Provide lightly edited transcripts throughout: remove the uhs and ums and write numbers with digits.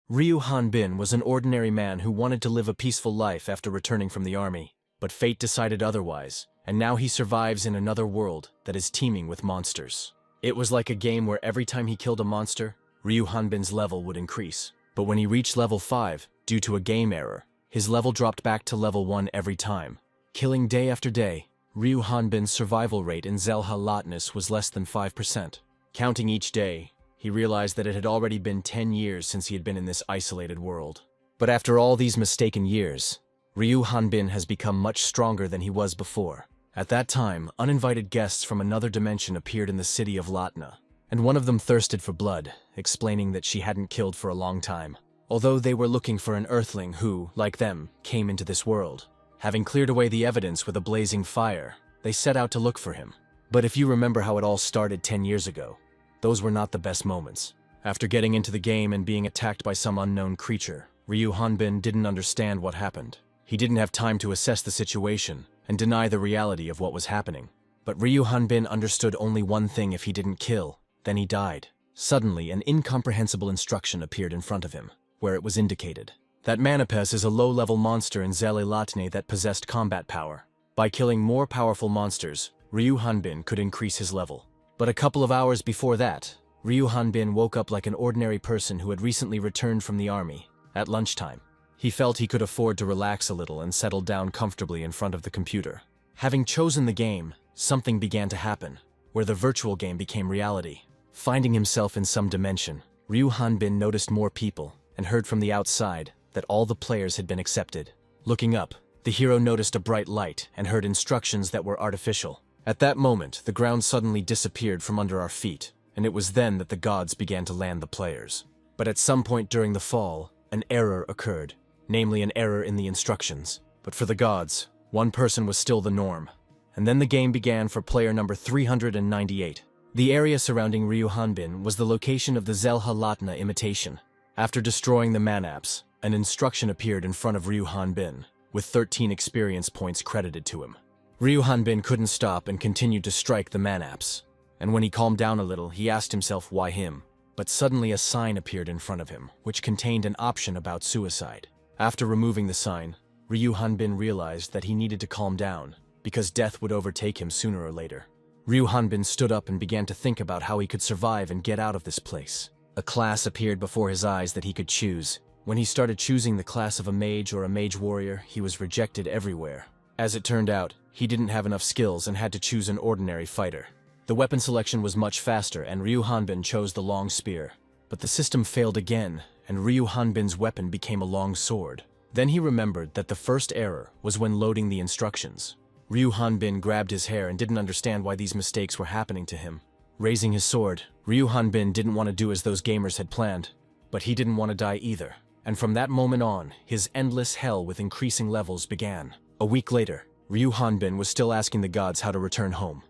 Ryu Hanbin was an ordinary man who wanted to live a peaceful life after returning from the army, but fate decided otherwise, and now he survives in another world that is teeming with monsters. It was like a game where every time he killed a monster, Ryu Hanbin's level would increase. But when he reached level 5, due to a game error, his level dropped back to level 1 every time. Killing day after day, Ryu Hanbin's survival rate in Zelha-Lotness was less than 5%. Counting each day, he realized that it had already been 10 years since he had been in this isolated world. But after all these mistaken years, Ryu Hanbin has become much stronger than he was before. At that time, uninvited guests from another dimension appeared in the city of Lotna, and one of them thirsted for blood, explaining that she hadn't killed for a long time. Although they were looking for an earthling who, like them, came into this world. Having cleared away the evidence with a blazing fire, they set out to look for him. But if you remember how it all started 10 years ago, those were not the best moments. After getting into the game and being attacked by some unknown creature, Ryu Hanbin didn't understand what happened. He didn't have time to assess the situation and deny the reality of what was happening. But Ryu Hanbin understood only one thing: if he didn't kill, then he died. Suddenly, an incomprehensible instruction appeared in front of him, where it was indicated that Manapes is a low-level monster in Zelha-Lotne that possessed combat power. By killing more powerful monsters, Ryu Hanbin could increase his level. But a couple of hours before that, Ryu Hanbin woke up like an ordinary person who had recently returned from the army. At lunchtime, he felt he could afford to relax a little and settle down comfortably in front of the computer. Having chosen the game, something began to happen, where the virtual game became reality. Finding himself in some dimension, Ryu Hanbin noticed more people and heard from the outside that all the players had been accepted. Looking up, the hero noticed a bright light and heard instructions that were artificial. At that moment, the ground suddenly disappeared from under our feet, and it was then that the gods began to land the players. But at some point during the fall, an error occurred, namely an error in the instructions. But for the gods, one person was still the norm. And then the game began for player number 398. The area surrounding Ryu Hanbin was the location of the Zelha-Lotna imitation. After destroying the Manaps, an instruction appeared in front of Ryu Hanbin, with 13 experience points credited to him. Ryu Hanbin couldn't stop and continued to strike the Manaps. And when he calmed down a little, he asked himself why him. But suddenly a sign appeared in front of him, which contained an option about suicide. After removing the sign, Ryu Hanbin realized that he needed to calm down, because death would overtake him sooner or later. Ryu Hanbin stood up and began to think about how he could survive and get out of this place. A class appeared before his eyes that he could choose. When he started choosing the class of a mage or a mage warrior, he was rejected everywhere. As it turned out, he didn't have enough skills and had to choose an ordinary fighter. The weapon selection was much faster, and Ryu Hanbin chose the long spear. But the system failed again, and Ryu Hanbin's weapon became a long sword. Then he remembered that the first error was when loading the instructions. Ryu Hanbin grabbed his hair and didn't understand why these mistakes were happening to him. Raising his sword, Ryu Hanbin didn't want to do as those gamers had planned, but he didn't want to die either. And from that moment on, his endless hell with increasing levels began. A week later, Ryu Hanbin was still asking the gods how to return home.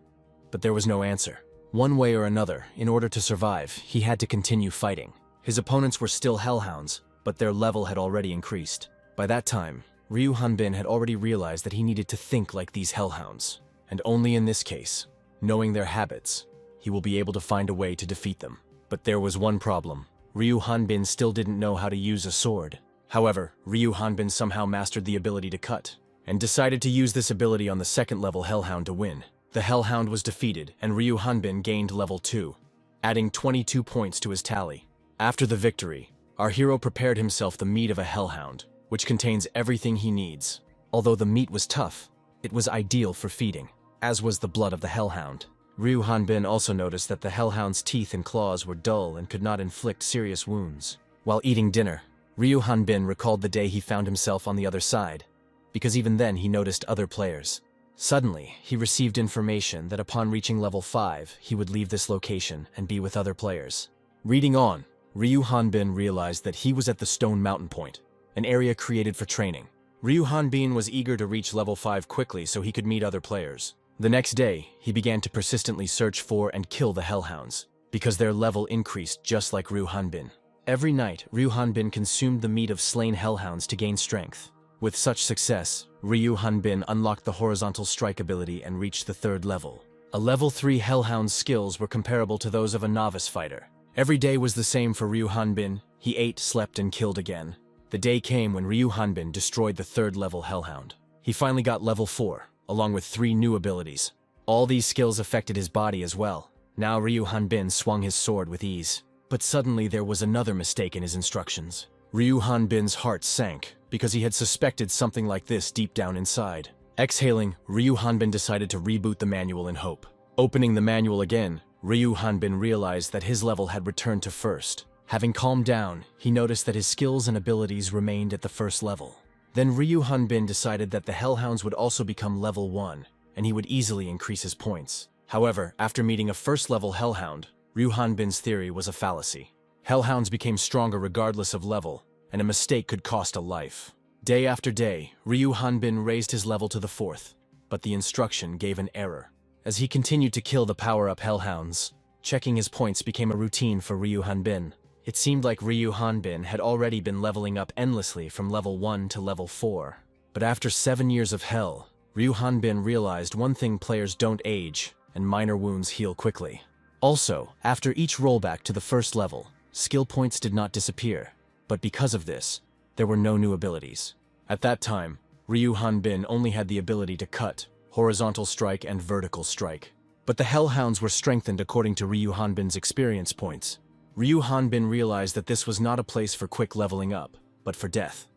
But there was no answer. One way or another, in order to survive, he had to continue fighting. His opponents were still hellhounds, but their level had already increased. By that time, Ryu Hanbin had already realized that he needed to think like these hellhounds. And only in this case, knowing their habits, he will be able to find a way to defeat them. But there was one problem. Ryu Hanbin still didn't know how to use a sword. However, Ryu Hanbin somehow mastered the ability to cut, and decided to use this ability on the second-level Hellhound to win. The Hellhound was defeated, and Ryu Hanbin gained level 2, adding 22 points to his tally. After the victory, our hero prepared himself the meat of a Hellhound, which contains everything he needs. Although the meat was tough, it was ideal for feeding, as was the blood of the Hellhound. Ryu Hanbin also noticed that the Hellhound's teeth and claws were dull and could not inflict serious wounds. While eating dinner, Ryu Hanbin recalled the day he found himself on the other side, because even then he noticed other players. Suddenly, he received information that upon reaching level 5, he would leave this location and be with other players. Reading on, Ryu Hanbin realized that he was at the Stone Mountain Point, an area created for training. Ryu Hanbin was eager to reach level 5 quickly so he could meet other players. The next day, he began to persistently search for and kill the Hellhounds, because their level increased just like Ryu Hanbin. Every night, Ryu Hanbin consumed the meat of slain Hellhounds to gain strength. With such success, Ryu Hanbin unlocked the horizontal strike ability and reached the 3rd level. A level 3 Hellhound's skills were comparable to those of a novice fighter. Every day was the same for Ryu Hanbin. He ate, slept, and killed again. The day came when Ryu Hanbin destroyed the 3rd level Hellhound. He finally got level 4, along with 3 new abilities. All these skills affected his body as well. Now Ryu Hanbin swung his sword with ease. But suddenly there was another mistake in his instructions. Ryu Hanbin's heart sank, because he had suspected something like this deep down inside. Exhaling, Ryu Hanbin decided to reboot the manual in hope. Opening the manual again, Ryu Hanbin realized that his level had returned to 1st. Having calmed down, he noticed that his skills and abilities remained at the 1st level. Then Ryu Hanbin decided that the Hellhounds would also become level 1, and he would easily increase his points. However, after meeting a 1st level Hellhound, Ryu Hanbin's theory was a fallacy. Hellhounds became stronger regardless of level, and a mistake could cost a life. Day after day, Ryu Hanbin raised his level to the 4th, but the instruction gave an error. As he continued to kill the power-up Hellhounds, checking his points became a routine for Ryu Hanbin. It seemed like Ryu Hanbin had already been leveling up endlessly from level 1 to level 4. But after 7 years of hell, Ryu Hanbin realized one thing: players don't age, and minor wounds heal quickly. Also, after each rollback to the 1st level, skill points did not disappear, but because of this, there were no new abilities. At that time, Ryu Hanbin only had the ability to cut, horizontal strike, and vertical strike. But the Hellhounds were strengthened according to Ryu Hanbin's experience points. Ryu Hanbin realized that this was not a place for quick leveling up, but for death.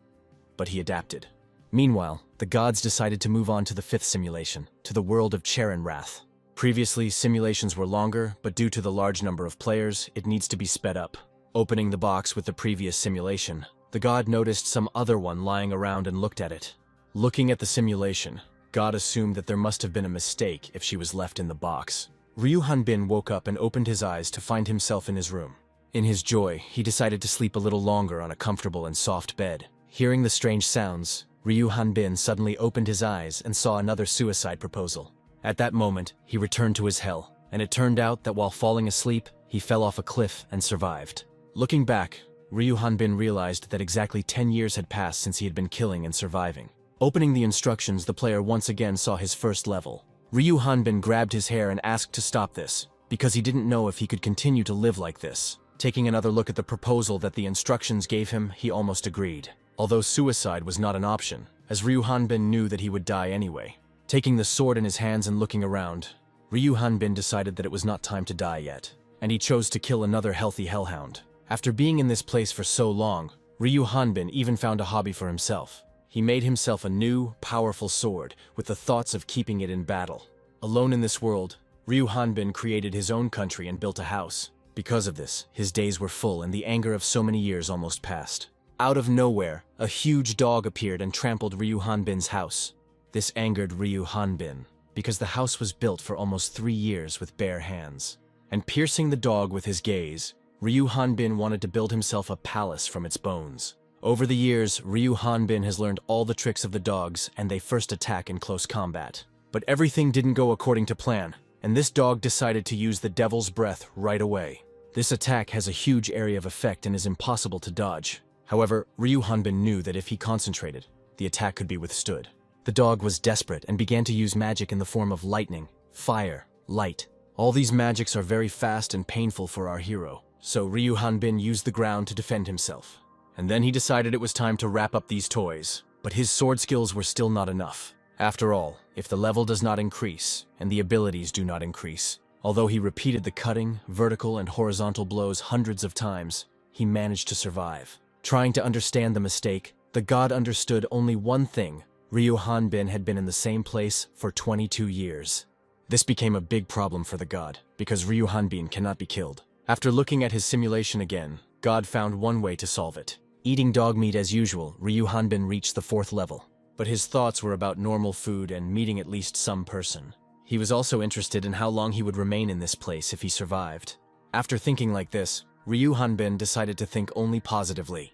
But he adapted. Meanwhile, the gods decided to move on to the 5th simulation, to the world of Charon Wrath. Previously, simulations were longer, but due to the large number of players, it needs to be sped up. Opening the box with the previous simulation, the god noticed some other one lying around and looked at it. Looking at the simulation, God assumed that there must have been a mistake if she was left in the box. Ryu Hanbin woke up and opened his eyes to find himself in his room. In his joy, he decided to sleep a little longer on a comfortable and soft bed. Hearing the strange sounds, Ryu Hanbin suddenly opened his eyes and saw another suicide proposal. At that moment, he returned to his hell, and it turned out that while falling asleep, he fell off a cliff and survived. Looking back, Ryu Hanbin realized that exactly 10 years had passed since he had been killing and surviving. Opening the instructions, the player once again saw his 1st level. Ryu Hanbin grabbed his hair and asked to stop this, because he didn't know if he could continue to live like this. Taking another look at the proposal that the instructions gave him, he almost agreed. Although suicide was not an option, as Ryu Hanbin knew that he would die anyway. Taking the sword in his hands and looking around, Ryu Hanbin decided that it was not time to die yet, and he chose to kill another healthy Hellhound. After being in this place for so long, Ryu Hanbin even found a hobby for himself. He made himself a new, powerful sword with the thoughts of keeping it in battle. Alone in this world, Ryu Hanbin created his own country and built a house. Because of this, his days were full and the anger of so many years almost passed. Out of nowhere, a huge dog appeared and trampled Ryu Hanbin's house. This angered Ryu Hanbin, because the house was built for almost 3 years with bare hands. And piercing the dog with his gaze, Ryu Hanbin wanted to build himself a palace from its bones. Over the years, Ryu Hanbin has learned all the tricks of the dogs, and they first attack in close combat. But everything didn't go according to plan, and this dog decided to use the Devil's Breath right away. This attack has a huge area of effect and is impossible to dodge. However, Ryu Hanbin knew that if he concentrated, the attack could be withstood. The dog was desperate and began to use magic in the form of lightning, fire, light. All these magics are very fast and painful for our hero, so Ryu Hanbin used the ground to defend himself. And then he decided it was time to wrap up these toys. But his sword skills were still not enough. After all, if the level does not increase, and the abilities do not increase, although he repeated the cutting, vertical, and horizontal blows hundreds of times, he managed to survive. Trying to understand the mistake, the god understood only one thing: Ryu Hanbin had been in the same place for 22 years. This became a big problem for the god, because Ryu Hanbin cannot be killed. After looking at his simulation again, God found one way to solve it. Eating dog meat as usual, Ryu Hanbin reached the 4th level. But his thoughts were about normal food and meeting at least some person. He was also interested in how long he would remain in this place if he survived. After thinking like this, Ryu Hanbin decided to think only positively,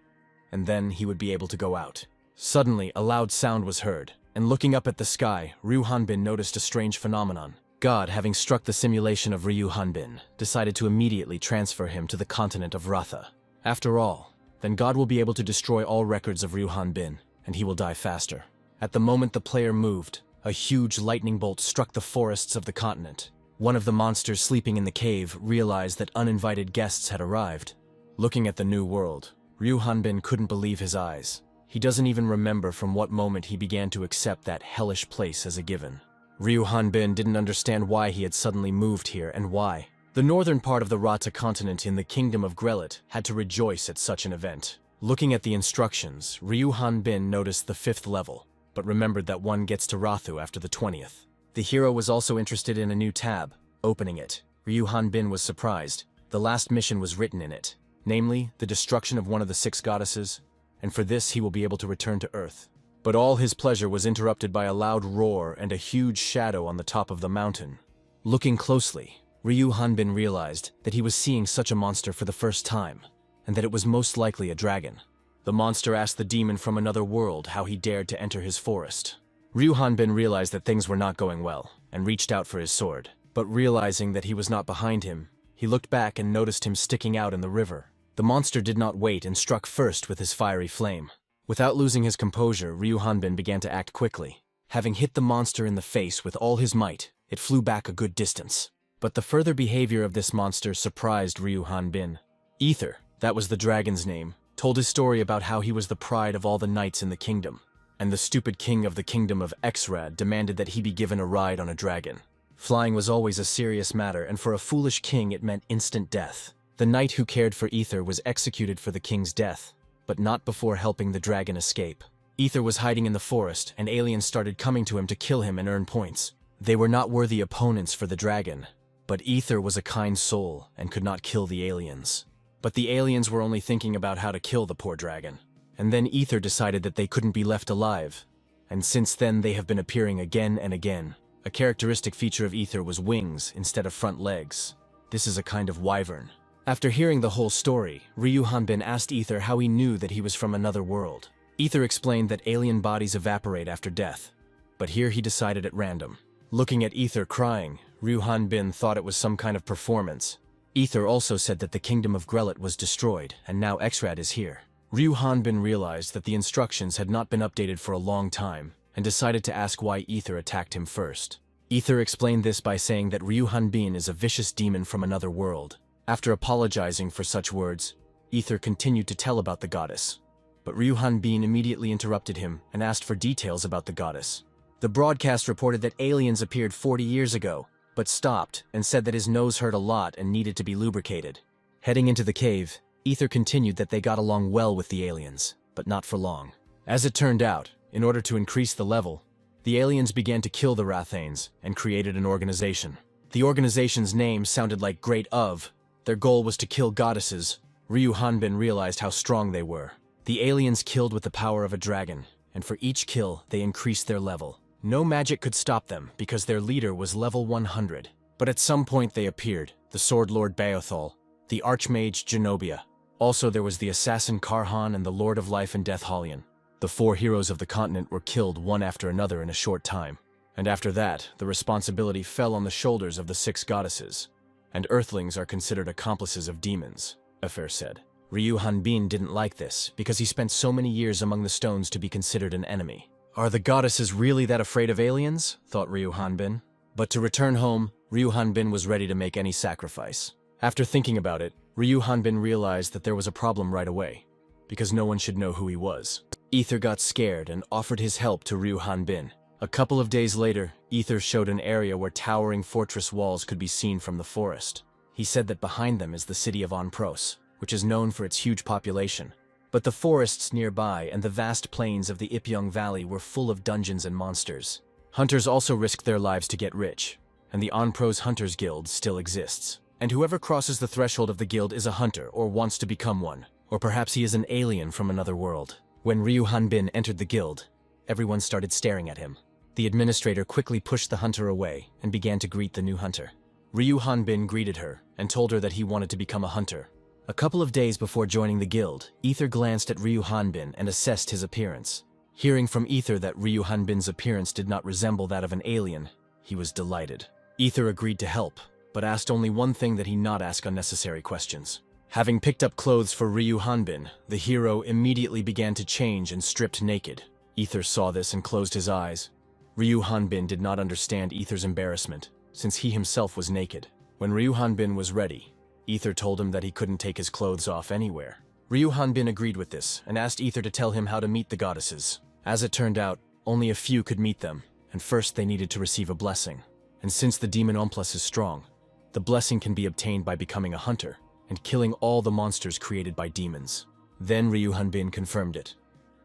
and then he would be able to go out. Suddenly, a loud sound was heard, and looking up at the sky, Ryu Hanbin noticed a strange phenomenon. God, having struck the simulation of Ryu Hanbin, decided to immediately transfer him to the continent of Ratha. After all, then God will be able to destroy all records of Ryu Hanbin, and he will die faster. At the moment the player moved, a huge lightning bolt struck the forests of the continent. One of the monsters sleeping in the cave realized that uninvited guests had arrived. Looking at the new world, Ryu Hanbin couldn't believe his eyes. He doesn't even remember from what moment he began to accept that hellish place as a given. Ryu Hanbin didn't understand why he had suddenly moved here and why. The northern part of the Rata continent in the kingdom of Grelit had to rejoice at such an event. Looking at the instructions, Ryu Hanbin noticed the 5th level, but remembered that one gets to Rathu after the 20th. The hero was also interested in a new tab. Opening it, Ryu Hanbin was surprised. The last mission was written in it, namely, the destruction of one of the 6 goddesses, and for this he will be able to return to Earth. But all his pleasure was interrupted by a loud roar and a huge shadow on the top of the mountain. Looking closely, Ryu Hanbin realized that he was seeing such a monster for the first time, and that it was most likely a dragon. The monster asked the demon from another world how he dared to enter his forest. Ryu Hanbin realized that things were not going well, and reached out for his sword. But realizing that he was not behind him, he looked back and noticed him sticking out in the river. The monster did not wait and struck first with his fiery flame. Without losing his composure, Ryu Hanbin began to act quickly. Having hit the monster in the face with all his might, it flew back a good distance. But the further behavior of this monster surprised Ryu Hanbin. Ether, that was the dragon's name, told his story about how he was the pride of all the knights in the kingdom, and the stupid king of the kingdom of Exrad demanded that he be given a ride on a dragon. Flying was always a serious matter, and for a foolish king it meant instant death. The knight who cared for Ether was executed for the king's death, but not before helping the dragon escape. Ether was hiding in the forest, and aliens started coming to him to kill him and earn points. They were not worthy opponents for the dragon, but Ether was a kind soul and could not kill the aliens. But the aliens were only thinking about how to kill the poor dragon. And then Ether decided that they couldn't be left alive, and since then they have been appearing again and again. A characteristic feature of Ether was wings instead of front legs. This is a kind of wyvern. After hearing the whole story, Ryu Hanbin asked Ether how he knew that he was from another world. Ether explained that alien bodies evaporate after death, but here he decided at random. Looking at Ether crying, Ryu Hanbin thought it was some kind of performance. Ether also said that the kingdom of Grelit was destroyed, and now Exrad is here. Ryu Hanbin realized that the instructions had not been updated for a long time, and decided to ask why Ether attacked him first. Ether explained this by saying that Ryu Hanbin is a vicious demon from another world. After apologizing for such words, Ether continued to tell about the goddess. But Ryu Hanbin immediately interrupted him and asked for details about the goddess. The broadcast reported that aliens appeared 40 years ago, but stopped and said that his nose hurt a lot and needed to be lubricated. Heading into the cave, Ether continued that they got along well with the aliens, but not for long. As it turned out, in order to increase the level, the aliens began to kill the Rathanes and created an organization. The organization's name sounded like Great Of. Their goal was to kill goddesses. Ryu Hanbin realized how strong they were. The aliens killed with the power of a dragon, and for each kill, they increased their level. No magic could stop them because their leader was level 100. But at some point they appeared, the Sword Lord Baothal, the Archmage Genobia. Also there was the Assassin Karhan and the Lord of Life and Death Halion. The 4 heroes of the continent were killed one after another in a short time. And after that, the responsibility fell on the shoulders of the 6 goddesses. And Earthlings are considered accomplices of demons, Afer said. Ryu Hanbin didn't like this, because he spent so many years among the stones to be considered an enemy. Are the goddesses really that afraid of aliens? Thought Ryu Hanbin. But to return home, Ryu Hanbin was ready to make any sacrifice. After thinking about it, Ryu Hanbin realized that there was a problem right away, because no one should know who he was. Ether got scared and offered his help to Ryu Hanbin. A couple of days later, Ether showed an area where towering fortress walls could be seen from the forest. He said that behind them is the city of Onpros, which is known for its huge population. But the forests nearby and the vast plains of the Ipyong Valley were full of dungeons and monsters. Hunters also risked their lives to get rich, and the Onpros Hunters Guild still exists. And whoever crosses the threshold of the guild is a hunter or wants to become one, or perhaps he is an alien from another world. When Ryu Hanbin entered the guild, everyone started staring at him. The administrator quickly pushed the hunter away and began to greet the new hunter. Ryu Hanbin greeted her and told her that he wanted to become a hunter. A couple of days before joining the guild, Ether glanced at Ryu Hanbin and assessed his appearance. Hearing from Ether that Ryu Hanbin's appearance did not resemble that of an alien, he was delighted. Ether agreed to help, but asked only one thing, that he not ask unnecessary questions. Having picked up clothes for Ryu Hanbin, the hero immediately began to change and stripped naked. Ether saw this and closed his eyes. Ryu Hanbin did not understand Ether's embarrassment, since he himself was naked. When Ryu Hanbin was ready, Ether told him that he couldn't take his clothes off anywhere. Ryu Hanbin agreed with this and asked Ether to tell him how to meet the goddesses. As it turned out, only a few could meet them, and first they needed to receive a blessing. And since the demon Omplus is strong, the blessing can be obtained by becoming a hunter and killing all the monsters created by demons. Then Ryu Hanbin confirmed it,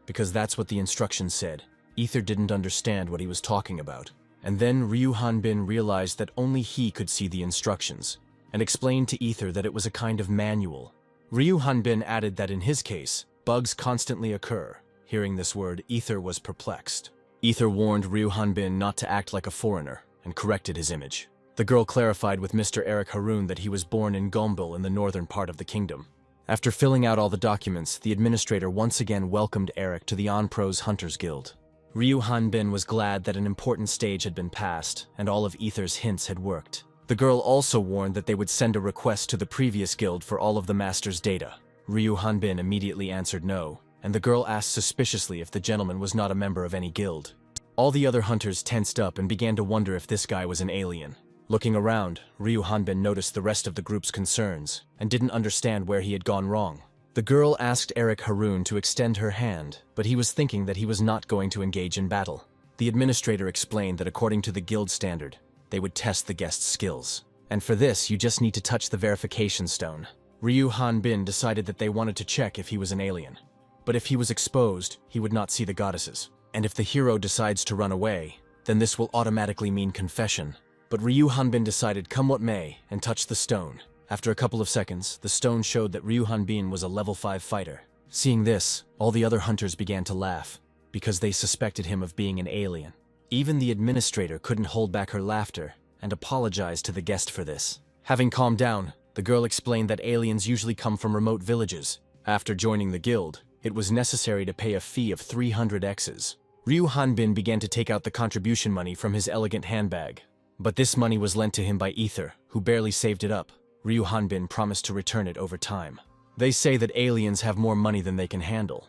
because that's what the instructions said. Ether didn't understand what he was talking about. And then Ryu Hanbin realized that only he could see the instructions, and explained to Ether that it was a kind of manual. Ryu Hanbin added that in his case, bugs constantly occur. Hearing this word, Ether was perplexed. Ether warned Ryu Hanbin not to act like a foreigner, and corrected his image. The girl clarified with Mr. Eric Haroon that he was born in Gombil in the northern part of the kingdom. After filling out all the documents, the administrator once again welcomed Eric to the Onpro's Hunters Guild. Ryu Hanbin was glad that an important stage had been passed, and all of Ether's hints had worked. The girl also warned that they would send a request to the previous guild for all of the master's data. Ryu Hanbin immediately answered no, and the girl asked suspiciously if the gentleman was not a member of any guild. All the other hunters tensed up and began to wonder if this guy was an alien. Looking around, Ryu Hanbin noticed the rest of the group's concerns, and didn't understand where he had gone wrong. The girl asked Eric Haroon to extend her hand, but he was thinking that he was not going to engage in battle. The administrator explained that according to the guild standard, they would test the guest's skills. And for this, you just need to touch the verification stone. Ryu Hanbin decided that they wanted to check if he was an alien. But if he was exposed, he would not see the goddesses. And if the hero decides to run away, then this will automatically mean confession. But Ryu Hanbin decided come what may and touched the stone. After a couple of seconds, the stone showed that Ryu Hanbin was a level 5 fighter. Seeing this, all the other hunters began to laugh, because they suspected him of being an alien. Even the administrator couldn't hold back her laughter, and apologized to the guest for this. Having calmed down, the girl explained that aliens usually come from remote villages. After joining the guild, it was necessary to pay a fee of 300 X's. Ryu Hanbin began to take out the contribution money from his elegant handbag. But this money was lent to him by Ether, who barely saved it up. Ryu Hanbin promised to return it over time. They say that aliens have more money than they can handle.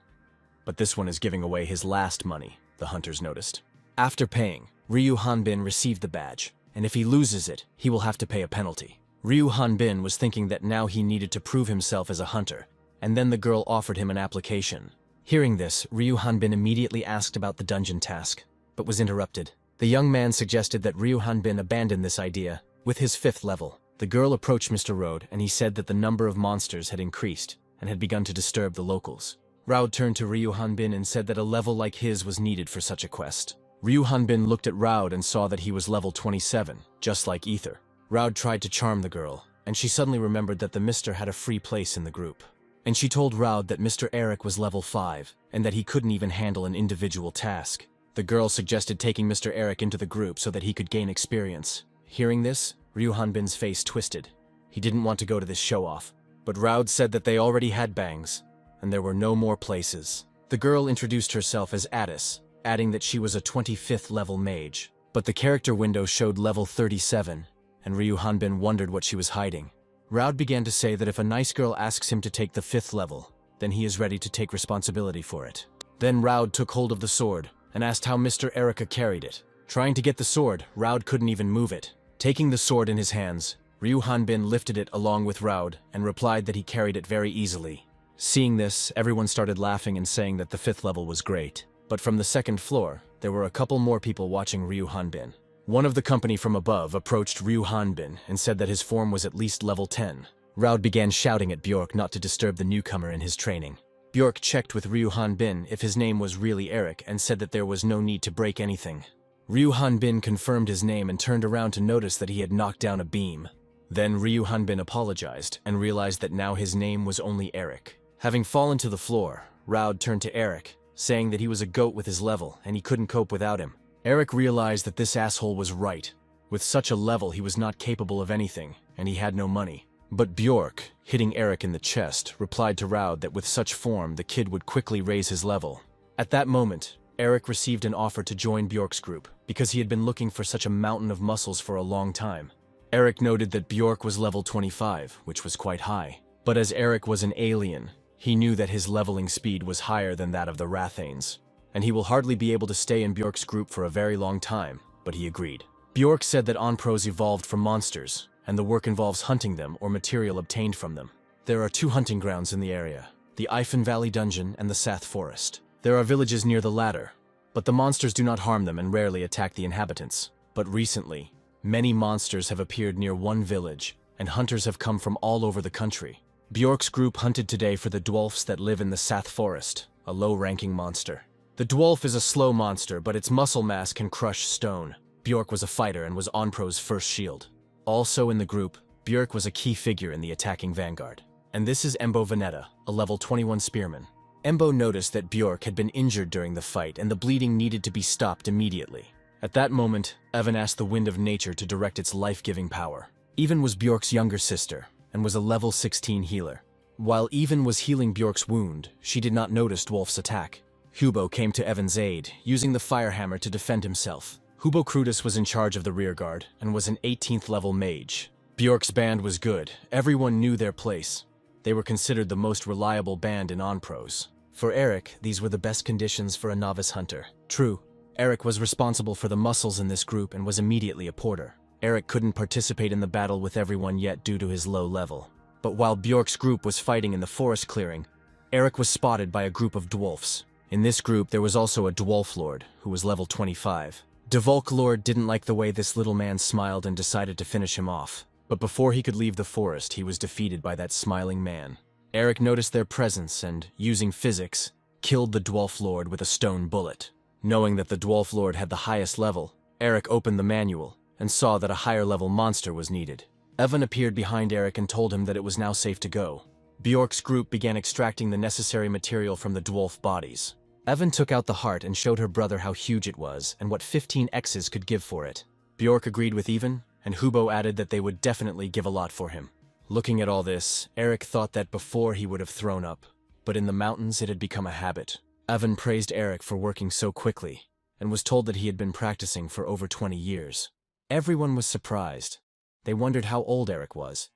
But this one is giving away his last money, the hunters noticed. After paying, Ryu Hanbin received the badge, and if he loses it, he will have to pay a penalty. Ryu Hanbin was thinking that now he needed to prove himself as a hunter, and then the girl offered him an application. Hearing this, Ryu Hanbin immediately asked about the dungeon task, but was interrupted. The young man suggested that Ryu Hanbin abandon this idea with his 5th level. The girl approached Mr. Road, and he said that the number of monsters had increased and had begun to disturb the locals. Raud turned to Ryu Hanbin and said that a level like his was needed for such a quest. Ryu Hanbin looked at Raud and saw that he was level 27, just like Ether. Raud tried to charm the girl, and she suddenly remembered that the Mr. had a free place in the group. And she told Raud that Mr. Eric was level 5, and that he couldn't even handle an individual task. The girl suggested taking Mr. Eric into the group so that he could gain experience. Hearing this, Ryu Hanbin's face twisted. He didn't want to go to this show-off, but Raud said that they already had bangs, and there were no more places. The girl introduced herself as Addis, adding that she was a 25th level mage. But the character window showed level 37, and Ryu Hanbin wondered what she was hiding. Raud began to say that if a nice girl asks him to take the 5th level, then he is ready to take responsibility for it. Then Raud took hold of the sword, and asked how Mr. Erica carried it. Trying to get the sword, Raud couldn't even move it. Taking the sword in his hands, Ryu Hanbin lifted it along with Raud and replied that he carried it very easily. Seeing this, everyone started laughing and saying that the 5th level was great. But from the 2nd floor, there were a couple more people watching Ryu Hanbin. One of the company from above approached Ryu Hanbin and said that his form was at least level 10. Raud began shouting at Bjork not to disturb the newcomer in his training. Bjork checked with Ryu Hanbin if his name was really Eric and said that there was no need to break anything. Ryu Hanbin confirmed his name and turned around to notice that he had knocked down a beam. Then Ryu Hanbin apologized and realized that now his name was only Eric. Having fallen to the floor, Raud turned to Eric, saying that he was a goat with his level and he couldn't cope without him. Eric realized that this asshole was right. With such a level, he was not capable of anything, and he had no money. But Bjork, hitting Eric in the chest, replied to Raud that with such form, the kid would quickly raise his level. At that moment, Eric received an offer to join Bjork's group, because he had been looking for such a mountain of muscles for a long time. Eric noted that Bjork was level 25, which was quite high. But as Eric was an alien, he knew that his leveling speed was higher than that of the Rathanes, and he will hardly be able to stay in Bjork's group for a very long time, but he agreed. Bjork said that Onpros evolved from monsters, and the work involves hunting them or material obtained from them. There are 2 hunting grounds in the area, the Ifan Valley Dungeon and the Sath Forest. There are villages near the latter, but the monsters do not harm them and rarely attack the inhabitants. But recently, many monsters have appeared near one village, and hunters have come from all over the country. Bjork's group hunted today for the dwarfs that live in the Sath Forest, a low-ranking monster. The dwarf is a slow monster, but its muscle mass can crush stone. Bjork was a fighter and was Onpro's first shield. Also in the group, Bjork was a key figure in the attacking vanguard. And this is Embo Veneta, a level 21 spearman. Embo noticed that Bjork had been injured during the fight and the bleeding needed to be stopped immediately. At that moment, Evan asked the wind of nature to direct its life-giving power. Even was Bjork's younger sister, and was a level 16 healer. While Even was healing Bjork's wound, she did not notice Dwolf's attack. Hubo came to Evan's aid, using the firehammer to defend himself. Hubo Krutus was in charge of the rearguard, and was an 18th level mage. Bjork's band was good, everyone knew their place. They were considered the most reliable band in Onpros. For Eric, these were the best conditions for a novice hunter. True, Eric was responsible for the muscles in this group and was immediately a porter. Eric couldn't participate in the battle with everyone yet due to his low level. But while Bjork's group was fighting in the forest clearing, Eric was spotted by a group of dwarfs. In this group, there was also a dwarf lord, who was level 25. Dvolk Lord didn't like the way this little man smiled and decided to finish him off. But before he could leave the forest, he was defeated by that smiling man. Eric noticed their presence and, using physics, killed the dwarf lord with a stone bullet. Knowing that the dwarf lord had the highest level, Eric opened the manual and saw that a higher level monster was needed. Evan appeared behind Eric and told him that it was now safe to go. Bjork's group began extracting the necessary material from the dwarf bodies. Evan took out the heart and showed her brother how huge it was and what 15 X's could give for it. Bjork agreed with Even, and Hubo added that they would definitely give a lot for him. Looking at all this, Eric thought that before he would have thrown up, but in the mountains it had become a habit. Evan praised Eric for working so quickly, and was told that he had been practicing for over 20 years. Everyone was surprised. They wondered how old Eric was.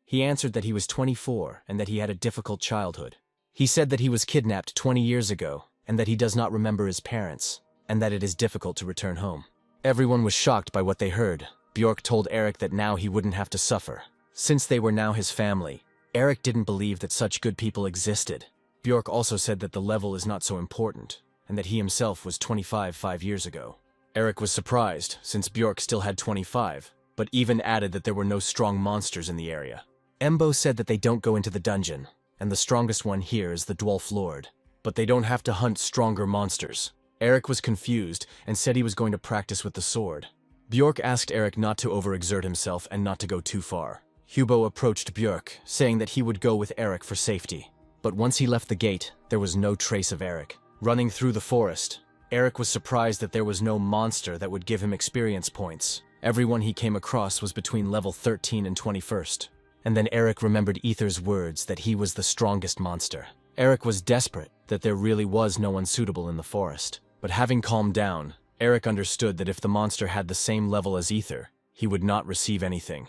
He answered that he was 24 and that he had a difficult childhood. He said that he was kidnapped 20 years ago, and that he does not remember his parents, and that it is difficult to return home. Everyone was shocked by what they heard. Bjork told Eric that now he wouldn't have to suffer. Since they were now his family, Eric didn't believe that such good people existed. Bjork also said that the level is not so important, and that he himself was 25 5 years ago. Eric was surprised, since Bjork still had 25, but even added that there were no strong monsters in the area. Embo said that they don't go into the dungeon, and the strongest one here is the Dwarf Lord. But they don't have to hunt stronger monsters. Eric was confused and said he was going to practice with the sword. Bjork asked Eric not to overexert himself and not to go too far. Hubo approached Bjork, saying that he would go with Eric for safety. But once he left the gate, there was no trace of Eric. Running through the forest, Eric was surprised that there was no monster that would give him experience points. Everyone he came across was between level 13 and 21st. And then Eric remembered Ether's words that he was the strongest monster. Eric was desperate that there really was no one suitable in the forest. But having calmed down, Eric understood that if the monster had the same level as Ether, he would not receive anything.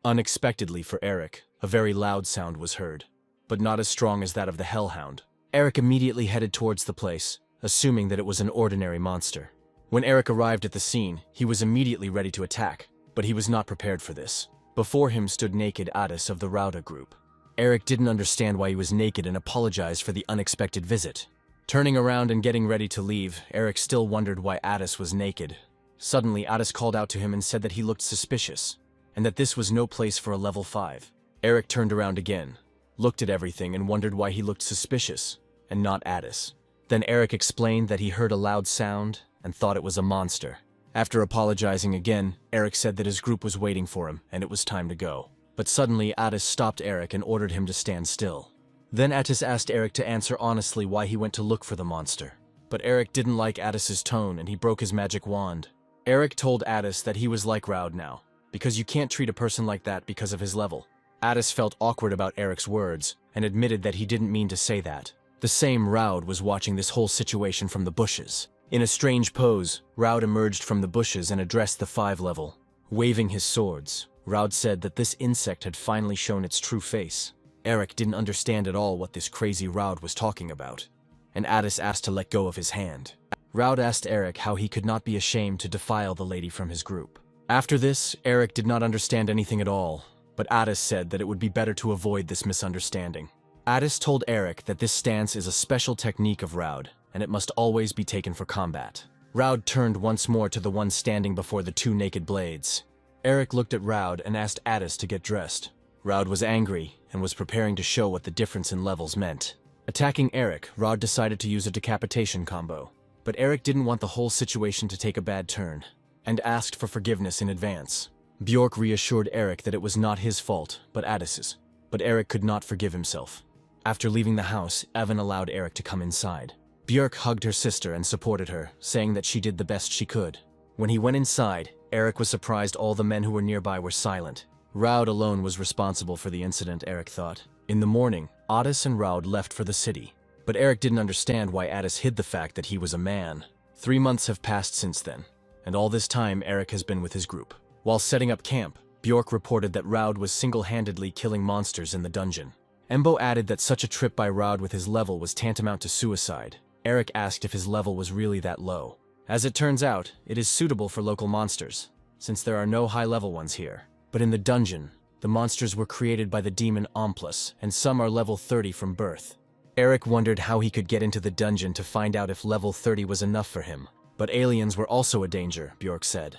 Unexpectedly for Eric, a very loud sound was heard, but not as strong as that of the Hellhound. Eric immediately headed towards the place, assuming that it was an ordinary monster. When Eric arrived at the scene, he was immediately ready to attack, but he was not prepared for this. Before him stood naked Addis of the Rauda group. Eric didn't understand why he was naked and apologized for the unexpected visit. Turning around and getting ready to leave, Eric still wondered why Addis was naked. Suddenly, Addis called out to him and said that he looked suspicious, and that this was no place for a level 5. Eric turned around again, looked at everything and wondered why he looked suspicious, and not Addis. Then Eric explained that he heard a loud sound and thought it was a monster. After apologizing again, Eric said that his group was waiting for him and it was time to go. But suddenly, Addis stopped Eric and ordered him to stand still. Then Addis asked Eric to answer honestly why he went to look for the monster. But Eric didn't like Addis's tone and he broke his magic wand. Eric told Addis that he was like Raud now, because you can't treat a person like that because of his level. Addis felt awkward about Eric's words and admitted that he didn't mean to say that. The same Raud was watching this whole situation from the bushes. In a strange pose, Raud emerged from the bushes and addressed the 5 level. Waving his swords, Raud said that this insect had finally shown its true face. Eric didn't understand at all what this crazy Raud was talking about, and Addis asked to let go of his hand. Raud asked Eric how he could not be ashamed to defile the lady from his group. After this, Eric did not understand anything at all, but Addis said that it would be better to avoid this misunderstanding. Addis told Eric that this stance is a special technique of Raud, and it must always be taken for combat. Raud turned once more to the one standing before the two naked blades. Eric looked at Raud and asked Addis to get dressed. Raud was angry and was preparing to show what the difference in levels meant. Attacking Eric, Raud decided to use a decapitation combo. But Eric didn't want the whole situation to take a bad turn, and asked for forgiveness in advance. Bjork reassured Eric that it was not his fault, but Addis's. But Eric could not forgive himself. After leaving the house, Evan allowed Eric to come inside. Bjork hugged her sister and supported her, saying that she did the best she could. When he went inside, Eric was surprised all the men who were nearby were silent. Raud alone was responsible for the incident, Eric thought. In the morning, Addis and Raud left for the city. But Eric didn't understand why Addis hid the fact that he was a man. 3 months have passed since then, and all this time Eric has been with his group. While setting up camp, Bjork reported that Raud was single-handedly killing monsters in the dungeon. Embo added that such a trip by Raud with his level was tantamount to suicide. Eric asked if his level was really that low. As it turns out, it is suitable for local monsters, since there are no high-level ones here. But in the dungeon, the monsters were created by the demon Omplus, and some are level 30 from birth. Eric wondered how he could get into the dungeon to find out if level 30 was enough for him. But aliens were also a danger, Bjork said.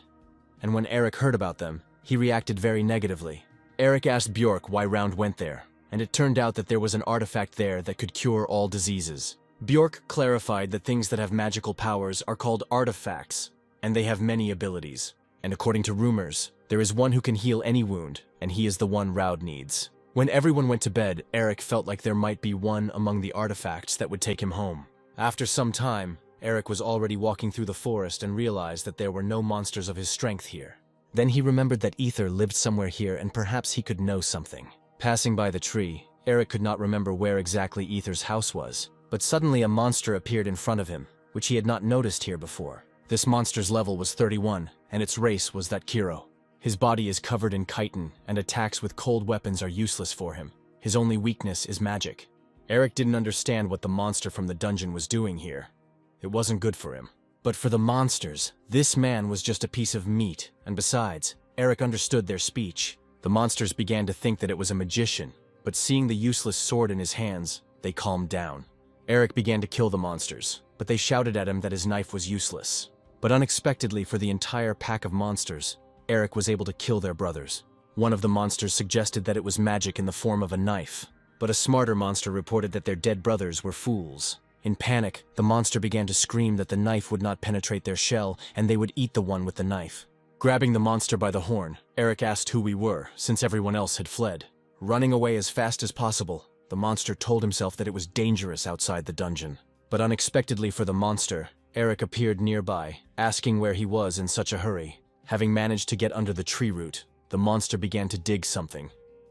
And when Eric heard about them, he reacted very negatively. Eric asked Bjork why Raud went there, and it turned out that there was an artifact there that could cure all diseases. Bjork clarified that things that have magical powers are called artifacts, and they have many abilities. And according to rumors, there is one who can heal any wound, and he is the one Raud needs. When everyone went to bed, Eric felt like there might be one among the artifacts that would take him home. After some time, Eric was already walking through the forest and realized that there were no monsters of his strength here. Then he remembered that Ether lived somewhere here and perhaps he could know something. Passing by the tree, Eric could not remember where exactly Ether's house was, but suddenly a monster appeared in front of him, which he had not noticed here before. This monster's level was 31, and its race was that Kiro. His body is covered in chitin, and attacks with cold weapons are useless for him. His only weakness is magic. Eric didn't understand what the monster from the dungeon was doing here. It wasn't good for him. But for the monsters, this man was just a piece of meat, and besides, Eric understood their speech. The monsters began to think that it was a magician, but seeing the useless sword in his hands, they calmed down. Eric began to kill the monsters, but they shouted at him that his knife was useless. But unexpectedly for the entire pack of monsters, Eric was able to kill their brothers. One of the monsters suggested that it was magic in the form of a knife, but a smarter monster reported that their dead brothers were fools. In panic, the monster began to scream that the knife would not penetrate their shell and they would eat the one with the knife. Grabbing the monster by the horn, Eric asked who we were, since everyone else had fled. Running away as fast as possible, the monster told himself that it was dangerous outside the dungeon. But unexpectedly for the monster, Eric appeared nearby, asking where he was in such a hurry. Having managed to get under the tree root, the monster began to dig something.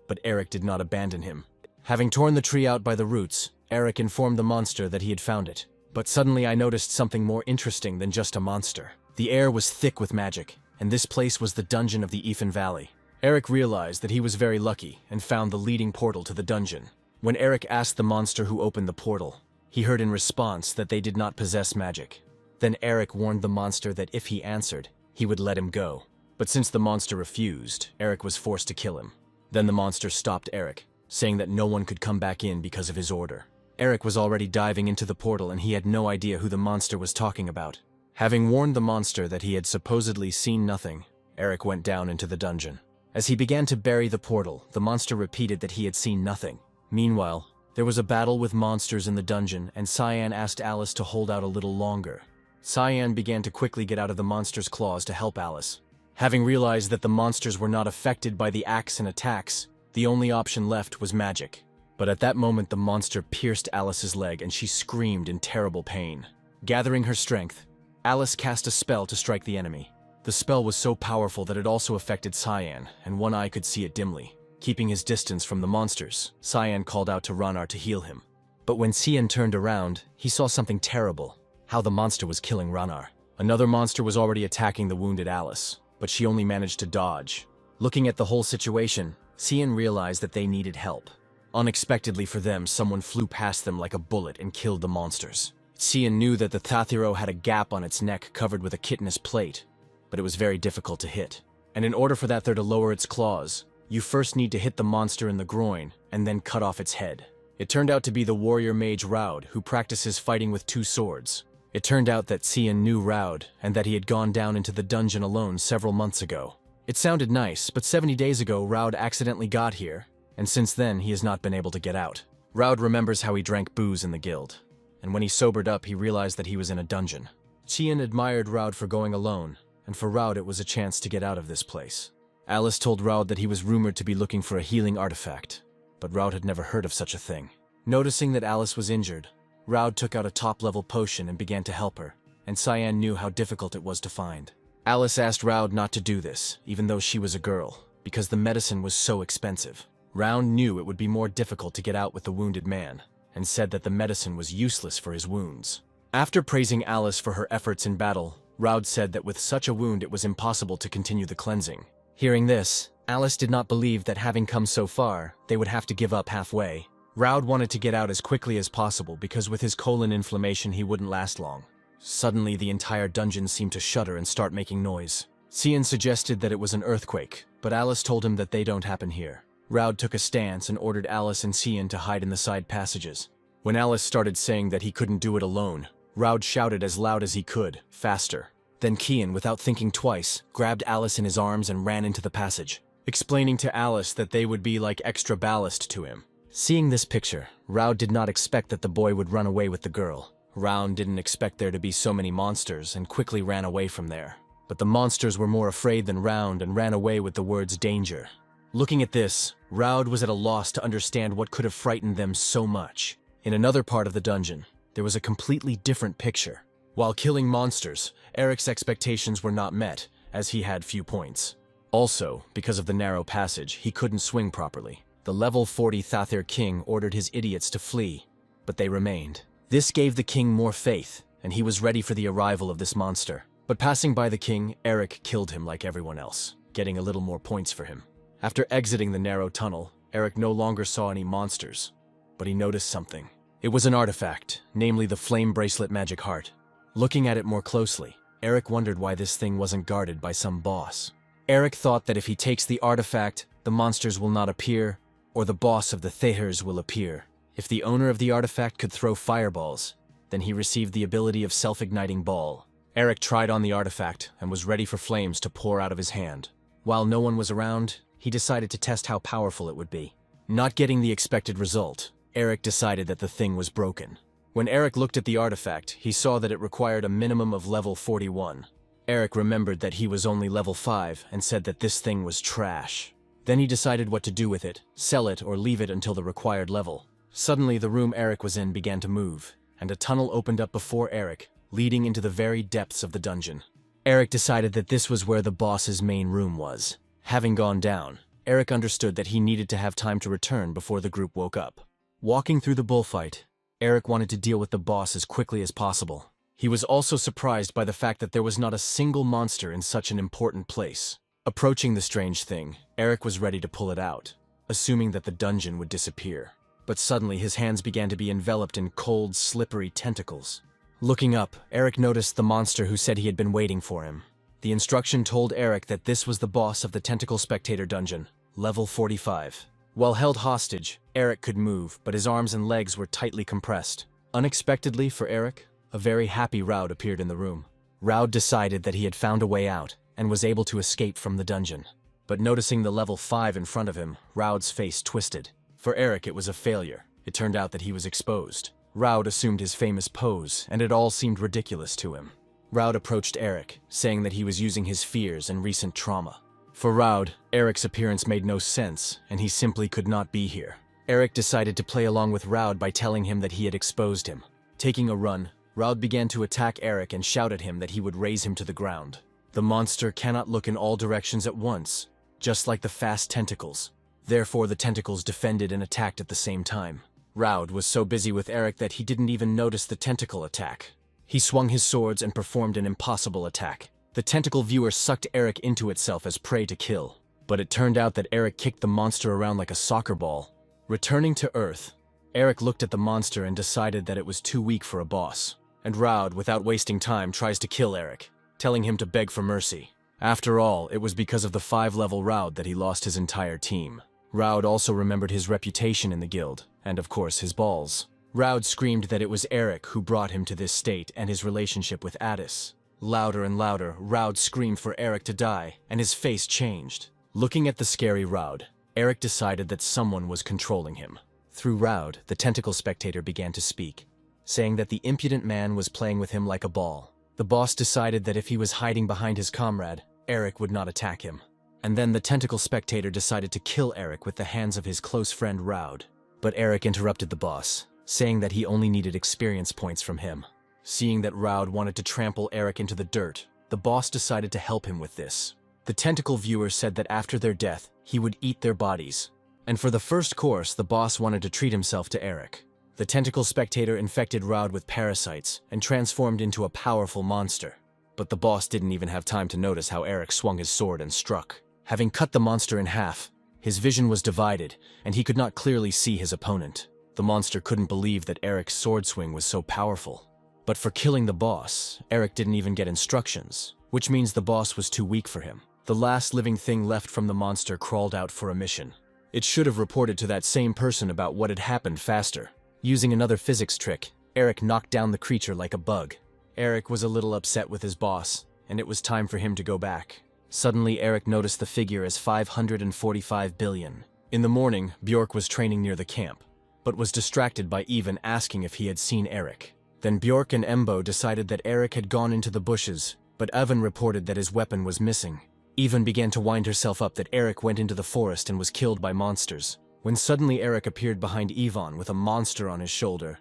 But Eric did not abandon him. Having torn the tree out by the roots, Eric informed the monster that he had found it. But suddenly I noticed something more interesting than just a monster. The air was thick with magic, and this place was the dungeon of the Ethan Valley. Eric realized that he was very lucky and found the leading portal to the dungeon. When Eric asked the monster who opened the portal, he heard in response that they did not possess magic. Then Eric warned the monster that if he answered, he would let him go. But since the monster refused, Eric was forced to kill him. Then the monster stopped Eric, saying that no one could come back in because of his order. Eric was already diving into the portal and he had no idea who the monster was talking about. Having warned the monster that he had supposedly seen nothing, Eric went down into the dungeon. As he began to bury the portal, the monster repeated that he had seen nothing. Meanwhile, there was a battle with monsters in the dungeon and Cyan asked Alice to hold out a little longer. Cyan began to quickly get out of the monster's claws to help Alice. Having realized that the monsters were not affected by the axe and attacks, the only option left was magic. But at that moment the monster pierced Alice's leg and she screamed in terrible pain. Gathering her strength, Alice cast a spell to strike the enemy. The spell was so powerful that it also affected Cyan, and one eye could see it dimly. Keeping his distance from the monsters, Cyan called out to Ranar to heal him. But when Cyan turned around, he saw something terrible. How the monster was killing Ranar. Another monster was already attacking the wounded Alice, but she only managed to dodge. Looking at the whole situation, Cyan realized that they needed help. Unexpectedly for them, someone flew past them like a bullet and killed the monsters. Cyan knew that the Thathiro had a gap on its neck covered with a chitinous plate, but it was very difficult to hit. And in order for that there to lower its claws, you first need to hit the monster in the groin and then cut off its head. It turned out to be the warrior mage Raud, who practices fighting with 2 swords. It turned out that Cian knew Raud, and that he had gone down into the dungeon alone several months ago. It sounded nice, but 70 days ago Raud accidentally got here, and since then he has not been able to get out. Raud remembers how he drank booze in the guild, and when he sobered up he realized that he was in a dungeon. Cian admired Raud for going alone, and for Raud it was a chance to get out of this place. Alice told Raud that he was rumored to be looking for a healing artifact, but Raud had never heard of such a thing. Noticing that Alice was injured, Raud took out a top-level potion and began to help her, and Cyan knew how difficult it was to find. Alice asked Raud not to do this, even though she was a girl, because the medicine was so expensive. Raud knew it would be more difficult to get out with the wounded man, and said that the medicine was useless for his wounds. After praising Alice for her efforts in battle, Raud said that with such a wound it was impossible to continue the cleansing. Hearing this, Alice did not believe that having come so far, they would have to give up halfway. Raud wanted to get out as quickly as possible because with his colon inflammation he wouldn't last long. Suddenly the entire dungeon seemed to shudder and start making noise. Cian suggested that it was an earthquake, but Alice told him that they don't happen here. Raud took a stance and ordered Alice and Cian to hide in the side passages. When Alice started saying that he couldn't do it alone, Raud shouted as loud as he could, faster. Then Cian, without thinking twice, grabbed Alice in his arms and ran into the passage, explaining to Alice that they would be like extra ballast to him. Seeing this picture, Raud did not expect that the boy would run away with the girl. Raud didn't expect there to be so many monsters and quickly ran away from there. But the monsters were more afraid than Raud and ran away with the words danger. Looking at this, Raud was at a loss to understand what could have frightened them so much. In another part of the dungeon, there was a completely different picture. While killing monsters, Eric's expectations were not met, as he had few points. Also, because of the narrow passage, he couldn't swing properly. The level 40 Thathir king ordered his idiots to flee, but they remained. This gave the king more faith, and he was ready for the arrival of this monster. But passing by the king, Eric killed him like everyone else, getting a little more points for him. After exiting the narrow tunnel, Eric no longer saw any monsters, but he noticed something. It was an artifact, namely the flame bracelet magic heart. Looking at it more closely, Eric wondered why this thing wasn't guarded by some boss. Eric thought that if he takes the artifact, the monsters will not appear, or the boss of the Thathirs will appear. If the owner of the artifact could throw fireballs, then he received the ability of self-igniting ball. Eric tried on the artifact and was ready for flames to pour out of his hand. While no one was around, he decided to test how powerful it would be. Not getting the expected result, Eric decided that the thing was broken. When Eric looked at the artifact, he saw that it required a minimum of level 41. Eric remembered that he was only level 5 and said that this thing was trash. Then he decided what to do with it, sell it or leave it until the required level. Suddenly the room Eric was in began to move, and a tunnel opened up before Eric, leading into the very depths of the dungeon. Eric decided that this was where the boss's main room was. Having gone down, Eric understood that he needed to have time to return before the group woke up. Walking through the bullfight, Eric wanted to deal with the boss as quickly as possible. He was also surprised by the fact that there was not a single monster in such an important place. Approaching the strange thing, Eric was ready to pull it out, assuming that the dungeon would disappear. But suddenly his hands began to be enveloped in cold, slippery tentacles. Looking up, Eric noticed the monster who said he had been waiting for him. The instruction told Eric that this was the boss of the Tentacle Spectator dungeon, level 45. While held hostage, Eric could move, but his arms and legs were tightly compressed. Unexpectedly for Eric, a very happy Raud appeared in the room. Raud decided that he had found a way out and was able to escape from the dungeon. But noticing the level 5 in front of him, Raud's face twisted. For Eric, it was a failure. It turned out that he was exposed. Raud assumed his famous pose, and it all seemed ridiculous to him. Raud approached Eric, saying that he was using his fears and recent trauma. For Raud, Eric's appearance made no sense, and he simply could not be here. Eric decided to play along with Raud by telling him that he had exposed him. Taking a run, Raud began to attack Eric and shout at him that he would raze him to the ground. The monster cannot look in all directions at once, just like the fast tentacles. Therefore, the tentacles defended and attacked at the same time. Raud was so busy with Eric that he didn't even notice the tentacle attack. He swung his swords and performed an impossible attack. The tentacle viewer sucked Eric into itself as prey to kill. But it turned out that Eric kicked the monster around like a soccer ball. Returning to Earth, Eric looked at the monster and decided that it was too weak for a boss. And Raud, without wasting time, tries to kill Eric, telling him to beg for mercy. After all, it was because of the 5-level Raud that he lost his entire team. Raud also remembered his reputation in the guild, and of course his balls. Raud screamed that it was Eric who brought him to this state and his relationship with Addis. Louder and louder, Raud screamed for Eric to die, and his face changed. Looking at the scary Raud, Eric decided that someone was controlling him. Through Raud, the tentacle spectator began to speak, saying that the impudent man was playing with him like a ball. The boss decided that if he was hiding behind his comrade, Eric would not attack him. And then the tentacle spectator decided to kill Eric with the hands of his close friend Raud. But Eric interrupted the boss, saying that he only needed experience points from him. Seeing that Raud wanted to trample Eric into the dirt, the boss decided to help him with this. The tentacle viewer said that after their death, he would eat their bodies. And for the first course, the boss wanted to treat himself to Eric. The tentacle spectator infected Raud with parasites and transformed into a powerful monster. But the boss didn't even have time to notice how Eric swung his sword and struck. Having cut the monster in half, his vision was divided, and he could not clearly see his opponent. The monster couldn't believe that Eric's sword swing was so powerful. But for killing the boss, Eric didn't even get instructions, which means the boss was too weak for him. The last living thing left from the monster crawled out for a mission. It should have reported to that same person about what had happened faster. Using another physics trick, Eric knocked down the creature like a bug. Eric was a little upset with his boss, and it was time for him to go back. Suddenly, Eric noticed the figure as 545 billion. In the morning, Bjork was training near the camp, but was distracted by Even asking if he had seen Eric. Then Bjork and Embo decided that Eric had gone into the bushes, but Evan reported that his weapon was missing. Even began to wind herself up that Eric went into the forest and was killed by monsters. When suddenly Eric appeared behind Yvonne with a monster on his shoulder.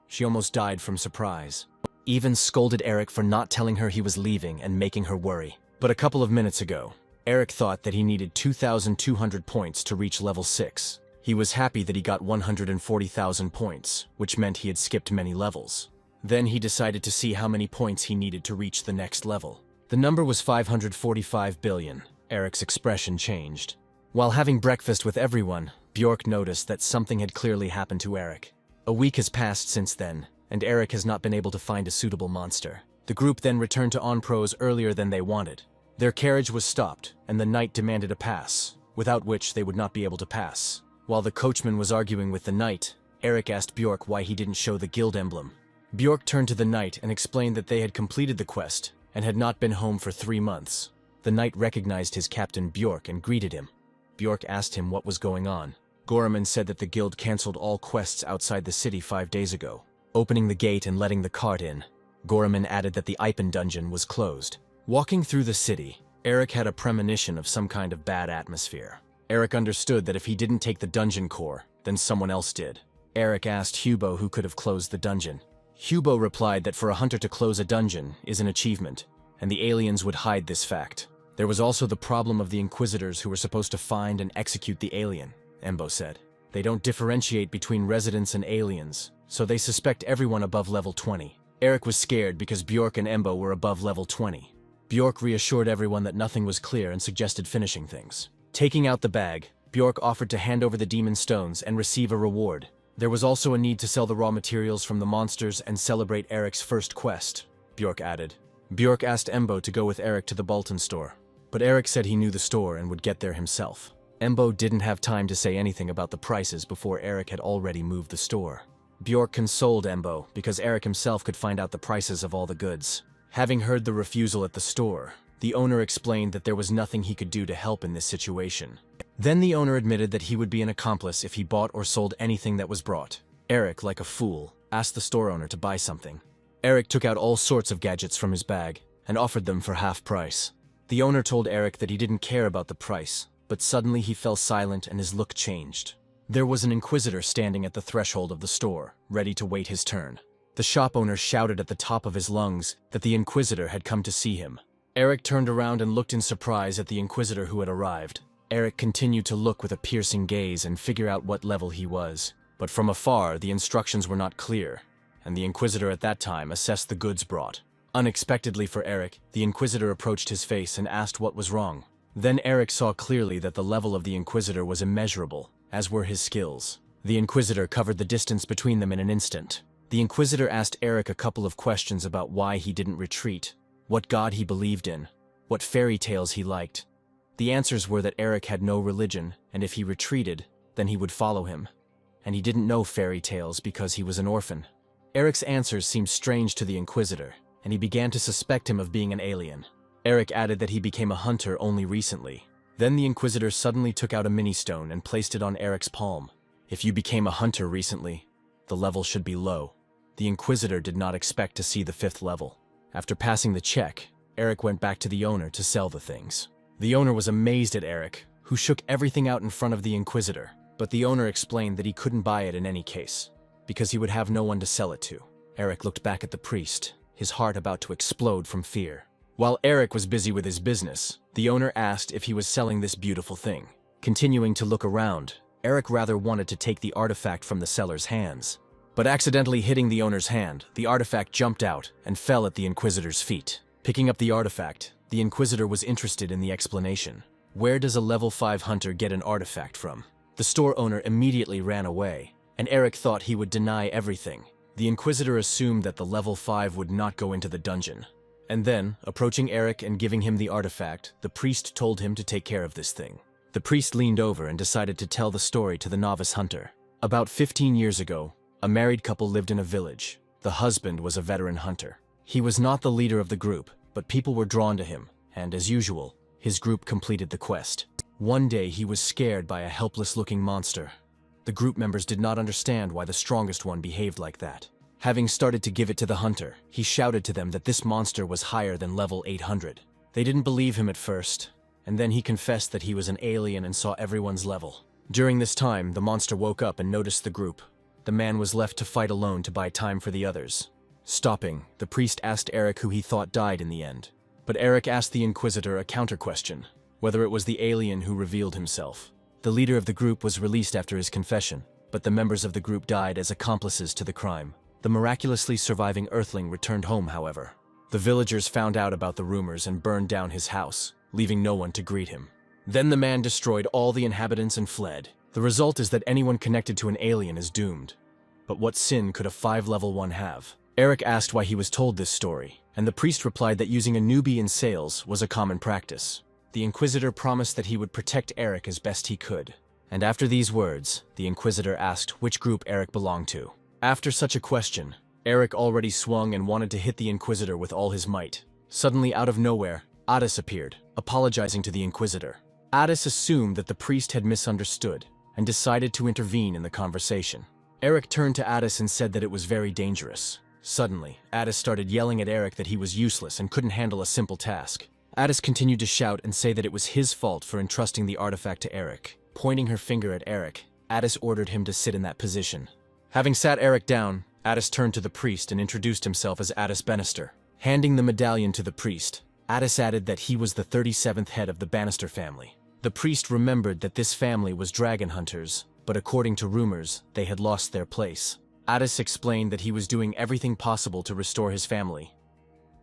She almost died from surprise. Even scolded Eric for not telling her he was leaving and making her worry. But a couple of minutes ago, Eric thought that he needed 2,200 points to reach level 6. He was happy that he got 140,000 points, which meant he had skipped many levels. Then he decided to see how many points he needed to reach the next level. The number was 545 billion. Eric's expression changed. While having breakfast with everyone, Bjork noticed that something had clearly happened to Eric. A week has passed since then, and Eric has not been able to find a suitable monster. The group then returned to Onpros earlier than they wanted. Their carriage was stopped, and the knight demanded a pass, without which they would not be able to pass. While the coachman was arguing with the knight, Eric asked Bjork why he didn't show the guild emblem. Bjork turned to the knight and explained that they had completed the quest and had not been home for 3 months. The knight recognized his captain Bjork and greeted him. Bjork asked him what was going on. Gorman said that the guild cancelled all quests outside the city 5 days ago, opening the gate and letting the cart in. Gorman added that the Ipen dungeon was closed. Walking through the city, Eric had a premonition of some kind of bad atmosphere. Eric understood that if he didn't take the dungeon core, then someone else did. Eric asked Hubo who could have closed the dungeon. Hubo replied that for a hunter to close a dungeon is an achievement, and the aliens would hide this fact. There was also the problem of the Inquisitors who were supposed to find and execute the alien, Embo said. They don't differentiate between residents and aliens, so they suspect everyone above level 20. Eric was scared because Bjork and Embo were above level 20. Bjork reassured everyone that nothing was clear and suggested finishing things. Taking out the bag, Bjork offered to hand over the demon stones and receive a reward. There was also a need to sell the raw materials from the monsters and celebrate Eric's first quest, Bjork added. Bjork asked Embo to go with Eric to the Bolton store, but Eric said he knew the store and would get there himself. Embo didn't have time to say anything about the prices before Eric had already moved the store. Bjork consoled Embo because Eric himself could find out the prices of all the goods. Having heard the refusal at the store, the owner explained that there was nothing he could do to help in this situation. Then the owner admitted that he would be an accomplice if he bought or sold anything that was brought. Eric, like a fool, asked the store owner to buy something. Eric took out all sorts of gadgets from his bag and offered them for half price. The owner told Eric that he didn't care about the price, but suddenly he fell silent and his look changed. There was an Inquisitor standing at the threshold of the store, ready to wait his turn. The shop owner shouted at the top of his lungs that the Inquisitor had come to see him. Eric turned around and looked in surprise at the Inquisitor who had arrived. Eric continued to look with a piercing gaze and figure out what level he was. But from afar, the instructions were not clear, and the Inquisitor at that time assessed the goods brought. Unexpectedly for Eric, the Inquisitor approached his face and asked what was wrong. Then Eric saw clearly that the level of the Inquisitor was immeasurable, as were his skills. The Inquisitor covered the distance between them in an instant. The Inquisitor asked Eric a couple of questions about why he didn't retreat, what god he believed in, what fairy tales he liked. The answers were that Eric had no religion, and if he retreated, then he would follow him. and he didn't know fairy tales because he was an orphan. Eric's answers seemed strange to the Inquisitor, and he began to suspect him of being an alien. Eric added that he became a hunter only recently. Then the Inquisitor suddenly took out a mini-stone and placed it on Eric's palm. If you became a hunter recently, the level should be low. The Inquisitor did not expect to see the 5th level. After passing the check, Eric went back to the owner to sell the things. The owner was amazed at Eric, who shook everything out in front of the Inquisitor, but the owner explained that he couldn't buy it in any case, because he would have no one to sell it to. Eric looked back at the priest, his heart about to explode from fear. While Eric was busy with his business, the owner asked if he was selling this beautiful thing. Continuing to look around, Eric rather wanted to take the artifact from the seller's hands. But accidentally hitting the owner's hand, the artifact jumped out and fell at the Inquisitor's feet. Picking up the artifact, the Inquisitor was interested in the explanation. Where does a level 5 hunter get an artifact from? The store owner immediately ran away, and Eric thought he would deny everything. The Inquisitor assumed that the level 5 would not go into the dungeon. And then, approaching Eric and giving him the artifact, the priest told him to take care of this thing. The priest leaned over and decided to tell the story to the novice hunter. About 15 years ago, a married couple lived in a village. The husband was a veteran hunter. He was not the leader of the group, but people were drawn to him, and as usual, his group completed the quest. One day he was scared by a helpless-looking monster. The group members did not understand why the strongest one behaved like that. Having started to give it to the hunter, he shouted to them that this monster was higher than level 800. They didn't believe him at first, and then he confessed that he was an alien and saw everyone's level. During this time, the monster woke up and noticed the group. The man was left to fight alone to buy time for the others. Stopping, the priest asked Eric who he thought died in the end. But Eric asked the Inquisitor a counter-question, whether it was the alien who revealed himself. The leader of the group was released after his confession, but the members of the group died as accomplices to the crime. The miraculously surviving Earthling returned home, however. The villagers found out about the rumors and burned down his house, leaving no one to greet him. Then the man destroyed all the inhabitants and fled. The result is that anyone connected to an alien is doomed. But what sin could a 5-level one have? Eric asked why he was told this story, and the priest replied that using a newbie in sales was a common practice. The Inquisitor promised that he would protect Eric as best he could. And after these words, the Inquisitor asked which group Eric belonged to. After such a question, Eric already swung and wanted to hit the Inquisitor with all his might. Suddenly, out of nowhere, Addis appeared, apologizing to the Inquisitor. Addis assumed that the priest had misunderstood and decided to intervene in the conversation. Eric turned to Addis and said that it was very dangerous. Suddenly, Addis started yelling at Eric that he was useless and couldn't handle a simple task. Addis continued to shout and say that it was his fault for entrusting the artifact to Eric. Pointing her finger at Eric, Addis ordered him to sit in that position. Having sat Eric down, Addis turned to the priest and introduced himself as Addis Bannister. Handing the medallion to the priest, Addis added that he was the 37th head of the Bannister family. The priest remembered that this family was dragon hunters, but according to rumors, they had lost their place. Addis explained that he was doing everything possible to restore his family.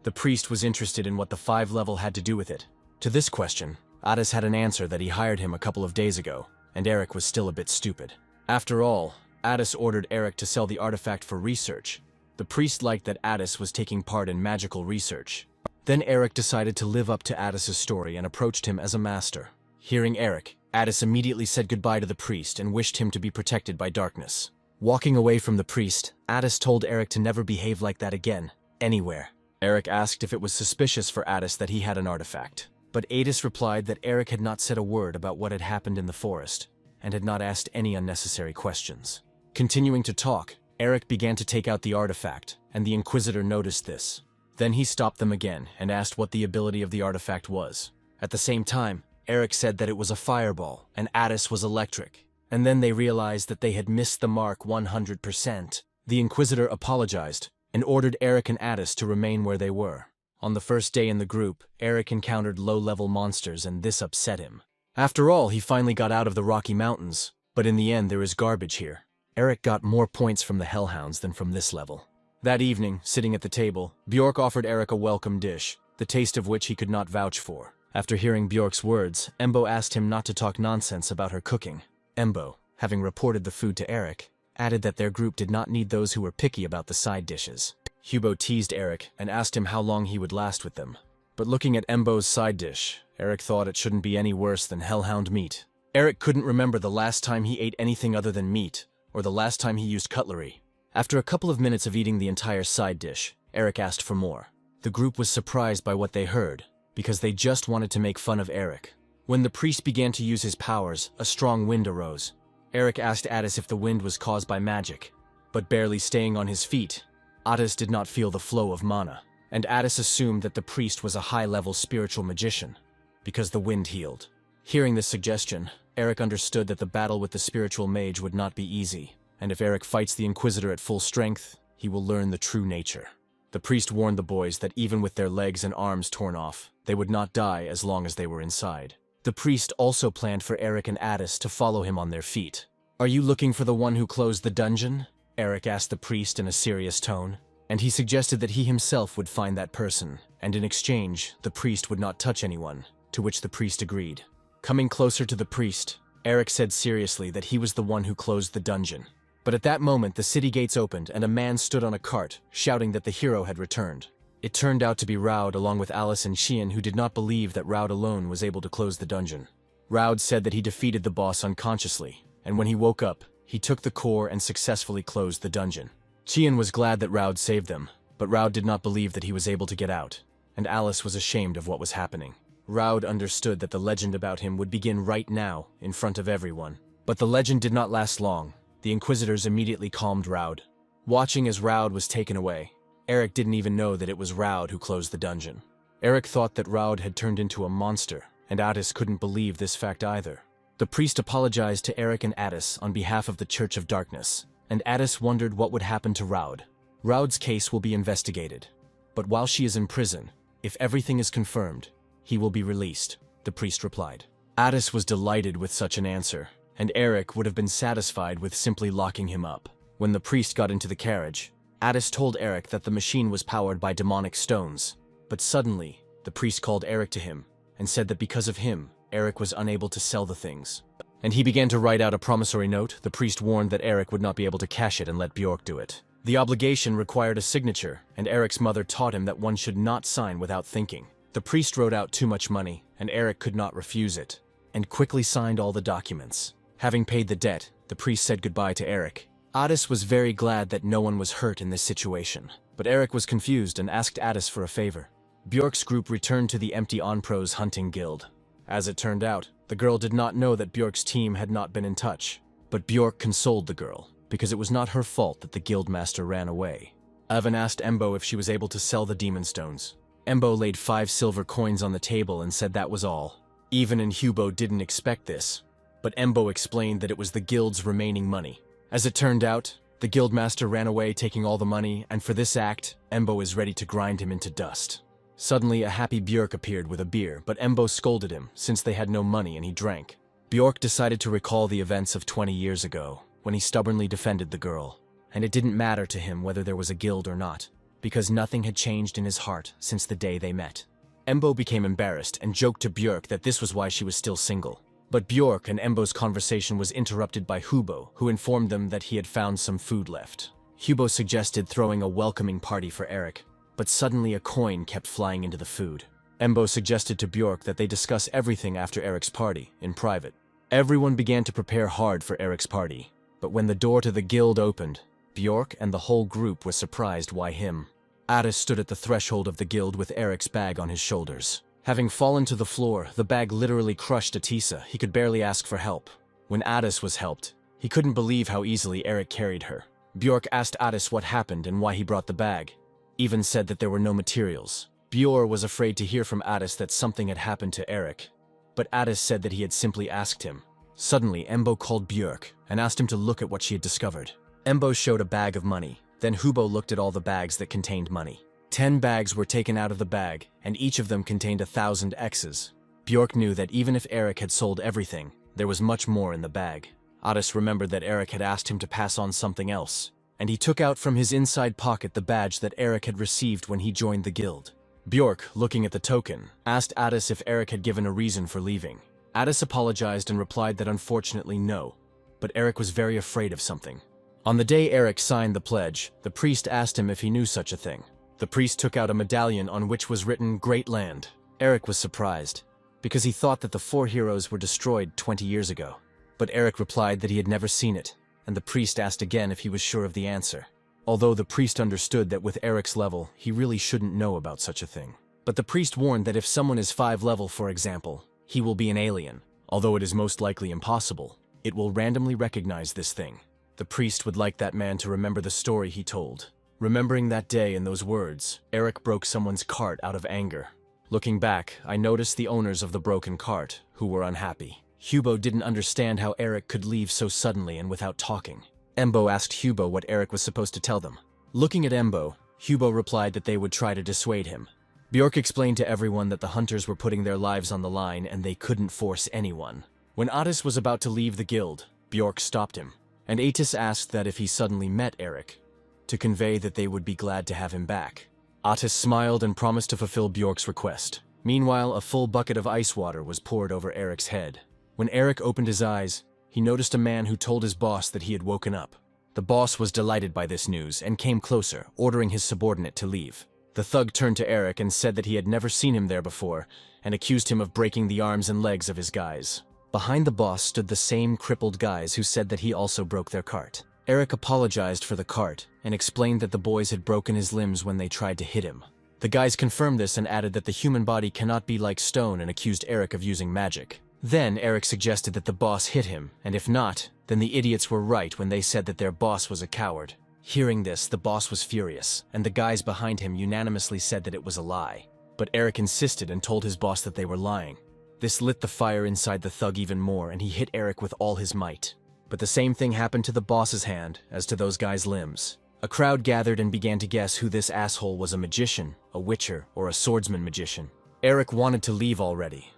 The priest was interested in what the 5-level had to do with it. To this question, Addis had an answer that he hired him a couple of days ago, and Eric was still a bit stupid. After all, Addis ordered Eric to sell the artifact for research. The priest liked that Addis was taking part in magical research. Then Eric decided to live up to Addis's story and approached him as a master. Hearing Eric, Addis immediately said goodbye to the priest and wished him to be protected by darkness. Walking away from the priest, Addis told Eric to never behave like that again, anywhere. Eric asked if it was suspicious for Addis that he had an artifact, but Addis replied that Eric had not said a word about what had happened in the forest, and had not asked any unnecessary questions. Continuing to talk, Eric began to take out the artifact, and the Inquisitor noticed this. Then he stopped them again and asked what the ability of the artifact was. At the same time, Eric said that it was a fireball, and Addis was electric. And then they realized that they had missed the mark 100%. The Inquisitor apologized and ordered Eric and Addis to remain where they were. On the first day in the group, Eric encountered low-level monsters and this upset him. After all, he finally got out of the Rocky Mountains, but in the end there is garbage here. Eric got more points from the Hellhounds than from this level. That evening, sitting at the table, Bjork offered Eric a welcome dish, the taste of which he could not vouch for. After hearing Bjork's words, Embo asked him not to talk nonsense about her cooking. Embo, having reported the food to Eric, added that their group did not need those who were picky about the side dishes. Hubo teased Eric and asked him how long he would last with them. But looking at Embo's side dish, Eric thought it shouldn't be any worse than hellhound meat. Eric couldn't remember the last time he ate anything other than meat, or the last time he used cutlery. After a couple of minutes of eating the entire side dish, Eric asked for more. The group was surprised by what they heard, because they just wanted to make fun of Eric. When the priest began to use his powers, a strong wind arose. Eric asked Addis if the wind was caused by magic, but barely staying on his feet, Addis did not feel the flow of mana, and Addis assumed that the priest was a high-level spiritual magician, because the wind healed. Hearing this suggestion, Eric understood that the battle with the spiritual mage would not be easy, and if Eric fights the Inquisitor at full strength, he will learn the true nature. The priest warned the boys that even with their legs and arms torn off, they would not die as long as they were inside. The priest also planned for Eric and Addis to follow him on their feet. "Are you looking for the one who closed the dungeon?" Eric asked the priest in a serious tone, and he suggested that he himself would find that person, and in exchange, the priest would not touch anyone, to which the priest agreed. Coming closer to the priest, Eric said seriously that he was the one who closed the dungeon. But at that moment, the city gates opened and a man stood on a cart, shouting that the hero had returned. It turned out to be Raud along with Alice and Qian, who did not believe that Raud alone was able to close the dungeon. Raud said that he defeated the boss unconsciously, and when he woke up, he took the core and successfully closed the dungeon. Qian was glad that Raud saved them, but Raud did not believe that he was able to get out, and Alice was ashamed of what was happening. Raud understood that the legend about him would begin right now, in front of everyone. But the legend did not last long. The Inquisitors immediately calmed Raud. Watching as Raud was taken away, Eric didn't even know that it was Raud who closed the dungeon. Eric thought that Raud had turned into a monster, and Addis couldn't believe this fact either. The priest apologized to Eric and Addis on behalf of the Church of Darkness, and Addis wondered what would happen to Raud. Raud's case will be investigated, but while she is in prison, if everything is confirmed, he will be released, the priest replied. Addis was delighted with such an answer, and Eric would have been satisfied with simply locking him up. When the priest got into the carriage, Addis told Eric that the machine was powered by demonic stones, but suddenly, the priest called Eric to him and said that because of him, Eric was unable to sell the things. And he began to write out a promissory note. The priest warned that Eric would not be able to cash it and let Bjork do it. The obligation required a signature, and Eric's mother taught him that one should not sign without thinking. The priest wrote out too much money, and Eric could not refuse it, and quickly signed all the documents. Having paid the debt, the priest said goodbye to Eric. Addis was very glad that no one was hurt in this situation, but Eric was confused and asked Addis for a favor. Bjork's group returned to the empty Onpro's hunting guild. As it turned out, the girl did not know that Bjork's team had not been in touch, but Bjork consoled the girl, because it was not her fault that the guildmaster ran away. Evan asked Embo if she was able to sell the demon stones. Embo laid 5 silver coins on the table and said that was all. Even and Hubo didn't expect this, but Embo explained that it was the guild's remaining money. As it turned out, the guildmaster ran away taking all the money, and for this act, Embo is ready to grind him into dust. Suddenly, a happy Bjork appeared with a beer, but Embo scolded him since they had no money and he drank. Bjork decided to recall the events of 20 years ago, when he stubbornly defended the girl, and it didn't matter to him whether there was a guild or not, because nothing had changed in his heart since the day they met. Embo became embarrassed and joked to Bjork that this was why she was still single. But Bjork and Embo's conversation was interrupted by Hubo, who informed them that he had found some food left. Hubo suggested throwing a welcoming party for Eric, but suddenly a coin kept flying into the food. Embo suggested to Bjork that they discuss everything after Eric's party, in private. Everyone began to prepare hard for Eric's party, but when the door to the guild opened, Bjork and the whole group were surprised why him. Addis stood at the threshold of the guild with Eric's bag on his shoulders. Having fallen to the floor, the bag literally crushed Atisa. He could barely ask for help. When Addis was helped, he couldn't believe how easily Eric carried her. Bjork asked Addis what happened and why he brought the bag. Even said that there were no materials. Bjork was afraid to hear from Addis that something had happened to Eric, but Addis said that he had simply asked him. Suddenly, Embo called Bjork and asked him to look at what she had discovered. Embo showed a bag of money. Then Hubo looked at all the bags that contained money. 10 bags were taken out of the bag, and each of them contained 1,000 X's. Bjork knew that even if Eric had sold everything, there was much more in the bag. Addis remembered that Eric had asked him to pass on something else, and he took out from his inside pocket the badge that Eric had received when he joined the guild. Bjork, looking at the token, asked Addis if Eric had given a reason for leaving. Addis apologized and replied that unfortunately no, but Eric was very afraid of something. On the day Eric signed the pledge, the priest asked him if he knew such a thing. The priest took out a medallion on which was written Great Land. Eric was surprised, because he thought that the 4 heroes were destroyed 20 years ago. But Eric replied that he had never seen it. and the priest asked again if he was sure of the answer. Although the priest understood that with Eric's level, he really shouldn't know about such a thing. But the priest warned that if someone is 5 level, for example, he will be an alien. Although it is most likely impossible, it will randomly recognize this thing. The priest would like that man to remember the story he told. Remembering that day and those words, Eric broke someone's cart out of anger. Looking back, I noticed the owners of the broken cart, who were unhappy. Hubo didn't understand how Eric could leave so suddenly and without talking. Embo asked Hubo what Eric was supposed to tell them. Looking at Embo, Hubo replied that they would try to dissuade him. Bjork explained to everyone that the hunters were putting their lives on the line and they couldn't force anyone. When Otis was about to leave the guild, Bjork stopped him, and Atis asked that if he suddenly met Eric, to convey that they would be glad to have him back. Otis smiled and promised to fulfill Bjork's request. Meanwhile, a full bucket of ice water was poured over Eric's head. When Eric opened his eyes, he noticed a man who told his boss that he had woken up. The boss was delighted by this news and came closer, ordering his subordinate to leave. The thug turned to Eric and said that he had never seen him there before, and accused him of breaking the arms and legs of his guys. Behind the boss stood the same crippled guys who said that he also broke their cart. Eric apologized for the cart and explained that the boys had broken his limbs when they tried to hit him. The guys confirmed this and added that the human body cannot be like stone and accused Eric of using magic. Then Eric suggested that the boss hit him, and if not, then the idiots were right when they said that their boss was a coward. Hearing this, the boss was furious, and the guys behind him unanimously said that it was a lie. But Eric insisted and told his boss that they were lying. This lit the fire inside the thug even more, and he hit Eric with all his might. But the same thing happened to the boss's hand as to those guys' limbs. A crowd gathered and began to guess who this asshole was, a magician, a witcher, or a swordsman magician. Eric wanted to leave already.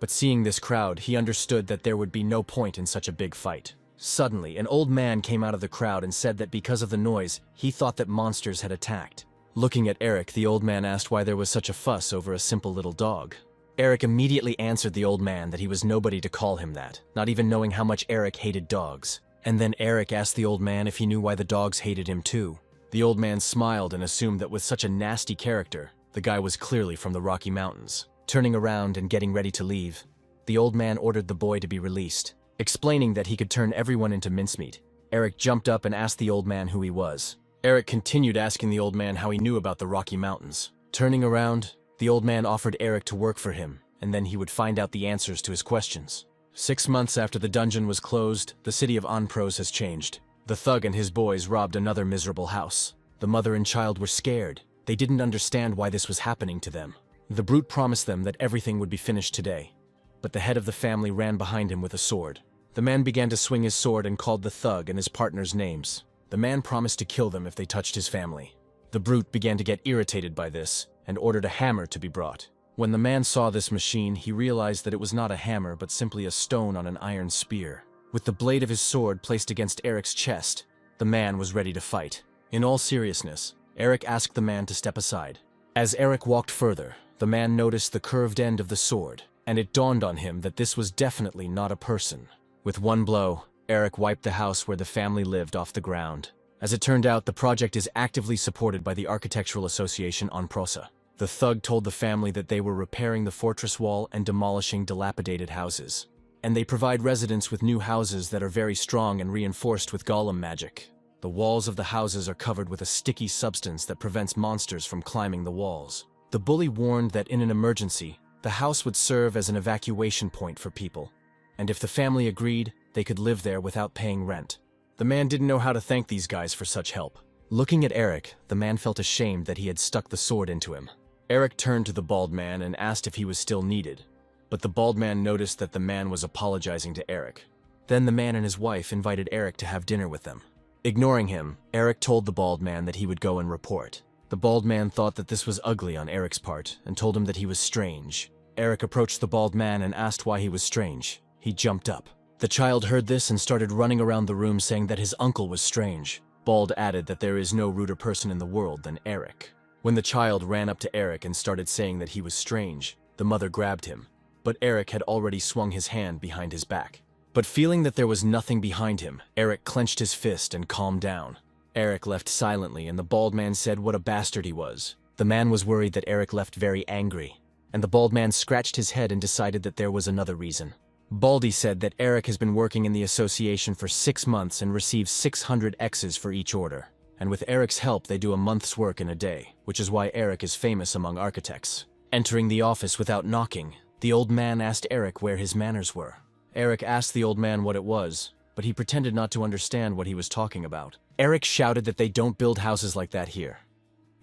But seeing this crowd, he understood that there would be no point in such a big fight. Suddenly, an old man came out of the crowd and said that because of the noise, he thought that monsters had attacked. Looking at Eric, the old man asked why there was such a fuss over a simple little dog. Eric immediately answered the old man that he was nobody to call him that, not even knowing how much Eric hated dogs. And then Eric asked the old man if he knew why the dogs hated him too. The old man smiled and assumed that with such a nasty character, the guy was clearly from the Rocky Mountains. Turning around and getting ready to leave, the old man ordered the boy to be released, explaining that he could turn everyone into mincemeat. Eric jumped up and asked the old man who he was. Eric continued asking the old man how he knew about the Rocky Mountains. Turning around, the old man offered Eric to work for him, and then he would find out the answers to his questions. 6 months after the dungeon was closed, the city of Onpros has changed. The thug and his boys robbed another miserable house. The mother and child were scared. They didn't understand why this was happening to them. The brute promised them that everything would be finished today, but the head of the family ran behind him with a sword. The man began to swing his sword and called the thug and his partners names. The man promised to kill them if they touched his family. The brute began to get irritated by this and ordered a hammer to be brought. When the man saw this machine, he realized that it was not a hammer but simply a stone on an iron spear. With the blade of his sword placed against Eric's chest, the man was ready to fight. In all seriousness, Eric asked the man to step aside. As Eric walked further, the man noticed the curved end of the sword, and it dawned on him that this was definitely not a person. With one blow, Eric wiped the house where the family lived off the ground. As it turned out, the project is actively supported by the Architectural Association on Prosa. The thug told the family that they were repairing the fortress wall and demolishing dilapidated houses. And they provide residents with new houses that are very strong and reinforced with golem magic. The walls of the houses are covered with a sticky substance that prevents monsters from climbing the walls. The bully warned that in an emergency, the house would serve as an evacuation point for people, and if the family agreed, they could live there without paying rent. The man didn't know how to thank these guys for such help. Looking at Eric, the man felt ashamed that he had stuck the sword into him. Eric turned to the bald man and asked if he was still needed, but the bald man noticed that the man was apologizing to Eric. Then the man and his wife invited Eric to have dinner with them. Ignoring him, Eric told the bald man that he would go and report. The bald man thought that this was ugly on Eric's part and told him that he was strange. Eric approached the bald man and asked why he was strange. He jumped up. The child heard this and started running around the room saying that his uncle was strange. Bald added that there is no ruder person in the world than Eric. When the child ran up to Eric and started saying that he was strange, the mother grabbed him, but Eric had already swung his hand behind his back. But feeling that there was nothing behind him, Eric clenched his fist and calmed down. Eric left silently and the bald man said what a bastard he was. The man was worried that Eric left very angry, and the bald man scratched his head and decided that there was another reason. Baldy said that Eric has been working in the association for 6 months and receives 600 X's for each order. And with Eric's help, they do a month's work in a day, which is why Eric is famous among architects. Entering the office without knocking, the old man asked Eric where his manners were. Eric asked the old man what it was, but he pretended not to understand what he was talking about. Eric shouted that they don't build houses like that here.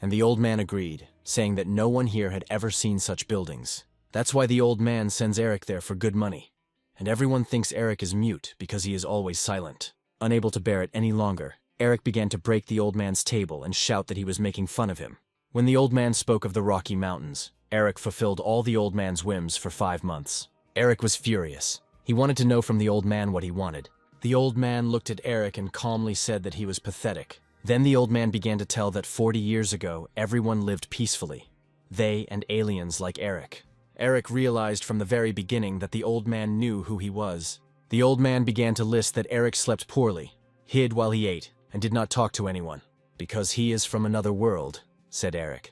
And the old man agreed, saying that no one here had ever seen such buildings. That's why the old man sends Eric there for good money. And everyone thinks Eric is mute because he is always silent. Unable to bear it any longer, Eric began to break the old man's table and shout that he was making fun of him. When the old man spoke of the Rocky Mountains, Eric fulfilled all the old man's whims for 5 months. Eric was furious. He wanted to know from the old man what he wanted. The old man looked at Eric and calmly said that he was pathetic. Then the old man began to tell that 40 years ago, everyone lived peacefully. They and aliens like Eric. Eric realized from the very beginning that the old man knew who he was. The old man began to list that Eric slept poorly, hid while he ate, and did not talk to anyone. Because he is from another world, said Eric.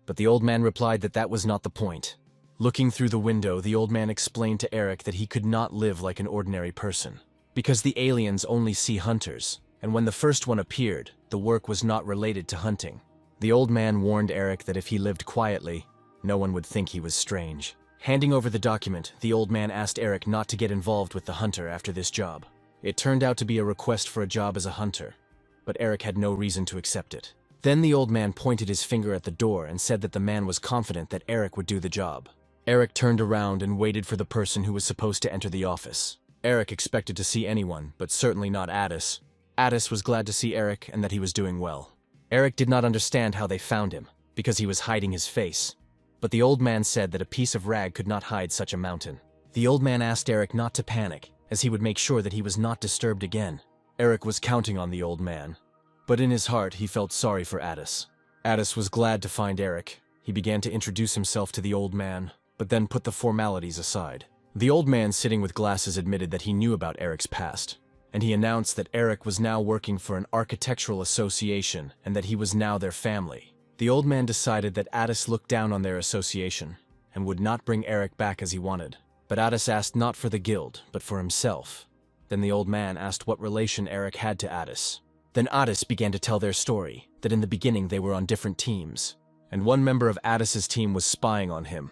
But the old man replied that that was not the point. Looking through the window, the old man explained to Eric that he could not live like an ordinary person. Because the aliens only see hunters, and when the first one appeared, the work was not related to hunting. The old man warned Eric that if he lived quietly, no one would think he was strange. Handing over the document, the old man asked Eric not to get involved with the hunter after this job. It turned out to be a request for a job as a hunter, but Eric had no reason to accept it. Then the old man pointed his finger at the door and said that the man was confident that Eric would do the job. Eric turned around and waited for the person who was supposed to enter the office. Eric expected to see anyone, but certainly not Addis. Addis was glad to see Eric and that he was doing well. Eric did not understand how they found him, because he was hiding his face. But the old man said that a piece of rag could not hide such a mountain. The old man asked Eric not to panic, as he would make sure that he was not disturbed again. Eric was counting on the old man, but in his heart he felt sorry for Addis. Addis was glad to find Eric. He began to introduce himself to the old man, but then put the formalities aside. The old man sitting with glasses admitted that he knew about Eric's past, and he announced that Eric was now working for an architectural association and that he was now their family. The old man decided that Addis looked down on their association and would not bring Eric back as he wanted. But Addis asked not for the guild, but for himself. Then the old man asked what relation Eric had to Addis. Then Addis began to tell their story, that in the beginning they were on different teams, and one member of Addis's team was spying on him,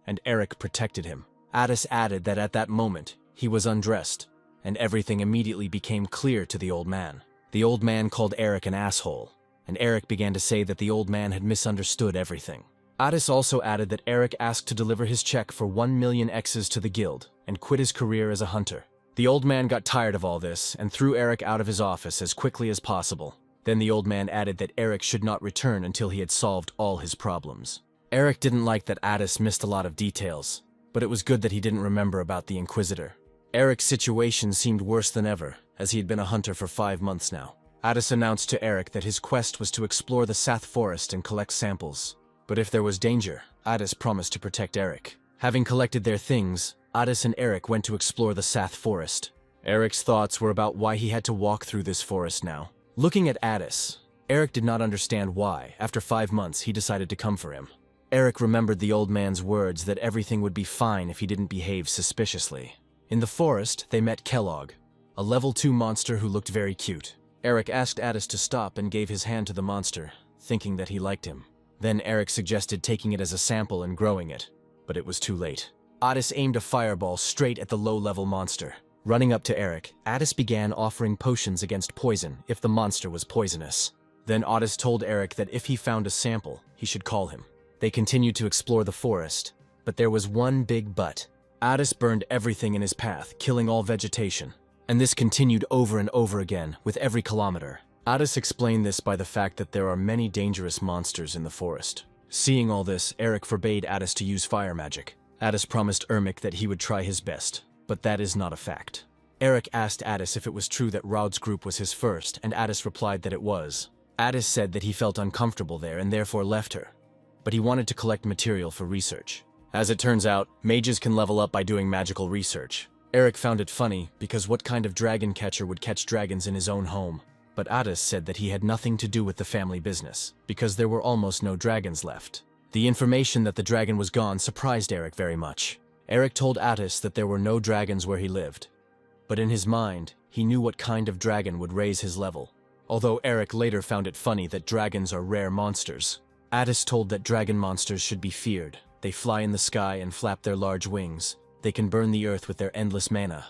and Eric protected him. Addis added that at that moment, he was undressed, and everything immediately became clear to the old man. The old man called Eric an asshole, and Eric began to say that the old man had misunderstood everything. Addis also added that Eric asked to deliver his check for 1 million X's to the guild and quit his career as a hunter. The old man got tired of all this and threw Eric out of his office as quickly as possible. Then the old man added that Eric should not return until he had solved all his problems. Eric didn't like that Addis missed a lot of details, but it was good that he didn't remember about the Inquisitor. Eric's situation seemed worse than ever, as he had been a hunter for 5 months now. Addis announced to Eric that his quest was to explore the Sath forest and collect samples. But if there was danger, Addis promised to protect Eric. Having collected their things, Addis and Eric went to explore the Sath forest. Eric's thoughts were about why he had to walk through this forest now. Looking at Addis, Eric did not understand why, after 5 months, he decided to come for him. Eric remembered the old man's words that everything would be fine if he didn't behave suspiciously. In the forest, they met Kellogg, a level 2 monster who looked very cute. Eric asked Addis to stop and gave his hand to the monster, thinking that he liked him. Then Eric suggested taking it as a sample and growing it, but it was too late. Addis aimed a fireball straight at the low-level monster. Running up to Eric, Addis began offering potions against poison if the monster was poisonous. Then Addis told Eric that if he found a sample, he should call him. They continued to explore the forest, but there was one big but. Addis burned everything in his path, killing all vegetation. And this continued over and over again, with every kilometer. Addis explained this by the fact that there are many dangerous monsters in the forest. Seeing all this, Eric forbade Addis to use fire magic. Addis promised Ermic that he would try his best, but that is not a fact. Eric asked Addis if it was true that Raud's group was his first, and Addis replied that it was. Addis said that he felt uncomfortable there and therefore left her, but he wanted to collect material for research. As it turns out, mages can level up by doing magical research. Eric found it funny because what kind of dragon catcher would catch dragons in his own home? But Addis said that he had nothing to do with the family business, because there were almost no dragons left. The information that the dragon was gone surprised Eric very much. Eric told Addis that there were no dragons where he lived. But in his mind, he knew what kind of dragon would raise his level. Although Eric later found it funny that dragons are rare monsters. Addis told that dragon monsters should be feared. They fly in the sky and flap their large wings. They can burn the earth with their endless mana.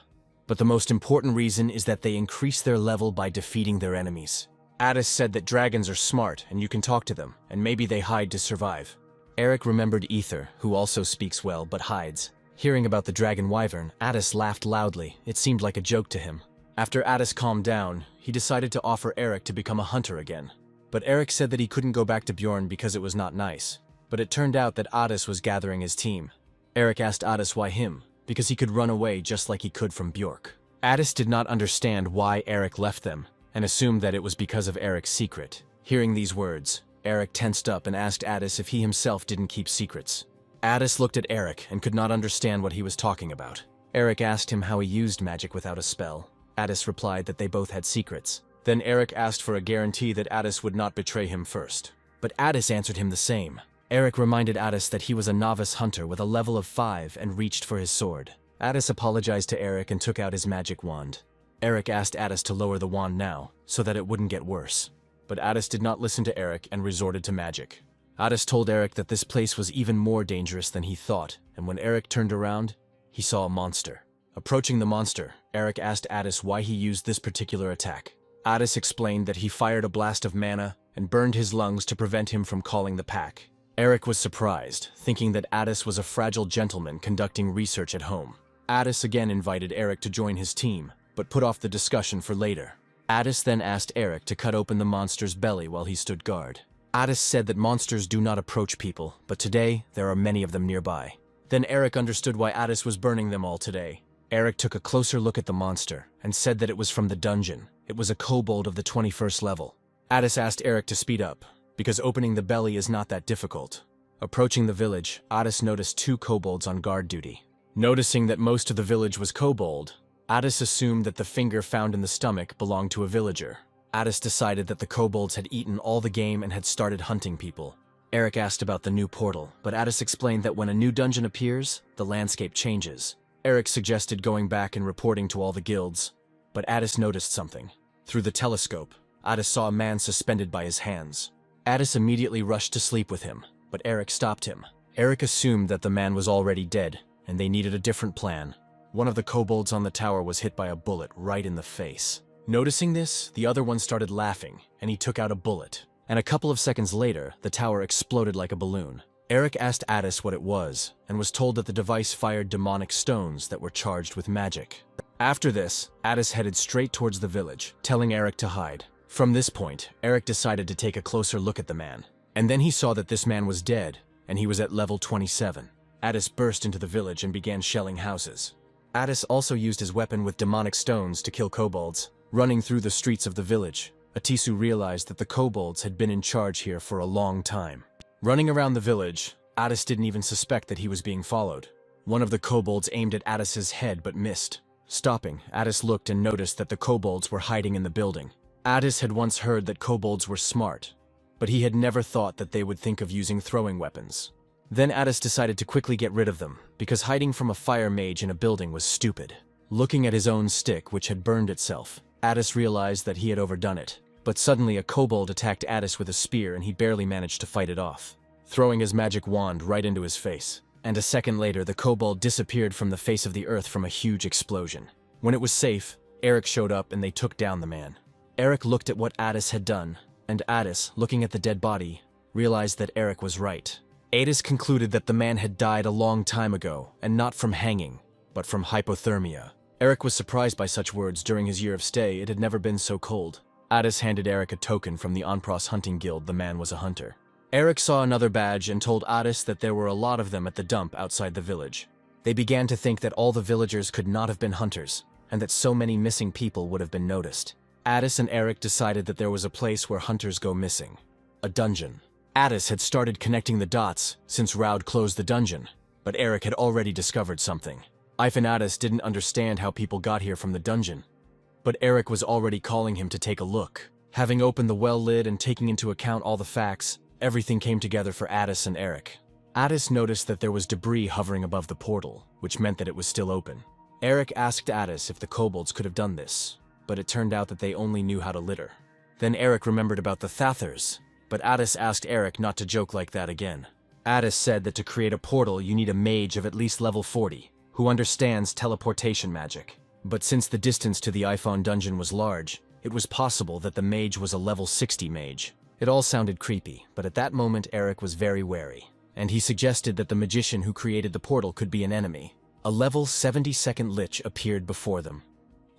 But the most important reason is that they increase their level by defeating their enemies. Addis said that dragons are smart and you can talk to them, and maybe they hide to survive. Eric remembered Ether, who also speaks well but hides. Hearing about the dragon wyvern, Addis laughed loudly. It seemed like a joke to him. After Addis calmed down, he decided to offer Eric to become a hunter again. But Eric said that he couldn't go back to Bjorn because it was not nice. But it turned out that Addis was gathering his team. Eric asked Addis why him, because he could run away just like he could from Bjork. Addis did not understand why Eric left them, and assumed that it was because of Eric's secret. Hearing these words, Eric tensed up and asked Addis if he himself didn't keep secrets. Addis looked at Eric and could not understand what he was talking about. Eric asked him how he used magic without a spell. Addis replied that they both had secrets. Then Eric asked for a guarantee that Addis would not betray him first. But Addis answered him the same. Eric reminded Addis that he was a novice hunter with a level of 5 and reached for his sword. Addis apologized to Eric and took out his magic wand. Eric asked Addis to lower the wand now, so that it wouldn't get worse. But Addis did not listen to Eric and resorted to magic. Addis told Eric that this place was even more dangerous than he thought, and when Eric turned around, he saw a monster. Approaching the monster, Eric asked Addis why he used this particular attack. Addis explained that he fired a blast of mana and burned his lungs to prevent him from calling the pack. Eric was surprised, thinking that Addis was a fragile gentleman conducting research at home. Addis again invited Eric to join his team, but put off the discussion for later. Addis then asked Eric to cut open the monster's belly while he stood guard. Addis said that monsters do not approach people, but today there are many of them nearby. Then Eric understood why Addis was burning them all today. Eric took a closer look at the monster and said that it was from the dungeon. It was a kobold of the 21st level. Addis asked Eric to speed up, because opening the belly is not that difficult. Approaching the village, Addis noticed 2 kobolds on guard duty. Noticing that most of the village was kobold, Addis assumed that the finger found in the stomach belonged to a villager. Addis decided that the kobolds had eaten all the game and had started hunting people. Eric asked about the new portal, but Addis explained that when a new dungeon appears, the landscape changes. Eric suggested going back and reporting to all the guilds, but Addis noticed something. Through the telescope, Addis saw a man suspended by his hands. Addis immediately rushed to sleep with him, but Eric stopped him. Eric assumed that the man was already dead, and they needed a different plan. One of the kobolds on the tower was hit by a bullet right in the face. Noticing this, the other one started laughing, and he took out a bullet. And a couple of seconds later, the tower exploded like a balloon. Eric asked Addis what it was, and was told that the device fired demonic stones that were charged with magic. After this, Addis headed straight towards the village, telling Eric to hide. From this point, Eric decided to take a closer look at the man. And then he saw that this man was dead, and he was at level 27. Addis burst into the village and began shelling houses. Addis also used his weapon with demonic stones to kill kobolds. Running through the streets of the village, Atisu realized that the kobolds had been in charge here for a long time. Running around the village, Addis didn't even suspect that he was being followed. One of the kobolds aimed at Addis's head but missed. Stopping, Addis looked and noticed that the kobolds were hiding in the building. Addis had once heard that kobolds were smart, but he had never thought that they would think of using throwing weapons. Then Addis decided to quickly get rid of them, because hiding from a fire mage in a building was stupid. Looking at his own stick, which had burned itself, Addis realized that he had overdone it. But suddenly a kobold attacked Addis with a spear and he barely managed to fight it off, throwing his magic wand right into his face. And a second later, the kobold disappeared from the face of the earth from a huge explosion. When it was safe, Eric showed up and they took down the man. Eric looked at what Addis had done, and Addis, looking at the dead body, realized that Eric was right. Addis concluded that the man had died a long time ago, and not from hanging, but from hypothermia. Eric was surprised by such words. During his year of stay, it had never been so cold. Addis handed Eric a token from the Onpros hunting guild. The man was a hunter. Eric saw another badge and told Addis that there were a lot of them at the dump outside the village. They began to think that all the villagers could not have been hunters, and that so many missing people would have been noticed. Addis and Eric decided that there was a place where hunters go missing. A dungeon. Addis had started connecting the dots since Raud closed the dungeon, but Eric had already discovered something. Ife and Addis didn't understand how people got here from the dungeon, but Eric was already calling him to take a look. Having opened the well lid and taking into account all the facts, everything came together for Addis and Eric. Addis noticed that there was debris hovering above the portal, which meant that it was still open. Eric asked Addis if the kobolds could have done this, but it turned out that they only knew how to litter. Then Eric remembered about the Thathers, but Addis asked Eric not to joke like that again. Addis said that to create a portal you need a mage of at least level 40, who understands teleportation magic. But since the distance to the iPhone dungeon was large, it was possible that the mage was a level 60 mage. It all sounded creepy, but at that moment Eric was very wary, and he suggested that the magician who created the portal could be an enemy. A level 72nd lich appeared before them.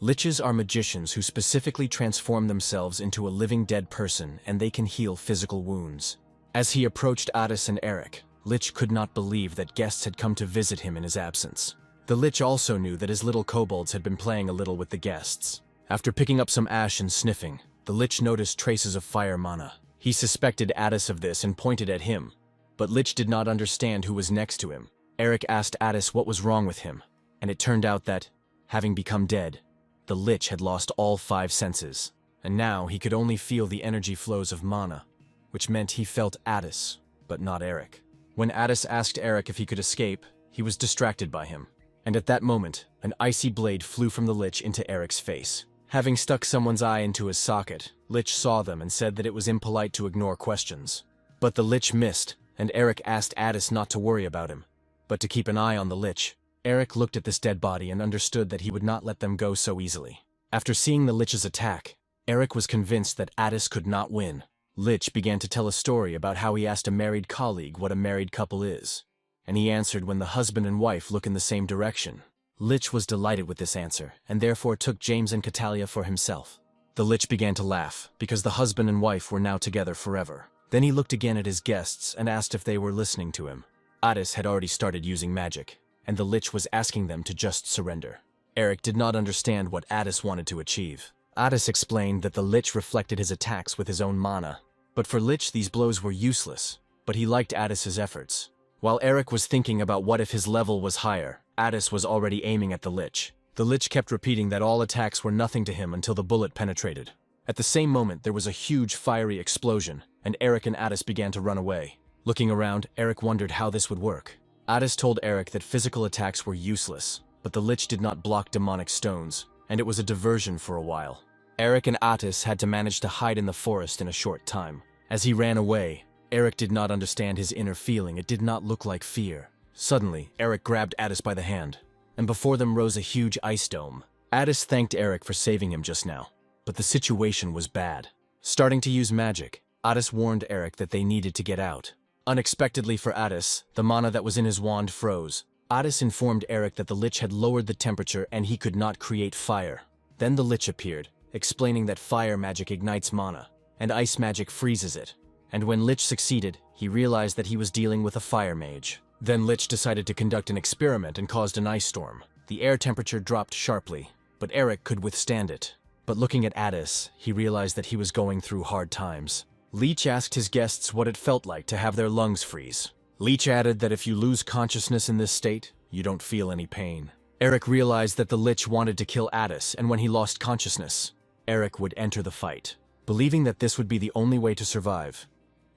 Liches are magicians who specifically transform themselves into a living dead person, and they can heal physical wounds. As he approached Addis and Eric, Lich could not believe that guests had come to visit him in his absence. The Lich also knew that his little kobolds had been playing a little with the guests. After picking up some ash and sniffing, the Lich noticed traces of fire mana. He suspected Addis of this and pointed at him, but Lich did not understand who was next to him. Eric asked Addis what was wrong with him, and it turned out that, having become dead, the Lich had lost all 5 senses, and now he could only feel the energy flows of mana, which meant he felt Addis, but not Eric. When Addis asked Eric if he could escape, he was distracted by him, and at that moment, an icy blade flew from the Lich into Eric's face. Having stuck someone's eye into his socket, Lich saw them and said that it was impolite to ignore questions. But the Lich missed, and Eric asked Addis not to worry about him, but to keep an eye on the Lich. Eric looked at this dead body and understood that he would not let them go so easily. After seeing the Lich's attack, Eric was convinced that Addis could not win. Lich began to tell a story about how he asked a married colleague what a married couple is, and he answered when the husband and wife look in the same direction. Lich was delighted with this answer, and therefore took James and Catalia for himself. The Lich began to laugh, because the husband and wife were now together forever. Then he looked again at his guests and asked if they were listening to him. Addis had already started using magic, and the Lich was asking them to just surrender. Eric did not understand what Addis wanted to achieve. Addis explained that the Lich reflected his attacks with his own mana, but for Lich these blows were useless, but he liked Addis's efforts. While Eric was thinking about what if his level was higher, Addis was already aiming at the Lich. The Lich kept repeating that all attacks were nothing to him until the bullet penetrated. At the same moment there was a huge fiery explosion, and Eric and Addis began to run away. Looking around, Eric wondered how this would work. Addis told Eric that physical attacks were useless, but the Lich did not block demonic stones, and it was a diversion for a while. Eric and Addis had to manage to hide in the forest in a short time. As he ran away, Eric did not understand his inner feeling. It did not look like fear. Suddenly, Eric grabbed Addis by the hand, and before them rose a huge ice dome. Addis thanked Eric for saving him just now, but the situation was bad. Starting to use magic, Addis warned Eric that they needed to get out. Unexpectedly for Addis, the mana that was in his wand froze. Addis informed Eric that the Lich had lowered the temperature and he could not create fire. Then the Lich appeared, explaining that fire magic ignites mana, and ice magic freezes it. And when Lich succeeded, he realized that he was dealing with a fire mage. Then Lich decided to conduct an experiment and caused an ice storm. The air temperature dropped sharply, but Eric could withstand it. But looking at Addis, he realized that he was going through hard times. Lich asked his guests what it felt like to have their lungs freeze. Lich added that if you lose consciousness in this state, you don't feel any pain. Eric realized that the Lich wanted to kill Addis, and when he lost consciousness, Eric would enter the fight. Believing that this would be the only way to survive,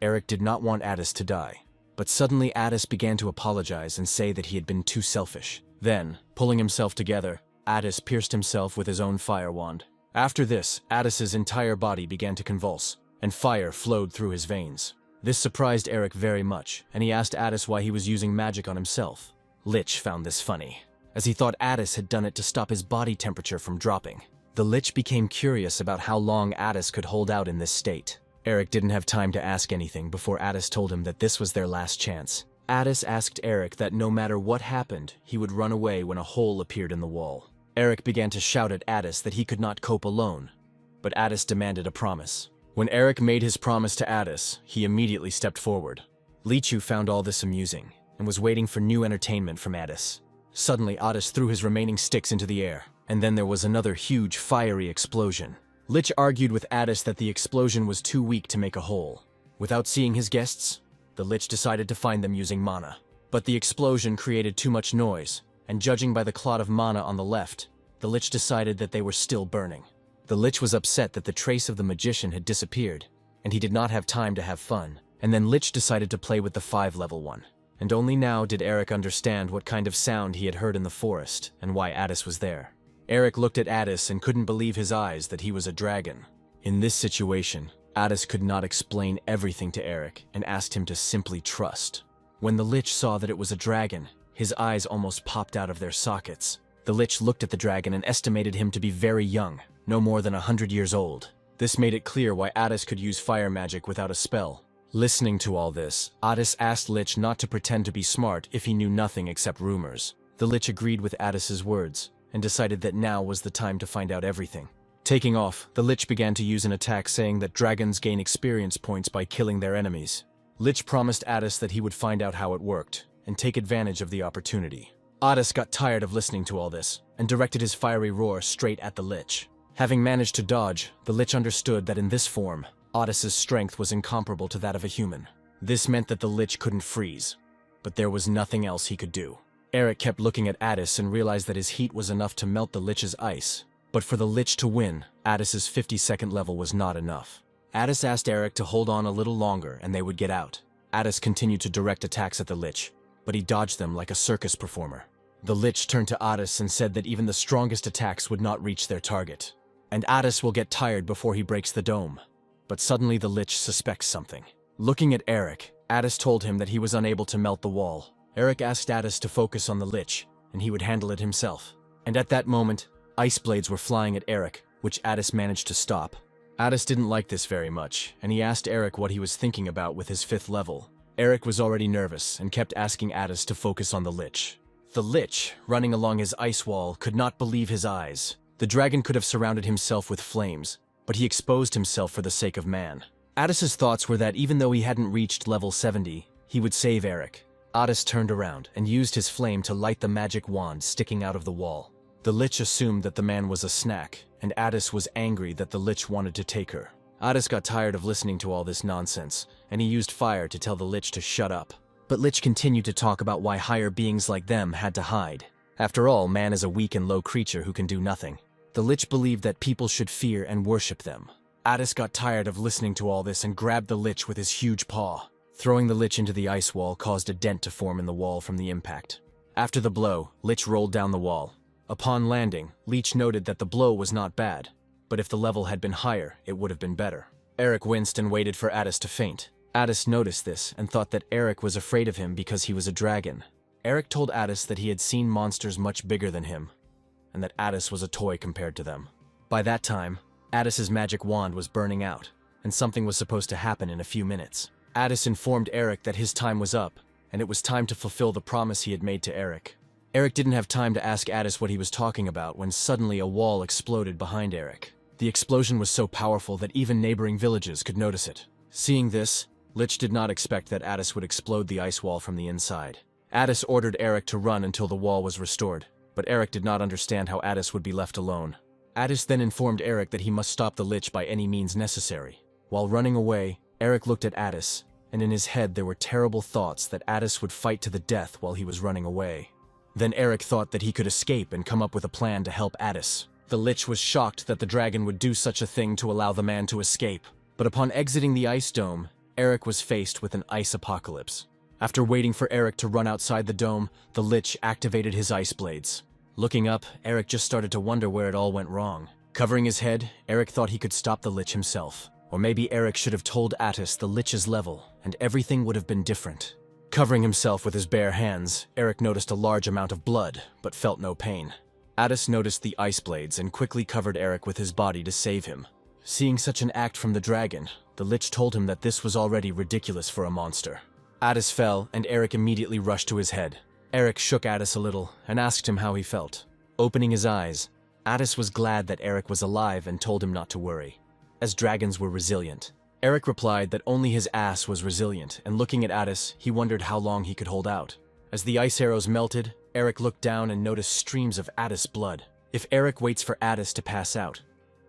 Eric did not want Addis to die. But suddenly Addis began to apologize and say that he had been too selfish. Then, pulling himself together, Addis pierced himself with his own fire wand. After this, Addis's entire body began to convulse, and fire flowed through his veins. This surprised Eric very much, and he asked Addis why he was using magic on himself. Lich found this funny, as he thought Addis had done it to stop his body temperature from dropping. The Lich became curious about how long Addis could hold out in this state. Eric didn't have time to ask anything before Addis told him that this was their last chance. Addis asked Eric that no matter what happened, he would run away when a hole appeared in the wall. Eric began to shout at Addis that he could not cope alone, but Addis demanded a promise. When Eric made his promise to Addis, he immediately stepped forward. Lichu found all this amusing, and was waiting for new entertainment from Addis. Suddenly, Addis threw his remaining sticks into the air, and then there was another huge fiery explosion. Lich argued with Addis that the explosion was too weak to make a hole. Without seeing his guests, the Lich decided to find them using mana. But the explosion created too much noise, and judging by the clot of mana on the left, the Lich decided that they were still burning. The Lich was upset that the trace of the magician had disappeared, and he did not have time to have fun. And then Lich decided to play with the 5-level one, And only now did Eric understand what kind of sound he had heard in the forest and why Addis was there. Eric looked at Addis and couldn't believe his eyes that he was a dragon. In this situation, Addis could not explain everything to Eric and asked him to simply trust. When the Lich saw that it was a dragon, his eyes almost popped out of their sockets. The Lich looked at the dragon and estimated him to be very young, no more than 100 years old. This made it clear why Addis could use fire magic without a spell. Listening to all this, Addis asked Lich not to pretend to be smart if he knew nothing except rumors. The Lich agreed with Addis's words and decided that now was the time to find out everything. Taking off, the Lich began to use an attack saying that dragons gain experience points by killing their enemies. Lich promised Addis that he would find out how it worked and take advantage of the opportunity. Addis got tired of listening to all this and directed his fiery roar straight at the Lich. Having managed to dodge, the Lich understood that in this form, Addis's strength was incomparable to that of a human. This meant that the Lich couldn't freeze, but there was nothing else he could do. Eric kept looking at Addis and realized that his heat was enough to melt the Lich's ice. But for the Lich to win, Addis's 52nd level was not enough. Addis asked Eric to hold on a little longer and they would get out. Addis continued to direct attacks at the Lich, but he dodged them like a circus performer. The Lich turned to Addis and said that even the strongest attacks would not reach their target, and Addis will get tired before he breaks the dome. But suddenly the Lich suspects something. Looking at Eric, Addis told him that he was unable to melt the wall. Eric asked Addis to focus on the Lich, and he would handle it himself. And at that moment, ice blades were flying at Eric, which Addis managed to stop. Addis didn't like this very much, and he asked Eric what he was thinking about with his 5th level. Eric was already nervous and kept asking Addis to focus on the Lich. The Lich, running along his ice wall, could not believe his eyes. The dragon could have surrounded himself with flames, but he exposed himself for the sake of man. Addis's thoughts were that even though he hadn't reached level 70, he would save Eric. Addis turned around and used his flame to light the magic wand sticking out of the wall. The Lich assumed that the man was a snack, and Addis was angry that the Lich wanted to take her. Addis got tired of listening to all this nonsense, and he used fire to tell the Lich to shut up. But Lich continued to talk about why higher beings like them had to hide. After all, man is a weak and low creature who can do nothing. The Lich believed that people should fear and worship them. Addis got tired of listening to all this and grabbed the Lich with his huge paw. Throwing the Lich into the ice wall caused a dent to form in the wall from the impact. After the blow, Lich rolled down the wall. Upon landing, Lich noted that the blow was not bad, but if the level had been higher, it would have been better. Eric winced and waited for Addis to faint. Addis noticed this and thought that Eric was afraid of him because he was a dragon. Eric told Addis that he had seen monsters much bigger than him, and that Addis was a toy compared to them. By that time, Addis's magic wand was burning out, and something was supposed to happen in a few minutes. Addis informed Eric that his time was up, and it was time to fulfill the promise he had made to Eric. Eric didn't have time to ask Addis what he was talking about when suddenly a wall exploded behind Eric. The explosion was so powerful that even neighboring villages could notice it. Seeing this, Lich did not expect that Addis would explode the ice wall from the inside. Addis ordered Eric to run until the wall was restored, but Eric did not understand how Addis would be left alone. Addis then informed Eric that he must stop the Lich by any means necessary. While running away, Eric looked at Addis, and in his head there were terrible thoughts that Addis would fight to the death while he was running away. Then Eric thought that he could escape and come up with a plan to help Addis. The Lich was shocked that the dragon would do such a thing to allow the man to escape, but upon exiting the ice dome, Eric was faced with an ice apocalypse. After waiting for Eric to run outside the dome, the Lich activated his ice blades. Looking up, Eric just started to wonder where it all went wrong. Covering his head, Eric thought he could stop the Lich himself. Or maybe Eric should have told Addis the Lich's level, and everything would have been different. Covering himself with his bare hands, Eric noticed a large amount of blood, but felt no pain. Addis noticed the ice blades and quickly covered Eric with his body to save him. Seeing such an act from the dragon, the Lich told him that this was already ridiculous for a monster. Addis fell, and Eric immediately rushed to his head. Eric shook Addis a little and asked him how he felt. Opening his eyes, Addis was glad that Eric was alive and told him not to worry, as dragons were resilient. Eric replied that only his ass was resilient, and looking at Addis, he wondered how long he could hold out. As the ice arrows melted, Eric looked down and noticed streams of Addis blood. If Eric waits for Addis to pass out,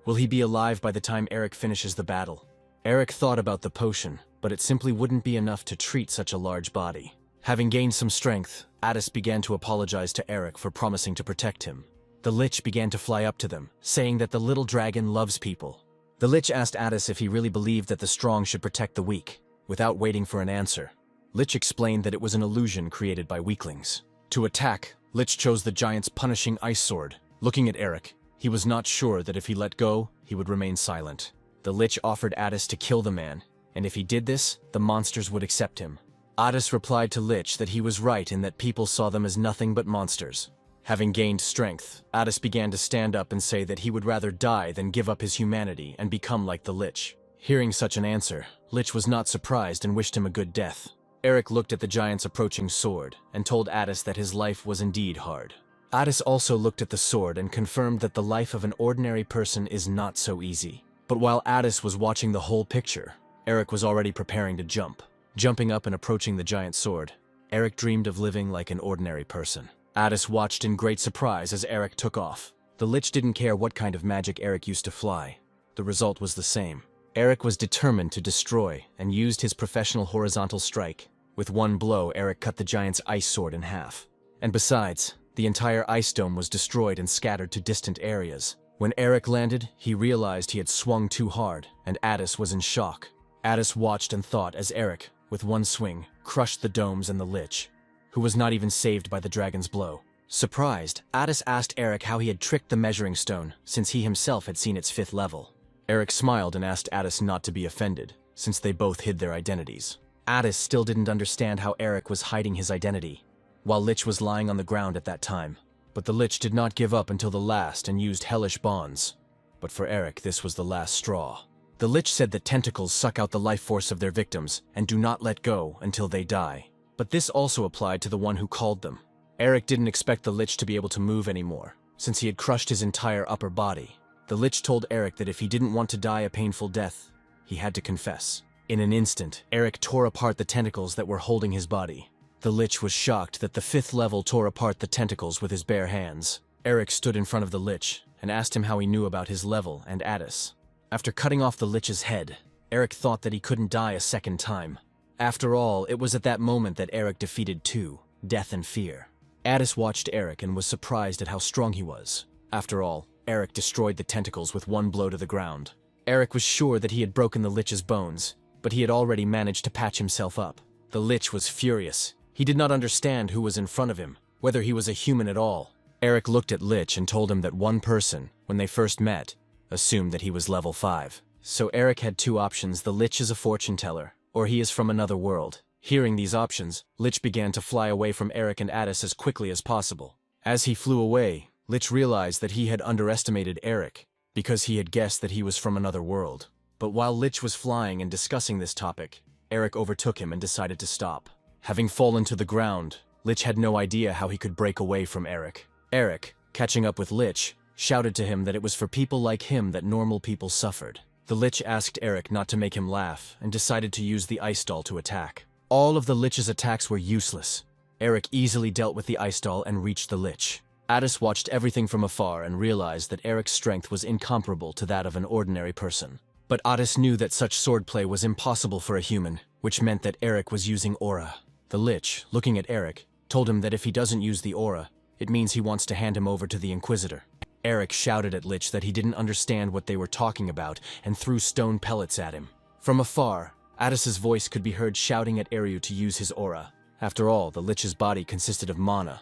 will he be alive by the time Eric finishes the battle? Eric thought about the potion, but it simply wouldn't be enough to treat such a large body. Having gained some strength, Addis began to apologize to Eric for promising to protect him. The Lich began to fly up to them, saying that the little dragon loves people. The Lich asked Addis if he really believed that the strong should protect the weak. Without waiting for an answer, Lich explained that it was an illusion created by weaklings. To attack, Lich chose the giant's punishing ice sword. Looking at Eric, he was not sure that if he let go, he would remain silent. The Lich offered Addis to kill the man, and if he did this, the monsters would accept him. Addis replied to Lich that he was right in that people saw them as nothing but monsters. Having gained strength, Addis began to stand up and say that he would rather die than give up his humanity and become like the Lich. Hearing such an answer, Lich was not surprised and wished him a good death. Eric looked at the giant's approaching sword and told Addis that his life was indeed hard. Addis also looked at the sword and confirmed that the life of an ordinary person is not so easy. But while Addis was watching the whole picture, Eric was already preparing to jump. Jumping up and approaching the giant sword, Eric dreamed of living like an ordinary person. Addis watched in great surprise as Eric took off. The Lich didn't care what kind of magic Eric used to fly. The result was the same. Eric was determined to destroy and used his professional horizontal strike. With one blow, Eric cut the giant's ice sword in half. And besides, the entire ice dome was destroyed and scattered to distant areas. When Eric landed, he realized he had swung too hard, and Addis was in shock. Addis watched and thought as Eric, with one swing, crushed the domes and the Lich, who was not even saved by the dragon's blow. Surprised, Addis asked Eric how he had tricked the measuring stone, since he himself had seen its 5th level. Eric smiled and asked Addis not to be offended, since they both hid their identities. Addis still didn't understand how Eric was hiding his identity, while Lich was lying on the ground at that time. But the Lich did not give up until the last and used hellish bonds. But for Eric, this was the last straw. The Lich said that tentacles suck out the life force of their victims and do not let go until they die. But this also applied to the one who called them. Eric didn't expect the Lich to be able to move anymore, since he had crushed his entire upper body. The Lich told Eric that if he didn't want to die a painful death, he had to confess. In an instant, Eric tore apart the tentacles that were holding his body. The Lich was shocked that the 5th level tore apart the tentacles with his bare hands. Eric stood in front of the Lich and asked him how he knew about his level and Addis. After cutting off the Lich's head, Eric thought that he couldn't die a second time. After all, it was at that moment that Eric defeated two, death and fear. Addis watched Eric and was surprised at how strong he was. After all, Eric destroyed the tentacles with one blow to the ground. Eric was sure that he had broken the Lich's bones, but he had already managed to patch himself up. The Lich was furious. He did not understand who was in front of him, whether he was a human at all. Eric looked at Lich and told him that one person, when they first met, assumed that he was level 5. So Eric had two options: the Lich is a fortune teller, or he is from another world. Hearing these options, Lich began to fly away from Eric and Addis as quickly as possible. As he flew away, Lich realized that he had underestimated Eric, because he had guessed that he was from another world. But while Lich was flying and discussing this topic, Eric overtook him and decided to stop. Having fallen to the ground, Lich had no idea how he could break away from Eric. Eric, catching up with Lich, shouted to him that it was for people like him that normal people suffered. The Lich asked Eric not to make him laugh and decided to use the ice doll to attack. All of the Lich's attacks were useless. Eric easily dealt with the ice doll and reached the Lich. Addis watched everything from afar and realized that Eric's strength was incomparable to that of an ordinary person. But Addis knew that such swordplay was impossible for a human, which meant that Eric was using aura. The Lich, looking at Eric, told him that if he doesn't use the aura, it means he wants to hand him over to the Inquisitor. Eric shouted at Lich that he didn't understand what they were talking about and threw stone pellets at him. From afar, Addis's voice could be heard shouting at Eru to use his aura. After all, the Lich's body consisted of mana,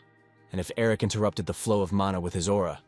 and if Eric interrupted the flow of mana with his aura,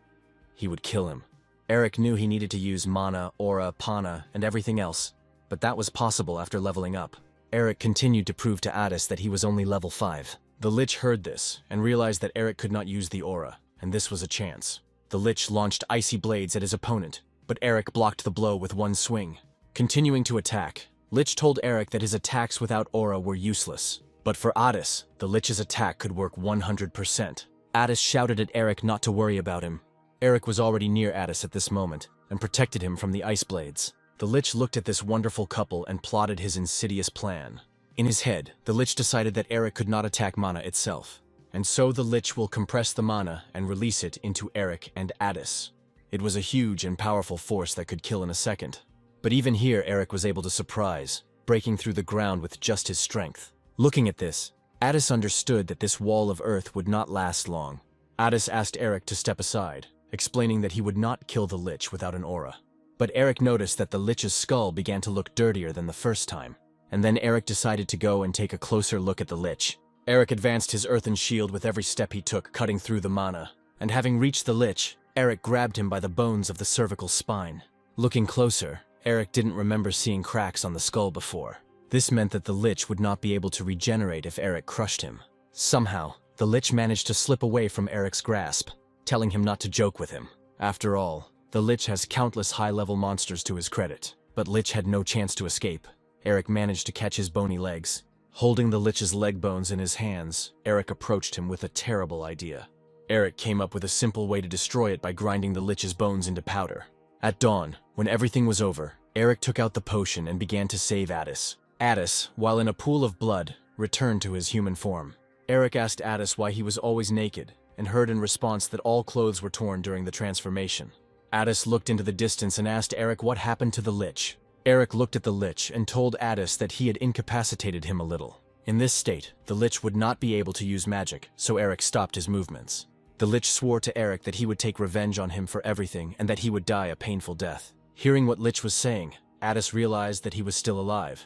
he would kill him. Eric knew he needed to use mana, aura, pana, and everything else, but that was possible after leveling up. Eric continued to prove to Addis that he was only level 5. The Lich heard this and realized that Eric could not use the aura, and this was a chance. The Lich launched icy blades at his opponent, but Eric blocked the blow with one swing. Continuing to attack, Lich told Eric that his attacks without aura were useless. But for Addis, the Lich's attack could work 100%. Addis shouted at Eric not to worry about him. Eric was already near Addis at this moment and protected him from the ice blades. The Lich looked at this wonderful couple and plotted his insidious plan. In his head, the Lich decided that Eric could not attack mana itself, and so the Lich will compress the mana and release it into Eric and Addis. It was a huge and powerful force that could kill in a second. But even here, Eric was able to surprise, breaking through the ground with just his strength. Looking at this, Addis understood that this wall of earth would not last long. Addis asked Eric to step aside, explaining that he would not kill the Lich without an aura. But Eric noticed that the Lich's skull began to look dirtier than the first time. and then Eric decided to go and take a closer look at the Lich. Eric advanced his earthen shield with every step he took, cutting through the mana. And having reached the Lich, Eric grabbed him by the bones of the cervical spine. Looking closer, Eric didn't remember seeing cracks on the skull before. This meant that the Lich would not be able to regenerate if Eric crushed him. Somehow, the Lich managed to slip away from Eric's grasp, telling him not to joke with him. After all, the Lich has countless high-level monsters to his credit, but Lich had no chance to escape. Eric managed to catch his bony legs. Holding the Lich's leg bones in his hands, Eric approached him with a terrible idea. Eric came up with a simple way to destroy it by grinding the Lich's bones into powder. At dawn, when everything was over, Eric took out the potion and began to save Addis. Addis, while in a pool of blood, returned to his human form. Eric asked Addis why he was always naked, and heard in response that all clothes were torn during the transformation. Addis looked into the distance and asked Eric what happened to the Lich. Eric looked at the Lich and told Addis that he had incapacitated him a little. In this state, the Lich would not be able to use magic, so Eric stopped his movements. The Lich swore to Eric that he would take revenge on him for everything and that he would die a painful death. Hearing what Lich was saying, Addis realized that he was still alive.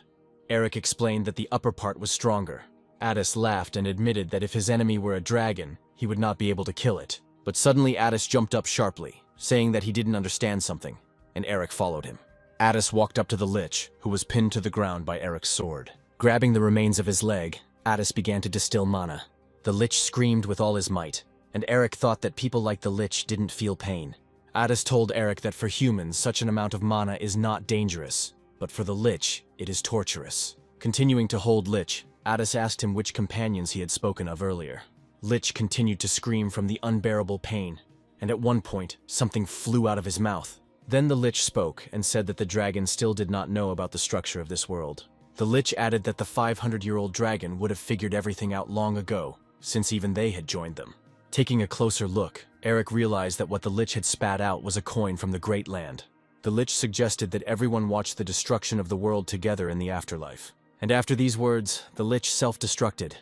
Eric explained that the upper part was stronger. Addis laughed and admitted that if his enemy were a dragon, he would not be able to kill it. But suddenly Addis jumped up sharply, saying that he didn't understand something, and Eric followed him. Addis walked up to the Lich, who was pinned to the ground by Eric's sword. Grabbing the remains of his leg, Addis began to distill mana. The Lich screamed with all his might, and Eric thought that people like the Lich didn't feel pain. Addis told Eric that for humans, such an amount of mana is not dangerous, but for the Lich, it is torturous. Continuing to hold Lich, Addis asked him which companions he had spoken of earlier. Lich continued to scream from the unbearable pain, and at one point, something flew out of his mouth. Then the Lich spoke and said that the dragon still did not know about the structure of this world. The Lich added that the 500-year-old dragon would have figured everything out long ago, since even they had joined them. Taking a closer look, Eric realized that what the Lich had spat out was a coin from the Great Land. The Lich suggested that everyone watch the destruction of the world together in the afterlife. And after these words, the Lich self-destructed,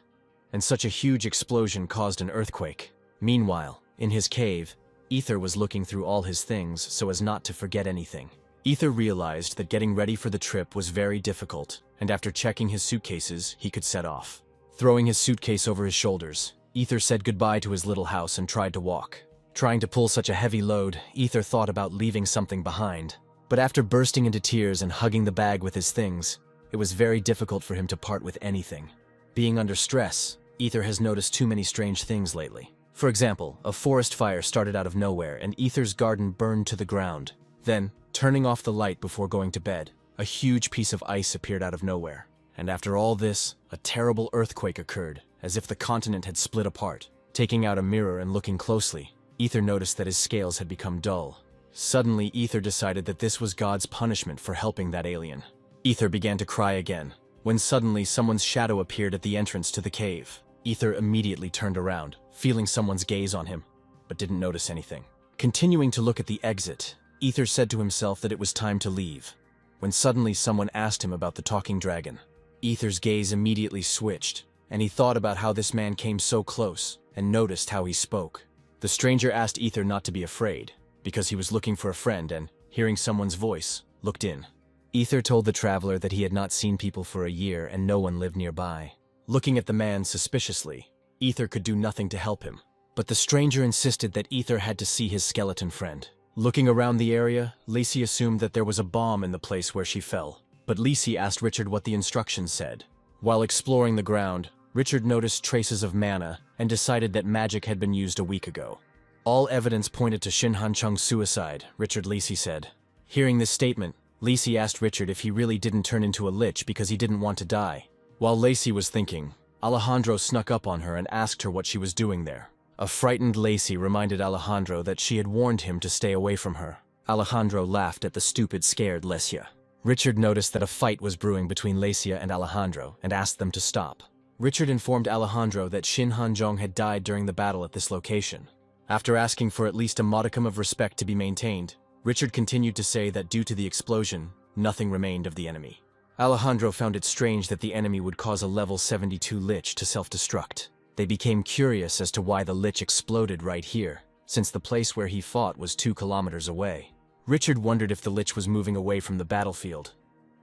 and such a huge explosion caused an earthquake. Meanwhile, in his cave, Ether was looking through all his things so as not to forget anything. Ether realized that getting ready for the trip was very difficult, and after checking his suitcases, he could set off. Throwing his suitcase over his shoulders, Ether said goodbye to his little house and tried to walk. Trying to pull such a heavy load, Ether thought about leaving something behind. But after bursting into tears and hugging the bag with his things, it was very difficult for him to part with anything. Being under stress, Ether has noticed too many strange things lately. For example, a forest fire started out of nowhere and Ether's garden burned to the ground. Then, turning off the light before going to bed, a huge piece of ice appeared out of nowhere. And after all this, a terrible earthquake occurred, as if the continent had split apart. Taking out a mirror and looking closely, Ether noticed that his scales had become dull. Suddenly, Ether decided that this was God's punishment for helping that alien. Ether began to cry again, when suddenly someone's shadow appeared at the entrance to the cave. Ether immediately turned around, feeling someone's gaze on him, but didn't notice anything. Continuing to look at the exit, Ether said to himself that it was time to leave, when suddenly someone asked him about the talking dragon. Ether's gaze immediately switched, and he thought about how this man came so close, and noticed how he spoke. The stranger asked Ether not to be afraid, because he was looking for a friend and, hearing someone's voice, looked in. Ether told the traveler that he had not seen people for a year and no one lived nearby. Looking at the man suspiciously, Ether could do nothing to help him. But the stranger insisted that Ether had to see his skeleton friend. Looking around the area, Lacey assumed that there was a bomb in the place where she fell. But Lacey asked Richard what the instructions said. While exploring the ground, Richard noticed traces of mana and decided that magic had been used a week ago. All evidence pointed to Shin Han Chung's suicide, Richard Lacey said. Hearing this statement, Lacey asked Richard if he really didn't turn into a lich because he didn't want to die. While Lacey was thinking, Alejandro snuck up on her and asked her what she was doing there. A frightened Lacey reminded Alejandro that she had warned him to stay away from her. Alejandro laughed at the stupid, scared Lecia. Richard noticed that a fight was brewing between Lecia and Alejandro and asked them to stop. Richard informed Alejandro that Shin Han-jong had died during the battle at this location. After asking for at least a modicum of respect to be maintained, Richard continued to say that due to the explosion, nothing remained of the enemy. Alejandro found it strange that the enemy would cause a level 72 lich to self-destruct. They became curious as to why the lich exploded right here, since the place where he fought was 2 kilometers away. Richard wondered if the lich was moving away from the battlefield.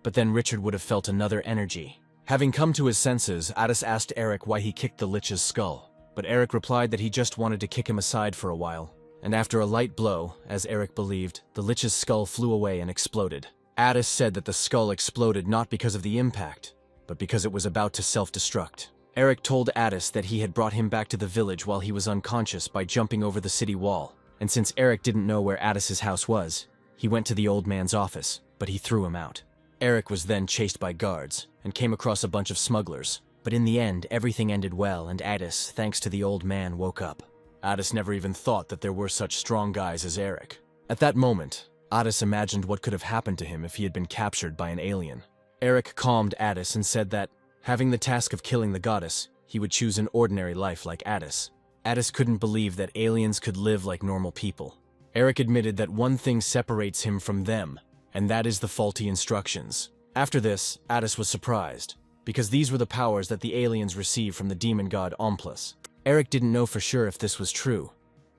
But then Richard would have felt another energy. Having come to his senses, Addis asked Eric why he kicked the Lich's skull. But Eric replied that he just wanted to kick him aside for a while. And after a light blow, as Eric believed, the Lich's skull flew away and exploded. Addis said that the skull exploded not because of the impact, but because it was about to self-destruct. Eric told Addis that he had brought him back to the village while he was unconscious by jumping over the city wall. And since Eric didn't know where Addis's house was, he went to the old man's office, but he threw him out. Eric was then chased by guards and came across a bunch of smugglers. But in the end, everything ended well and Addis, thanks to the old man, woke up. Addis never even thought that there were such strong guys as Eric. At that moment, Addis imagined what could have happened to him if he had been captured by an alien. Eric calmed Addis and said that, having the task of killing the goddess, he would choose an ordinary life like Addis. Addis couldn't believe that aliens could live like normal people. Eric admitted that one thing separates him from them, and that is the faulty instructions. After this, Addis was surprised, because these were the powers that the aliens received from the demon god Omplus. Eric didn't know for sure if this was true,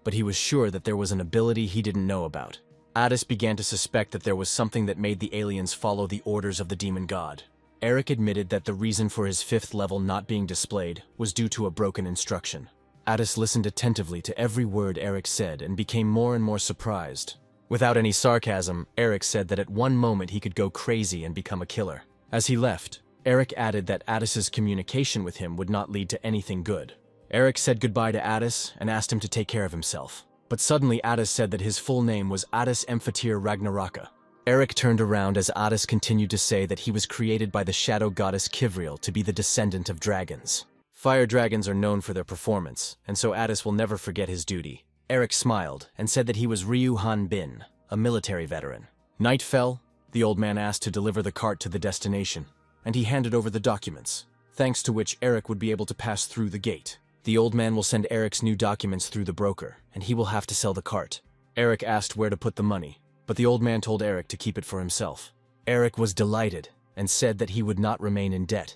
but he was sure that there was an ability he didn't know about. Addis began to suspect that there was something that made the aliens follow the orders of the demon god. Eric admitted that the reason for his 5th level not being displayed was due to a broken instruction. Addis listened attentively to every word Eric said and became more and more surprised. Without any sarcasm, Eric said that at one moment he could go crazy and become a killer. As he left, Eric added that Addis's communication with him would not lead to anything good. Eric said goodbye to Addis and asked him to take care of himself. But suddenly Addis said that his full name was Addis Emphatir Ragnaraka. Eric turned around as Addis continued to say that he was created by the shadow goddess Kivriel to be the descendant of dragons. Fire dragons are known for their performance, and so Addis will never forget his duty. Eric smiled and said that he was Ryu Han Bin, a military veteran. Night fell. The old man asked to deliver the cart to the destination, and he handed over the documents, thanks to which Eric would be able to pass through the gate. The old man will send Eric's new documents through the broker, and he will have to sell the cart. Eric asked where to put the money, but the old man told Eric to keep it for himself. Eric was delighted and said that he would not remain in debt.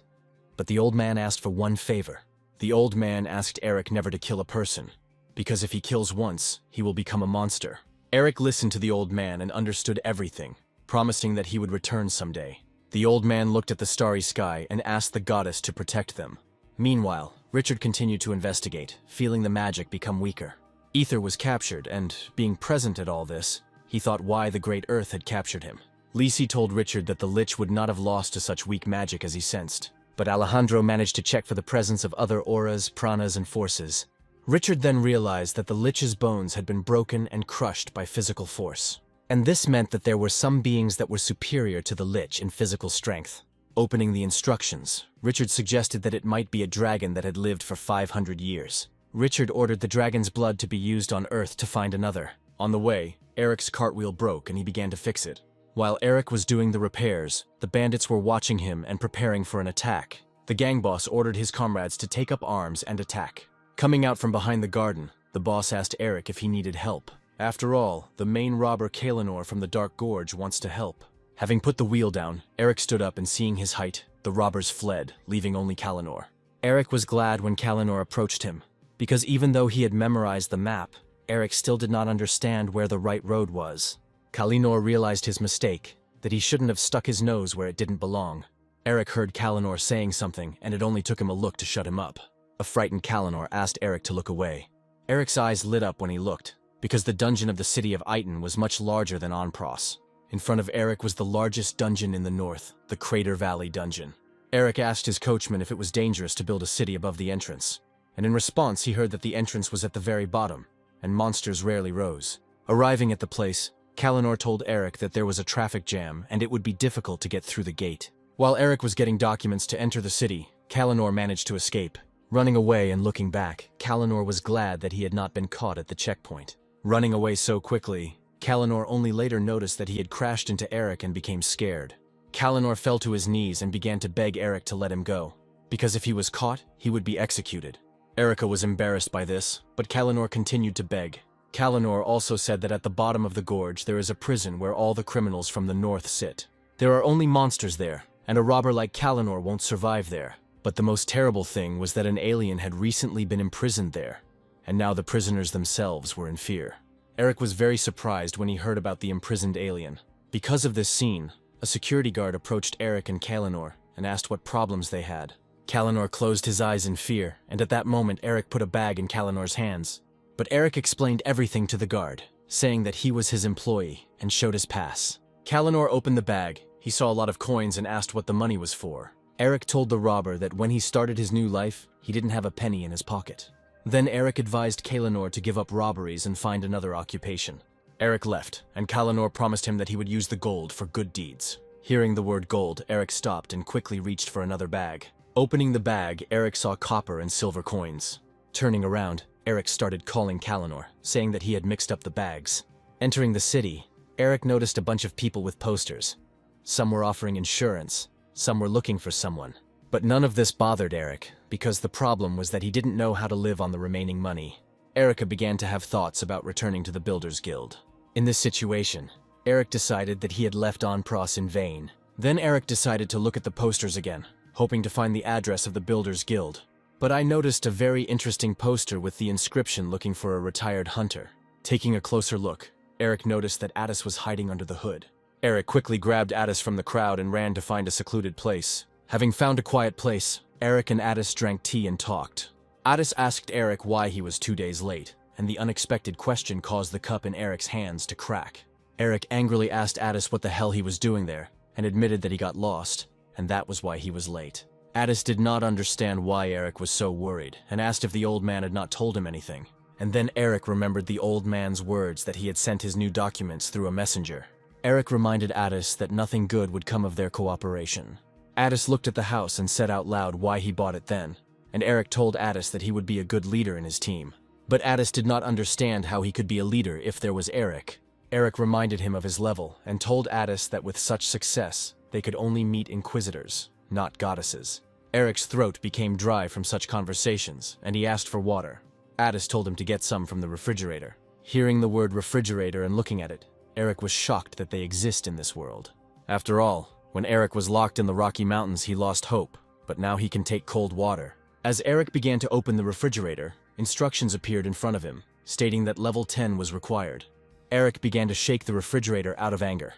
But the old man asked for one favor. The old man asked Eric never to kill a person, because if he kills once, he will become a monster. Eric listened to the old man and understood everything, promising that he would return someday. The old man looked at the starry sky and asked the goddess to protect them. Meanwhile, Richard continued to investigate, feeling the magic become weaker. Ether was captured, and, being present at all this, he thought why the Great Earth had captured him. Lisi told Richard that the Lich would not have lost to such weak magic as he sensed, but Alejandro managed to check for the presence of other auras, pranas, and forces. Richard then realized that the Lich's bones had been broken and crushed by physical force. And this meant that there were some beings that were superior to the Lich in physical strength. Opening the instructions, Richard suggested that it might be a dragon that had lived for 500 years. Richard ordered the dragon's blood to be used on Earth to find another. On the way, Eric's cartwheel broke and he began to fix it. While Eric was doing the repairs, the bandits were watching him and preparing for an attack. The gang boss ordered his comrades to take up arms and attack. Coming out from behind the garden, the boss asked Eric if he needed help. After all, the main robber Kalinor from the Dark Gorge wants to help. Having put the wheel down, Eric stood up and seeing his height, the robbers fled, leaving only Kalinor. Eric was glad when Kalinor approached him, because even though he had memorized the map, Eric still did not understand where the right road was. Kalinor realized his mistake, that he shouldn't have stuck his nose where it didn't belong. Eric heard Kalinor saying something, and it only took him a look to shut him up. A frightened Kalinor asked Eric to look away. Eric's eyes lit up when he looked, because the dungeon of the city of Iton was much larger than Onpros. In front of Eric was the largest dungeon in the north, the Crater Valley Dungeon. Eric asked his coachman if it was dangerous to build a city above the entrance, and in response he heard that the entrance was at the very bottom, and monsters rarely rose. Arriving at the place, Kalinor told Eric that there was a traffic jam and it would be difficult to get through the gate. While Eric was getting documents to enter the city, Kalinor managed to escape. Running away and looking back, Kalinor was glad that he had not been caught at the checkpoint. Running away so quickly, Kalinor only later noticed that he had crashed into Eric and became scared. Kalinor fell to his knees and began to beg Eric to let him go, because if he was caught, he would be executed. Erica was embarrassed by this, but Kalinor continued to beg. Kalinor also said that at the bottom of the gorge there is a prison where all the criminals from the north sit. There are only monsters there, and a robber like Kalinor won't survive there. But the most terrible thing was that an alien had recently been imprisoned there, and now the prisoners themselves were in fear. Eric was very surprised when he heard about the imprisoned alien. Because of this scene, A security guard approached Eric and Kalinor and asked what problems they had. Kalinor closed his eyes in fear, and at that moment Eric put a bag in Kalinor's hands. But Eric explained everything to the guard, saying that he was his employee and showed his pass. Kalinor opened the bag, he saw a lot of coins and asked what the money was for. Eric told the robber that when he started his new life, he didn't have a penny in his pocket. Then Eric advised Kalinor to give up robberies and find another occupation. Eric left, and Kalinor promised him that he would use the gold for good deeds. Hearing the word gold, Eric stopped and quickly reached for another bag. Opening the bag, Eric saw copper and silver coins. Turning around, Eric started calling Kalinor, saying that he had mixed up the bags. Entering the city, Eric noticed a bunch of people with posters. Some were offering insurance, some were looking for someone. But none of this bothered Eric, because the problem was that he didn't know how to live on the remaining money. Erica began to have thoughts about returning to the Builders Guild. In this situation, Eric decided that he had left Onpros in vain. Then Eric decided to look at the posters again, hoping to find the address of the Builders Guild. But I noticed a very interesting poster with the inscription looking for a retired hunter. Taking a closer look, Eric noticed that Addis was hiding under the hood. Eric quickly grabbed Addis from the crowd and ran to find a secluded place. Having found a quiet place, Eric and Addis drank tea and talked. Addis asked Eric why he was 2 days late, and the unexpected question caused the cup in Eric's hands to crack. Eric angrily asked Addis what the hell he was doing there, and admitted that he got lost, and that was why he was late. Addis did not understand why Eric was so worried, and asked if the old man had not told him anything. And then Eric remembered the old man's words that he had sent his new documents through a messenger. Eric reminded Addis that nothing good would come of their cooperation. Addis looked at the house and said out loud why he bought it then, and Eric told Addis that he would be a good leader in his team. But Addis did not understand how he could be a leader if there was Eric. Eric reminded him of his level and told Addis that with such success, they could only meet inquisitors, not goddesses. Eric's throat became dry from such conversations, and he asked for water. Addis told him to get some from the refrigerator. Hearing the word refrigerator and looking at it, Eric was shocked that they exist in this world. After all, when Eric was locked in the Rocky Mountains, he lost hope, but now he can take cold water. As Eric began to open the refrigerator, instructions appeared in front of him, stating that level 10 was required. Eric began to shake the refrigerator out of anger,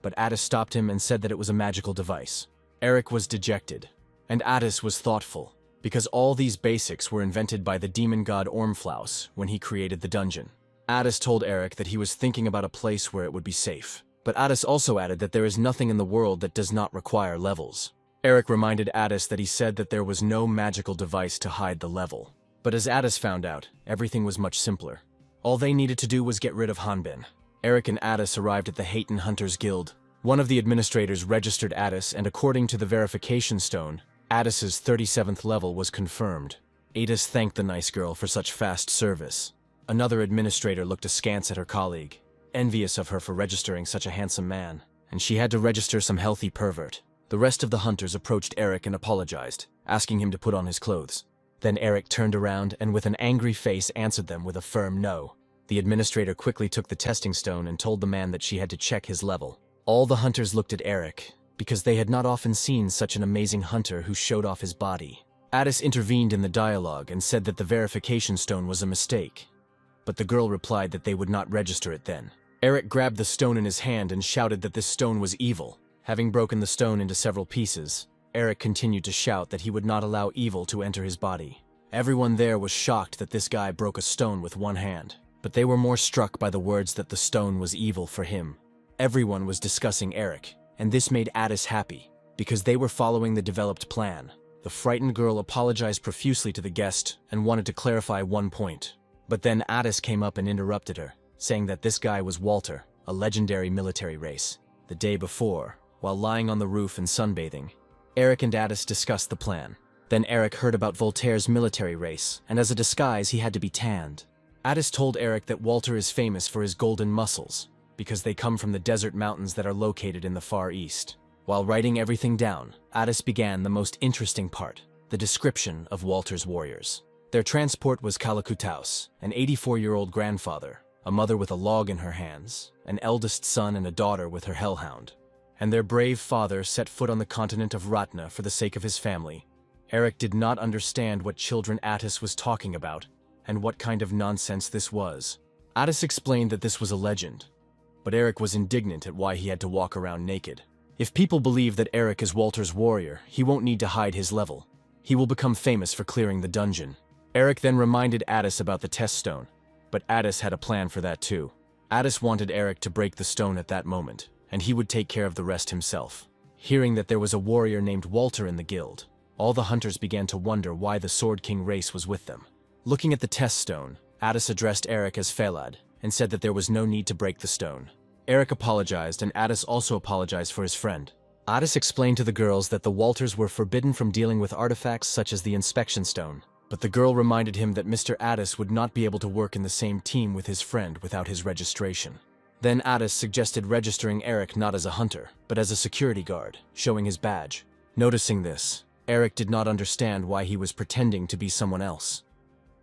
but Addis stopped him and said that it was a magical device. Eric was dejected, and Addis was thoughtful, because all these basics were invented by the demon god Ormflaus when he created the dungeon. Addis told Eric that he was thinking about a place where it would be safe, but Addis also added that there is nothing in the world that does not require levels. Eric reminded Addis that he said that there was no magical device to hide the level. But as Addis found out, everything was much simpler. All they needed to do was get rid of Hanbin. Eric and Addis arrived at the Hayton Hunters Guild. One of the administrators registered Addis, and according to the verification stone, Addis's 37th level was confirmed. Addis thanked the nice girl for such fast service. Another administrator looked askance at her colleague, envious of her for registering such a handsome man, and she had to register some healthy pervert. The rest of the hunters approached Eric and apologized, asking him to put on his clothes. Then Eric turned around and with an angry face answered them with a firm no. The administrator quickly took the testing stone and told the man that she had to check his level. All the hunters looked at Eric, because they had not often seen such an amazing hunter who showed off his body. Addis intervened in the dialogue and said that the verification stone was a mistake, but the girl replied that they would not register it then. Eric grabbed the stone in his hand and shouted that this stone was evil. Having broken the stone into several pieces, Eric continued to shout that he would not allow evil to enter his body. Everyone there was shocked that this guy broke a stone with one hand, but they were more struck by the words that the stone was evil for him. Everyone was discussing Eric, and this made Addis happy, because they were following the developed plan. The frightened girl apologized profusely to the guest and wanted to clarify one point. But then Addis came up and interrupted her, saying that this guy was Walter, a legendary military race. The day before, while lying on the roof and sunbathing, Eric and Addis discussed the plan. Then Eric heard about Voltaire's military race, and as a disguise he had to be tanned. Addis told Eric that Walter is famous for his golden muscles, because they come from the desert mountains that are located in the Far East. While writing everything down, Addis began the most interesting part, the description of Walter's warriors. Their transport was Kalakutaus, an 84-year-old grandfather, a mother with a log in her hands, an eldest son and a daughter with her hellhound. And their brave father set foot on the continent of Ratna for the sake of his family. Eric did not understand what children Addis was talking about, and what kind of nonsense this was. Addis explained that this was a legend, but Eric was indignant at why he had to walk around naked. If people believe that Eric is Walter's warrior, he won't need to hide his level. He will become famous for clearing the dungeon. Eric then reminded Addis about the test stone, but Addis had a plan for that too. Addis wanted Eric to break the stone at that moment, and he would take care of the rest himself. Hearing that there was a warrior named Walter in the guild, all the hunters began to wonder why the Sword King race was with them. Looking at the test stone, Addis addressed Eric as Felad and said that there was no need to break the stone. Eric apologized, and Addis also apologized for his friend. Addis explained to the girls that the Walters were forbidden from dealing with artifacts such as the inspection stone, but the girl reminded him that Mr. Addis would not be able to work in the same team with his friend without his registration. Then Addis suggested registering Eric not as a hunter, but as a security guard, showing his badge. Noticing this, Eric did not understand why he was pretending to be someone else.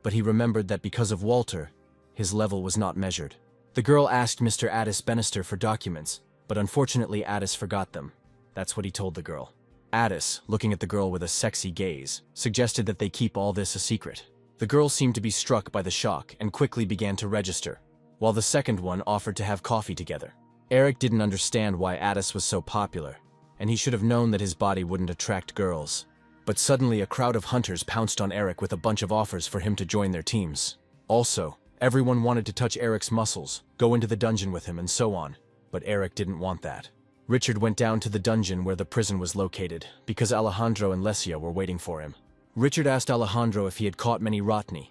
But he remembered that because of Walter, his level was not measured. The girl asked Mr. Addis Bannister for documents, but unfortunately Addis forgot them. That's what he told the girl. Addis, looking at the girl with a sexy gaze, suggested that they keep all this a secret. The girl seemed to be struck by the shock and quickly began to register, while the second one offered to have coffee together. Eric didn't understand why Addis was so popular, and he should have known that his body wouldn't attract girls. But suddenly a crowd of hunters pounced on Eric with a bunch of offers for him to join their teams. Also, everyone wanted to touch Eric's muscles, go into the dungeon with him, and so on. But Eric didn't want that. Richard went down to the dungeon where the prison was located, because Alejandro and Lesia were waiting for him. Richard asked Alejandro if he had caught many Rotni,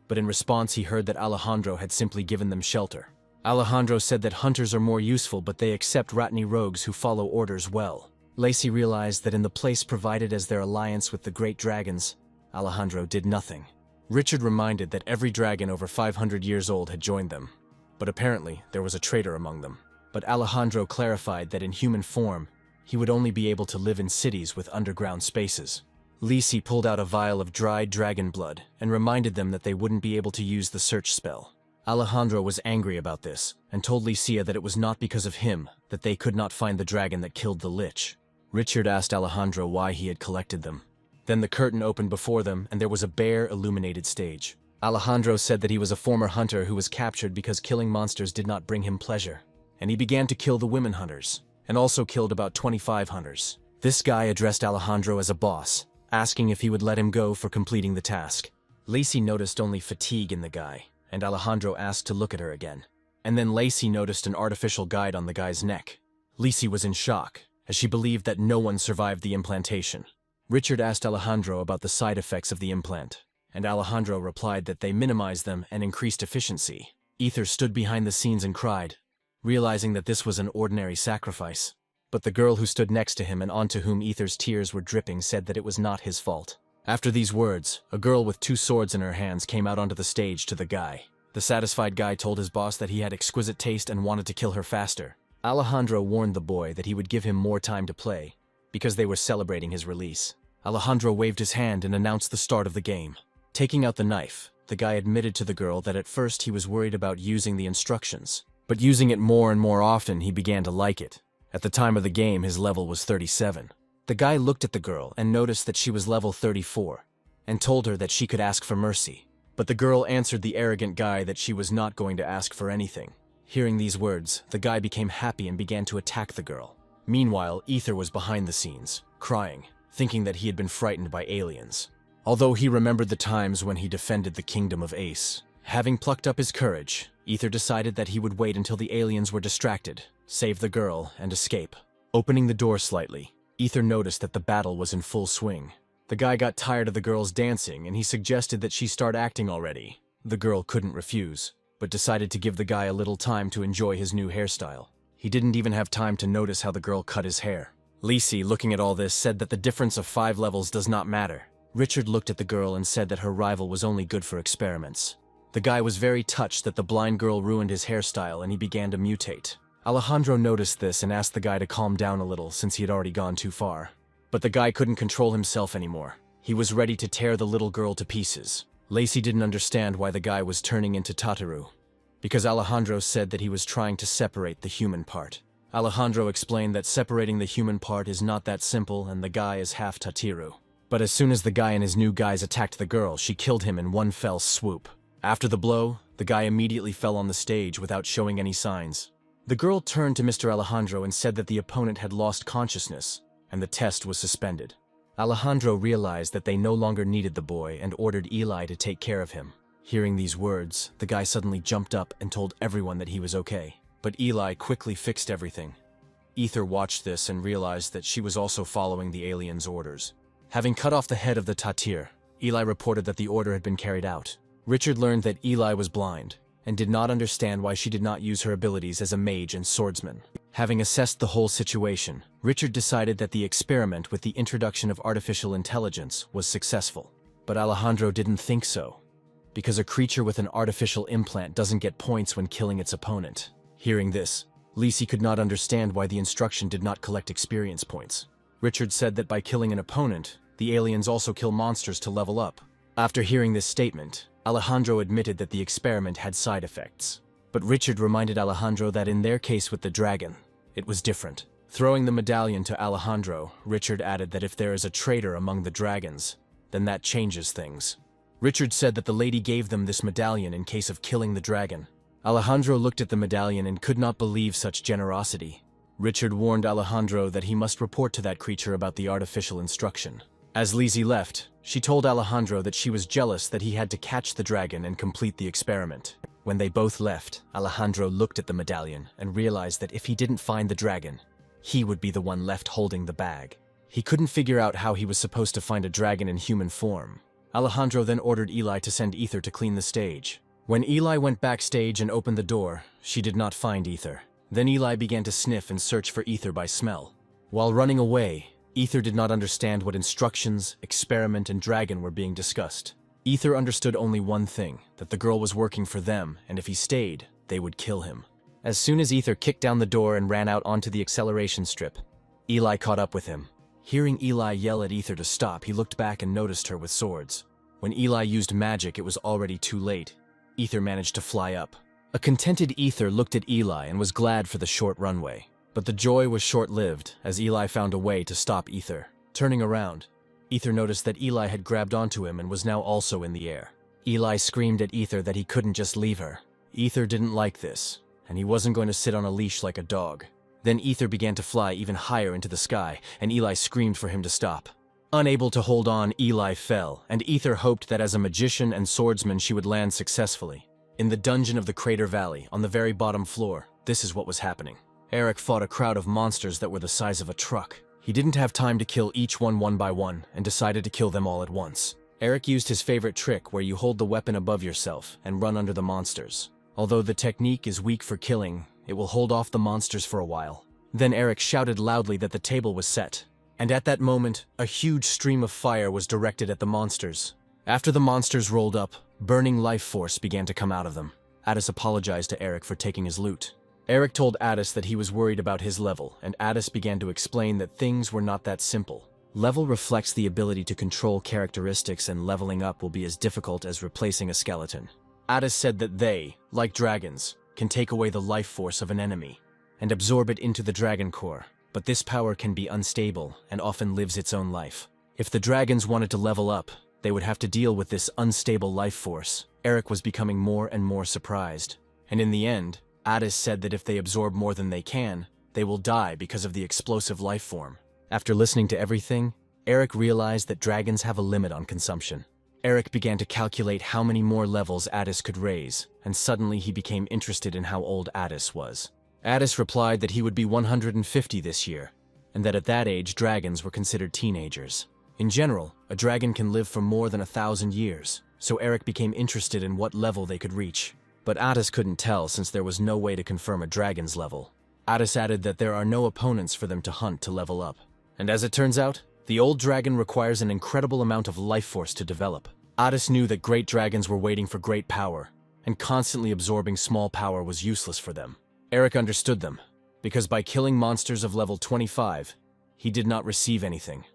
but in response he heard that Alejandro had simply given them shelter. Alejandro said that hunters are more useful, but they accept Rotni rogues who follow orders well. Lacey realized that in the place provided as their alliance with the great dragons, Alejandro did nothing. Richard reminded that every dragon over 500 years old had joined them, but apparently there was a traitor among them. But Alejandro clarified that in human form, he would only be able to live in cities with underground spaces. Lacey pulled out a vial of dried dragon blood and reminded them that they wouldn't be able to use the search spell. Alejandro was angry about this and told Licia that it was not because of him that they could not find the dragon that killed the Lich. Richard asked Alejandro why he had collected them. Then the curtain opened before them and there was a bare, illuminated stage. Alejandro said that he was a former hunter who was captured because killing monsters did not bring him pleasure, and he began to kill the women hunters, and also killed about 25 hunters. This guy addressed Alejandro as a boss, asking if he would let him go for completing the task. Lacey noticed only fatigue in the guy, and Alejandro asked to look at her again. And then Lacey noticed an artificial guide on the guy's neck. Lacey was in shock, as she believed that no one survived the implantation. Richard asked Alejandro about the side effects of the implant, and Alejandro replied that they minimized them and increased efficiency. Ether stood behind the scenes and cried, realizing that this was an ordinary sacrifice. But the girl who stood next to him and onto whom Ether's tears were dripping said that it was not his fault. After these words, a girl with 2 swords in her hands came out onto the stage to the guy. The satisfied guy told his boss that he had exquisite taste and wanted to kill her faster. Alejandro warned the boy that he would give him more time to play, because they were celebrating his release. Alejandro waved his hand and announced the start of the game. Taking out the knife, the guy admitted to the girl that at first he was worried about using the instructions, but using it more and more often he began to like it. At the time of the game, his level was 37. The guy looked at the girl and noticed that she was level 34, and told her that she could ask for mercy. But the girl answered the arrogant guy that she was not going to ask for anything. Hearing these words, the guy became happy and began to attack the girl. Meanwhile, Ether was behind the scenes, crying, thinking that he had been frightened by aliens. Although he remembered the times when he defended the kingdom of Ace. Having plucked up his courage, Ether decided that he would wait until the aliens were distracted, save the girl, and escape. Opening the door slightly, Ether noticed that the battle was in full swing. The guy got tired of the girl's dancing and he suggested that she start acting already. The girl couldn't refuse, but decided to give the guy a little time to enjoy his new hairstyle. He didn't even have time to notice how the girl cut his hair. Lacey, looking at all this, said that the difference of 5 levels does not matter. Richard looked at the girl and said that her rival was only good for experiments. The guy was very touched that the blind girl ruined his hairstyle and he began to mutate. Alejandro noticed this and asked the guy to calm down a little since he had already gone too far. But the guy couldn't control himself anymore. He was ready to tear the little girl to pieces. Lacey didn't understand why the guy was turning into Tataru, because Alejandro said that he was trying to separate the human part. Alejandro explained that separating the human part is not that simple and the guy is half Tatiru. But as soon as the guy and his new guys attacked the girl, she killed him in one fell swoop. After the blow, the guy immediately fell on the stage without showing any signs. The girl turned to Mr. Alejandro and said that the opponent had lost consciousness, and the test was suspended. Alejandro realized that they no longer needed the boy and ordered Eli to take care of him. Hearing these words, the guy suddenly jumped up and told everyone that he was okay. But Eli quickly fixed everything. Ether watched this and realized that she was also following the alien's orders. Having cut off the head of the Tatir, Eli reported that the order had been carried out. Richard learned that Eli was blind and did not understand why she did not use her abilities as a mage and swordsman. Having assessed the whole situation, Richard decided that the experiment with the introduction of artificial intelligence was successful. But Alejandro didn't think so, because a creature with an artificial implant doesn't get points when killing its opponent. Hearing this, Lisi could not understand why the instruction did not collect experience points. Richard said that by killing an opponent, the aliens also kill monsters to level up. After hearing this statement, Alejandro admitted that the experiment had side effects. But Richard reminded Alejandro that in their case with the dragon, it was different. Throwing the medallion to Alejandro, Richard added that if there is a traitor among the dragons, then that changes things. Richard said that the lady gave them this medallion in case of killing the dragon. Alejandro looked at the medallion and could not believe such generosity. Richard warned Alejandro that he must report to that creature about the artificial instruction. As Lizzie left, she told Alejandro that she was jealous that he had to catch the dragon and complete the experiment. When they both left, Alejandro looked at the medallion and realized that if he didn't find the dragon, he would be the one left holding the bag. He couldn't figure out how he was supposed to find a dragon in human form. Alejandro then ordered Eli to send Ether to clean the stage. When Eli went backstage and opened the door, she did not find Ether. Then Eli began to sniff and search for Ether by smell. While running away, Ether did not understand what instructions, experiment, and dragon were being discussed. Ether understood only one thing, that the girl was working for them, and if he stayed, they would kill him. As soon as Ether kicked down the door and ran out onto the acceleration strip, Eli caught up with him. Hearing Eli yell at Ether to stop, he looked back and noticed her with swords. When Eli used magic, it was already too late. Ether managed to fly up. A contented Ether looked at Eli and was glad for the short runway. But the joy was short-lived, as Eli found a way to stop Ether. Turning around, Ether noticed that Eli had grabbed onto him and was now also in the air. Eli screamed at Ether that he couldn't just leave her. Ether didn't like this, and he wasn't going to sit on a leash like a dog. Then Ether began to fly even higher into the sky, and Eli screamed for him to stop. Unable to hold on, Eli fell, and Ether hoped that as a magician and swordsman she would land successfully. In the dungeon of the Crater Valley, on the very bottom floor, this is what was happening. Eric fought a crowd of monsters that were the size of a truck. He didn't have time to kill each one by one, and decided to kill them all at once. Eric used his favorite trick where you hold the weapon above yourself and run under the monsters. Although the technique is weak for killing, it will hold off the monsters for a while. Then Eric shouted loudly that the table was set. And at that moment, a huge stream of fire was directed at the monsters. After the monsters rolled up, burning life force began to come out of them. Addis apologized to Eric for taking his loot. Eric told Addis that he was worried about his level, and Addis began to explain that things were not that simple. Level reflects the ability to control characteristics, and leveling up will be as difficult as replacing a skeleton. Addis said that they, like dragons, can take away the life force of an enemy and absorb it into the dragon core, but this power can be unstable and often lives its own life. If the dragons wanted to level up, they would have to deal with this unstable life force. Eric was becoming more and more surprised, and in the end, Addis said that if they absorb more than they can, they will die because of the explosive life form. After listening to everything, Eric realized that dragons have a limit on consumption. Eric began to calculate how many more levels Addis could raise, and suddenly he became interested in how old Addis was. Addis replied that he would be 150 this year, and that at that age dragons were considered teenagers. In general, a dragon can live for more than 1,000 years, so Eric became interested in what level they could reach. But Addis couldn't tell since there was no way to confirm a dragon's level. Addis added that there are no opponents for them to hunt to level up. And as it turns out, the old dragon requires an incredible amount of life force to develop. Addis knew that great dragons were waiting for great power, and constantly absorbing small power was useless for them. Eric understood them, because by killing monsters of level 25, he did not receive anything.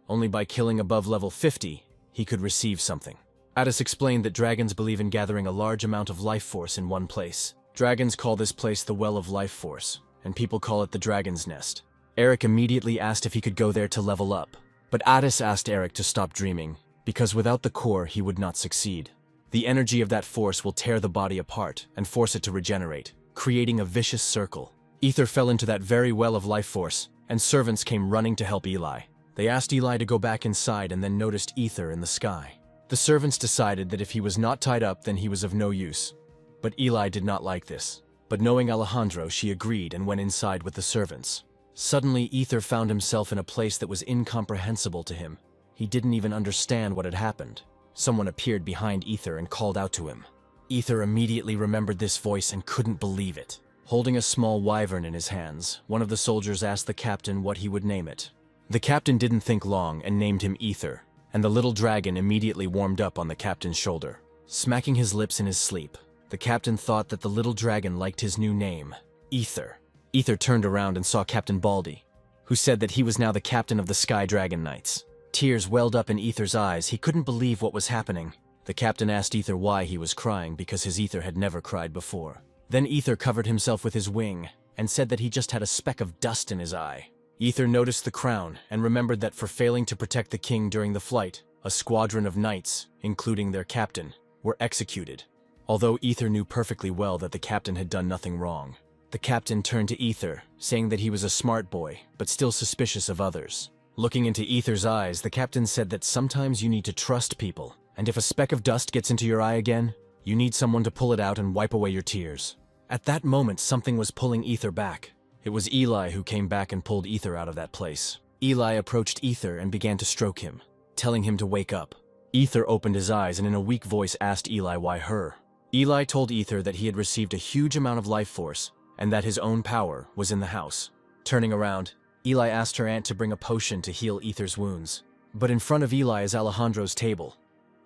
Only by killing above level 50, he could receive something. Addis explained that dragons believe in gathering a large amount of life force in one place. Dragons call this place the Well of Life Force, and people call it the Dragon's Nest. Eric immediately asked if he could go there to level up, but Addis asked Eric to stop dreaming, because without the core he would not succeed. The energy of that force will tear the body apart and force it to regenerate. creating a vicious circle. Ether fell into that very well of life force, and servants came running to help Eli. They asked Eli to go back inside and then noticed Ether in the sky. The servants decided that if he was not tied up, then he was of no use. But Eli did not like this. But knowing Alejandro, she agreed and went inside with the servants. Suddenly, Ether found himself in a place that was incomprehensible to him. He didn't even understand what had happened. Someone appeared behind Ether and called out to him. Ether immediately remembered this voice and couldn't believe it. Holding a small wyvern in his hands, one of the soldiers asked the captain what he would name it. The captain didn't think long and named him Ether, and the little dragon immediately warmed up on the captain's shoulder. Smacking his lips in his sleep, the captain thought that the little dragon liked his new name, Ether. Ether turned around and saw Captain Baldy, who said that he was now the captain of the Sky Dragon Knights. Tears welled up in Ether's eyes. He couldn't believe what was happening. The captain asked Ether why he was crying, because his Ether had never cried before. Then Ether covered himself with his wing and said that he just had a speck of dust in his eye. Ether noticed the crown and remembered that for failing to protect the king during the flight, a squadron of knights, including their captain, were executed. Although Ether knew perfectly well that the captain had done nothing wrong. The captain turned to Ether, saying that he was a smart boy, but still suspicious of others. Looking into Ether's eyes, the captain said that sometimes you need to trust people, and if a speck of dust gets into your eye again, you need someone to pull it out and wipe away your tears. At that moment, something was pulling Ether back. It was Eli who came back and pulled Ether out of that place. Eli approached Ether and began to stroke him, telling him to wake up. Ether opened his eyes and in a weak voice asked Eli why her. Eli told Ether that he had received a huge amount of life force and that his own power was in the house. Turning around, Eli asked her aunt to bring a potion to heal Ether's wounds. But in front of Eli is Alejandro's table,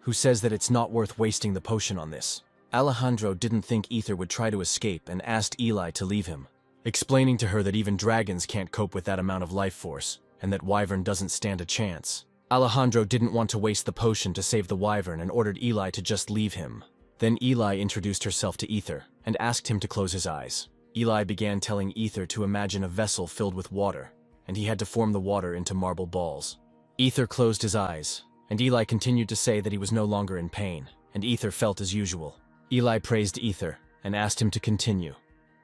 who says that it's not worth wasting the potion on this. Alejandro didn't think Ether would try to escape and asked Eli to leave him, explaining to her that even dragons can't cope with that amount of life force, and that Wyvern doesn't stand a chance. Alejandro didn't want to waste the potion to save the Wyvern and ordered Eli to just leave him. Then Eli introduced herself to Ether and asked him to close his eyes. Eli began telling Ether to imagine a vessel filled with water, and he had to form the water into marble balls. Ether closed his eyes, and Eli continued to say that he was no longer in pain, and Ether felt as usual. Eli praised Ether and asked him to continue,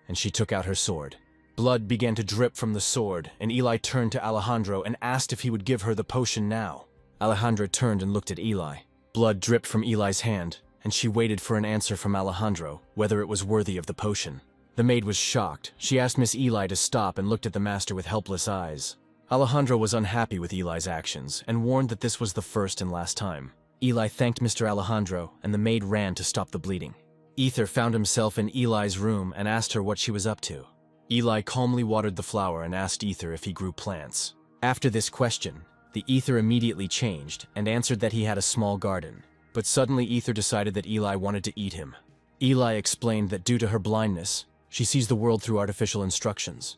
and she took out her sword. Blood began to drip from the sword, and Eli turned to Alejandro and asked if he would give her the potion now. Alejandro turned and looked at Eli. Blood dripped from Eli's hand, and she waited for an answer from Alejandro, whether it was worthy of the potion. The maid was shocked. She asked Miss Eli to stop and looked at the master with helpless eyes. Alejandro was unhappy with Eli's actions and warned that this was the first and last time. Eli thanked Mr. Alejandro, and the maid ran to stop the bleeding. Ether found himself in Eli's room and asked her what she was up to. Eli calmly watered the flower and asked Ether if he grew plants. After this question, the Ether immediately changed and answered that he had a small garden. But suddenly Ether decided that Eli wanted to eat him. Eli explained that due to her blindness, she sees the world through artificial instructions,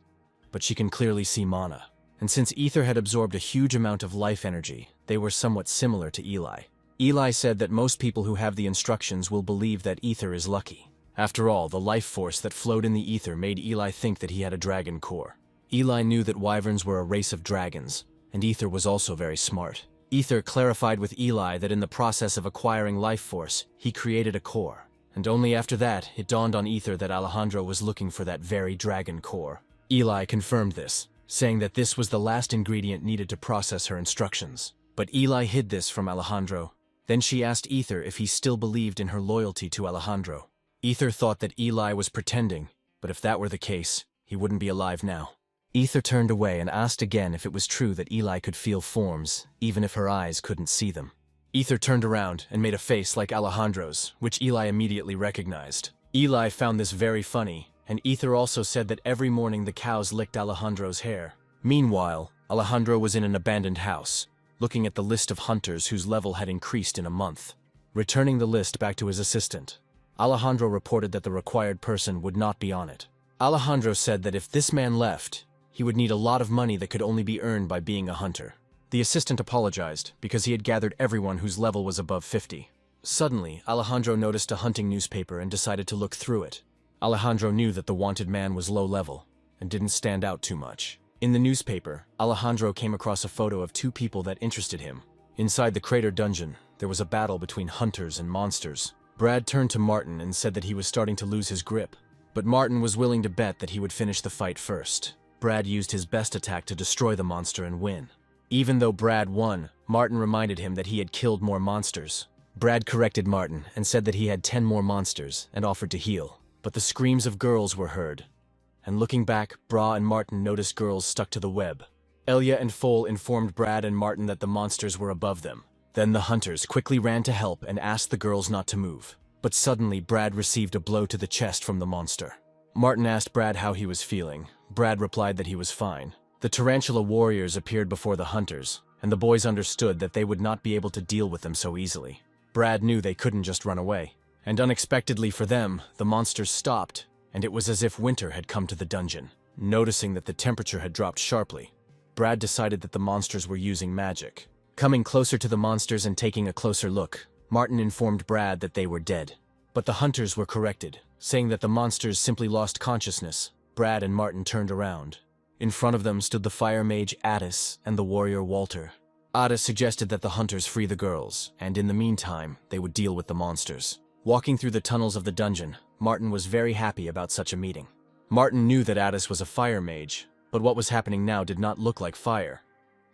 but she can clearly see mana. And since Ether had absorbed a huge amount of life energy, they were somewhat similar to Eli. Eli said that most people who have the instructions will believe that Ether is lucky. After all, the life force that flowed in the Ether made Eli think that he had a dragon core. Eli knew that wyverns were a race of dragons, and Ether was also very smart. Ether clarified with Eli that in the process of acquiring life force, he created a core. And only after that, it dawned on Ether that Alejandro was looking for that very dragon core. Eli confirmed this, saying that this was the last ingredient needed to process her instructions. But Eli hid this from Alejandro. Then she asked Ether if he still believed in her loyalty to Alejandro. Ether thought that Eli was pretending, but if that were the case, he wouldn't be alive now. Ether turned away and asked again if it was true that Eli could feel forms, even if her eyes couldn't see them. Ether turned around and made a face like Alejandro's, which Eli immediately recognized. Eli found this very funny, and Ether also said that every morning the cows licked Alejandro's hair. Meanwhile, Alejandro was in an abandoned house, looking at the list of hunters whose level had increased in a month. Returning the list back to his assistant, Alejandro reported that the required person would not be on it. Alejandro said that if this man left, he would need a lot of money that could only be earned by being a hunter. The assistant apologized because he had gathered everyone whose level was above 50. Suddenly, Alejandro noticed a hunting newspaper and decided to look through it. Alejandro knew that the wanted man was low level and didn't stand out too much. In the newspaper, Alejandro came across a photo of two people that interested him. Inside the crater dungeon, there was a battle between hunters and monsters. Brad turned to Martin and said that he was starting to lose his grip. but Martin was willing to bet that he would finish the fight first. Brad used his best attack to destroy the monster and win. Even though Brad won, Martin reminded him that he had killed more monsters. Brad corrected Martin and said that he had 10 more monsters and offered to heal. But the screams of girls were heard. And looking back, Bra and Martin noticed girls stuck to the web. Elia and Foal informed Brad and Martin that the monsters were above them. Then the hunters quickly ran to help and asked the girls not to move. But suddenly, Brad received a blow to the chest from the monster. Martin asked Brad how he was feeling. Brad replied that he was fine. The tarantula warriors appeared before the hunters, and the boys understood that they would not be able to deal with them so easily. Brad knew they couldn't just run away. And unexpectedly for them, the monsters stopped, and it was as if winter had come to the dungeon. Noticing that the temperature had dropped sharply, Brad decided that the monsters were using magic. Coming closer to the monsters and taking a closer look, Martin informed Brad that they were dead. But the hunters were corrected, saying that the monsters simply lost consciousness. Brad and Martin turned around. In front of them stood the fire mage Addis and the warrior Walter. Addis suggested that the hunters free the girls, and in the meantime, they would deal with the monsters. Walking through the tunnels of the dungeon, Martin was very happy about such a meeting. Martin knew that Addis was a fire mage, but what was happening now did not look like fire.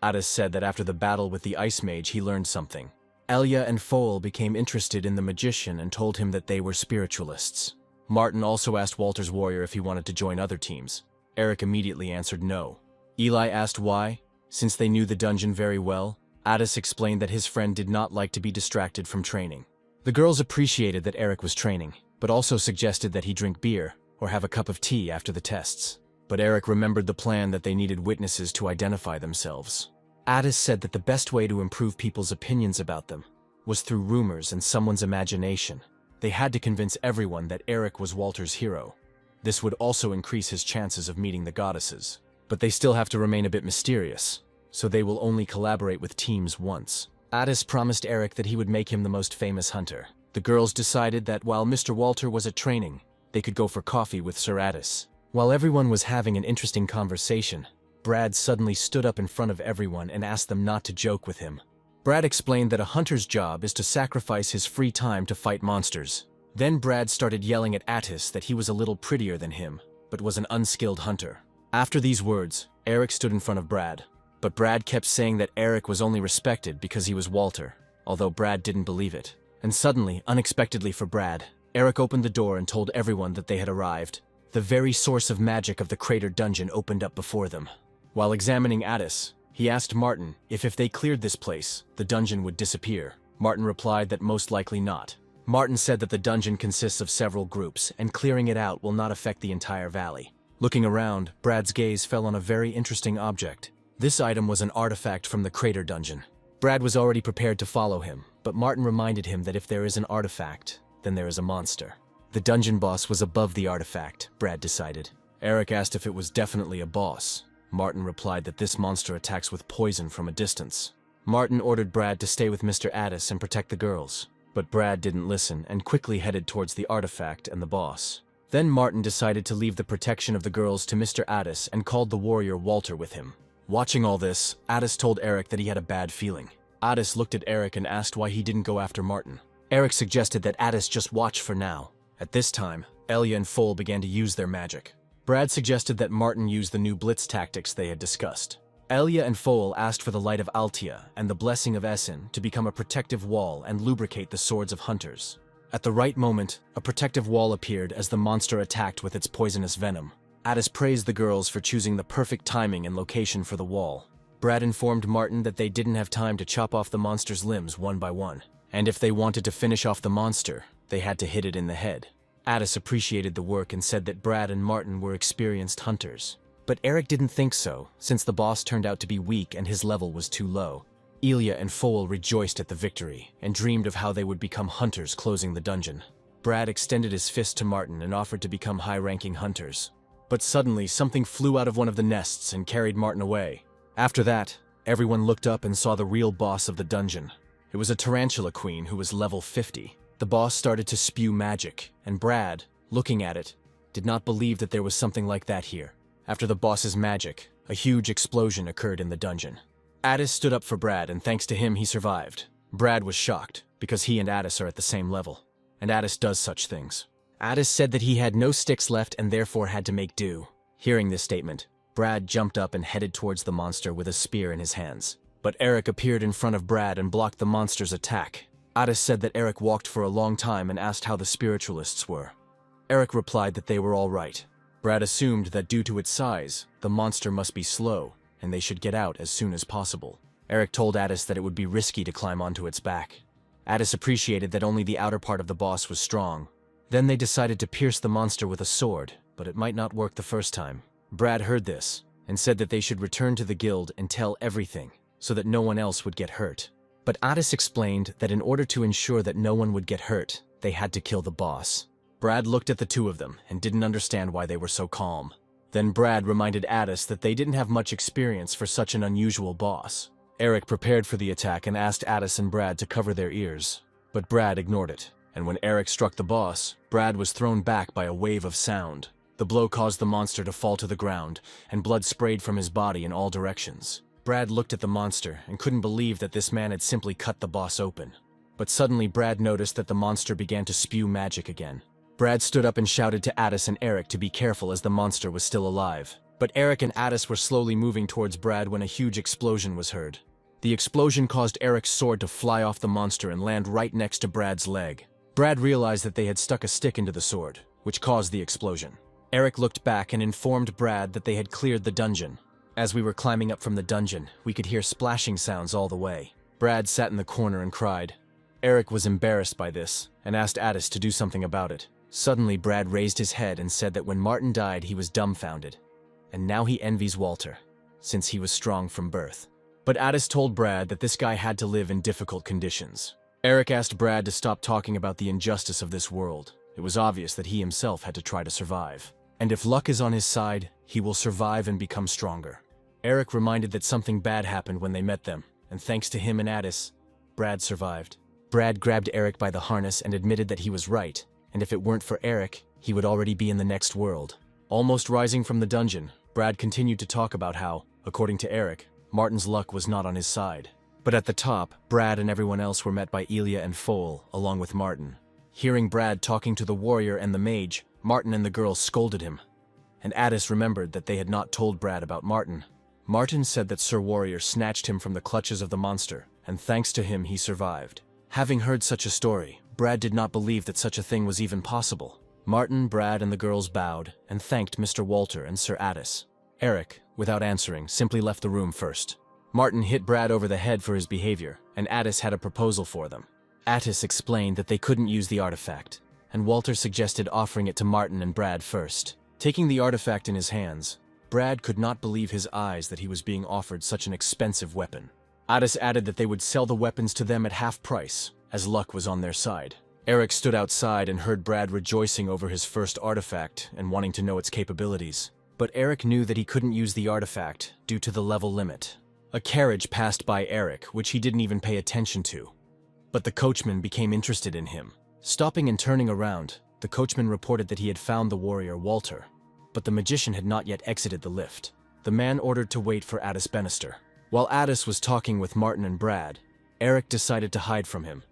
Addis said that after the battle with the ice mage he learned something. Elia and Foal became interested in the magician and told him that they were spiritualists. Martin also asked Walter's warrior if he wanted to join other teams. Eric immediately answered no. Eli asked why. Since they knew the dungeon very well, Addis explained that his friend did not like to be distracted from training. The girls appreciated that Eric was training, but also suggested that he drink beer or have a cup of tea after the tests. But Eric remembered the plan that they needed witnesses to identify themselves. Addis said that the best way to improve people's opinions about them was through rumors and someone's imagination. They had to convince everyone that Eric was Walter's hero. This would also increase his chances of meeting the goddesses. But they still have to remain a bit mysterious, so they will only collaborate with teams once. Addis promised Eric that he would make him the most famous hunter. The girls decided that while Mr. Walter was at training, they could go for coffee with Sir Addis. While everyone was having an interesting conversation, Brad suddenly stood up in front of everyone and asked them not to joke with him. Brad explained that a hunter's job is to sacrifice his free time to fight monsters. Then Brad started yelling at Addis that he was a little prettier than him, but was an unskilled hunter. After these words, Eric stood in front of Brad. But Brad kept saying that Eric was only respected because he was Walter, although Brad didn't believe it. And suddenly, unexpectedly for Brad, Eric opened the door and told everyone that they had arrived. The very source of magic of the crater dungeon opened up before them. While examining Addis, he asked Martin if they cleared this place, the dungeon would disappear. Martin replied that most likely not. Martin said that the dungeon consists of several groups, and clearing it out will not affect the entire valley. Looking around, Brad's gaze fell on a very interesting object. This item was an artifact from the crater dungeon. Brad was already prepared to follow him, but Martin reminded him that if there is an artifact, then there is a monster. The dungeon boss was above the artifact, Brad decided. Eric asked if it was definitely a boss. Martin replied that this monster attacks with poison from a distance. Martin ordered Brad to stay with Mr. Addis and protect the girls. But Brad didn't listen and quickly headed towards the artifact and the boss. Then Martin decided to leave the protection of the girls to Mr. Addis and called the warrior Walter with him. Watching all this, Addis told Eric that he had a bad feeling. Addis looked at Eric and asked why he didn't go after Martin. Eric suggested that Addis just watch for now. At this time, Elia and Foal began to use their magic. Brad suggested that Martin use the new blitz tactics they had discussed. Elia and Foal asked for the light of Altia and the blessing of Essen to become a protective wall and lubricate the swords of hunters. At the right moment, a protective wall appeared as the monster attacked with its poisonous venom. Addis praised the girls for choosing the perfect timing and location for the wall. Brad informed Martin that they didn't have time to chop off the monster's limbs one by one, and if they wanted to finish off the monster, they had to hit it in the head. Addis appreciated the work and said that Brad and Martin were experienced hunters. But Eric didn't think so, since the boss turned out to be weak and his level was too low. Elia and Foal rejoiced at the victory, and dreamed of how they would become hunters closing the dungeon. Brad extended his fist to Martin and offered to become high-ranking hunters. But suddenly, something flew out of one of the nests and carried Martin away. After that, everyone looked up and saw the real boss of the dungeon. It was a tarantula queen who was level 50. The boss started to spew magic, and Brad, looking at it, did not believe that there was something like that here. After the boss's magic, a huge explosion occurred in the dungeon. Addis stood up for Brad, and thanks to him, he survived. Brad was shocked, because he and Addis are at the same level, and Addis does such things. Addis said that he had no sticks left and therefore had to make do. Hearing this statement, Brad jumped up and headed towards the monster with a spear in his hands. But Eric appeared in front of Brad and blocked the monster's attack. Addis said that Eric walked for a long time and asked how the spiritualists were. Eric replied that they were all right. Brad assumed that due to its size, the monster must be slow, and they should get out as soon as possible. Eric told Addis that it would be risky to climb onto its back. Addis appreciated that only the outer part of the boss was strong. Then they decided to pierce the monster with a sword, but it might not work the first time. Brad heard this, and said that they should return to the guild and tell everything, so that no one else would get hurt. But Addis explained that in order to ensure that no one would get hurt, they had to kill the boss. Brad looked at the two of them and didn't understand why they were so calm. Then Brad reminded Addis that they didn't have much experience for such an unusual boss. Eric prepared for the attack and asked Addis and Brad to cover their ears. But Brad ignored it, and when Eric struck the boss, Brad was thrown back by a wave of sound. The blow caused the monster to fall to the ground, and blood sprayed from his body in all directions. Brad looked at the monster and couldn't believe that this man had simply cut the boss open. But suddenly Brad noticed that the monster began to spew magic again. Brad stood up and shouted to Addis and Eric to be careful as the monster was still alive. But Eric and Addis were slowly moving towards Brad when a huge explosion was heard. The explosion caused Eric's sword to fly off the monster and land right next to Brad's leg. Brad realized that they had stuck a stick into the sword, which caused the explosion. Eric looked back and informed Brad that they had cleared the dungeon. As we were climbing up from the dungeon, we could hear splashing sounds all the way. Brad sat in the corner and cried. Eric was embarrassed by this and asked Addis to do something about it. Suddenly, Brad raised his head and said that when Martin died, he was dumbfounded. And now he envies Walter, since he was strong from birth. But Addis told Brad that this guy had to live in difficult conditions. Eric asked Brad to stop talking about the injustice of this world. It was obvious that he himself had to try to survive. And if luck is on his side, he will survive and become stronger. Eric reminded that something bad happened when they met them, and thanks to him and Addis, Brad survived. Brad grabbed Eric by the harness and admitted that he was right, and if it weren't for Eric, he would already be in the next world. Almost rising from the dungeon, Brad continued to talk about how, according to Eric, Martin's luck was not on his side. But at the top, Brad and everyone else were met by Elia and Foal, along with Martin. Hearing Brad talking to the warrior and the mage, Martin and the girl scolded him. And Addis remembered that they had not told Brad about Martin. Martin said that Sir Warrior snatched him from the clutches of the monster, and thanks to him he survived. Having heard such a story, Brad did not believe that such a thing was even possible. Martin, Brad, and the girls bowed and thanked Mr. Walter and Sir Addis. Eric, without answering, simply left the room first. Martin hit Brad over the head for his behavior, and Addis had a proposal for them. Addis explained that they couldn't use the artifact, and Walter suggested offering it to Martin and Brad first. Taking the artifact in his hands, Brad could not believe his eyes that he was being offered such an expensive weapon. Addis added that they would sell the weapons to them at half price, as luck was on their side. Eric stood outside and heard Brad rejoicing over his first artifact and wanting to know its capabilities. But Eric knew that he couldn't use the artifact due to the level limit. A carriage passed by Eric, which he didn't even pay attention to. But the coachman became interested in him. Stopping and turning around, the coachman reported that he had found the warrior Walter. But the magician had not yet exited the lift. The man ordered to wait for Addis Bannister. While Addis was talking with Martin and Brad, Eric decided to hide from him.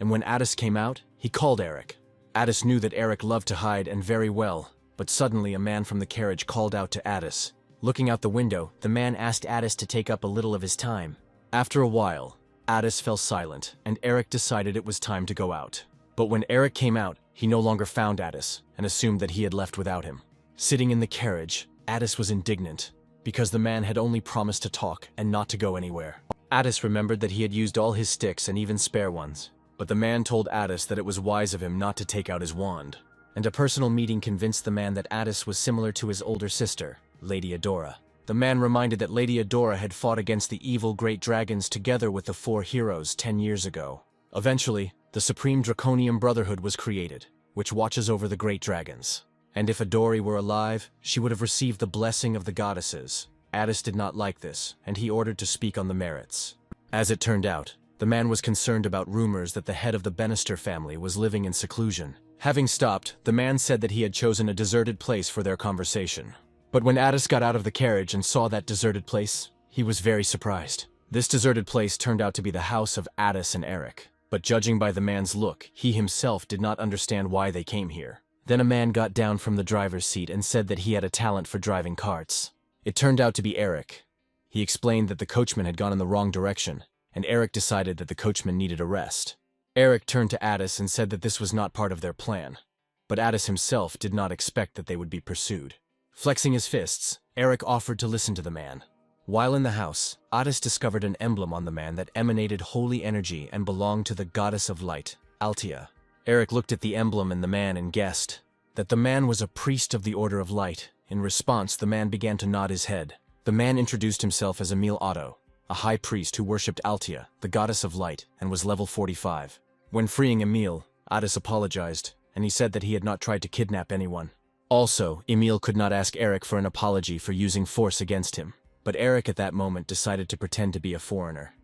And when Addis came out, he called Eric. Addis knew that Eric loved to hide and very well, but suddenly a man from the carriage called out to Addis. Looking out the window, the man asked Addis to take up a little of his time. After a while, Addis fell silent, and Eric decided it was time to go out. But when Eric came out, he no longer found Addis, and assumed that he had left without him. Sitting in the carriage, Addis was indignant, because the man had only promised to talk and not to go anywhere. Addis remembered that he had used all his sticks and even spare ones, but the man told Addis that it was wise of him not to take out his wand. And a personal meeting convinced the man that Addis was similar to his older sister, Lady Adora. The man reminded that Lady Adora had fought against the evil great dragons together with the 4 heroes 10 years ago. Eventually, the Supreme Draconian Brotherhood was created, which watches over the great dragons. And if Adori were alive, she would have received the blessing of the goddesses. Addis did not like this, and he ordered to speak on the merits. As it turned out, the man was concerned about rumors that the head of the Bannister family was living in seclusion. Having stopped, the man said that he had chosen a deserted place for their conversation. But when Addis got out of the carriage and saw that deserted place, he was very surprised. This deserted place turned out to be the house of Addis and Eric. But judging by the man's look, he himself did not understand why they came here. Then a man got down from the driver's seat and said that he had a talent for driving carts. It turned out to be Eric. He explained that the coachman had gone in the wrong direction, and Eric decided that the coachman needed a rest. Eric turned to Addis and said that this was not part of their plan, but Addis himself did not expect that they would be pursued. Flexing his fists, Eric offered to listen to the man. While in the house, Addis discovered an emblem on the man that emanated holy energy and belonged to the goddess of light, Altia. Eric looked at the emblem and the man and guessed that the man was a priest of the Order of Light. In response, the man began to nod his head. The man introduced himself as Emil Otto, a high priest who worshipped Altia, the goddess of light, and was level 45. When freeing Emil, Addis apologized, and he said that he had not tried to kidnap anyone. Also, Emil could not ask Eric for an apology for using force against him, but Eric at that moment decided to pretend to be a foreigner,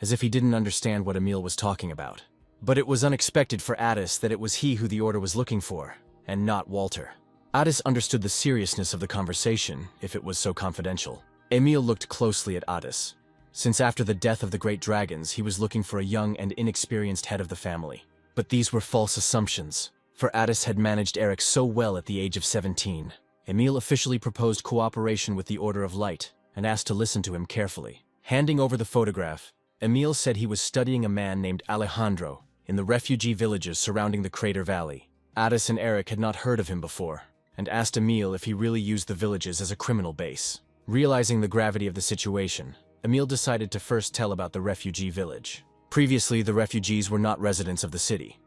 as if he didn't understand what Emil was talking about. But it was unexpected for Addis that it was he who the order was looking for, and not Walter. Addis understood the seriousness of the conversation, if it was so confidential. Emil looked closely at Addis, since after the death of the great dragons he was looking for a young and inexperienced head of the family. But these were false assumptions, for Addis had managed Eric so well at the age of 17. Emil officially proposed cooperation with the Order of Light, and asked to listen to him carefully. Handing over the photograph, Emil said he was studying a man named Alejandro in the refugee villages surrounding the Crater Valley. Addis and Eric had not heard of him before, and asked Emil if he really used the villages as a criminal base. Realizing the gravity of the situation, Emil decided to first tell about the refugee village. Previously, the refugees were not residents of the city,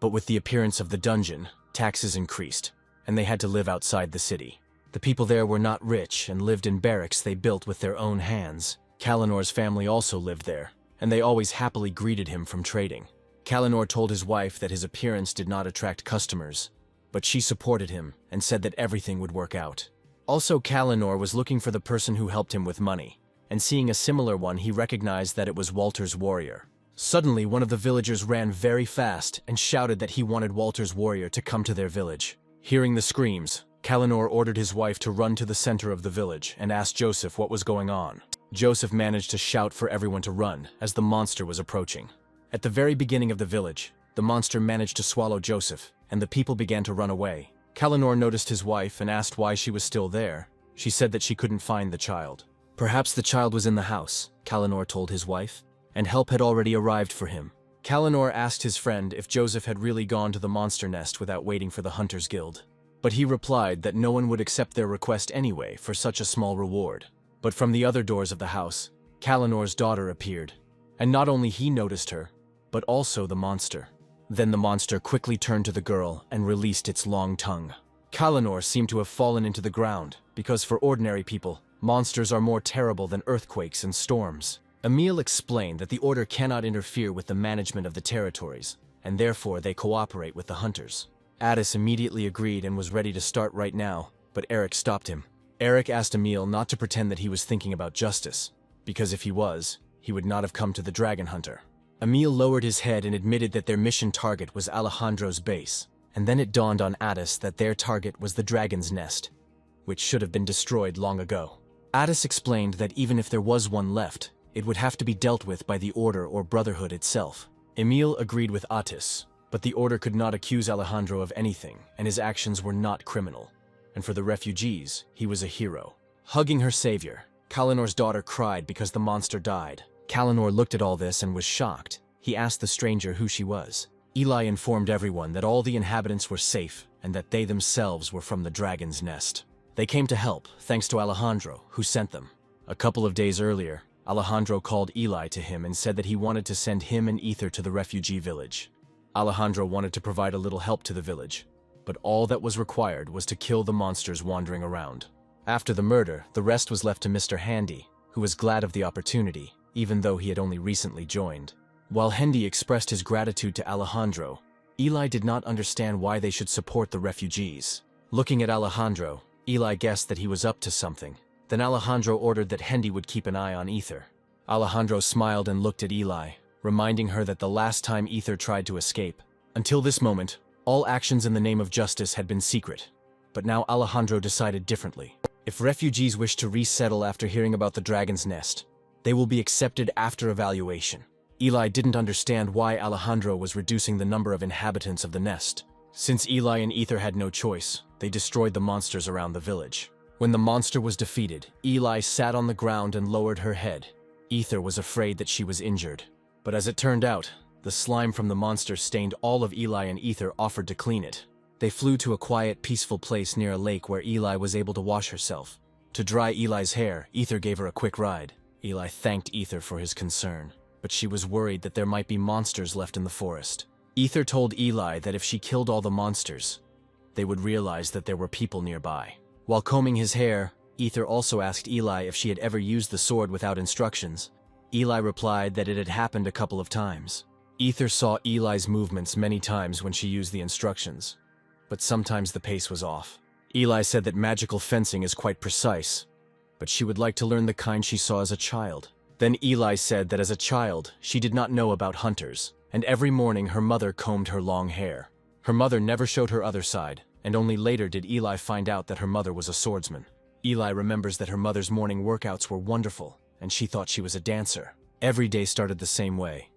but with the appearance of the dungeon, taxes increased, and they had to live outside the city. The people there were not rich and lived in barracks they built with their own hands. Kalinor's family also lived there, and they always happily greeted him from trading. Kalinor told his wife that his appearance did not attract customers, but she supported him and said that everything would work out. Also, Kalinor was looking for the person who helped him with money, and seeing a similar one, he recognized that it was Walter's warrior. Suddenly, one of the villagers ran very fast and shouted that he wanted Walter's warrior to come to their village. Hearing the screams, Kalinor ordered his wife to run to the center of the village and asked Joseph what was going on. Joseph managed to shout for everyone to run as the monster was approaching. At the very beginning of the village, the monster managed to swallow Joseph, and the people began to run away. Kalinor noticed his wife and asked why she was still there. She said that she couldn't find the child. Perhaps the child was in the house, Kalinor told his wife, and help had already arrived for him. Kalinor asked his friend if Joseph had really gone to the monster nest without waiting for the Hunters Guild. But he replied that no one would accept their request anyway for such a small reward. But from the other doors of the house, Kalinor's daughter appeared, and not only he noticed her, but also the monster. Then the monster quickly turned to the girl and released its long tongue. Kalinor seemed to have fallen into the ground, because for ordinary people, monsters are more terrible than earthquakes and storms. Emil explained that the Order cannot interfere with the management of the territories, and therefore they cooperate with the hunters. Addis immediately agreed and was ready to start right now, but Eric stopped him. Eric asked Emil not to pretend that he was thinking about justice, because if he was, he would not have come to the Dragon Hunter. Emil lowered his head and admitted that their mission target was Alejandro's base, and then it dawned on Addis that their target was the Dragon's Nest, which should have been destroyed long ago. Addis explained that even if there was one left, it would have to be dealt with by the Order or Brotherhood itself. Emil agreed with Addis, but the Order could not accuse Alejandro of anything, and his actions were not criminal. And for the refugees, he was a hero. Hugging her savior, Kalinor's daughter cried because the monster died. Kalinor looked at all this and was shocked. He asked the stranger who she was. Eli informed everyone that all the inhabitants were safe and that they themselves were from the Dragon's Nest. They came to help, thanks to Alejandro, who sent them. A couple of days earlier, Alejandro called Eli to him and said that he wanted to send him and Ether to the refugee village. Alejandro wanted to provide a little help to the village, but all that was required was to kill the monsters wandering around. After the murder, the rest was left to Mr. Handy, who was glad of the opportunity, even though he had only recently joined. While Handy expressed his gratitude to Alejandro, Eli did not understand why they should support the refugees. Looking at Alejandro, Eli guessed that he was up to something. Then Alejandro ordered that Handy would keep an eye on Ether. Alejandro smiled and looked at Eli, reminding her that the last time Ether tried to escape. Until this moment, all actions in the name of justice had been secret. But now Alejandro decided differently. If refugees wish to resettle after hearing about the Dragon's Nest, they will be accepted after evaluation. Eli didn't understand why Alejandro was reducing the number of inhabitants of the nest, Since Eli and Ether had no choice, they destroyed the monsters around the village. When the monster was defeated, Eli sat on the ground and lowered her head. Ether was afraid that she was injured. But as it turned out, the slime from the monster stained all of Eli, and Ether offered to clean it. They flew to a quiet, peaceful place near a lake where Eli was able to wash herself. To dry Eli's hair, Ether gave her a quick ride. Eli thanked Ether for his concern, but she was worried that there might be monsters left in the forest. Ether told Eli that if she killed all the monsters, they would realize that there were people nearby. While combing his hair, Ether also asked Eli if she had ever used the sword without instructions. Eli replied that it had happened a couple of times. Ether saw Eli's movements many times when she used the instructions, but sometimes the pace was off. Eli said that magical fencing is quite precise, but she would like to learn the kind she saw as a child. Then Eli said that as a child, she did not know about hunters, and every morning her mother combed her long hair. Her mother never showed her other side, and only later did Eli find out that her mother was a swordsman. Eli remembers that her mother's morning workouts were wonderful, and she thought she was a dancer. Every day started the same way.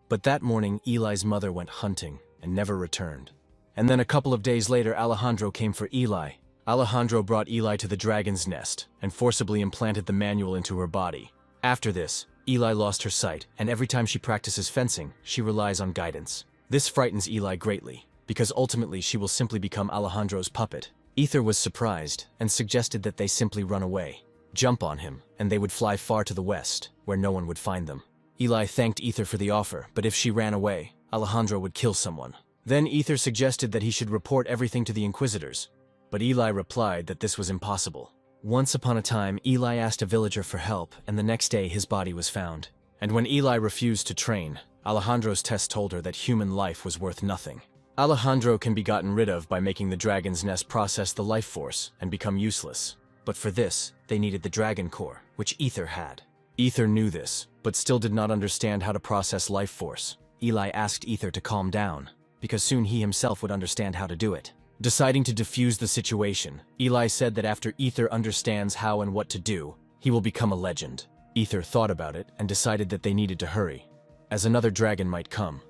But that morning, Eli's mother went hunting and never returned. And then a couple of days later, Alejandro came for Eli. Alejandro brought Eli to the dragon's nest and forcibly implanted the manual into her body. After this, Eli lost her sight, and every time she practices fencing, she relies on guidance. This frightens Eli greatly, because ultimately she will simply become Alejandro's puppet. Ether was surprised and suggested that they simply run away, jump on him, and they would fly far to the west, where no one would find them. Eli thanked Ether for the offer, but if she ran away, Alejandro would kill someone. Then Ether suggested that he should report everything to the Inquisitors, but Eli replied that this was impossible. Once upon a time, Eli asked a villager for help, and the next day his body was found. And when Eli refused to train, Alejandro's test told her that human life was worth nothing. Alejandro can be gotten rid of by making the dragon's nest process the life force and become useless. But for this, they needed the dragon core, which Ether had. Ether knew this, but still did not understand how to process life force. Eli asked Ether to calm down, because soon he himself would understand how to do it. Deciding to defuse the situation, Eli said that after Ether understands how and what to do, he will become a legend. Ether thought about it and decided that they needed to hurry, as another dragon might come.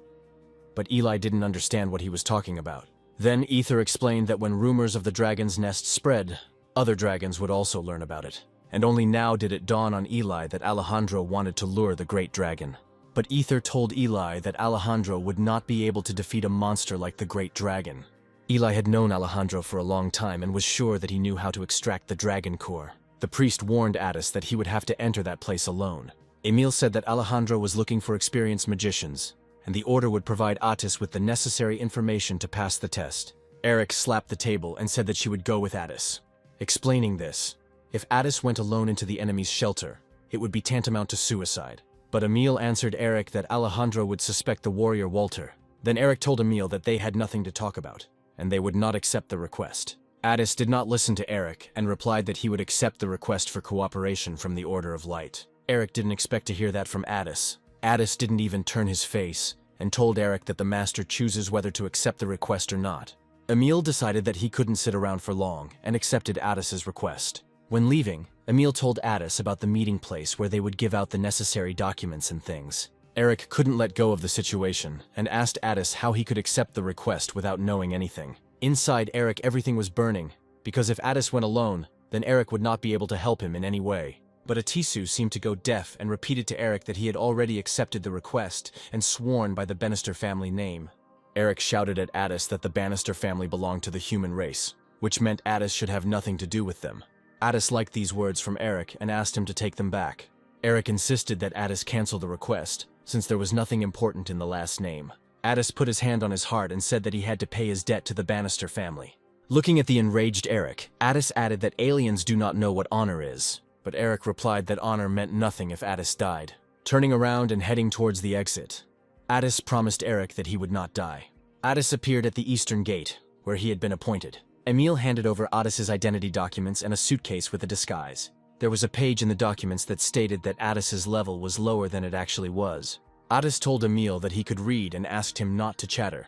But Eli didn't understand what he was talking about. Then Ether explained that when rumors of the dragon's nest spread, other dragons would also learn about it. And only now did it dawn on Eli that Alejandro wanted to lure the great dragon. But Ether told Eli that Alejandro would not be able to defeat a monster like the great dragon. Eli had known Alejandro for a long time and was sure that he knew how to extract the dragon core. The priest warned Addis that he would have to enter that place alone. Emil said that Alejandro was looking for experienced magicians, and the order would provide Addis with the necessary information to pass the test. Eric slapped the table and said that she would go with Addis. Explaining this, if Addis went alone into the enemy's shelter, it would be tantamount to suicide. But Emil answered Eric that Alejandro would suspect the warrior Walter. Then Eric told Emil that they had nothing to talk about, and they would not accept the request. Addis did not listen to Eric and replied that he would accept the request for cooperation from the Order of Light. Eric didn't expect to hear that from Addis. Addis didn't even turn his face and told Eric that the master chooses whether to accept the request or not. Emil decided that he couldn't sit around for long and accepted Addis's request. When leaving, Emil told Addis about the meeting place where they would give out the necessary documents and things. Eric couldn't let go of the situation and asked Addis how he could accept the request without knowing anything. Inside Eric, everything was burning, because if Addis went alone, then Eric would not be able to help him in any way. But Atisu seemed to go deaf and repeated to Eric that he had already accepted the request and sworn by the Bannister family name. Eric shouted at Addis that the Bannister family belonged to the human race, which meant Addis should have nothing to do with them. Addis liked these words from Eric and asked him to take them back. Eric insisted that Addis cancel the request, since there was nothing important in the last name. Addis put his hand on his heart and said that he had to pay his debt to the Bannister family. Looking at the enraged Eric, Addis added that aliens do not know what honor is, but Eric replied that honor meant nothing if Addis died. Turning around and heading towards the exit, Addis promised Eric that he would not die. Addis appeared at the eastern gate, where he had been appointed. Emil handed over Addis's identity documents and a suitcase with a disguise. There was a page in the documents that stated that Addis's level was lower than it actually was. Addis told Emil that he could read and asked him not to chatter,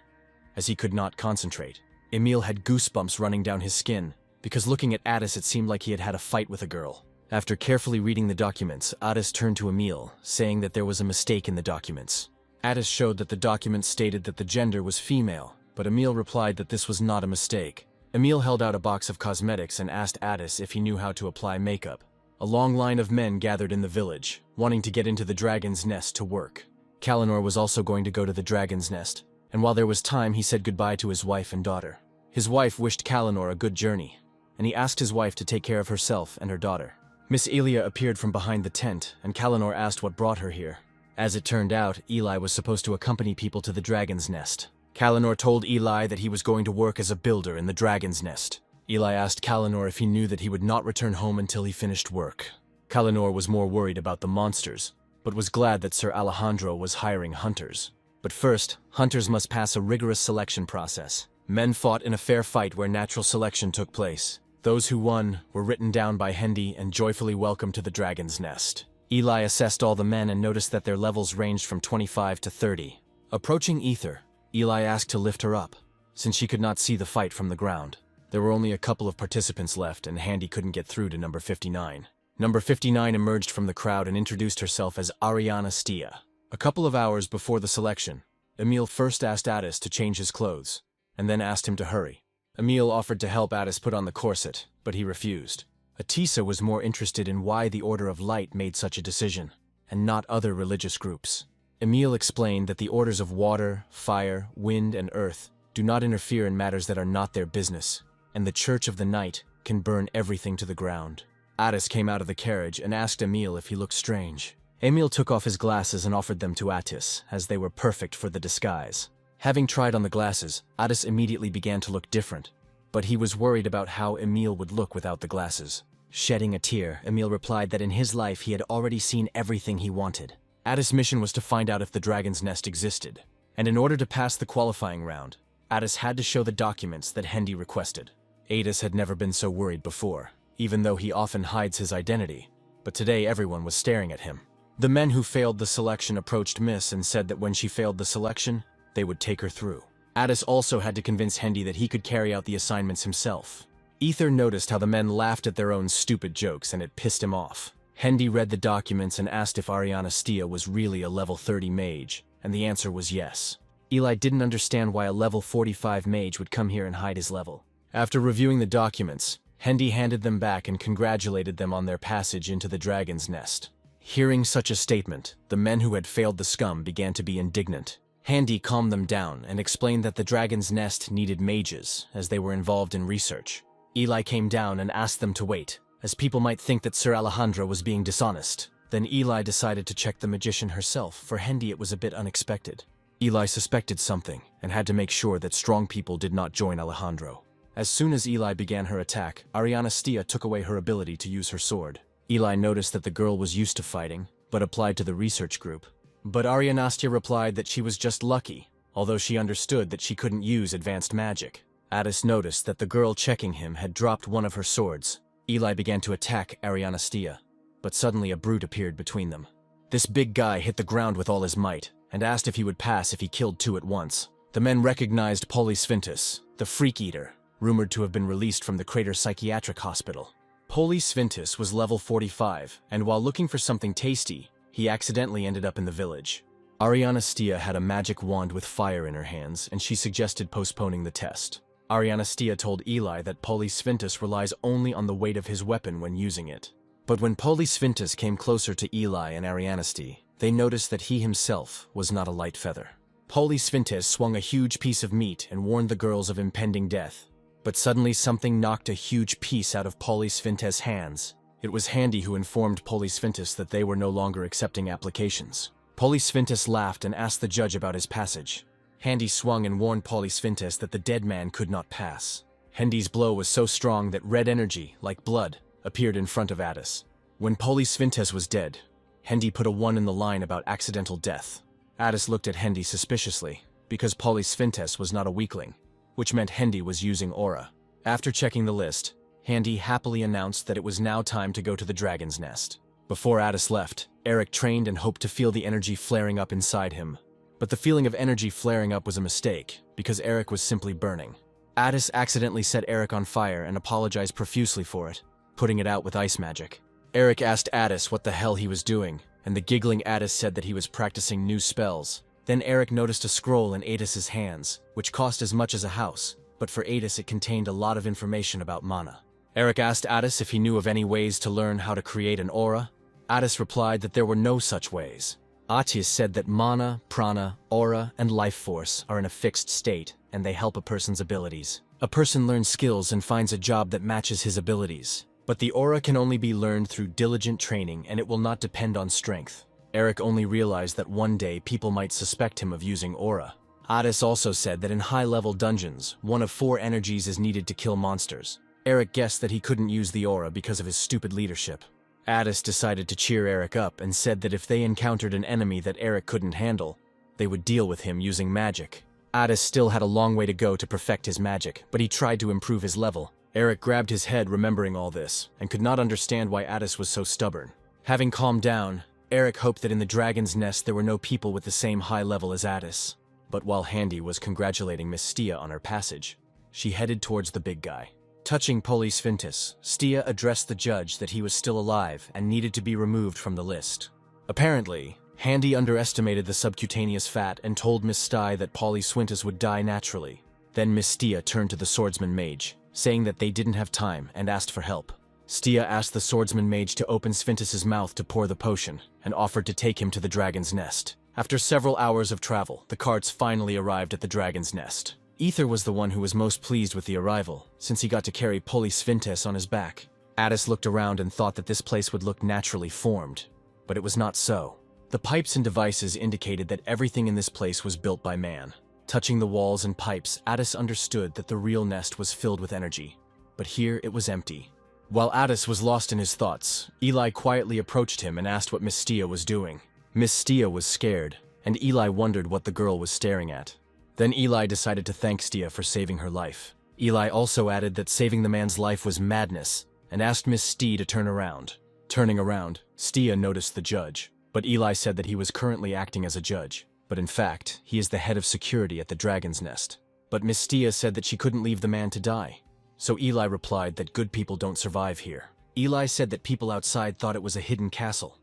as he could not concentrate. Emil had goosebumps running down his skin, because looking at Addis it seemed like he had had a fight with a girl. After carefully reading the documents, Addis turned to Emil, saying that there was a mistake in the documents. Addis showed that the documents stated that the gender was female, but Emil replied that this was not a mistake. Emil held out a box of cosmetics and asked Addis if he knew how to apply makeup. A long line of men gathered in the village, wanting to get into the dragon's nest to work. Kalinor was also going to go to the dragon's nest, and while there was time he said goodbye to his wife and daughter. His wife wished Kalinor a good journey, and he asked his wife to take care of herself and her daughter. Miss Elia appeared from behind the tent, and Kalinor asked what brought her here. As it turned out, Eli was supposed to accompany people to the dragon's nest. Kalinor told Eli that he was going to work as a builder in the dragon's nest. Eli asked Kalinor if he knew that he would not return home until he finished work. Kalinor was more worried about the monsters, but was glad that Sir Alejandro was hiring hunters. But first, hunters must pass a rigorous selection process. Men fought in a fair fight where natural selection took place. Those who won were written down by Hendy and joyfully welcomed to the dragon's nest. Eli assessed all the men and noticed that their levels ranged from 25 to 30. Approaching Ether, Eli asked to lift her up, since she could not see the fight from the ground. There were only a couple of participants left, and Handy couldn't get through to number 59. Number 59 emerged from the crowd and introduced herself as Ariana Stia. A couple of hours before the selection, Emil first asked Addis to change his clothes, and then asked him to hurry. Emil offered to help Addis put on the corset, but he refused. Atisa was more interested in why the Order of Light made such a decision, and not other religious groups. Emil explained that the orders of water, fire, wind, and earth do not interfere in matters that are not their business, and the Church of the Night can burn everything to the ground. Addis came out of the carriage and asked Emil if he looked strange. Emil took off his glasses and offered them to Addis, as they were perfect for the disguise. Having tried on the glasses, Addis immediately began to look different, but he was worried about how Emil would look without the glasses. Shedding a tear, Emil replied that in his life he had already seen everything he wanted. Addis' mission was to find out if the dragon's nest existed, and in order to pass the qualifying round, Addis had to show the documents that Hendy requested. Addis had never been so worried before, even though he often hides his identity, but today everyone was staring at him. The men who failed the selection approached Miss and said that when she failed the selection, they would take her through. Addis also had to convince Hendy that he could carry out the assignments himself. Ether noticed how the men laughed at their own stupid jokes, and it pissed him off. Hendy read the documents and asked if Ariana Stia was really a level 30 mage, and the answer was yes. Eli didn't understand why a level 45 mage would come here and hide his level. After reviewing the documents, Hendy handed them back and congratulated them on their passage into the dragon's nest. Hearing such a statement, the men who had failed the scum began to be indignant. Hendy calmed them down and explained that the dragon's nest needed mages, as they were involved in research. Eli came down and asked them to wait, as people might think that Sir Alejandro was being dishonest. Then Eli decided to check the magician herself. For Hendy it was a bit unexpected. Eli suspected something, and had to make sure that strong people did not join Alejandro. As soon as Eli began her attack, Ariana Stia took away her ability to use her sword. Eli noticed that the girl was used to fighting, but applied to the research group. But Ariana Stia replied that she was just lucky, although she understood that she couldn't use advanced magic. Addis noticed that the girl checking him had dropped one of her swords. Eli began to attack Ariana Stia, but suddenly a brute appeared between them. This big guy hit the ground with all his might, and asked if he would pass if he killed two at once. The men recognized Polysvintus, the Freak Eater, rumored to have been released from the Crater Psychiatric Hospital. Polysvintus was level 45, and while looking for something tasty, he accidentally ended up in the village. Ariana Stia had a magic wand with fire in her hands, and she suggested postponing the test. Ariana Stia told Eli that Polysvintus relies only on the weight of his weapon when using it. But when Polysvintus came closer to Eli and Ariana Stia, they noticed that he himself was not a light feather. Polysvintus swung a huge piece of meat and warned the girls of impending death. But suddenly something knocked a huge piece out of Polysvintus' hands. It was Handy who informed Polysvintus that they were no longer accepting applications. Polysvintus laughed and asked the judge about his passage. Handy swung and warned Polysvintus that the dead man could not pass. Handy's blow was so strong that red energy, like blood, appeared in front of Addis. When Polysvintus was dead, Handy put a 1 in the line about accidental death. Addis looked at Handy suspiciously, because Polysvintus was not a weakling, which meant Handy was using aura. After checking the list, Handy happily announced that it was now time to go to the dragon's nest. Before Addis left, Eric trained and hoped to feel the energy flaring up inside him. But the feeling of energy flaring up was a mistake, because Eric was simply burning. Addis accidentally set Eric on fire and apologized profusely for it, putting it out with ice magic. Eric asked Addis what the hell he was doing, and the giggling Addis said that he was practicing new spells. Then Eric noticed a scroll in Adis's hands, which cost as much as a house, but for Adis it contained a lot of information about mana. Eric asked Adis if he knew of any ways to learn how to create an aura. Adis replied that there were no such ways. Adis said that mana, prana, aura, and life force are in a fixed state, and they help a person's abilities. A person learns skills and finds a job that matches his abilities. But the aura can only be learned through diligent training, and it will not depend on strength. Eric only realized that one day people might suspect him of using aura. Adis also said that in high-level dungeons, one of 4 energies is needed to kill monsters. Eric guessed that he couldn't use the aura because of his stupid leadership. Adis decided to cheer Eric up and said that if they encountered an enemy that Eric couldn't handle, they would deal with him using magic. Adis still had a long way to go to perfect his magic, but he tried to improve his level. Eric grabbed his head remembering all this, and could not understand why Adis was so stubborn. Having calmed down, Eric hoped that in the dragon's nest there were no people with the same high level as Adis. But while Handy was congratulating Miss Stia on her passage, she headed towards the big guy. Touching Police Fintis, Stia addressed the judge that he was still alive and needed to be removed from the list. Apparently, Handy underestimated the subcutaneous fat and told Miss Stia that Police Fintis would die naturally. Then Miss Stia turned to the swordsman mage, saying that they didn't have time and asked for help. Stia asked the swordsman mage to open Sfintis' mouth to pour the potion, and offered to take him to the dragon's nest. After several hours of travel, the carts finally arrived at the dragon's nest. Ether was the one who was most pleased with the arrival, since he got to carry Police Fintis on his back. Adis looked around and thought that this place would look naturally formed, but it was not so. The pipes and devices indicated that everything in this place was built by man. Touching the walls and pipes, Adis understood that the real nest was filled with energy, but here it was empty. While Adis was lost in his thoughts, Eli quietly approached him and asked what Miss Stia was doing. Miss Stia was scared, and Eli wondered what the girl was staring at. Then Eli decided to thank Stia for saving her life. Eli also added that saving the man's life was madness, and asked Miss Stia to turn around. Turning around, Stia noticed the judge, but Eli said that he was currently acting as a judge. But in fact, he is the head of security at the dragon's nest. But Miss Stia said that she couldn't leave the man to die. So Eli replied that good people don't survive here. Eli said that people outside thought it was a hidden castle,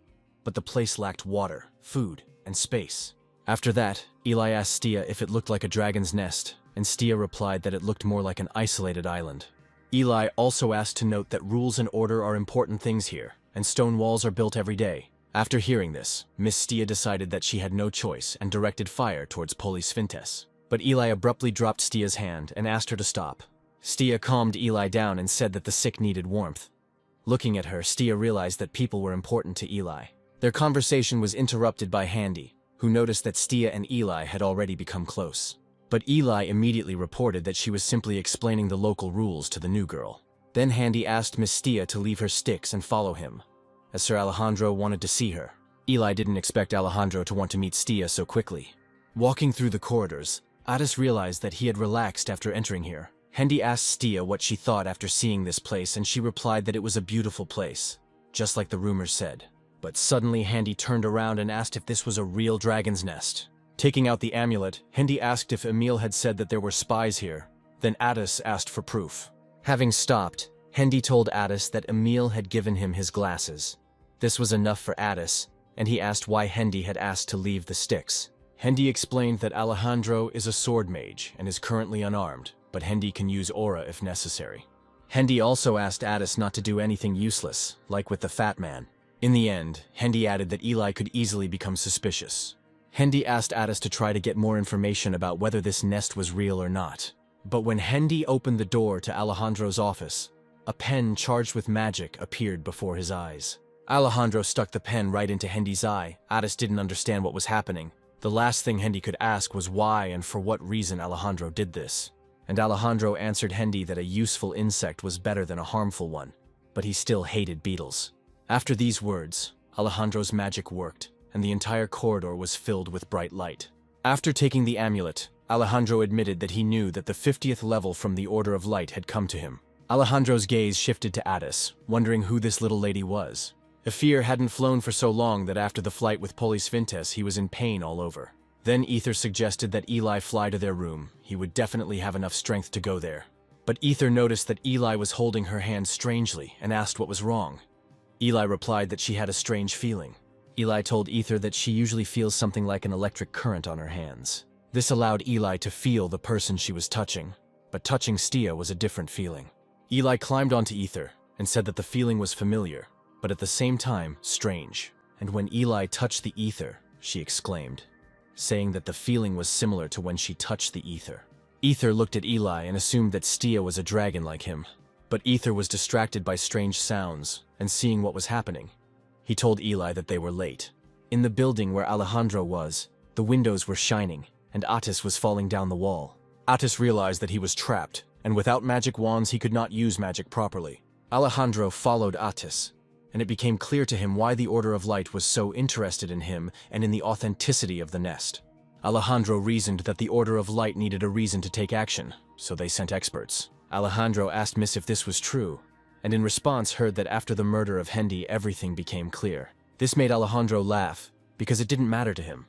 but the place lacked water, food, and space. After that, Eli asked Stia if it looked like a dragon's nest, and Stia replied that it looked more like an isolated island. Eli also asked to note that rules and order are important things here, and stone walls are built every day. After hearing this, Miss Stia decided that she had no choice and directed fire towards Police Fintis. But Eli abruptly dropped Stia's hand and asked her to stop. Stia calmed Eli down and said that the sick needed warmth. Looking at her, Stia realized that people were important to Eli. Their conversation was interrupted by Handy, who noticed that Stia and Eli had already become close. But Eli immediately reported that she was simply explaining the local rules to the new girl. Then Handy asked Miss Stia to leave her sticks and follow him, as Sir Alejandro wanted to see her. Eli didn't expect Alejandro to want to meet Stia so quickly. Walking through the corridors, Adis realized that he had relaxed after entering here. Handy asked Stia what she thought after seeing this place, and she replied that it was a beautiful place, just like the rumors said. But suddenly Handy turned around and asked if this was a real dragon's nest. Taking out the amulet, Handy asked if Emil had said that there were spies here. Then Adis asked for proof. Having stopped, Handy told Adis that Emil had given him his glasses. This was enough for Adis, and he asked why Handy had asked to leave the sticks. Handy explained that Alejandro is a sword mage and is currently unarmed, but Handy can use aura if necessary. Handy also asked Adis not to do anything useless, like with the fat man. In the end, Handy added that Eli could easily become suspicious. Handy asked Adis to try to get more information about whether this nest was real or not. But when Handy opened the door to Alejandro's office, a pen charged with magic appeared before his eyes. Alejandro stuck the pen right into Handy's eye. Adis didn't understand what was happening. The last thing Handy could ask was why and for what reason Alejandro did this. And Alejandro answered Handy that a useful insect was better than a harmful one, but he still hated beetles. After these words, Alejandro's magic worked, and the entire corridor was filled with bright light. After taking the amulet, Alejandro admitted that he knew that the 50th level from the Order of Light had come to him. Alejandro's gaze shifted to Adis, wondering who this little lady was. Efir hadn't flown for so long that after the flight with Police Fintis he was in pain all over. Then Ether suggested that Eli fly to their room. He would definitely have enough strength to go there. But Ether noticed that Eli was holding her hand strangely and asked what was wrong. Eli replied that she had a strange feeling. Eli told Ether that she usually feels something like an electric current on her hands. This allowed Eli to feel the person she was touching, but touching Stia was a different feeling. Eli climbed onto Ether and said that the feeling was familiar, but at the same time, strange. And when Eli touched the Ether, she exclaimed, saying that the feeling was similar to when she touched the Ether. Ether looked at Eli and assumed that Stia was a dragon like him, but Ether was distracted by strange sounds and seeing what was happening. He told Eli that they were late. In the building where Alejandro was, the windows were shining, and Atis was falling down the wall. Atis realized that he was trapped, and without magic wands he could not use magic properly. Alejandro followed Atis, and it became clear to him why the Order of Light was so interested in him and in the authenticity of the nest. Alejandro reasoned that the Order of Light needed a reason to take action, so they sent experts. Alejandro asked Miss if this was true, and in response heard that after the murder of Hendy everything became clear. This made Alejandro laugh, because it didn't matter to him,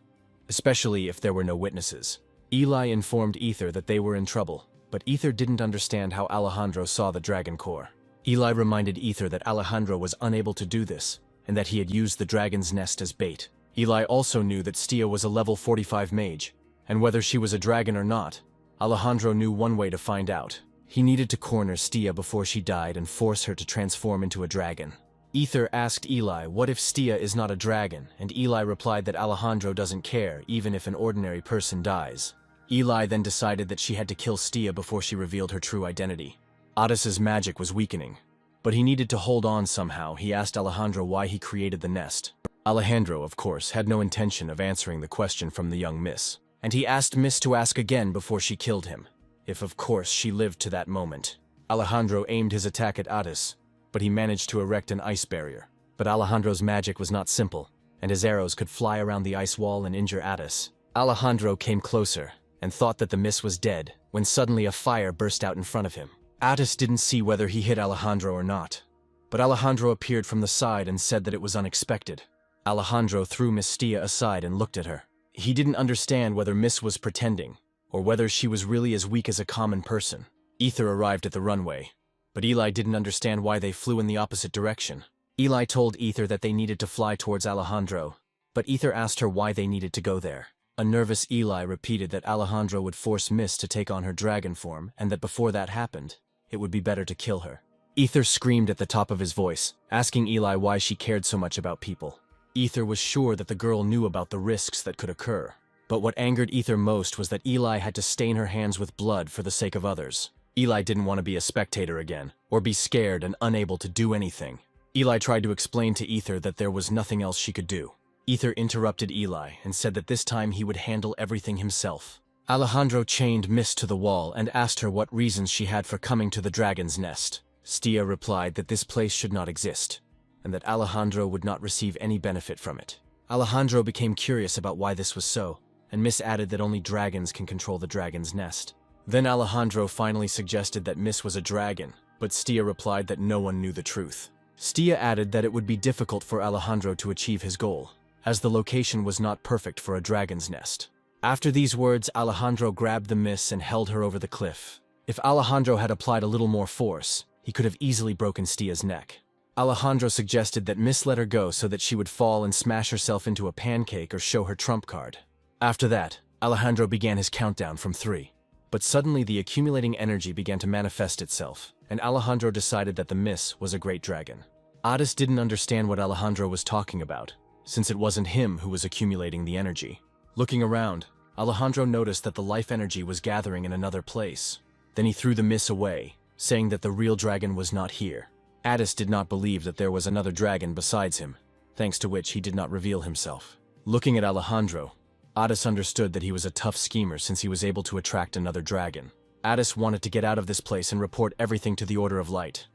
especially if there were no witnesses. Eli informed Ether that they were in trouble, but Ether didn't understand how Alejandro saw the dragon core. Eli reminded Ether that Alejandro was unable to do this, and that he had used the dragon's nest as bait. Eli also knew that Stia was a level 45 mage, and whether she was a dragon or not, Alejandro knew one way to find out. He needed to corner Stia before she died and force her to transform into a dragon. Ether asked Eli what if Stia is not a dragon, and Eli replied that Alejandro doesn't care even if an ordinary person dies. Eli then decided that she had to kill Stia before she revealed her true identity. Atis's magic was weakening, but he needed to hold on somehow. He asked Alejandro why he created the nest. Alejandro, of course, had no intention of answering the question from the young miss, and he asked Miss to ask again before she killed him, if of course she lived to that moment. Alejandro aimed his attack at Atis, but he managed to erect an ice barrier. But Alejandro's magic was not simple, and his arrows could fly around the ice wall and injure Atis. Alejandro came closer and thought that the miss was dead, when suddenly a fire burst out in front of him. Atis didn't see whether he hit Alejandro or not, but Alejandro appeared from the side and said that it was unexpected. Alejandro threw Miss Stia aside and looked at her. He didn't understand whether Miss was pretending, or whether she was really as weak as a common person. Ether arrived at the runway, but Eli didn't understand why they flew in the opposite direction. Eli told Ether that they needed to fly towards Alejandro, but Ether asked her why they needed to go there. A nervous Eli repeated that Alejandro would force Miss to take on her dragon form, and that before that happened, it would be better to kill her. Ether screamed at the top of his voice, asking Eli why she cared so much about people. Ether was sure that the girl knew about the risks that could occur, but what angered Ether most was that Eli had to stain her hands with blood for the sake of others. Eli didn't want to be a spectator again, or be scared and unable to do anything. Eli tried to explain to Ether that there was nothing else she could do. Ether interrupted Eli and said that this time he would handle everything himself. Alejandro chained Miss to the wall and asked her what reasons she had for coming to the dragon's nest. Stia replied that this place should not exist, and that Alejandro would not receive any benefit from it. Alejandro became curious about why this was so, and Miss added that only dragons can control the dragon's nest. Then Alejandro finally suggested that Miss was a dragon, but Stia replied that no one knew the truth. Stia added that it would be difficult for Alejandro to achieve his goal, as the location was not perfect for a dragon's nest. After these words, Alejandro grabbed the Miss and held her over the cliff. If Alejandro had applied a little more force, he could have easily broken Stia's neck. Alejandro suggested that Miss let her go so that she would fall and smash herself into a pancake or show her trump card. After that, Alejandro began his countdown from 3. But suddenly the accumulating energy began to manifest itself, and Alejandro decided that the Miss was a great dragon. Atis didn't understand what Alejandro was talking about, since it wasn't him who was accumulating the energy. Looking around, Alejandro noticed that the life energy was gathering in another place. Then he threw the Miss away, saying that the real dragon was not here. Atis did not believe that there was another dragon besides him, thanks to which he did not reveal himself. Looking at Alejandro, Atis understood that he was a tough schemer since he was able to attract another dragon. Atis wanted to get out of this place and report everything to the Order of Light,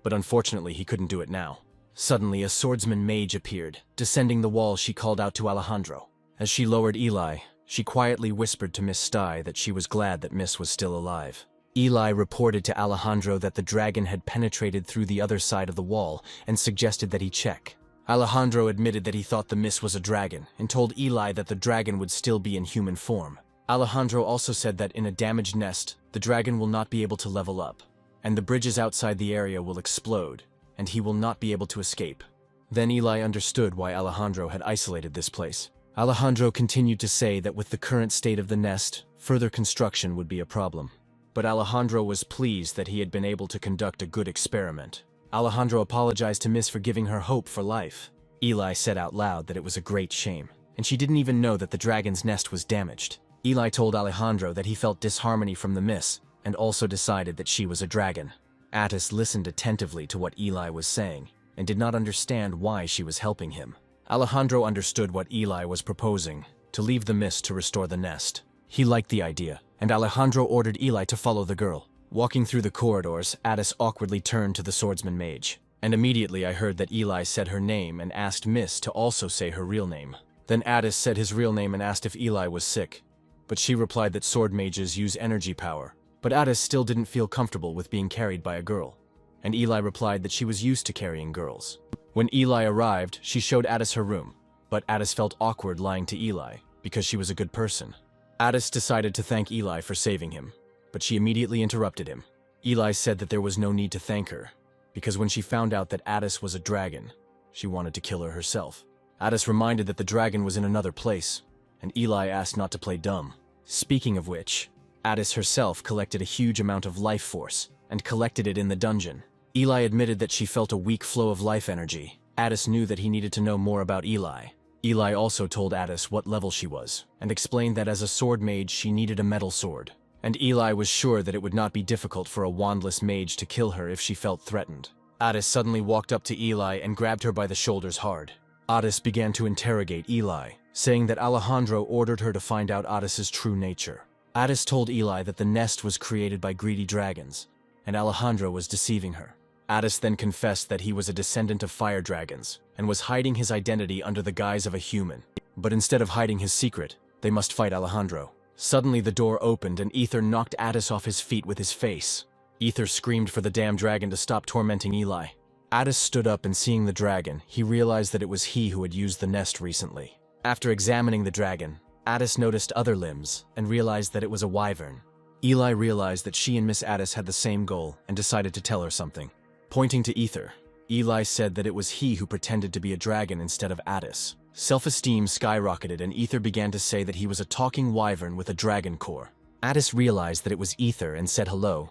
but unfortunately he couldn't do it now. Suddenly, a swordsman mage appeared. Descending the wall, she called out to Alejandro. As she lowered Eli, she quietly whispered to Miss Sty that she was glad that Miss was still alive. Eli reported to Alejandro that the dragon had penetrated through the other side of the wall and suggested that he check. Alejandro admitted that he thought the Miss was a dragon and told Eli that the dragon would still be in human form. Alejandro also said that in a damaged nest, the dragon will not be able to level up, and the bridges outside the area will explode, and he will not be able to escape. Then Eli understood why Alejandro had isolated this place. Alejandro continued to say that with the current state of the nest, further construction would be a problem. But Alejandro was pleased that he had been able to conduct a good experiment. Alejandro apologized to Miss for giving her hope for life. Eli said out loud that it was a great shame, and she didn't even know that the dragon's nest was damaged. Eli told Alejandro that he felt disharmony from the Miss, and also decided that she was a dragon. Attis listened attentively to what Eli was saying, and did not understand why she was helping him. Alejandro understood what Eli was proposing, to leave the Miss to restore the nest. He liked the idea, and Alejandro ordered Eli to follow the girl. Walking through the corridors, Attis awkwardly turned to the swordsman mage, and immediately I heard that Eli said her name and asked Miss to also say her real name. Then Attis said his real name and asked if Eli was sick, but she replied that sword mages use energy power. But Attis still didn't feel comfortable with being carried by a girl, and Eli replied that she was used to carrying girls. When Eli arrived, she showed Attis her room, but Attis felt awkward lying to Eli, because she was a good person. Attis decided to thank Eli for saving him, but she immediately interrupted him. Eli said that there was no need to thank her, because when she found out that Attis was a dragon, she wanted to kill her herself. Attis reminded that the dragon was in another place, and Eli asked not to play dumb. Speaking of which, Attis herself collected a huge amount of life force, and collected it in the dungeon. Eli admitted that she felt a weak flow of life energy. Attis knew that he needed to know more about Eli. Eli also told Attis what level she was, and explained that as a sword mage she needed a metal sword. And Eli was sure that it would not be difficult for a wandless mage to kill her if she felt threatened. Attis suddenly walked up to Eli and grabbed her by the shoulders hard. Attis began to interrogate Eli, saying that Alejandro ordered her to find out Attis's true nature. Attis told Eli that the nest was created by greedy dragons, and Alejandro was deceiving her. Attis then confessed that he was a descendant of fire dragons, and was hiding his identity under the guise of a human. But instead of hiding his secret, they must fight Alejandro. Suddenly the door opened and Ether knocked Attis off his feet with his face. Ether screamed for the damn dragon to stop tormenting Eli. Attis stood up, and seeing the dragon, he realized that it was he who had used the nest recently. After examining the dragon, Attis noticed other limbs and realized that it was a wyvern. Eli realized that she and Miss Attis had the same goal and decided to tell her something. Pointing to Ether, Eli said that it was he who pretended to be a dragon instead of Attis. Self-esteem skyrocketed, and Ether began to say that he was a talking wyvern with a dragon core. Attis realized that it was Ether and said hello,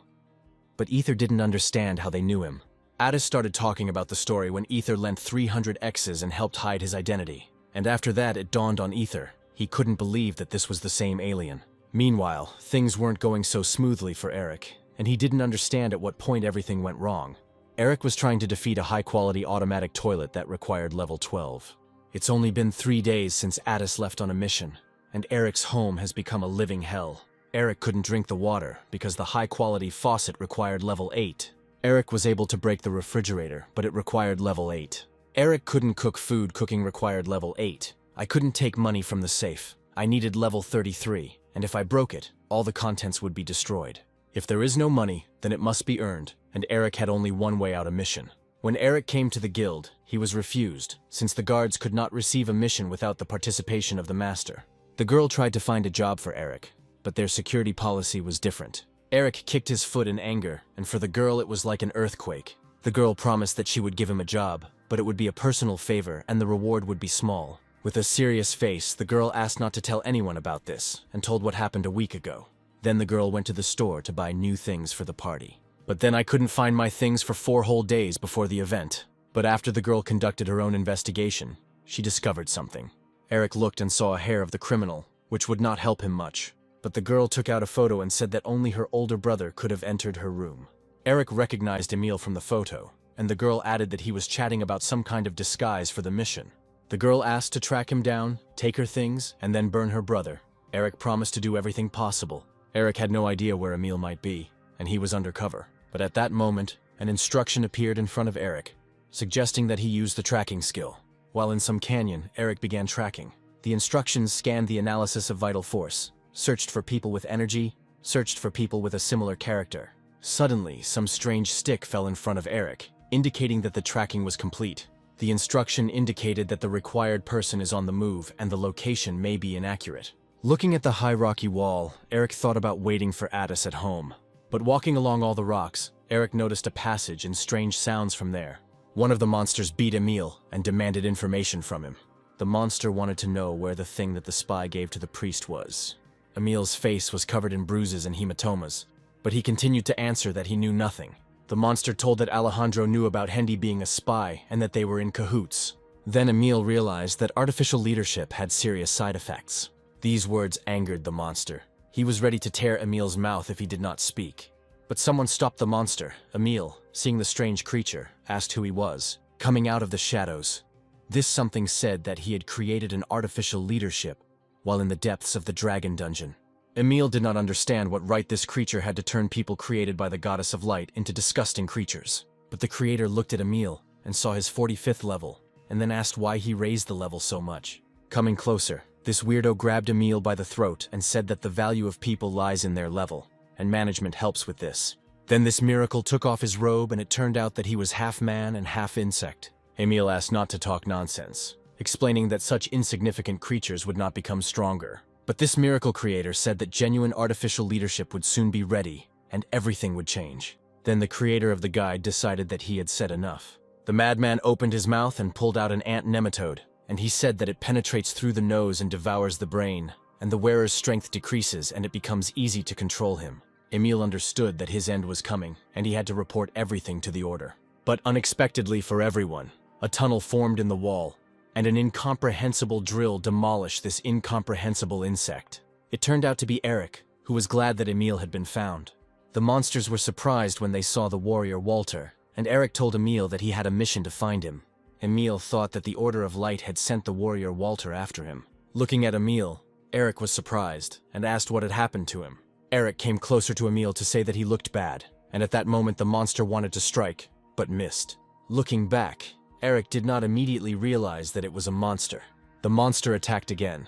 but Ether didn't understand how they knew him. Attis started talking about the story when Ether lent 300 X's and helped hide his identity. And after that, it dawned on Ether. He couldn't believe that this was the same alien. Meanwhile, things weren't going so smoothly for Eric, and he didn't understand at what point everything went wrong. Eric was trying to defeat a high-quality automatic toilet that required level 12. It's only been 3 days since Attis left on a mission, and Eric's home has become a living hell. Eric couldn't drink the water because the high-quality faucet required level 8. Eric was able to break the refrigerator, but it required level 8. Eric couldn't cook food, cooking required level 8. I couldn't take money from the safe. I needed level 33, and if I broke it, all the contents would be destroyed. If there is no money, then it must be earned, and Eric had only one way out: a mission. When Eric came to the guild, he was refused, since the guards could not receive a mission without the participation of the master. The girl tried to find a job for Eric, but their security policy was different. Eric kicked his foot in anger, and for the girl it was like an earthquake. The girl promised that she would give him a job, but it would be a personal favor and the reward would be small. With a serious face, the girl asked not to tell anyone about this, and told what happened a week ago. Then the girl went to the store to buy new things for the party. But then I couldn't find my things for 4 whole days before the event. But after the girl conducted her own investigation, she discovered something. Eric looked and saw a hair of the criminal, which would not help him much. But the girl took out a photo and said that only her older brother could have entered her room. Eric recognized Emil from the photo, and the girl added that he was chatting about some kind of disguise for the mission. The girl asked to track him down, take her things, and then burn her brother. Eric promised to do everything possible. Eric had no idea where Emil might be, and he was undercover. But at that moment, an instruction appeared in front of Eric, suggesting that he use the tracking skill. While in some canyon, Eric began tracking. The instructions scanned the analysis of vital force, searched for people with energy, searched for people with a similar character. Suddenly, some strange stick fell in front of Eric, indicating that the tracking was complete. The instruction indicated that the required person is on the move and the location may be inaccurate. Looking at the high rocky wall, Eric thought about waiting for Attis at home. But walking along all the rocks, Eric noticed a passage and strange sounds from there. One of the monsters beat Emil and demanded information from him. The monster wanted to know where the thing that the spy gave to the priest was. Emil's face was covered in bruises and hematomas, but he continued to answer that he knew nothing. The monster told that Alejandro knew about Hendy being a spy and that they were in cahoots. Then Emil realized that artificial leadership had serious side effects. These words angered the monster. He was ready to tear Emil's mouth if he did not speak. But someone stopped the monster. Emil, seeing the strange creature, asked who he was. Coming out of the shadows, this something said that he had created an artificial leadership while in the depths of the dragon dungeon. Emil did not understand what right this creature had to turn people created by the goddess of light into disgusting creatures. But the creator looked at Emil and saw his 45th level, and then asked why he raised the level so much. Coming closer, this weirdo grabbed Emil by the throat and said that the value of people lies in their level, and management helps with this. Then this miracle took off his robe and it turned out that he was half man and half insect. Emil asked not to talk nonsense, explaining that such insignificant creatures would not become stronger. But this miracle creator said that genuine artificial leadership would soon be ready, and everything would change. Then the creator of the guide decided that he had said enough. The madman opened his mouth and pulled out an ant nematode, and he said that it penetrates through the nose and devours the brain, and the wearer's strength decreases and it becomes easy to control him. Emil understood that his end was coming, and he had to report everything to the order. But unexpectedly for everyone, a tunnel formed in the wall, and an incomprehensible drill demolished this incomprehensible insect. It turned out to be Eric, who was glad that Emil had been found. The monsters were surprised when they saw the warrior Walter, and Eric told Emil that he had a mission to find him. Emil thought that the Order of Light had sent the warrior Walter after him. Looking at Emil, Eric was surprised and asked what had happened to him. Eric came closer to Emil to say that he looked bad, and at that moment the monster wanted to strike, but missed. Looking back, Eric did not immediately realize that it was a monster. The monster attacked again.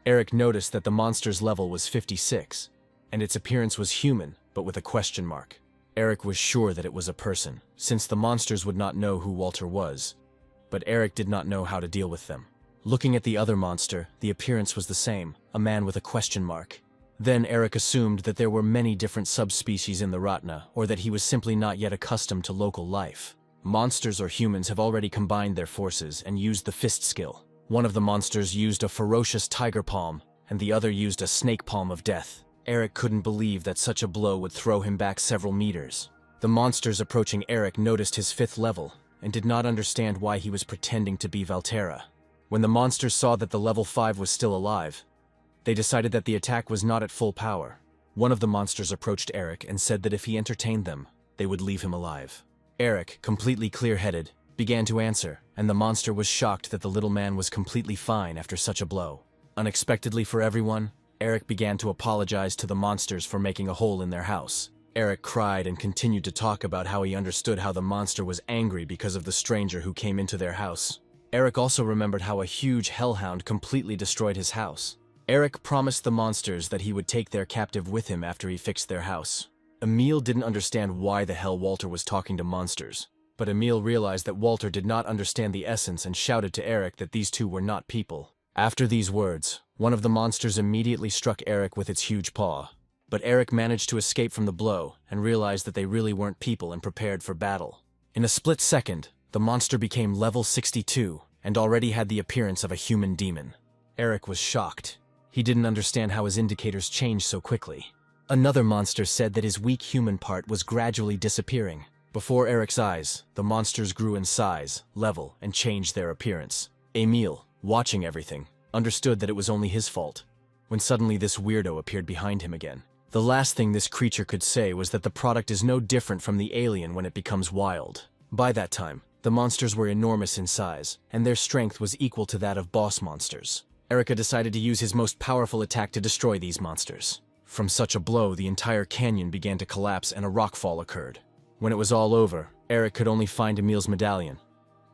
Eric noticed that the monster's level was 56, and its appearance was human, but with a question mark. Eric was sure that it was a person, since the monsters would not know who Walter was, but Eric did not know how to deal with them. Looking at the other monster, the appearance was the same, a man with a question mark. Then Eric assumed that there were many different subspecies in the Ratna, or that he was simply not yet accustomed to local life. Monsters or humans have already combined their forces and used the fist skill. One of the monsters used a ferocious tiger palm, and the other used a snake palm of death. Eric couldn't believe that such a blow would throw him back several meters. The monsters approaching Eric noticed his 5th level, and did not understand why he was pretending to be Valterra. When the monsters saw that the level 5 was still alive, they decided that the attack was not at full power. One of the monsters approached Eric and said that if he entertained them, they would leave him alive. Eric, completely clear-headed, began to answer, and the monster was shocked that the little man was completely fine after such a blow. Unexpectedly for everyone, Eric began to apologize to the monsters for making a hole in their house. Eric cried and continued to talk about how he understood how the monster was angry because of the stranger who came into their house. Eric also remembered how a huge hellhound completely destroyed his house. Eric promised the monsters that he would take their captive with him after he fixed their house. Emil didn't understand why the hell Walter was talking to monsters, but Emil realized that Walter did not understand the essence and shouted to Eric that these two were not people. After these words, one of the monsters immediately struck Eric with its huge paw, but Eric managed to escape from the blow and realized that they really weren't people and prepared for battle. In a split second, the monster became level 62 and already had the appearance of a human demon. Eric was shocked. He didn't understand how his indicators changed so quickly. Another monster said that his weak human part was gradually disappearing. Before Eric's eyes, the monsters grew in size, level, and changed their appearance. Emil, watching everything, understood that it was only his fault, when suddenly this weirdo appeared behind him again. The last thing this creature could say was that the product is no different from the alien when it becomes wild. By that time, the monsters were enormous in size, and their strength was equal to that of boss monsters. Erica decided to use his most powerful attack to destroy these monsters. From such a blow, the entire canyon began to collapse and a rockfall occurred. When it was all over, Eric could only find Emil's medallion,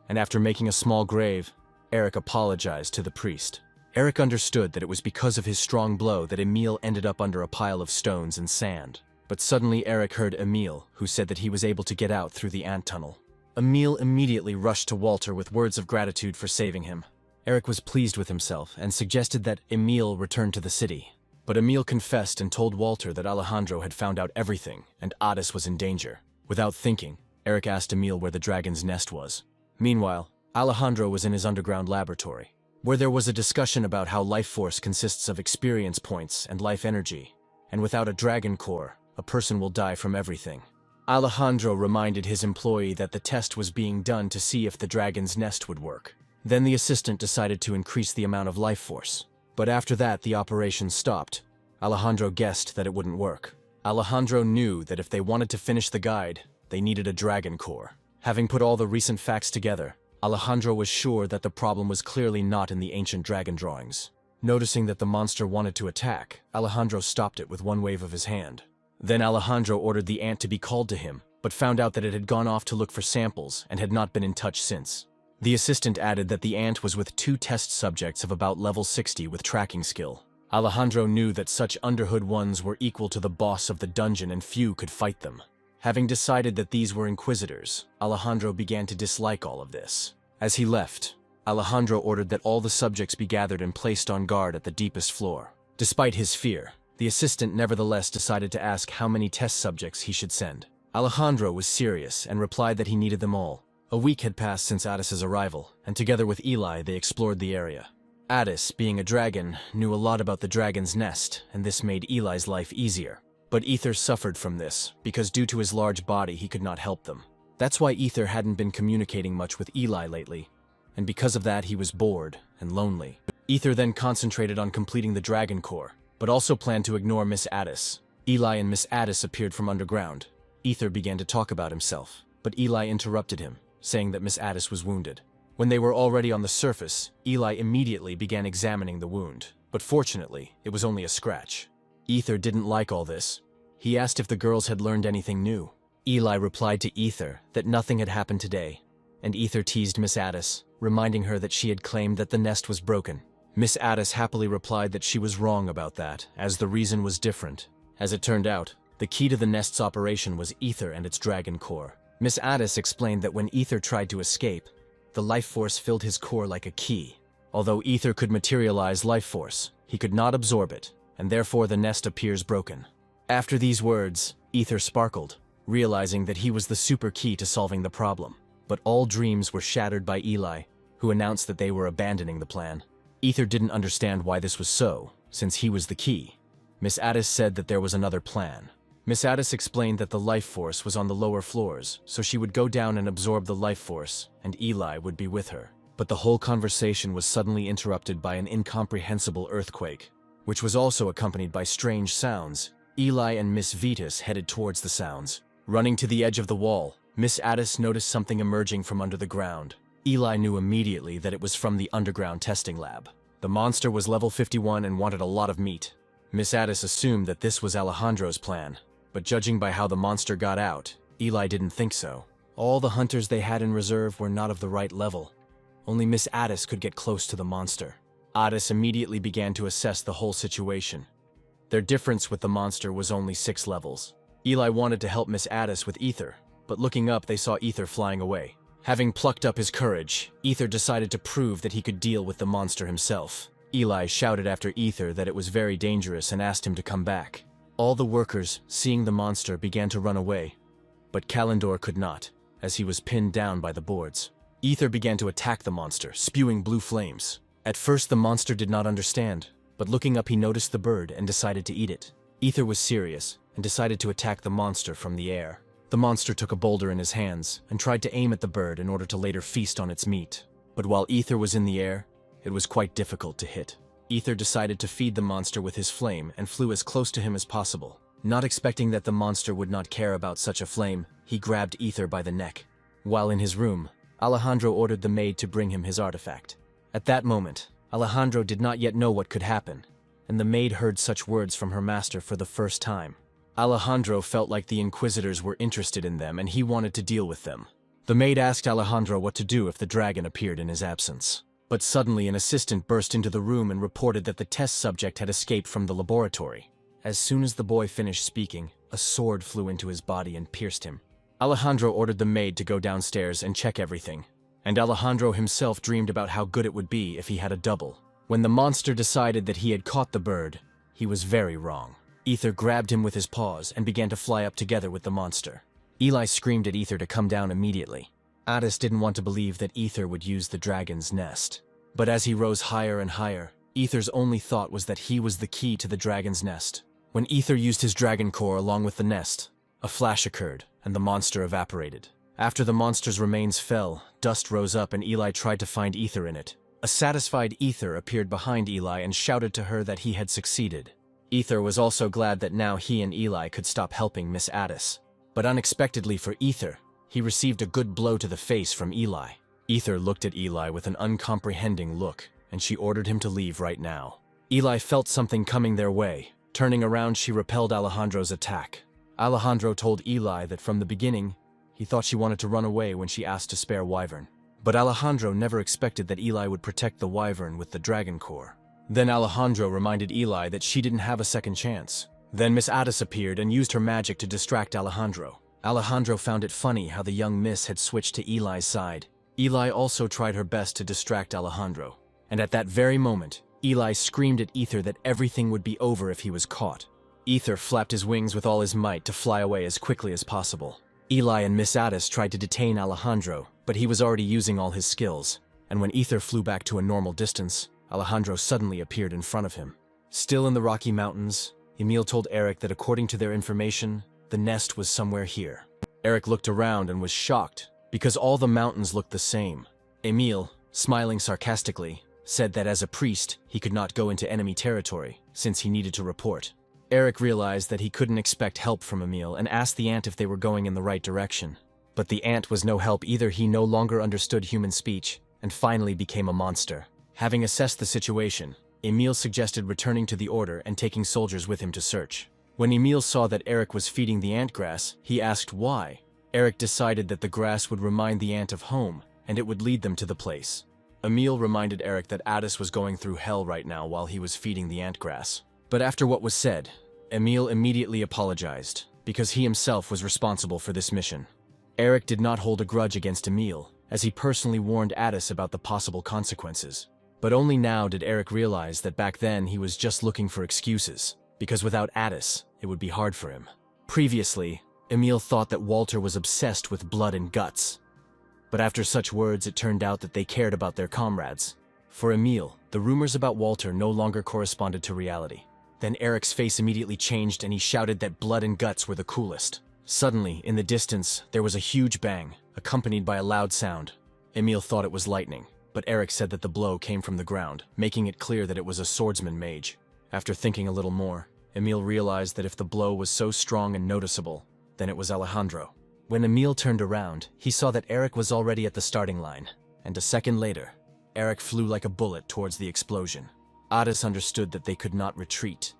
and after making a small grave, Eric apologized to the priest. Eric understood that it was because of his strong blow that Emil ended up under a pile of stones and sand. But suddenly Eric heard Emil, who said that he was able to get out through the ant tunnel. Emil immediately rushed to Walter with words of gratitude for saving him. Eric was pleased with himself and suggested that Emil return to the city. But Emil confessed and told Walter that Alejandro had found out everything and Addis was in danger. Without thinking, Eric asked Emil where the dragon's nest was. Meanwhile, Alejandro was in his underground laboratory, where there was a discussion about how life force consists of experience points and life energy, and without a dragon core, a person will die from everything. Alejandro reminded his employee that the test was being done to see if the dragon's nest would work. Then the assistant decided to increase the amount of life force. But after that, the operation stopped. Alejandro guessed that it wouldn't work. Alejandro knew that if they wanted to finish the guide, they needed a dragon core. Having put all the recent facts together, Alejandro was sure that the problem was clearly not in the ancient dragon drawings. Noticing that the monster wanted to attack, Alejandro stopped it with one wave of his hand. Then Alejandro ordered the ant to be called to him, but found out that it had gone off to look for samples and had not been in touch since. The assistant added that the ant was with 2 test subjects of about level 60 with tracking skill. Alejandro knew that such underhood ones were equal to the boss of the dungeon and few could fight them. Having decided that these were inquisitors, Alejandro began to dislike all of this. As he left, Alejandro ordered that all the subjects be gathered and placed on guard at the deepest floor. Despite his fear, the assistant nevertheless decided to ask how many test subjects he should send. Alejandro was serious and replied that he needed them all. A week had passed since Addis's arrival, and together with Eli they explored the area. Addis, being a dragon, knew a lot about the dragon's nest, and this made Eli's life easier. But Ether suffered from this, because due to his large body he could not help them. That's why Ether hadn't been communicating much with Eli lately, and because of that he was bored and lonely. Ether then concentrated on completing the dragon core, but also planned to ignore Miss Addis. Eli and Miss Addis appeared from underground. Ether began to talk about himself, but Eli interrupted him, saying that Miss Addis was wounded. When they were already on the surface, Eli immediately began examining the wound, but fortunately, it was only a scratch. Ether didn't like all this. He asked if the girls had learned anything new. Eli replied to Ether that nothing had happened today, and Ether teased Miss Addis, reminding her that she had claimed that the nest was broken. Miss Addis happily replied that she was wrong about that, as the reason was different. As it turned out, the key to the nest's operation was Ether and its dragon core. Miss Addis explained that when Ether tried to escape, the life force filled his core like a key. Although Ether could materialize life force, he could not absorb it, and therefore the nest appears broken. After these words, Ether sparkled, realizing that he was the super key to solving the problem. But all dreams were shattered by Eli, who announced that they were abandoning the plan. Ether didn't understand why this was so, since he was the key. Miss Addis said that there was another plan. Miss Addis explained that the life force was on the lower floors, so she would go down and absorb the life force, and Eli would be with her. But the whole conversation was suddenly interrupted by an incomprehensible earthquake, which was also accompanied by strange sounds. Eli and Miss Vetus headed towards the sounds. Running to the edge of the wall, Miss Addis noticed something emerging from under the ground. Eli knew immediately that it was from the underground testing lab. The monster was level 51 and wanted a lot of meat. Miss Addis assumed that this was Alejandro's plan, but judging by how the monster got out, Eli didn't think so. All the hunters they had in reserve were not of the right level. Only Miss Addis could get close to the monster. Addis immediately began to assess the whole situation. Their difference with the monster was only 6 levels. Eli wanted to help Miss Addis with Ether, but looking up they saw Ether flying away. Having plucked up his courage, Ether decided to prove that he could deal with the monster himself. Eli shouted after Ether that it was very dangerous and asked him to come back. All the workers, seeing the monster, began to run away, but Kalendor could not, as he was pinned down by the boards. Ether began to attack the monster, spewing blue flames. At first the monster did not understand, but looking up he noticed the bird and decided to eat it. Ether was serious and decided to attack the monster from the air. The monster took a boulder in his hands and tried to aim at the bird in order to later feast on its meat. But while Ether was in the air, it was quite difficult to hit. Ether decided to feed the monster with his flame and flew as close to him as possible. Not expecting that the monster would not care about such a flame, he grabbed Ether by the neck. While in his room, Alejandro ordered the maid to bring him his artifact. At that moment, Alejandro did not yet know what could happen, and the maid heard such words from her master for the first time. Alejandro felt like the Inquisitors were interested in them and he wanted to deal with them. The maid asked Alejandro what to do if the dragon appeared in his absence. But suddenly an assistant burst into the room and reported that the test subject had escaped from the laboratory. As soon as the boy finished speaking, a sword flew into his body and pierced him. Alejandro ordered the maid to go downstairs and check everything, and Alejandro himself dreamed about how good it would be if he had a double. When the monster decided that he had caught the bird, he was very wrong. Ether grabbed him with his paws and began to fly up together with the monster. Eli screamed at Ether to come down immediately. Addis didn't want to believe that Ether would use the dragon's nest. But as he rose higher and higher, Ether's only thought was that he was the key to the dragon's nest. When Ether used his dragon core along with the nest, a flash occurred, and the monster evaporated. After the monster's remains fell, dust rose up and Eli tried to find Ether in it. A satisfied Ether appeared behind Eli and shouted to her that he had succeeded. Ether was also glad that now he and Eli could stop helping Miss Addis. But unexpectedly for Ether, he received a good blow to the face from Eli. Ether looked at Eli with an uncomprehending look, and she ordered him to leave right now. Eli felt something coming their way. Turning around, she repelled Alejandro's attack. Alejandro told Eli that from the beginning, he thought she wanted to run away when she asked to spare Wyvern. But Alejandro never expected that Eli would protect the Wyvern with the dragon core. Then Alejandro reminded Eli that she didn't have a second chance. Then Miss Addis appeared and used her magic to distract Alejandro. Alejandro found it funny how the young miss had switched to Eli's side. Eli also tried her best to distract Alejandro. And at that very moment, Eli screamed at Ether that everything would be over if he was caught. Ether flapped his wings with all his might to fly away as quickly as possible. Eli and Miss Addis tried to detain Alejandro, but he was already using all his skills. And when Ether flew back to a normal distance, Alejandro suddenly appeared in front of him. Still in the Rocky Mountains, Emil told Eric that according to their information, the nest was somewhere here. Eric looked around and was shocked, because all the mountains looked the same. Emil, smiling sarcastically, said that as a priest, he could not go into enemy territory, since he needed to report. Eric realized that he couldn't expect help from Emil and asked the ant if they were going in the right direction. But the ant was no help either. He no longer understood human speech, and finally became a monster. Having assessed the situation, Emil suggested returning to the order and taking soldiers with him to search. When Emil saw that Eric was feeding the ant grass, he asked why. Eric decided that the grass would remind the ant of home, and it would lead them to the place. Emil reminded Eric that Addis was going through hell right now while he was feeding the ant grass. But after what was said, Emil immediately apologized, because he himself was responsible for this mission. Eric did not hold a grudge against Emil, as he personally warned Addis about the possible consequences. But only now did Eric realize that back then he was just looking for excuses, because without Addis, it would be hard for him. Previously, Emil thought that Walter was obsessed with blood and guts. But after such words, it turned out that they cared about their comrades. For Emil, the rumors about Walter no longer corresponded to reality. Then Eric's face immediately changed and he shouted that blood and guts were the coolest. Suddenly, in the distance, there was a huge bang, accompanied by a loud sound. Emil thought it was lightning, but Eric said that the blow came from the ground, making it clear that it was a swordsman mage. After thinking a little more, Emil realized that if the blow was so strong and noticeable, then it was Alejandro. When Emil turned around, he saw that Eric was already at the starting line, and a second later, Eric flew like a bullet towards the explosion. Addis understood that they could not retreat,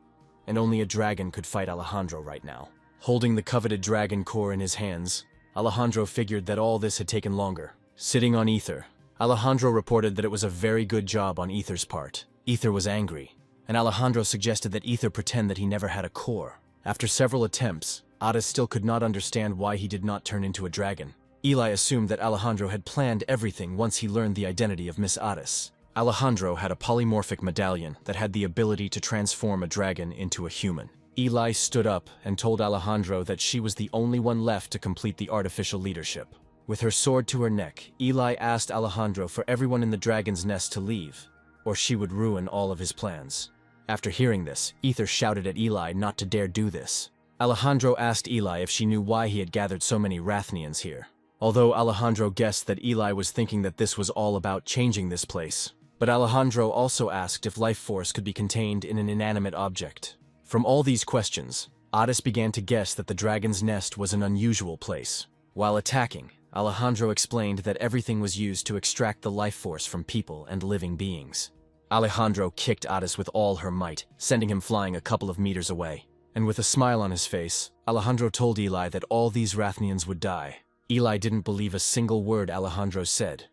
and only a dragon could fight Alejandro right now. Holding the coveted dragon core in his hands, Alejandro figured that all this had taken longer. Sitting on Ether, Alejandro reported that it was a very good job on Ether's part. Ether was angry, and Alejandro suggested that Ether pretend that he never had a core. After several attempts, Addis still could not understand why he did not turn into a dragon. Eli assumed that Alejandro had planned everything once he learned the identity of Miss Addis. Alejandro had a polymorphic medallion that had the ability to transform a dragon into a human. Eli stood up and told Alejandro that she was the only one left to complete the artificial leadership. With her sword to her neck, Eli asked Alejandro for everyone in the dragon's nest to leave, or she would ruin all of his plans. After hearing this, Ether shouted at Eli not to dare do this. Alejandro asked Eli if she knew why he had gathered so many Rathnians here. Although Alejandro guessed that Eli was thinking that this was all about changing this place, but Alejandro also asked if life force could be contained in an inanimate object. From all these questions, Addis began to guess that the dragon's nest was an unusual place. While attacking, Alejandro explained that everything was used to extract the life force from people and living beings. Alejandro kicked Addis with all her might, sending him flying a couple of meters away. And with a smile on his face, Alejandro told Eli that all these Rathnians would die. Eli didn't believe a single word Alejandro said,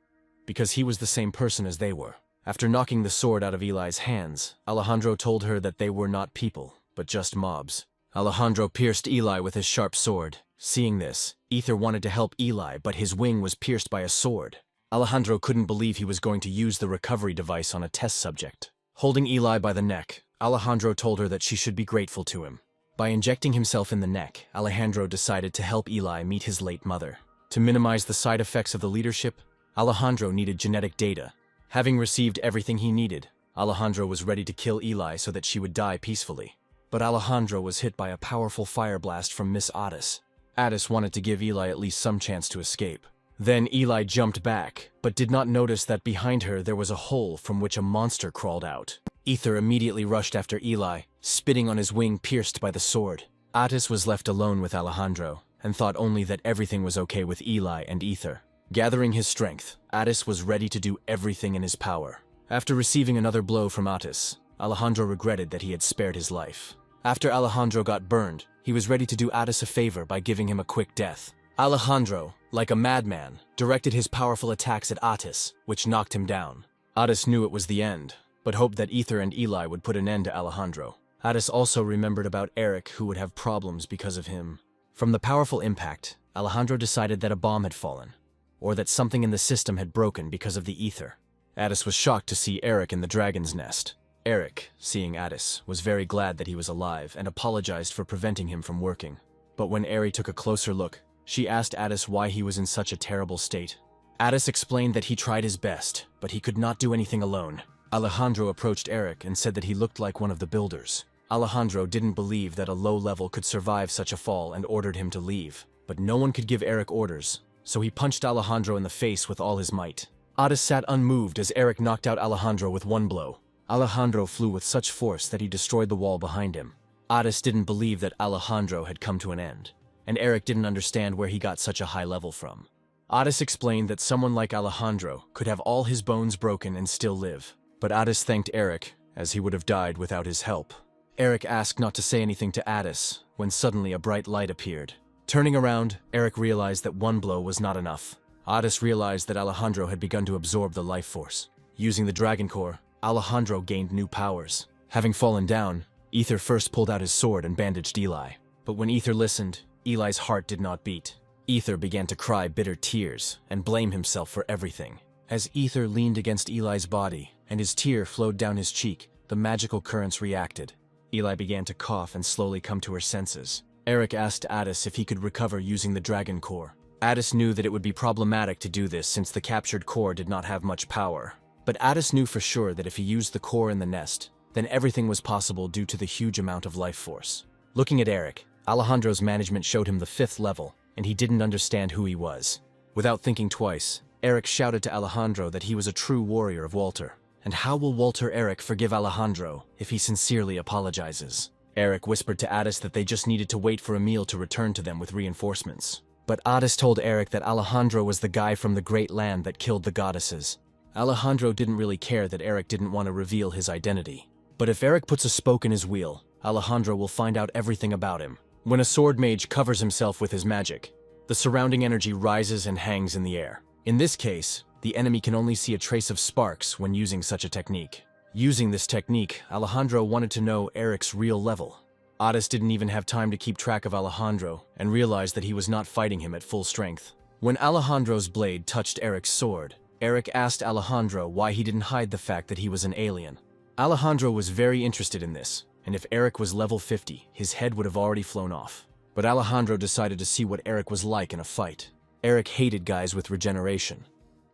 because he was the same person as they were. After knocking the sword out of Eli's hands, Alejandro told her that they were not people, but just mobs. Alejandro pierced Eli with his sharp sword. Seeing this, Ether wanted to help Eli, but his wing was pierced by a sword. Alejandro couldn't believe he was going to use the recovery device on a test subject. Holding Eli by the neck, Alejandro told her that she should be grateful to him. By injecting himself in the neck, Alejandro decided to help Eli meet his late mother. To minimize the side effects of the leadership, Alejandro needed genetic data. Having received everything he needed, Alejandro was ready to kill Eli so that she would die peacefully. But Alejandro was hit by a powerful fire blast from Miss Addis. Addis wanted to give Eli at least some chance to escape. Then Eli jumped back, but did not notice that behind her there was a hole from which a monster crawled out. Ether immediately rushed after Eli, spitting on his wing pierced by the sword. Addis was left alone with Alejandro, and thought only that everything was okay with Eli and Ether. Gathering his strength, Addis was ready to do everything in his power. After receiving another blow from Addis, Alejandro regretted that he had spared his life. After Alejandro got burned, he was ready to do Addis a favor by giving him a quick death. Alejandro, like a madman, directed his powerful attacks at Addis, which knocked him down. Addis knew it was the end, but hoped that Ether and Eli would put an end to Alejandro. Addis also remembered about Eric, who would have problems because of him. From the powerful impact, Alejandro decided that a bomb had fallen, or that something in the system had broken because of the ether. Addis was shocked to see Eric in the dragon's nest. Eric, seeing Addis, was very glad that he was alive and apologized for preventing him from working. But when Eri took a closer look, she asked Addis why he was in such a terrible state. Addis explained that he tried his best, but he could not do anything alone. Alejandro approached Eric and said that he looked like one of the builders. Alejandro didn't believe that a low level could survive such a fall and ordered him to leave. But no one could give Eric orders, so he punched Alejandro in the face with all his might. Addis sat unmoved as Eric knocked out Alejandro with one blow. Alejandro flew with such force that he destroyed the wall behind him. Addis didn't believe that Alejandro had come to an end, and Eric didn't understand where he got such a high level from. Addis explained that someone like Alejandro could have all his bones broken and still live. But Addis thanked Eric, as he would have died without his help. Eric asked not to say anything to Addis, when suddenly a bright light appeared. Turning around, Eric realized that one blow was not enough. Addis realized that Alejandro had begun to absorb the life force. Using the Dragon Core, Alejandro gained new powers. Having fallen down, Ether first pulled out his sword and bandaged Eli. But when Ether listened, Eli's heart did not beat. Ether began to cry bitter tears and blame himself for everything. As Ether leaned against Eli's body and his tear flowed down his cheek, the magical currents reacted. Eli began to cough and slowly come to her senses. Eric asked Addis if he could recover using the Dragon Core. Addis knew that it would be problematic to do this since the captured core did not have much power. But Addis knew for sure that if he used the core in the nest, then everything was possible due to the huge amount of life force. Looking at Eric, Alejandro's management showed him the 5th level, and he didn't understand who he was. Without thinking twice, Eric shouted to Alejandro that he was a true warrior of Walter. And how will Walter Eric forgive Alejandro if he sincerely apologizes? Eric whispered to Addis that they just needed to wait for Emil to return to them with reinforcements. But Addis told Eric that Alejandro was the guy from the Great Land that killed the goddesses. Alejandro didn't really care that Eric didn't want to reveal his identity. But if Eric puts a spoke in his wheel, Alejandro will find out everything about him. When a sword mage covers himself with his magic, the surrounding energy rises and hangs in the air. In this case, the enemy can only see a trace of sparks when using such a technique. Using this technique, Alejandro wanted to know Eric's real level. Addis didn't even have time to keep track of Alejandro and realized that he was not fighting him at full strength. When Alejandro's blade touched Eric's sword, Eric asked Alejandro why he didn't hide the fact that he was an alien. Alejandro was very interested in this, and if Eric was level 50, his head would have already flown off. But Alejandro decided to see what Eric was like in a fight. Eric hated guys with regeneration,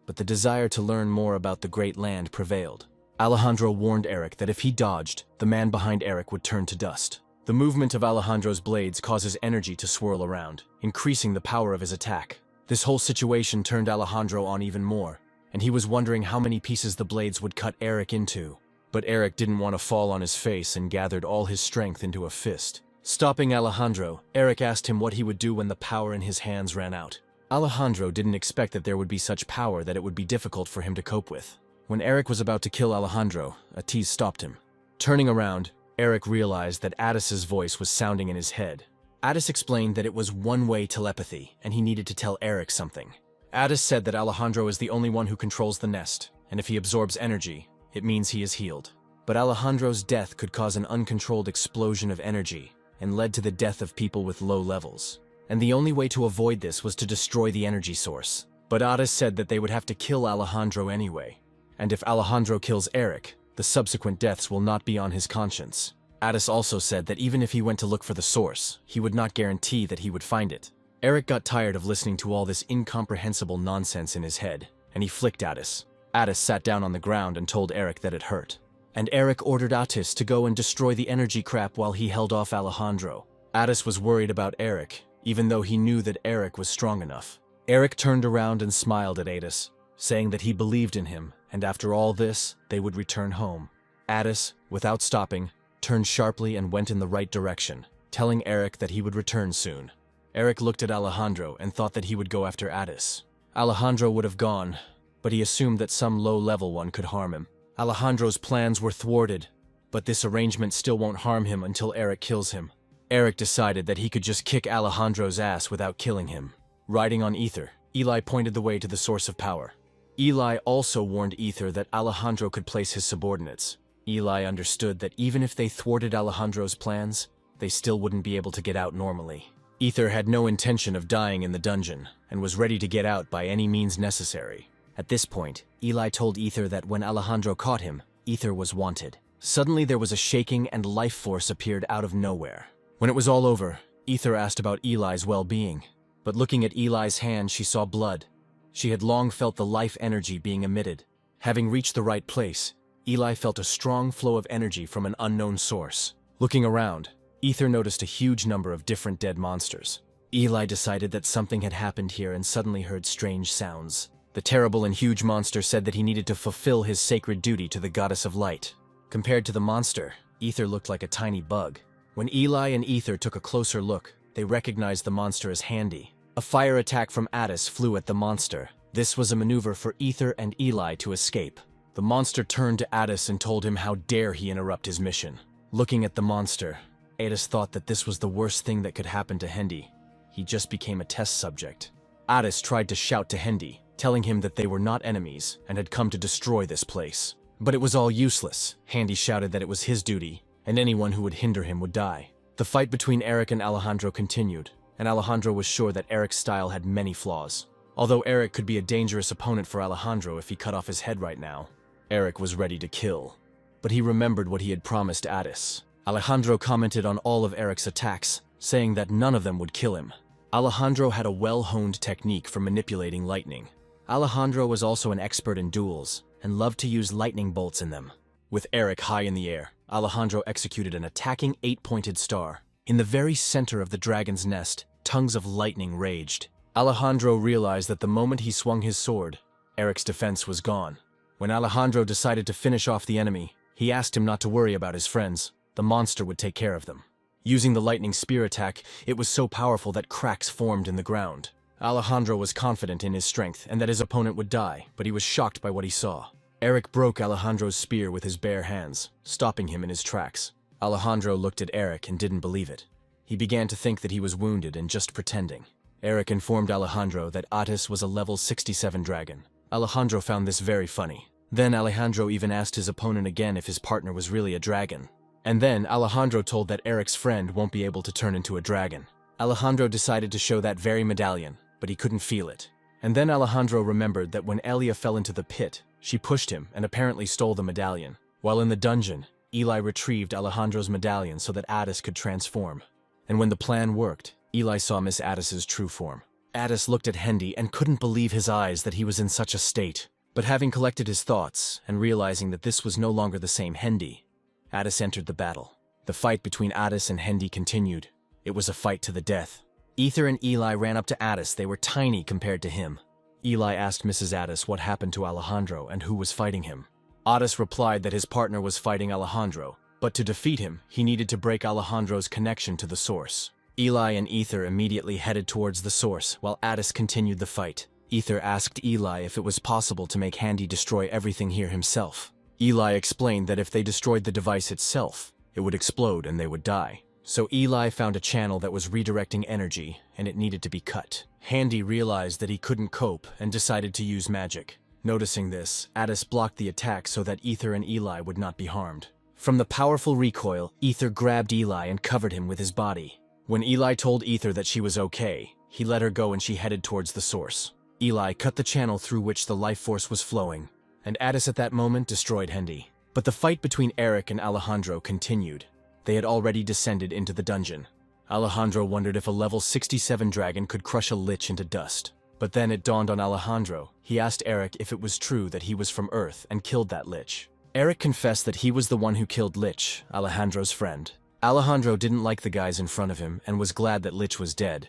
but the desire to learn more about the Great Land prevailed. Alejandro warned Eric that if he dodged, the man behind Eric would turn to dust. The movement of Alejandro's blades causes energy to swirl around, increasing the power of his attack. This whole situation turned Alejandro on even more, and he was wondering how many pieces the blades would cut Eric into. But Eric didn't want to fall on his face and gathered all his strength into a fist. Stopping Alejandro, Eric asked him what he would do when the power in his hands ran out. Alejandro didn't expect that there would be such power that it would be difficult for him to cope with. When Eric was about to kill Alejandro, Atiz stopped him. Turning around, Eric realized that Addis's voice was sounding in his head. Addis explained that it was one-way telepathy, and he needed to tell Eric something. Addis said that Alejandro is the only one who controls the nest, and if he absorbs energy, it means he is healed. But Alejandro's death could cause an uncontrolled explosion of energy, and led to the death of people with low levels. And the only way to avoid this was to destroy the energy source. But Addis said that they would have to kill Alejandro anyway. And if Alejandro kills Eric, the subsequent deaths will not be on his conscience. Addis also said that even if he went to look for the source, he would not guarantee that he would find it. Eric got tired of listening to all this incomprehensible nonsense in his head, and he flicked Addis. Addis sat down on the ground and told Eric that it hurt. And Eric ordered Addis to go and destroy the energy crap while he held off Alejandro. Addis was worried about Eric, even though he knew that Eric was strong enough. Eric turned around and smiled at Addis, saying that he believed in him, and after all this, they would return home. Addis, without stopping, turned sharply and went in the right direction, telling Eric that he would return soon. Eric looked at Alejandro and thought that he would go after Addis. Alejandro would have gone, but he assumed that some low-level one could harm him. Alejandro's plans were thwarted, but this arrangement still won't harm him until Eric kills him. Eric decided that he could just kick Alejandro's ass without killing him. Riding on Ether, Eli pointed the way to the source of power. Eli also warned Ether that Alejandro could place his subordinates. Eli understood that even if they thwarted Alejandro's plans, they still wouldn't be able to get out normally. Ether had no intention of dying in the dungeon, and was ready to get out by any means necessary. At this point, Eli told Ether that when Alejandro caught him, Ether was wanted. Suddenly there was a shaking and life force appeared out of nowhere. When it was all over, Ether asked about Eli's well-being. But looking at Eli's hand, she saw blood. She had long felt the life energy being emitted. Having reached the right place, Eli felt a strong flow of energy from an unknown source. Looking around, Ether noticed a huge number of different dead monsters. Eli decided that something had happened here and suddenly heard strange sounds. The terrible and huge monster said that he needed to fulfill his sacred duty to the goddess of light. Compared to the monster, Ether looked like a tiny bug. When Eli and Ether took a closer look, they recognized the monster as Handy. A fire attack from Addis flew at the monster. This was a maneuver for Ether and Eli to escape. The monster turned to Addis and told him how dare he interrupt his mission. Looking at the monster, Addis thought that this was the worst thing that could happen to Hendy. He just became a test subject. Addis tried to shout to Hendy, telling him that they were not enemies and had come to destroy this place. But it was all useless. Handy shouted that it was his duty, and anyone who would hinder him would die. The fight between Eric and Alejandro continued, and Alejandro was sure that Eric's style had many flaws. Although Eric could be a dangerous opponent for Alejandro if he cut off his head right now, Eric was ready to kill. But he remembered what he had promised Addis. Alejandro commented on all of Eric's attacks, saying that none of them would kill him. Alejandro had a well-honed technique for manipulating lightning. Alejandro was also an expert in duels, and loved to use lightning bolts in them. With Eric high in the air, Alejandro executed an attacking 8-pointed star. In the very center of the dragon's nest, tongues of lightning raged. Alejandro realized that the moment he swung his sword, Eric's defense was gone. When Alejandro decided to finish off the enemy, he asked him not to worry about his friends. The monster would take care of them. Using the lightning spear attack, it was so powerful that cracks formed in the ground. Alejandro was confident in his strength and that his opponent would die, but he was shocked by what he saw. Eric broke Alejandro's spear with his bare hands, stopping him in his tracks. Alejandro looked at Eric and didn't believe it. He began to think that he was wounded and just pretending. Eric informed Alejandro that Addis was a level 67 dragon. Alejandro found this very funny. Then Alejandro even asked his opponent again if his partner was really a dragon. And then Alejandro told that Eric's friend won't be able to turn into a dragon. Alejandro decided to show that very medallion, but he couldn't feel it. And then Alejandro remembered that when Elia fell into the pit, she pushed him and apparently stole the medallion. While in the dungeon, Eli retrieved Alejandro's medallion so that Addis could transform. And when the plan worked, Eli saw Miss Addis's true form. Addis looked at Hendy and couldn't believe his eyes that he was in such a state. But having collected his thoughts and realizing that this was no longer the same Hendy, Addis entered the battle. The fight between Addis and Hendy continued. It was a fight to the death. Ether and Eli ran up to Addis. They were tiny compared to him. Eli asked Mrs. Addis what happened to Alejandro and who was fighting him. Addis replied that his partner was fighting Alejandro, but to defeat him, he needed to break Alejandro's connection to the source. Eli and Ether immediately headed towards the source, while Addis continued the fight. Ether asked Eli if it was possible to make Handy destroy everything here himself. Eli explained that if they destroyed the device itself, it would explode and they would die. So Eli found a channel that was redirecting energy, and it needed to be cut. Handy realized that he couldn't cope and decided to use magic. Noticing this, Addis blocked the attack so that Ether and Eli would not be harmed. From the powerful recoil, Ether grabbed Eli and covered him with his body. When Eli told Ether that she was okay, he let her go and she headed towards the source. Eli cut the channel through which the life force was flowing, and Addis at that moment destroyed Hendy. But the fight between Eric and Alejandro continued. They had already descended into the dungeon. Alejandro wondered if a level 67 dragon could crush a lich into dust. But then it dawned on Alejandro. He asked Eric if it was true that he was from Earth and killed that lich. Eric confessed that he was the one who killed Lich, Alejandro's friend. Alejandro didn't like the guys in front of him and was glad that Lich was dead,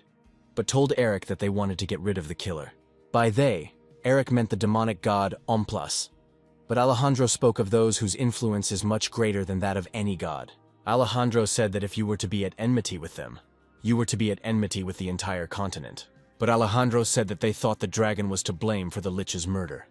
but told Eric that they wanted to get rid of the killer. By they, Eric meant the demonic god Omplas. But Alejandro spoke of those whose influence is much greater than that of any god. Alejandro said that if you were to be at enmity with them, you were to be at enmity with the entire continent. But Alejandro said that they thought the dragon was to blame for the Lich's murder.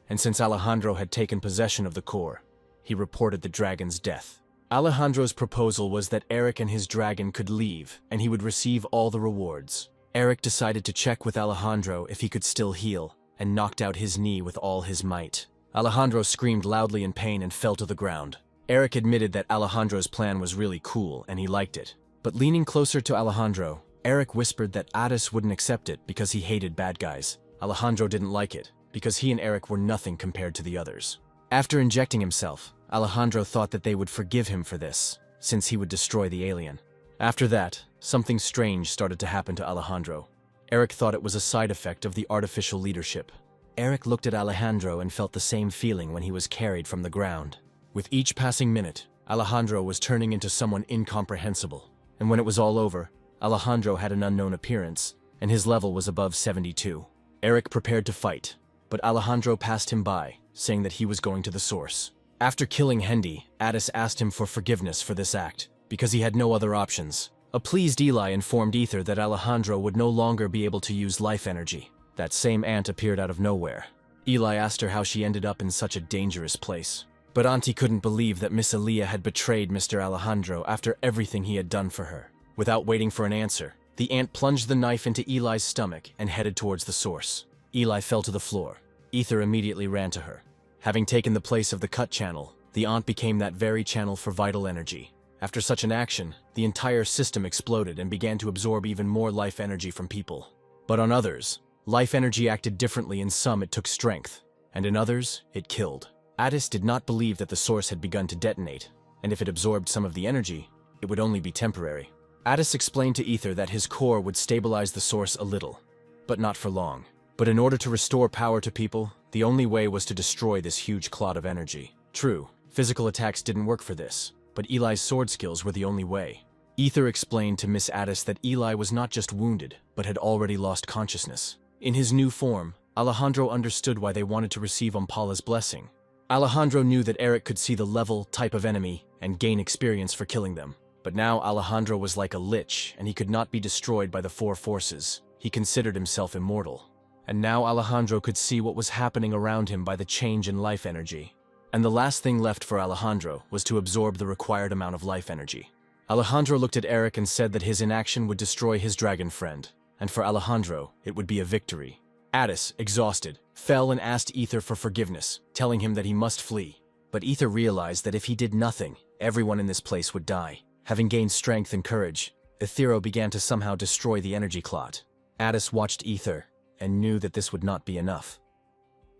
And since Alejandro had taken possession of the core, he reported the dragon's death. Alejandro's proposal was that Eric and his dragon could leave, and he would receive all the rewards. Eric decided to check with Alejandro if he could still heal, and knocked out his knee with all his might. Alejandro screamed loudly in pain and fell to the ground. Eric admitted that Alejandro's plan was really cool, and he liked it. But leaning closer to Alejandro, Eric whispered that Addis wouldn't accept it because he hated bad guys. Alejandro didn't like it, because he and Eric were nothing compared to the others. After injecting himself, Alejandro thought that they would forgive him for this, since he would destroy the alien. After that, something strange started to happen to Alejandro. Eric thought it was a side effect of the artificial leadership. Eric looked at Alejandro and felt the same feeling when he was carried from the ground. With each passing minute, Alejandro was turning into someone incomprehensible. And when it was all over, Alejandro had an unknown appearance, and his level was above 72. Eric prepared to fight, but Alejandro passed him by, saying that he was going to the source. After killing Hendy, Addis asked him for forgiveness for this act, because he had no other options. A pleased Eli informed Ether that Alejandro would no longer be able to use life energy. That same ant appeared out of nowhere. Eli asked her how she ended up in such a dangerous place. But Auntie couldn't believe that Miss Aaliyah had betrayed Mr. Alejandro after everything he had done for her. Without waiting for an answer, the ant plunged the knife into Eli's stomach and headed towards the source. Eli fell to the floor. Ether immediately ran to her. Having taken the place of the cut channel, the aunt became that very channel for vital energy. After such an action, the entire system exploded and began to absorb even more life energy from people. But on others, life energy acted differently. In some it took strength, and in others, it killed. Addis did not believe that the source had begun to detonate, and if it absorbed some of the energy, it would only be temporary. Addis explained to Ether that his core would stabilize the source a little, but not for long. But in order to restore power to people, the only way was to destroy this huge clot of energy. True, physical attacks didn't work for this, but Eli's sword skills were the only way. Ether explained to Miss Addis that Eli was not just wounded, but had already lost consciousness. In his new form, Alejandro understood why they wanted to receive Ompala's blessing. Alejandro knew that Eric could see the level, type of enemy, and gain experience for killing them. But now Alejandro was like a lich, and he could not be destroyed by the four forces. He considered himself immortal. And now Alejandro could see what was happening around him by the change in life energy. And the last thing left for Alejandro was to absorb the required amount of life energy. Alejandro looked at Eric and said that his inaction would destroy his dragon friend, and for Alejandro, it would be a victory. Addis, exhausted, fell and asked Ether for forgiveness, telling him that he must flee. But Ether realized that if he did nothing, everyone in this place would die. Having gained strength and courage, Ethero began to somehow destroy the energy clot. Addis watched Ether and knew that this would not be enough.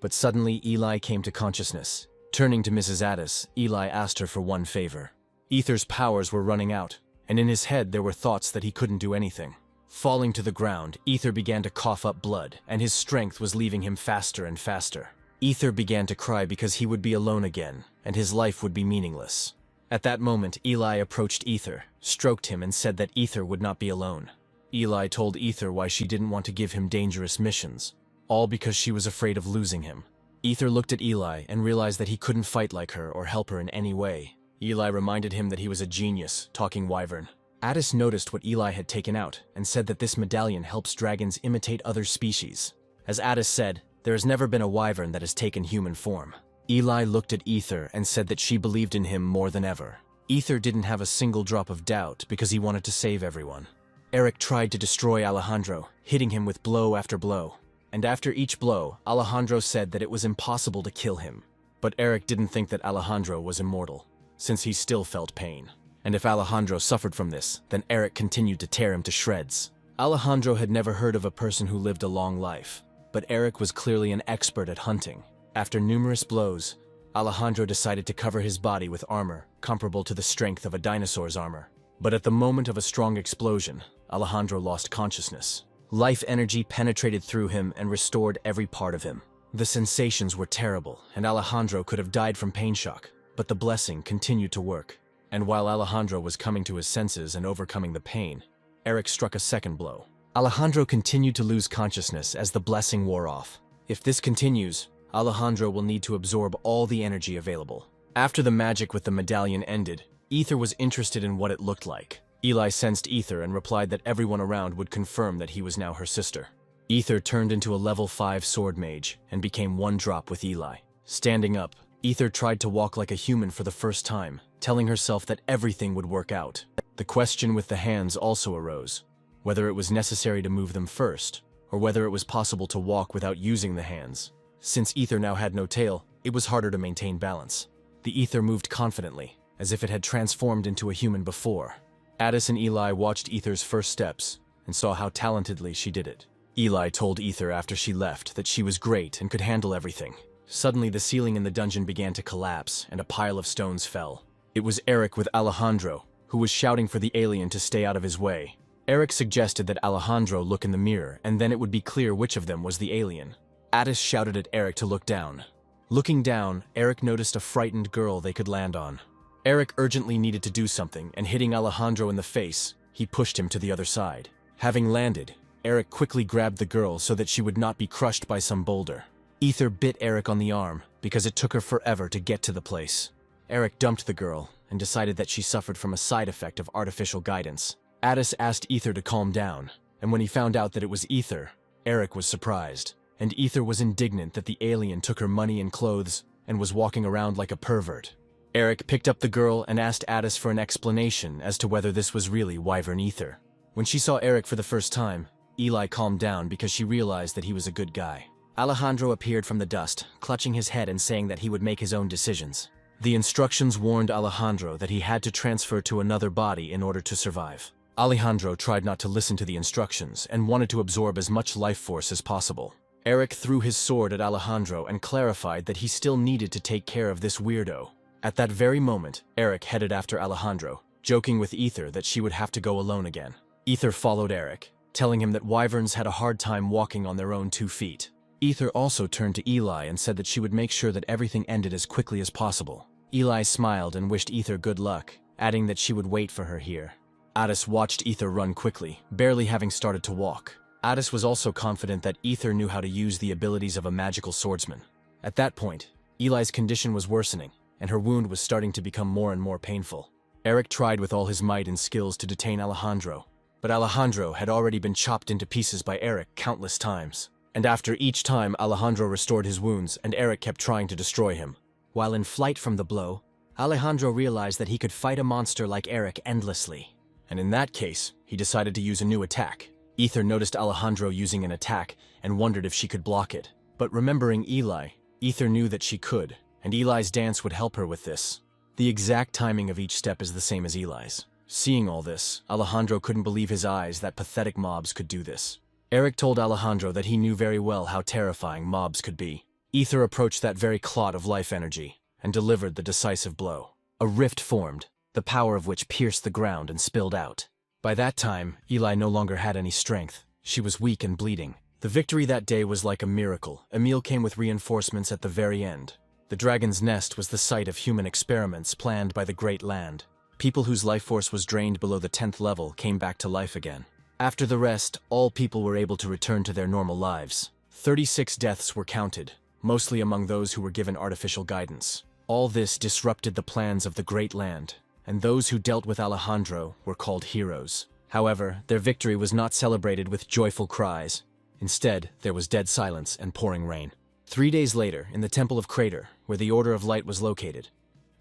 But suddenly Eli came to consciousness. Turning to Mrs. Addis, Eli asked her for one favor. Ether's powers were running out, and in his head there were thoughts that he couldn't do anything. Falling to the ground, Ether began to cough up blood, and his strength was leaving him faster and faster. Ether began to cry because he would be alone again, and his life would be meaningless. At that moment, Eli approached Ether, stroked him, and said that Ether would not be alone. Eli told Ether why she didn't want to give him dangerous missions, all because she was afraid of losing him. Ether looked at Eli and realized that he couldn't fight like her or help her in any way. Eli reminded him that he was a genius, talking wyvern. Addis noticed what Eli had taken out and said that this medallion helps dragons imitate other species. As Addis said, there has never been a wyvern that has taken human form. Eli looked at Ether and said that she believed in him more than ever. Ether didn't have a single drop of doubt because he wanted to save everyone. Eric tried to destroy Alejandro, hitting him with blow after blow. And after each blow, Alejandro said that it was impossible to kill him. But Eric didn't think that Alejandro was immortal, since he still felt pain. And if Alejandro suffered from this, then Eric continued to tear him to shreds. Alejandro had never heard of a person who lived a long life, but Eric was clearly an expert at hunting. After numerous blows, Alejandro decided to cover his body with armor comparable to the strength of a dinosaur's armor. But at the moment of a strong explosion, Alejandro lost consciousness. Life energy penetrated through him and restored every part of him. The sensations were terrible, and Alejandro could have died from pain shock, but the blessing continued to work. And while Alejandro was coming to his senses and overcoming the pain, Eric struck a second blow. Alejandro continued to lose consciousness as the blessing wore off. If this continues, Alejandro will need to absorb all the energy available. After the magic with the medallion ended, Ether was interested in what it looked like. Eli sensed Ether and replied that everyone around would confirm that he was now her sister. Ether turned into a level 5 sword mage and became one drop with Eli. Standing up, Ether tried to walk like a human for the first time, telling herself that everything would work out. The question with the hands also arose, whether it was necessary to move them first, or whether it was possible to walk without using the hands. Since Ether now had no tail, it was harder to maintain balance. The Ether moved confidently, as if it had transformed into a human before. Addis and Eli watched Ether's first steps and saw how talentedly she did it. Eli told Ether after she left that she was great and could handle everything. Suddenly the ceiling in the dungeon began to collapse and a pile of stones fell. It was Eric with Alejandro, who was shouting for the alien to stay out of his way. Eric suggested that Alejandro look in the mirror and then it would be clear which of them was the alien. Addis shouted at Eric to look down. Looking down, Eric noticed a frightened girl they could land on. Eric urgently needed to do something, and hitting Alejandro in the face, he pushed him to the other side. Having landed, Eric quickly grabbed the girl so that she would not be crushed by some boulder. Ether bit Eric on the arm because it took her forever to get to the place. Eric dumped the girl and decided that she suffered from a side effect of artificial guidance. Addis asked Ether to calm down, and when he found out that it was Ether, Eric was surprised. And Ether was indignant that the alien took her money and clothes and was walking around like a pervert. Eric picked up the girl and asked Addis for an explanation as to whether this was really Wyvern Ether. When she saw Eric for the first time, Eli calmed down because she realized that he was a good guy. Alejandro appeared from the dust, clutching his head and saying that he would make his own decisions. The instructions warned Alejandro that he had to transfer to another body in order to survive. Alejandro tried not to listen to the instructions and wanted to absorb as much life force as possible. Eric threw his sword at Alejandro and clarified that he still needed to take care of this weirdo. At that very moment, Eric headed after Alejandro, joking with Ether that she would have to go alone again. Ether followed Eric, telling him that wyverns had a hard time walking on their own 2 feet. Ether also turned to Eli and said that she would make sure that everything ended as quickly as possible. Eli smiled and wished Ether good luck, adding that she would wait for her here. Addis watched Ether run quickly, barely having started to walk. Addis was also confident that Ether knew how to use the abilities of a magical swordsman. At that point, Eli's condition was worsening, and her wound was starting to become more and more painful. Eric tried with all his might and skills to detain Alejandro, but Alejandro had already been chopped into pieces by Eric countless times. And after each time, Alejandro restored his wounds, and Eric kept trying to destroy him. While in flight from the blow, Alejandro realized that he could fight a monster like Eric endlessly. And in that case, he decided to use a new attack. Ether noticed Alejandro using an attack and wondered if she could block it. But remembering Eli, Ether knew that she could, and Eli's dance would help her with this. The exact timing of each step is the same as Eli's. Seeing all this, Alejandro couldn't believe his eyes that pathetic mobs could do this. Eric told Alejandro that he knew very well how terrifying mobs could be. Ether approached that very clot of life energy and delivered the decisive blow. A rift formed, the power of which pierced the ground and spilled out. By that time, Eli no longer had any strength. She was weak and bleeding. The victory that day was like a miracle. Emil came with reinforcements at the very end. The dragon's nest was the site of human experiments planned by the Great Land. People whose life force was drained below the 10th level came back to life again. After the rest, all people were able to return to their normal lives. 36 deaths were counted, mostly among those who were given artificial guidance. All this disrupted the plans of the Great Land, and those who dealt with Alejandro were called heroes. However, their victory was not celebrated with joyful cries. Instead, there was dead silence and pouring rain. 3 days later, in the Temple of Crater, where the Order of Light was located,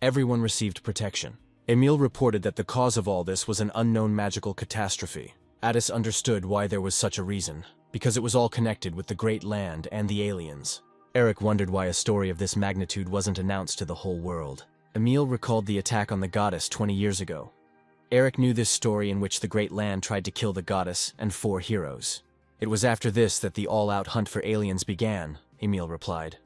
everyone received protection. Emil reported that the cause of all this was an unknown magical catastrophe. Addis understood why there was such a reason, because it was all connected with the Great Land and the aliens. Eric wondered why a story of this magnitude wasn't announced to the whole world. Emil recalled the attack on the goddess 20 years ago. Eric knew this story in which the Great Land tried to kill the goddess and 4 heroes. It was after this that the all-out hunt for aliens began, Emil replied.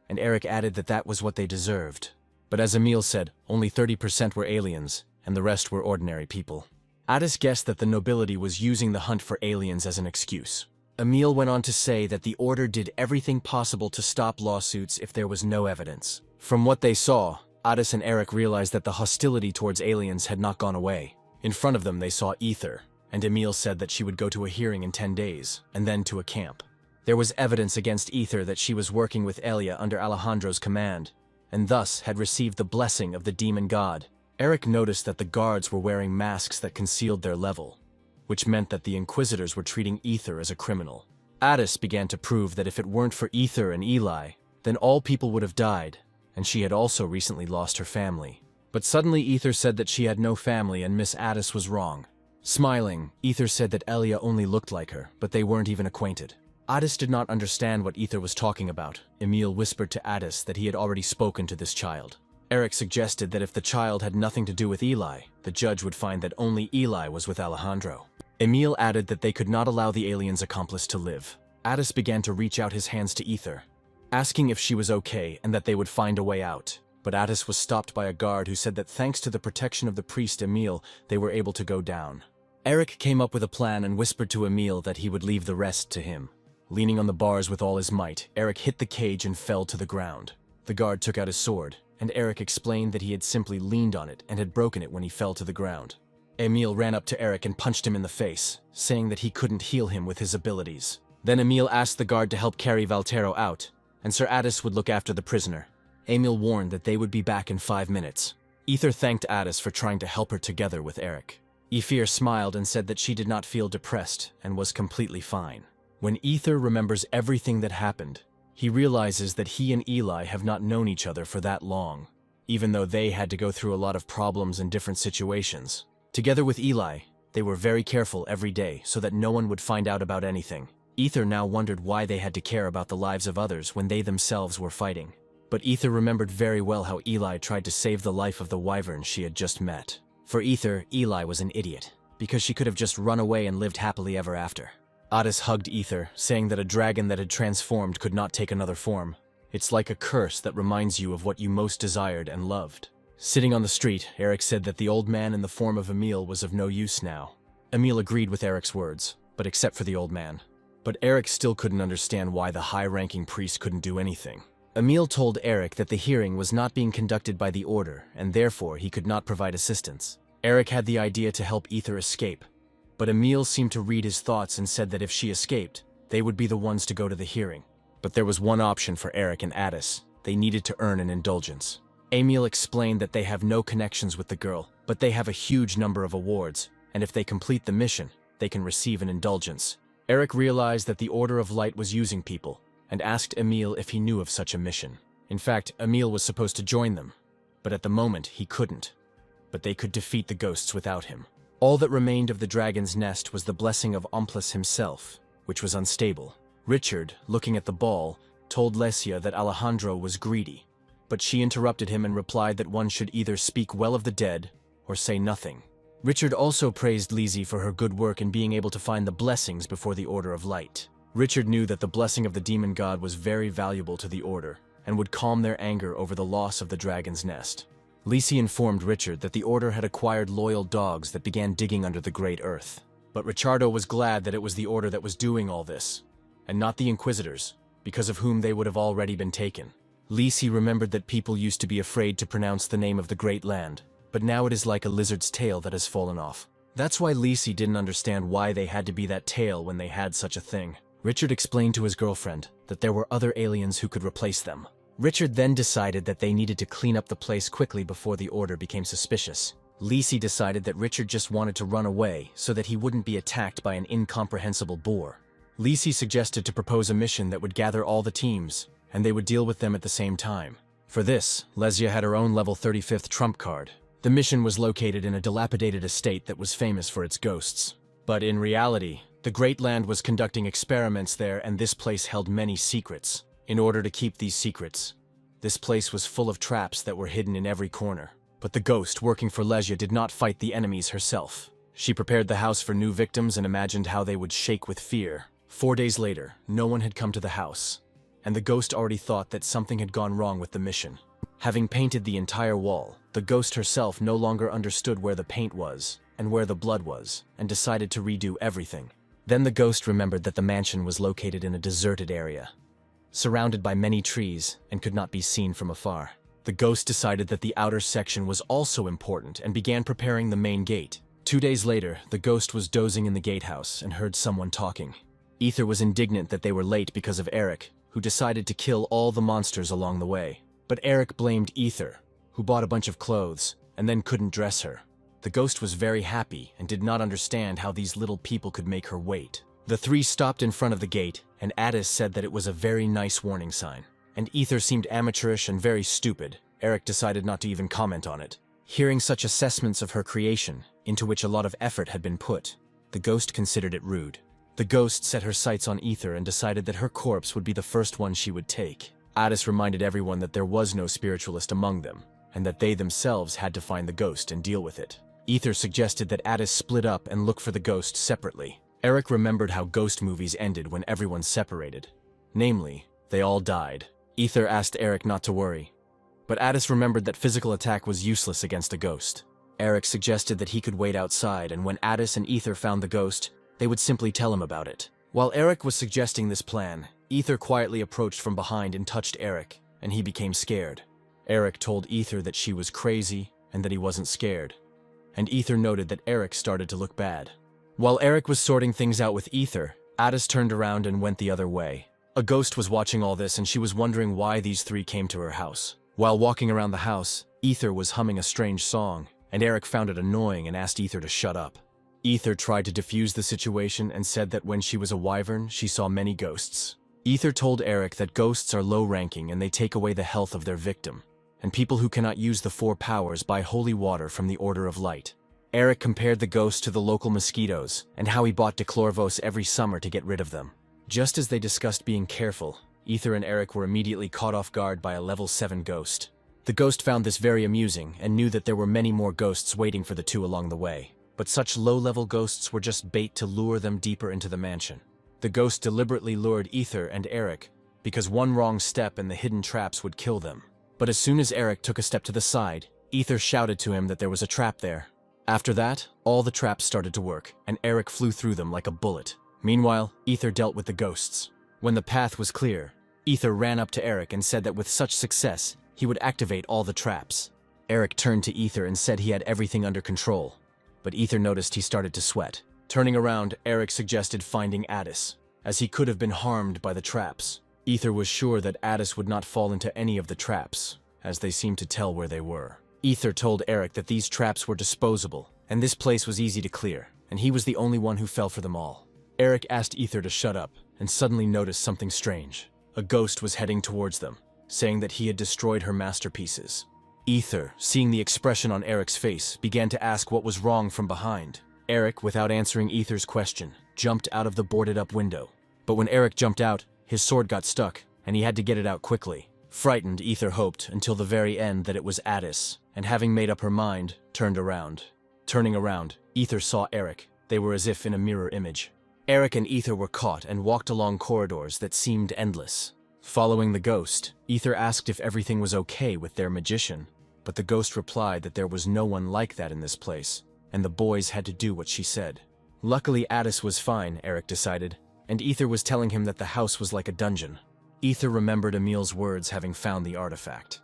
And Eric added that that was what they deserved. But as Emil said, only 30% were aliens, and the rest were ordinary people. Addis guessed that the nobility was using the hunt for aliens as an excuse. Emil went on to say that the order did everything possible to stop lawsuits if there was no evidence. From what they saw, Addis and Eric realized that the hostility towards aliens had not gone away. In front of them they saw Ether, and Emil said that she would go to a hearing in 10 days, and then to a camp. There was evidence against Ether that she was working with Elia under Alejandro's command, and thus had received the blessing of the demon god. Eric noticed that the guards were wearing masks that concealed their level, which meant that the Inquisitors were treating Ether as a criminal. Addis began to prove that if it weren't for Ether and Eli, then all people would have died, and she had also recently lost her family. But suddenly Ether said that she had no family and Miss Addis was wrong. Smiling, Ether said that Elia only looked like her, but they weren't even acquainted. Addis did not understand what Ether was talking about. Emil whispered to Addis that he had already spoken to this child. Eric suggested that if the child had nothing to do with Eli, the judge would find that only Eli was with Alejandro. Emil added that they could not allow the alien's accomplice to live. Addis began to reach out his hands to Ether, asking if she was okay and that they would find a way out. But Addis was stopped by a guard who said that thanks to the protection of the priest Emil, they were able to go down. Eric came up with a plan and whispered to Emil that he would leave the rest to him. Leaning on the bars with all his might, Eric hit the cage and fell to the ground. The guard took out his sword, and Eric explained that he had simply leaned on it and had broken it when he fell to the ground. Emil ran up to Eric and punched him in the face, saying that he couldn't heal him with his abilities. Then Emil asked the guard to help carry Valtero out, and Sir Addis would look after the prisoner. Emil warned that they would be back in 5 minutes. Ether thanked Addis for trying to help her together with Eric. Ether smiled and said that she did not feel depressed and was completely fine. When Ether remembers everything that happened, he realizes that he and Eli have not known each other for that long, even though they had to go through a lot of problems in different situations. Together with Eli, they were very careful every day so that no one would find out about anything. Ether now wondered why they had to care about the lives of others when they themselves were fighting. But Ether remembered very well how Eli tried to save the life of the wyvern she had just met. For Ether, Eli was an idiot, because she could have just run away and lived happily ever after. Addis hugged Ether, saying that a dragon that had transformed could not take another form. It's like a curse that reminds you of what you most desired and loved. Sitting on the street, Eric said that the old man in the form of Emil was of no use now. Emil agreed with Eric's words, but except for the old man. But Eric still couldn't understand why the high-ranking priest couldn't do anything. Emil told Eric that the hearing was not being conducted by the order, and therefore he could not provide assistance. Eric had the idea to help Ether escape, but Emil seemed to read his thoughts and said that if she escaped, they would be the ones to go to the hearing. But there was one option for Eric and Addis. They needed to earn an indulgence. Emil explained that they have no connections with the girl, but they have a huge number of awards, and if they complete the mission, they can receive an indulgence. Eric realized that the Order of Light was using people, and asked Emil if he knew of such a mission. In fact, Emil was supposed to join them, but at the moment he couldn't. But they could defeat the ghosts without him. All that remained of the dragon's nest was the blessing of Omplus himself, which was unstable. Richard, looking at the ball, told Lesia that Alejandro was greedy, but she interrupted him and replied that one should either speak well of the dead or say nothing. Richard also praised Lizzie for her good work in being able to find the blessings before the Order of Light. Richard knew that the blessing of the demon god was very valuable to the Order, and would calm their anger over the loss of the dragon's nest. Lisi informed Richard that the Order had acquired loyal dogs that began digging under the great earth. But Ricciardo was glad that it was the Order that was doing all this, and not the Inquisitors, because of whom they would have already been taken. Lisi remembered that people used to be afraid to pronounce the name of the great land, but now it is like a lizard's tail that has fallen off. That's why Lisi didn't understand why they had to be that tail when they had such a thing. Richard explained to his girlfriend that there were other aliens who could replace them. Richard then decided that they needed to clean up the place quickly before the Order became suspicious. Lisi decided that Richard just wanted to run away so that he wouldn't be attacked by an incomprehensible boar. Lisi suggested to propose a mission that would gather all the teams, and they would deal with them at the same time. For this, Lesia had her own level 35th trump card. The mission was located in a dilapidated estate that was famous for its ghosts. But in reality, the Great Land was conducting experiments there, and this place held many secrets. In order to keep these secrets, this place was full of traps that were hidden in every corner. But the ghost working for Lesia did not fight the enemies herself. She prepared the house for new victims and imagined how they would shake with fear. 4 days later, no one had come to the house, and the ghost already thought that something had gone wrong with the mission. Having painted the entire wall, the ghost herself no longer understood where the paint was, and where the blood was, and decided to redo everything. Then the ghost remembered that the mansion was located in a deserted area, surrounded by many trees, and could not be seen from afar. The ghost decided that the outer section was also important and began preparing the main gate. 2 days later, the ghost was dozing in the gatehouse and heard someone talking. Ether was indignant that they were late because of Eric, who decided to kill all the monsters along the way. But Eric blamed Ether, who bought a bunch of clothes and then couldn't dress her. The ghost was very happy and did not understand how these little people could make her wait. The three stopped in front of the gate, and Addis said that it was a very nice warning sign. And Ether seemed amateurish and very stupid. Eric decided not to even comment on it. Hearing such assessments of her creation, into which a lot of effort had been put, the ghost considered it rude. The ghost set her sights on Ether and decided that her corpse would be the first one she would take. Addis reminded everyone that there was no spiritualist among them, and that they themselves had to find the ghost and deal with it. Ether suggested that Addis split up and look for the ghost separately. Eric remembered how ghost movies ended when everyone separated. Namely, they all died. Ether asked Eric not to worry, but Addis remembered that physical attack was useless against a ghost. Eric suggested that he could wait outside, and when Addis and Ether found the ghost, they would simply tell him about it. While Eric was suggesting this plan, Ether quietly approached from behind and touched Eric, and he became scared. Eric told Ether that she was crazy and that he wasn't scared, and Ether noted that Eric started to look bad. While Eric was sorting things out with Ether, Addis turned around and went the other way. A ghost was watching all this, and she was wondering why these three came to her house. While walking around the house, Ether was humming a strange song, and Eric found it annoying and asked Ether to shut up. Ether tried to defuse the situation and said that when she was a wyvern, she saw many ghosts. Ether told Eric that ghosts are low-ranking and they take away the health of their victim, and people who cannot use the 4 powers buy holy water from the Order of Light. Eric compared the ghosts to the local mosquitoes and how he bought Declorvos every summer to get rid of them. Just as they discussed being careful, Ether and Eric were immediately caught off guard by a level 7 ghost. The ghost found this very amusing and knew that there were many more ghosts waiting for the two along the way. But such low-level ghosts were just bait to lure them deeper into the mansion. The ghost deliberately lured Ether and Eric, because one wrong step and the hidden traps would kill them. But as soon as Eric took a step to the side, Ether shouted to him that there was a trap there. After that, all the traps started to work, and Eric flew through them like a bullet. Meanwhile, Ether dealt with the ghosts. When the path was clear, Ether ran up to Eric and said that with such success, he would activate all the traps. Eric turned to Ether and said he had everything under control. But Ether noticed he started to sweat. Turning around, Eric suggested finding Addis, as he could have been harmed by the traps. Ether was sure that Addis would not fall into any of the traps, as they seemed to tell where they were. Ether told Eric that these traps were disposable, and this place was easy to clear, and he was the only one who fell for them all. Eric asked Ether to shut up, and suddenly noticed something strange. A ghost was heading towards them, saying that he had destroyed her masterpieces. Ether, seeing the expression on Eric's face, began to ask what was wrong from behind. Eric, without answering Ether's question, jumped out of the boarded-up window. But when Eric jumped out, his sword got stuck, and he had to get it out quickly. Frightened, Ether hoped until the very end that it was Addis, and having made up her mind, turned around. Turning around, Ether saw Eric. They were as if in a mirror image. Eric and Ether were caught and walked along corridors that seemed endless. Following the ghost, Ether asked if everything was okay with their magician, but the ghost replied that there was no one like that in this place, and the boys had to do what she said. Luckily, Addis was fine, Eric decided, and Ether was telling him that the house was like a dungeon. Ether remembered Emil's words having found the artifact.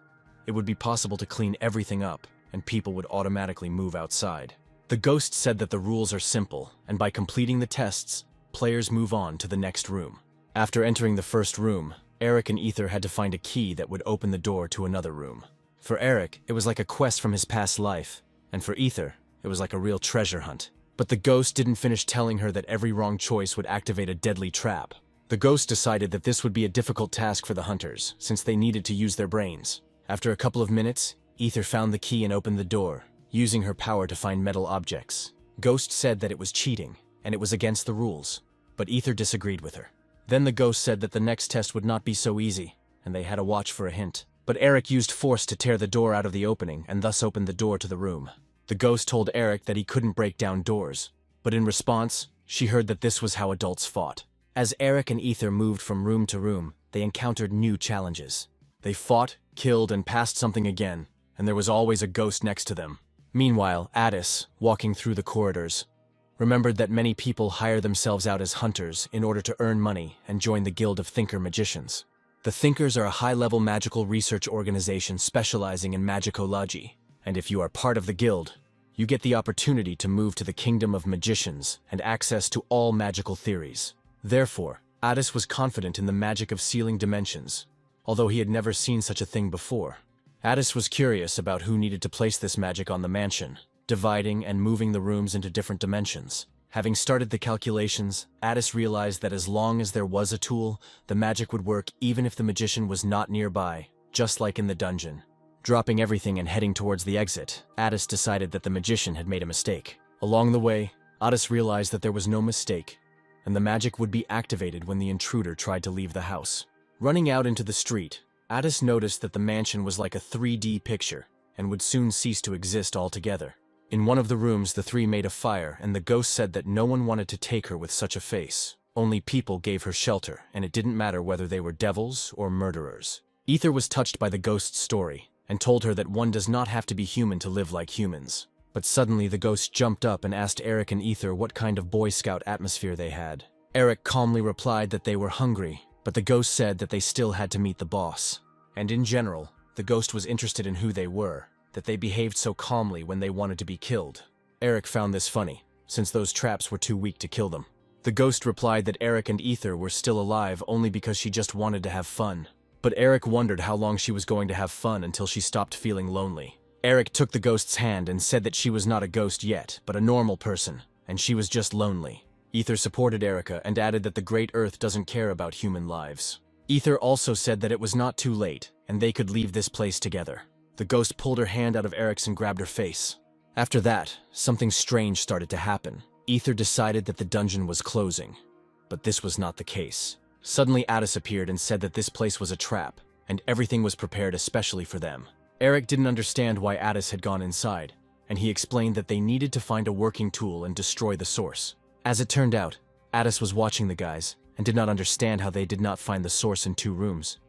It would be possible to clean everything up, and people would automatically move outside. The ghost said that the rules are simple, and by completing the tests, players move on to the next room. After entering the first room, Eric and Ether had to find a key that would open the door to another room. For Eric, it was like a quest from his past life, and for Ether, it was like a real treasure hunt. But the ghost didn't finish telling her that every wrong choice would activate a deadly trap. The ghost decided that this would be a difficult task for the hunters, since they needed to use their brains. After a couple of minutes, Ether found the key and opened the door, using her power to find metal objects. Ghost said that it was cheating, and it was against the rules, but Ether disagreed with her. Then the ghost said that the next test would not be so easy, and they had to watch for a hint. But Eric used force to tear the door out of the opening and thus opened the door to the room. The ghost told Eric that he couldn't break down doors, but in response, she heard that this was how adults fought. As Eric and Ether moved from room to room, they encountered new challenges. They fought, killed, and passed something again, and there was always a ghost next to them. Meanwhile, Addis, walking through the corridors, remembered that many people hire themselves out as hunters in order to earn money and join the Guild of Thinker Magicians. The Thinkers are a high-level magical research organization specializing in magicology, and if you are part of the guild, you get the opportunity to move to the Kingdom of Magicians and access to all magical theories. Therefore, Addis was confident in the magic of sealing dimensions, although he had never seen such a thing before. Addis was curious about who needed to place this magic on the mansion, dividing and moving the rooms into different dimensions. Having started the calculations, Addis realized that as long as there was a tool, the magic would work even if the magician was not nearby, just like in the dungeon. Dropping everything and heading towards the exit, Addis decided that the magician had made a mistake. Along the way, Addis realized that there was no mistake, and the magic would be activated when the intruder tried to leave the house. Running out into the street, Addis noticed that the mansion was like a 3D picture and would soon cease to exist altogether. In one of the rooms, the three made a fire, and the ghost said that no one wanted to take her with such a face. Only people gave her shelter, and it didn't matter whether they were devils or murderers. Ether was touched by the ghost's story and told her that one does not have to be human to live like humans. But suddenly the ghost jumped up and asked Eric and Ether what kind of Boy Scout atmosphere they had. Eric calmly replied that they were hungry, but the ghost said that they still had to meet the boss. And in general, the ghost was interested in who they were, that they behaved so calmly when they wanted to be killed. Eric found this funny, since those traps were too weak to kill them. The ghost replied that Eric and Ether were still alive only because she just wanted to have fun. But Eric wondered how long she was going to have fun until she stopped feeling lonely. Eric took the ghost's hand and said that she was not a ghost yet, but a normal person, and she was just lonely. Ether supported Erica and added that the Great Earth doesn't care about human lives. Ether also said that it was not too late, and they could leave this place together. The ghost pulled her hand out of Eric's and grabbed her face. After that, something strange started to happen. Ether decided that the dungeon was closing, but this was not the case. Suddenly Addis appeared and said that this place was a trap, and everything was prepared especially for them. Eric didn't understand why Addis had gone inside, and he explained that they needed to find a working tool and destroy the source. As it turned out, Addis was watching the guys, and did not understand how they did not find the source in 2 rooms.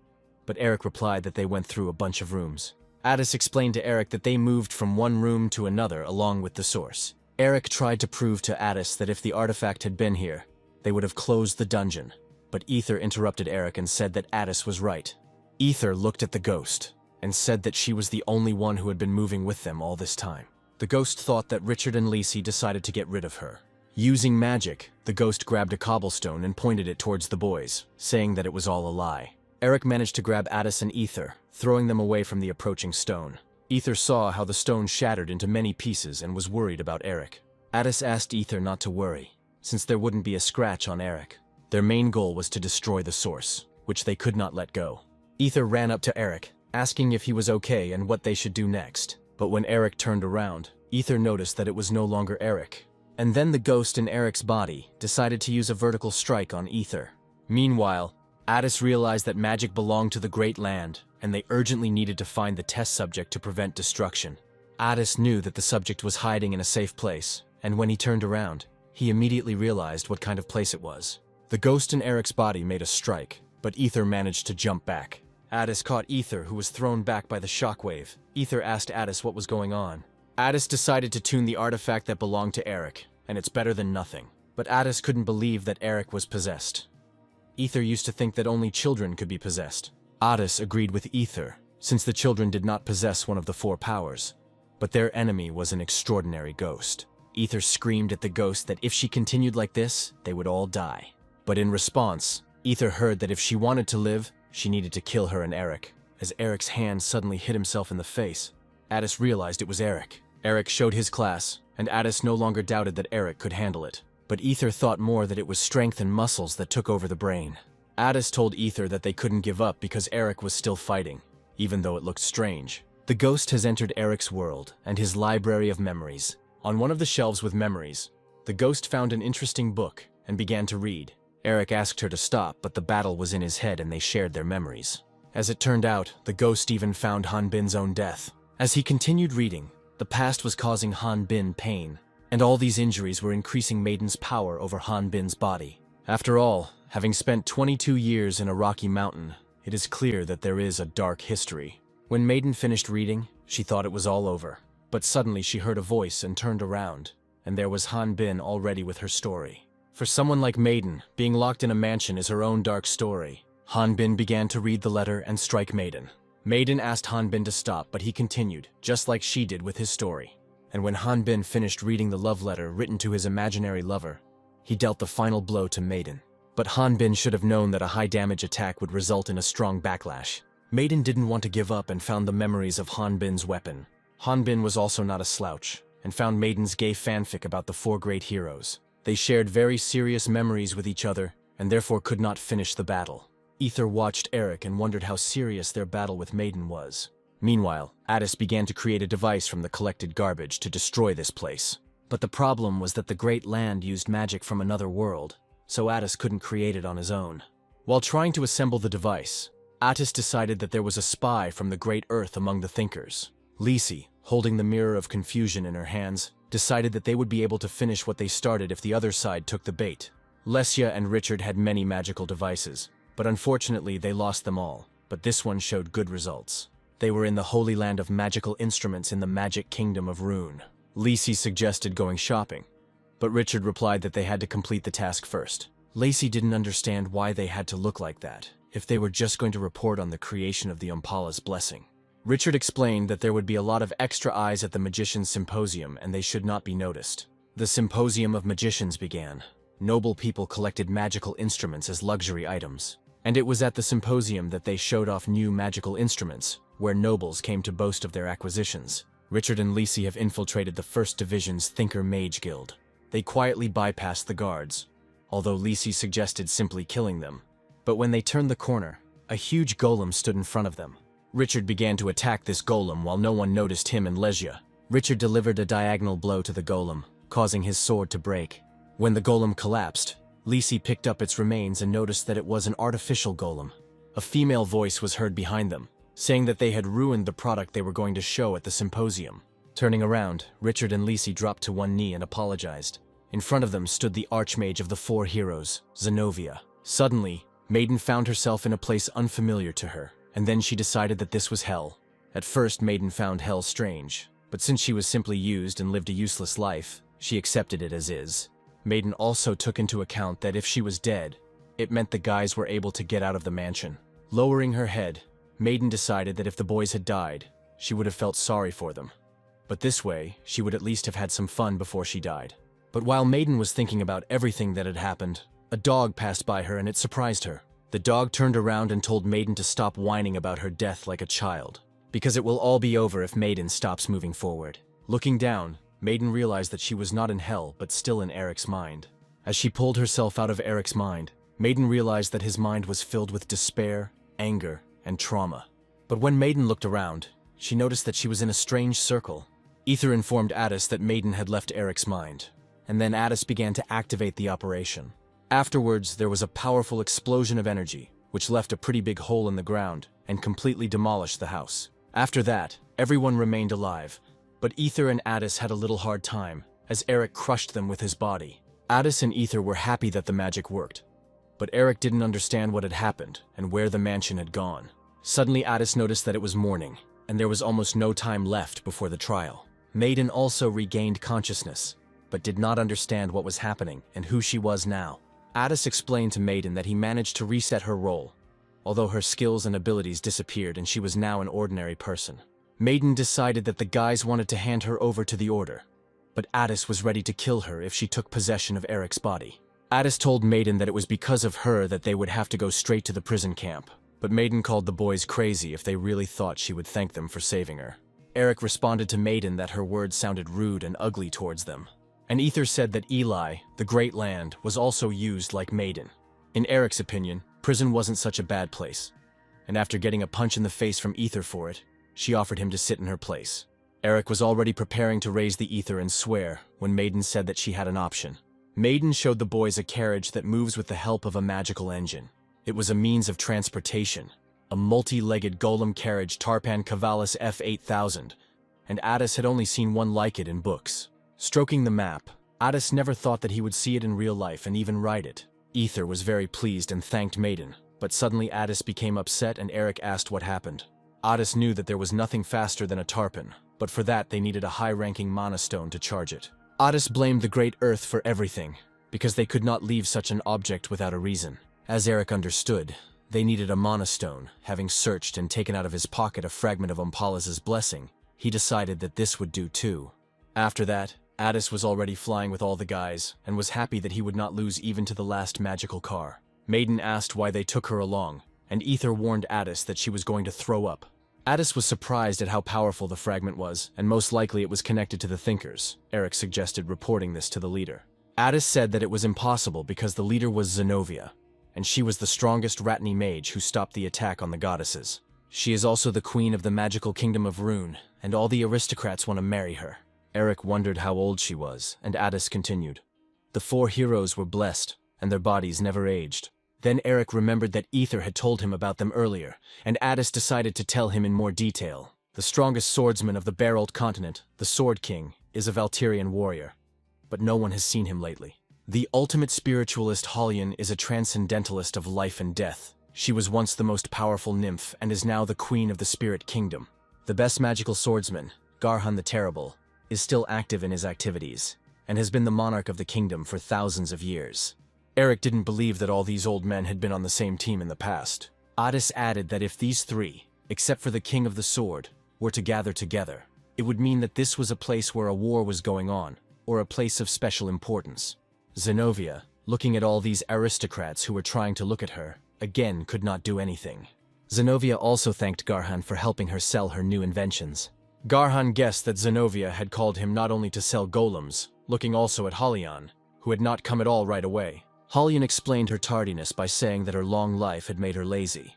But Eric replied that they went through a bunch of rooms. Addis explained to Eric that they moved from one room to another along with the source. Eric tried to prove to Addis that if the artifact had been here, they would have closed the dungeon, but Ether interrupted Eric and said that Addis was right. Ether looked at the ghost and said that she was the only one who had been moving with them all this time. The ghost thought that Richard and Lacey decided to get rid of her. Using magic, the ghost grabbed a cobblestone and pointed it towards the boys, saying that it was all a lie. Eric managed to grab Addis and Ether, throwing them away from the approaching stone. Ether saw how the stone shattered into many pieces and was worried about Eric. Addis asked Ether not to worry, since there wouldn't be a scratch on Eric. Their main goal was to destroy the source, which they could not let go. Ether ran up to Eric, asking if he was okay and what they should do next. But when Eric turned around, Ether noticed that it was no longer Eric. And then the ghost in Eric's body decided to use a vertical strike on Ether. Meanwhile, Addis realized that magic belonged to the Great Land, and they urgently needed to find the test subject to prevent destruction. Addis knew that the subject was hiding in a safe place, and when he turned around, he immediately realized what kind of place it was. The ghost in Eric's body made a strike, but Ether managed to jump back. Addis caught Ether, who was thrown back by the shockwave. Ether asked Addis what was going on. Addis decided to tune the artifact that belonged to Eric, and it's better than nothing. But Addis couldn't believe that Eric was possessed. Ether used to think that only children could be possessed. Addis agreed with Ether, since the children did not possess one of the 4 powers. But their enemy was an extraordinary ghost. Ether screamed at the ghost that if she continued like this, they would all die. But in response, Ether heard that if she wanted to live, she needed to kill her and Eric. As Eric's hand suddenly hit himself in the face, Addis realized it was Eric. Eric showed his class, and Addis no longer doubted that Eric could handle it. But Ether thought more that it was strength and muscles that took over the brain. Addis told Ether that they couldn't give up because Eric was still fighting, even though it looked strange. The ghost has entered Eric's world and his library of memories. On one of the shelves with memories, the ghost found an interesting book and began to read. Eric asked her to stop, but the battle was in his head and they shared their memories. As it turned out, the ghost even found Han Bin's own death. As he continued reading, the past was causing Han Bin pain, and all these injuries were increasing Maiden's power over Han Bin's body. After all, having spent 22 years in a rocky mountain, it is clear that there is a dark history. When Maiden finished reading, she thought it was all over. But suddenly she heard a voice and turned around, and there was Han Bin already with her story. For someone like Maiden, being locked in a mansion is her own dark story. Han Bin began to read the letter and strike Maiden. Maiden asked Han Bin to stop, but he continued, just like she did with his story. And when Han Bin finished reading the love letter written to his imaginary lover, he dealt the final blow to Maiden. But Han Bin should have known that a high-damage attack would result in a strong backlash. Maiden didn't want to give up and found the memories of Han Bin's weapon. Han Bin was also not a slouch, and found Maiden's gay fanfic about the 4 great heroes. They shared very serious memories with each other, and therefore could not finish the battle. Ether watched Eric and wondered how serious their battle with Maiden was. Meanwhile, Addis began to create a device from the collected garbage to destroy this place. But the problem was that the Great Land used magic from another world, so Addis couldn't create it on his own. While trying to assemble the device, Attis decided that there was a spy from the Great Earth among the thinkers. Lisi, holding the Mirror of Confusion in her hands, decided that they would be able to finish what they started if the other side took the bait. Lesya and Richard had many magical devices, but unfortunately they lost them all, but this one showed good results. They were in the Holy Land of magical instruments in the magic kingdom of Rune. Lisi suggested going shopping, but Richard replied that they had to complete the task first. Lacey didn't understand why they had to look like that, if they were just going to report on the creation of the Umpala's blessing. Richard explained that there would be a lot of extra eyes at the Magician's Symposium and they should not be noticed. The Symposium of Magicians began. Noble people collected magical instruments as luxury items. And it was at the symposium that they showed off new magical instruments, where nobles came to boast of their acquisitions. Richard and Lisi have infiltrated the First Division's Thinker Mage Guild. They quietly bypassed the guards, although Lisi suggested simply killing them. But when they turned the corner, a huge golem stood in front of them. Richard began to attack this golem while no one noticed him and Lesya. Richard delivered a diagonal blow to the golem, causing his sword to break. When the golem collapsed, Lisi picked up its remains and noticed that it was an artificial golem. A female voice was heard behind them, saying that they had ruined the product they were going to show at the symposium. Turning around, Richard and Lisi dropped to one knee and apologized. In front of them stood the archmage of the 4 heroes, Zenobia. Suddenly, Maiden found herself in a place unfamiliar to her, and then she decided that this was hell. At first, Maiden found hell strange, but since she was simply used and lived a useless life, she accepted it as is. Maiden also took into account that if she was dead, it meant the guys were able to get out of the mansion. Lowering her head, Maiden decided that if the boys had died, she would have felt sorry for them. But this way, she would at least have had some fun before she died. But while Maiden was thinking about everything that had happened, a dog passed by her and it surprised her. The dog turned around and told Maiden to stop whining about her death like a child, because it will all be over if Maiden stops moving forward. Looking down, Maiden realized that she was not in hell but still in Eric's mind. As she pulled herself out of Eric's mind, Maiden realized that his mind was filled with despair, anger, and trauma. But when Maiden looked around, she noticed that she was in a strange circle. Ether informed Addis that Maiden had left Eric's mind, and then Addis began to activate the operation. Afterwards, there was a powerful explosion of energy, which left a pretty big hole in the ground and completely demolished the house. After that, everyone remained alive, but Ether and Addis had a little hard time, as Eric crushed them with his body. Addis and Ether were happy that the magic worked, but Eric didn't understand what had happened and where the mansion had gone. Suddenly Addis noticed that it was morning, and there was almost no time left before the trial. Maiden also regained consciousness, but did not understand what was happening and who she was now. Addis explained to Maiden that he managed to reset her role, although her skills and abilities disappeared and she was now an ordinary person. Maiden decided that the guys wanted to hand her over to the Order, but Addis was ready to kill her if she took possession of Eric's body. Addis told Maiden that it was because of her that they would have to go straight to the prison camp, but Maiden called the boys crazy if they really thought she would thank them for saving her. Eric responded to Maiden that her words sounded rude and ugly towards them. And Ether said that Eli, the Great Land, was also used like Maiden. In Eric's opinion, prison wasn't such a bad place, and after getting a punch in the face from Ether for it, she offered him to sit in her place. Eric was already preparing to raise the Ether and swear when Maiden said that she had an option. Maiden showed the boys a carriage that moves with the help of a magical engine. It was a means of transportation, a multi-legged golem carriage Tarpan Cavalis F8000, and Addis had only seen one like it in books. Stroking the map, Addis never thought that he would see it in real life and even ride it. Ether was very pleased and thanked Maiden, but suddenly Addis became upset and Eric asked what happened. Addis knew that there was nothing faster than a tarpan, but for that they needed a high-ranking mana stone to charge it. Addis blamed the Great Earth for everything, because they could not leave such an object without a reason. As Eric understood, they needed a mana stone. Having searched and taken out of his pocket a fragment of Omphalos' blessing, he decided that this would do too. After that, Addis was already flying with all the guys, and was happy that he would not lose even to the last magical car. Maiden asked why they took her along, and Ether warned Addis that she was going to throw up. Addis was surprised at how powerful the fragment was, and most likely it was connected to the Thinkers. Eric suggested reporting this to the leader. Addis said that it was impossible because the leader was Zenobia, and she was the strongest Ratni mage who stopped the attack on the goddesses. She is also the queen of the magical kingdom of Rune, and all the aristocrats want to marry her. Eric wondered how old she was, and Addis continued. The 4 heroes were blessed, and their bodies never aged. Then Eric remembered that Ether had told him about them earlier, and Addis decided to tell him in more detail. The strongest swordsman of the Barreled Continent, the Sword King, is a Valtyrian warrior, but no one has seen him lately. The ultimate spiritualist Halion is a transcendentalist of life and death. She was once the most powerful nymph and is now the queen of the Spirit Kingdom. The best magical swordsman, Garhan the Terrible, is still active in his activities, and has been the monarch of the kingdom for thousands of years. Eric didn't believe that all these old men had been on the same team in the past. Addis added that if these 3, except for the King of the Sword, were to gather together, it would mean that this was a place where a war was going on, or a place of special importance. Zenobia, looking at all these aristocrats who were trying to look at her, again could not do anything. Zenobia also thanked Garhan for helping her sell her new inventions. Garhan guessed that Zenobia had called him not only to sell golems, looking also at Halion, who had not come at all right away. Halion explained her tardiness by saying that her long life had made her lazy.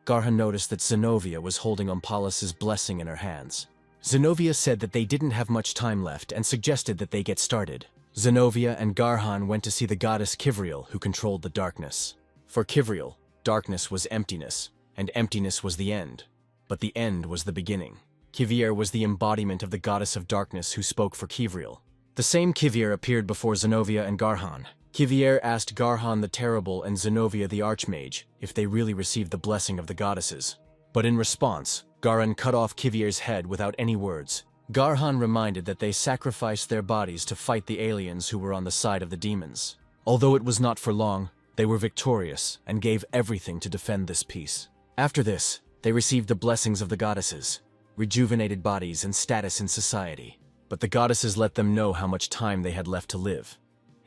Garhan noticed that Zenobia was holding Omphalos' blessing in her hands. Zenobia said that they didn't have much time left and suggested that they get started. Zenobia and Garhan went to see the goddess Kivriel, who controlled the darkness. For Kivriel, darkness was emptiness, and emptiness was the end. But the end was the beginning. Kivir was the embodiment of the goddess of darkness who spoke for Kivriel. The same Kivir appeared before Zenobia and Garhan. Kivir asked Garhan the Terrible and Zenobia the Archmage if they really received the blessing of the goddesses. But in response, Garhan cut off Kivir's head without any words. Garhan reminded that they sacrificed their bodies to fight the aliens who were on the side of the demons. Although it was not for long, they were victorious and gave everything to defend this peace. After this, they received the blessings of the goddesses, rejuvenated bodies and status in society. But the goddesses let them know how much time they had left to live,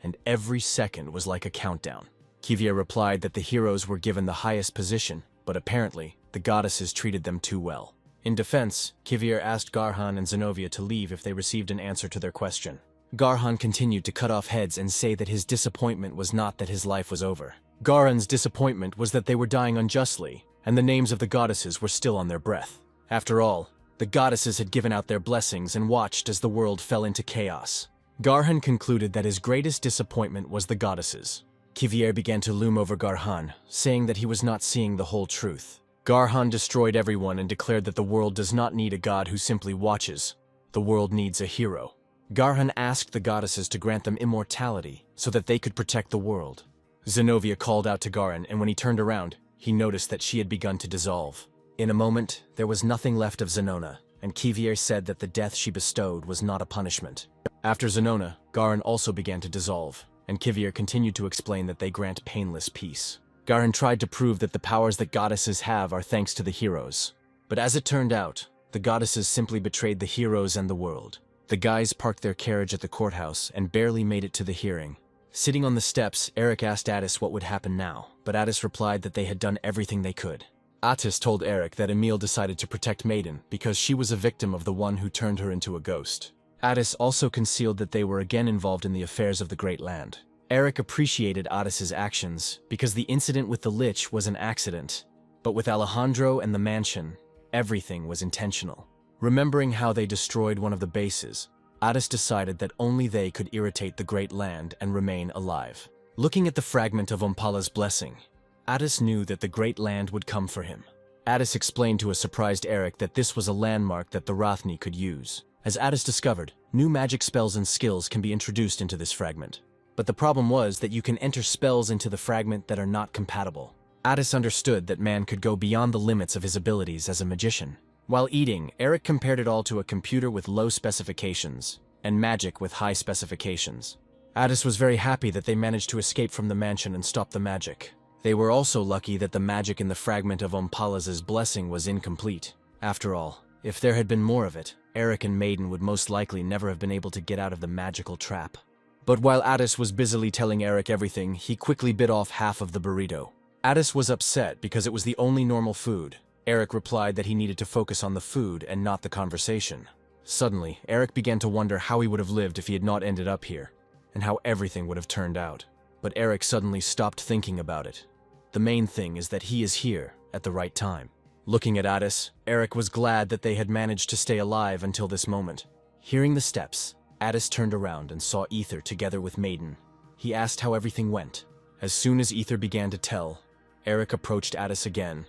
and every second was like a countdown. Kivir replied that the heroes were given the highest position, but apparently, the goddesses treated them too well. In defense, Kivir asked Garhan and Zenobia to leave if they received an answer to their question. Garhan continued to cut off heads and say that his disappointment was not that his life was over. Garhan's disappointment was that they were dying unjustly, and the names of the goddesses were still on their breath. After all, the goddesses had given out their blessings and watched as the world fell into chaos. Garhan concluded that his greatest disappointment was the goddesses. Kivir began to loom over Garhan, saying that he was not seeing the whole truth. Garhan destroyed everyone and declared that the world does not need a god who simply watches. The world needs a hero. Garhan asked the goddesses to grant them immortality so that they could protect the world. Zenobia called out to Garhan, and when he turned around, he noticed that she had begun to dissolve. In a moment, there was nothing left of Zenona, and Kivir said that the death she bestowed was not a punishment. After Zenona, Garhan also began to dissolve, and Kivir continued to explain that they grant painless peace. Garhan tried to prove that the powers that goddesses have are thanks to the heroes. But as it turned out, the goddesses simply betrayed the heroes and the world. The guys parked their carriage at the courthouse and barely made it to the hearing. Sitting on the steps, Eric asked Addis what would happen now, but Addis replied that they had done everything they could. Addis told Eric that Emil decided to protect Maiden because she was a victim of the one who turned her into a ghost. Addis also concealed that they were again involved in the affairs of the Great Land. Eric appreciated Addis's actions because the incident with the Lich was an accident, but with Alejandro and the mansion, everything was intentional. Remembering how they destroyed one of the bases, Addis decided that only they could irritate the Great Land and remain alive. Looking at the fragment of Ompala's blessing, Addis knew that the Great Land would come for him. Addis explained to a surprised Eric that this was a landmark that the Rathni could use. As Addis discovered, new magic spells and skills can be introduced into this fragment. But the problem was that you can enter spells into the fragment that are not compatible. Addis understood that man could go beyond the limits of his abilities as a magician. While eating, Eric compared it all to a computer with low specifications and magic with high specifications. Addis was very happy that they managed to escape from the mansion and stop the magic. They were also lucky that the magic in the fragment of Omphalos' blessing was incomplete. After all, if there had been more of it, Eric and Maiden would most likely never have been able to get out of the magical trap. But while Addis was busily telling Eric everything, he quickly bit off half of the burrito. Addis was upset because it was the only normal food. Eric replied that he needed to focus on the food and not the conversation. Suddenly, Eric began to wonder how he would have lived if he had not ended up here, and how everything would have turned out. But Eric suddenly stopped thinking about it. The main thing is that he is here at the right time. Looking at Addis, Eric was glad that they had managed to stay alive until this moment. Hearing the steps, Addis turned around and saw Ether together with Maiden. He asked how everything went. As soon as Ether began to tell, Eric approached Addis again,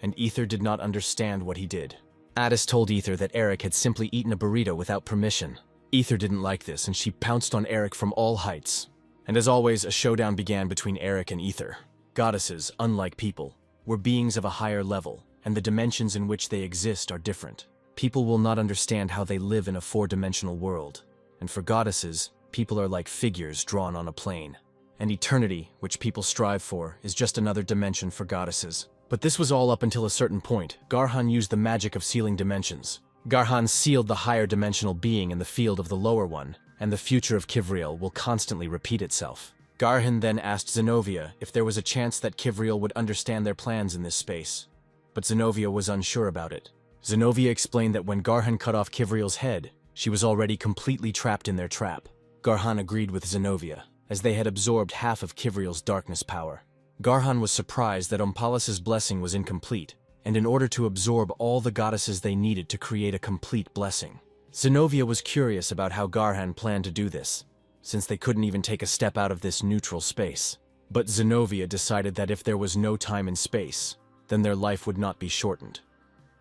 and Ether did not understand what he did. Addis told Ether that Eric had simply eaten a burrito without permission. Ether didn't like this, and she pounced on Eric from all heights. And as always, a showdown began between Eric and Ether. Goddesses, unlike people, were beings of a higher level, and the dimensions in which they exist are different. People will not understand how they live in a four-dimensional world. And for goddesses, people are like figures drawn on a plane. And eternity, which people strive for, is just another dimension for goddesses. But this was all up until a certain point. Garhan used the magic of sealing dimensions. Garhan sealed the higher dimensional being in the field of the lower one, and the future of Kivriel will constantly repeat itself. Garhan then asked Zenobia if there was a chance that Kivriel would understand their plans in this space. But Zenobia was unsure about it. Zenobia explained that when Garhan cut off Kivriel's head, she was already completely trapped in their trap. Garhan agreed with Zenobia, as they had absorbed half of Kivriel's darkness power. Garhan was surprised that Omphalos' blessing was incomplete, and in order to absorb all the goddesses they needed to create a complete blessing. Zenobia was curious about how Garhan planned to do this, since they couldn't even take a step out of this neutral space. But Zenobia decided that if there was no time and space, then their life would not be shortened.